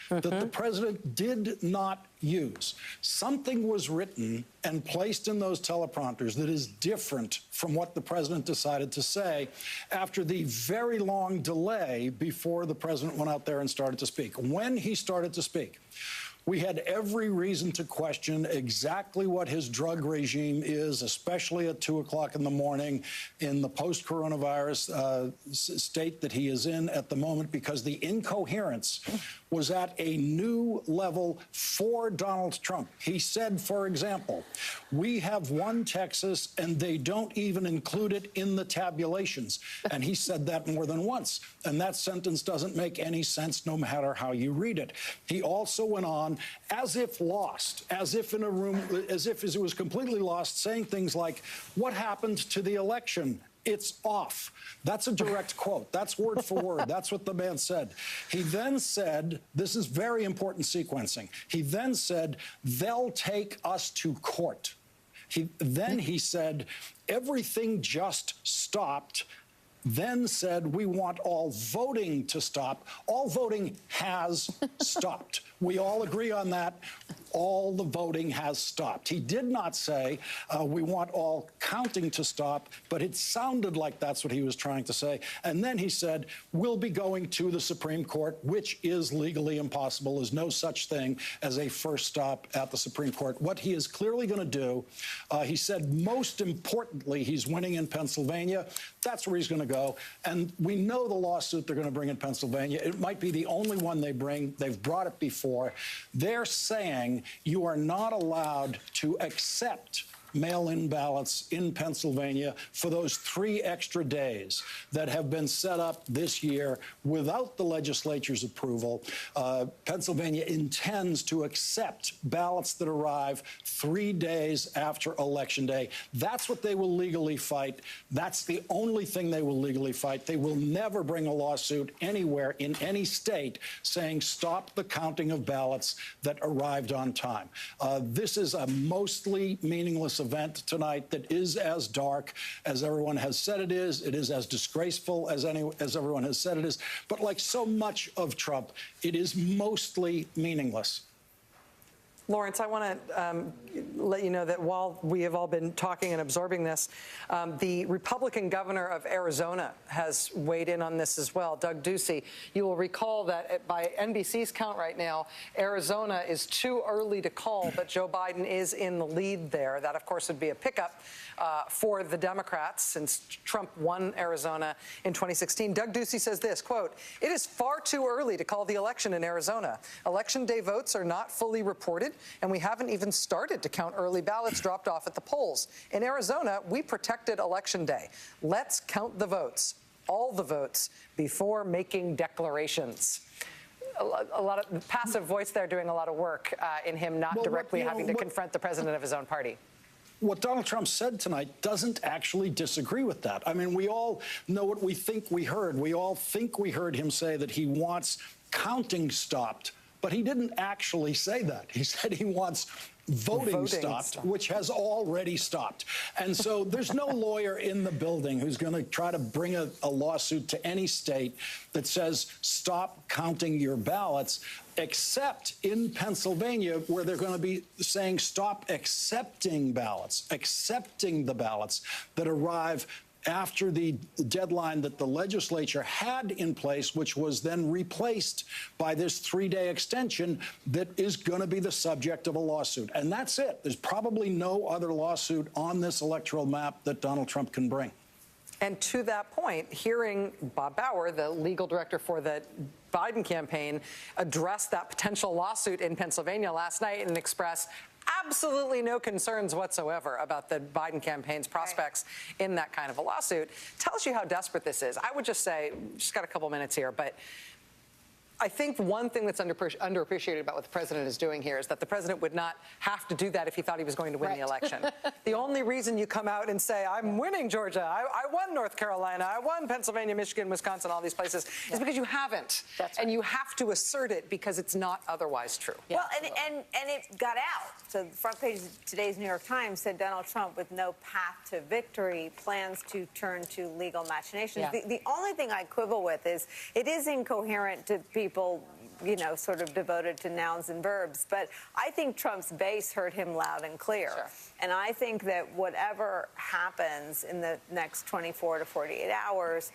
that the president did not use. Something was written and placed in those teleprompters that is different from what the president decided to say after the very long delay before the president went out there and started to speak. When he started to speak, We had every reason to question exactly what his drug regime is, especially at 2 o'clock in the morning in the post-coronavirus state that he is in at the moment, because the incoherence was at a new level for Donald Trump. He said, for example, we have won Texas and they don't even include it in the tabulations. And he said that more than once. And that sentence doesn't make any sense no matter how you read it. He also went on, as if lost, as if in a room, as if it was completely lost, saying things like, what happened to the election? It's off. That's a direct quote. That's word for word. That's what the man said. He then said, this is very important sequencing. He then said, they'll take us to court. Then he said, everything just stopped. Then said, we want all voting to stop. All voting has stopped. We all agree on that. All the voting has stopped. He did not say we want all counting to stop, but it sounded like that's what he was trying to say. And then he said, we'll be going to the Supreme Court, which is legally impossible. There's no such thing as a first stop at the Supreme Court. What he is clearly going to do, he said, most importantly, he's winning in Pennsylvania. That's where he's going to go. And we know the lawsuit they're going to bring in Pennsylvania. It might be the only one they bring. They've brought it before. They're saying you are not allowed to accept mail-in ballots in Pennsylvania for those 3 extra days that have been set up this year without the legislature's approval. Pennsylvania intends to accept ballots that arrive 3 days after Election Day. That's what they will legally fight. That's the only thing they will legally fight. They will never bring a lawsuit anywhere in any state saying stop the counting of ballots that arrived on time. This is a mostly meaningless event tonight that is as dark as everyone has said it is. It is as disgraceful as everyone has said it is. But like so much of Trump, it is mostly meaningless. Lawrence, I want to let you know that while we have all been talking and absorbing this, the Republican governor of Arizona has weighed in on this as well, Doug Ducey. You will recall that by NBC's count right now, Arizona is too early to call, but Joe Biden is in the lead there. That, of course, would be a pickup for the Democrats since Trump won Arizona in 2016. Doug Ducey says this, quote, it is far too early to call the election in Arizona. Election day votes are not fully reported, and we haven't even started to count early ballots dropped off at the polls. In Arizona, we protected Election Day. Let's count the votes, all the votes, before making declarations. A lot of passive voice there doing a lot of work in him not directly having to confront the president of his own party. What Donald Trump said tonight doesn't actually disagree with that. I mean, we all know what we think we heard. We all think we heard him say that he wants counting stopped, but he didn't actually say that. He said he wants voting stopped, which has already stopped. And so there's no lawyer in the building who's going to try to bring a lawsuit to any state that says stop counting your ballots, except in Pennsylvania, where they're going to be saying stop accepting ballots, accepting the ballots that arrive after the deadline that the legislature had in place, which was then replaced by this 3-day extension that is going to be the subject of a lawsuit. And that's it. There's probably no other lawsuit on this electoral map that Donald Trump can bring. And to that point, hearing Bob Bauer, the legal director for the Biden campaign, address that potential lawsuit in Pennsylvania last night and express absolutely no concerns whatsoever about the Biden campaign's prospects in that kind of a lawsuit, tells you how desperate this is. I would just say, just got a couple minutes here, but I think one thing that's underappreciated about what the president is doing here is that the president would not have to do that if he thought he was going to win the election. The only reason you come out and say, I'm winning Georgia, I won North Carolina, I won Pennsylvania, Michigan, Wisconsin, all these places, is because you haven't. That's right. And you have to assert it because it's not otherwise true. Yeah. Well, and it got out. So the front page of today's New York Times said Donald Trump, with no path to victory, plans to turn to legal machinations. Yeah. The only thing I quibble with is it is incoherent to people, you know, sort of devoted to nouns and verbs. But I think Trump's base heard him loud and clear. Sure. And I think that whatever happens in the next 24 to 48 hours,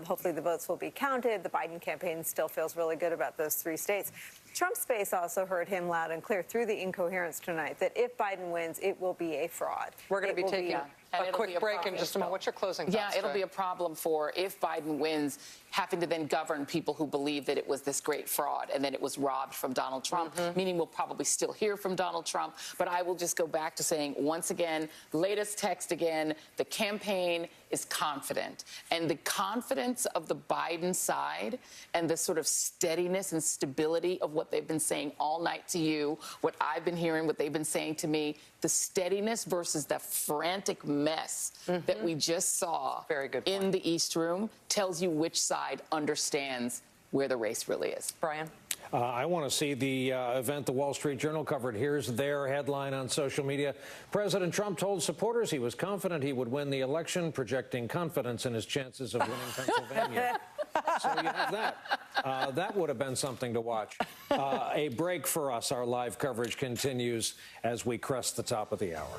hopefully the votes will be counted. The Biden campaign still feels really good about those 3 states. Trump's base also heard him loud and clear through the incoherence tonight that if Biden wins, it will be a fraud. We're going to be taking a quick break in just a moment. What's your closing thoughts? Yeah, it'll be a problem for, if Biden wins, having to then govern people who believe that it was this great fraud and that it was robbed from Donald Trump, meaning we'll probably still hear from Donald Trump. But I will just go back to saying, once again, latest text again, the campaign is confident. And the confidence of the Biden side and the sort of steadiness and stability of what they've been saying all night to you, what I've been hearing, what they've been saying to me, the steadiness versus the frantic mess that we just saw in the East Room tells you which side understands where the race really is. Brian? I want to see the event the Wall Street Journal covered. Here's their headline on social media. President Trump told supporters he was confident he would win the election, projecting confidence in his chances of winning Pennsylvania. So you have that. That would have been something to watch. A break for us. Our live coverage continues as we crest the top of the hour.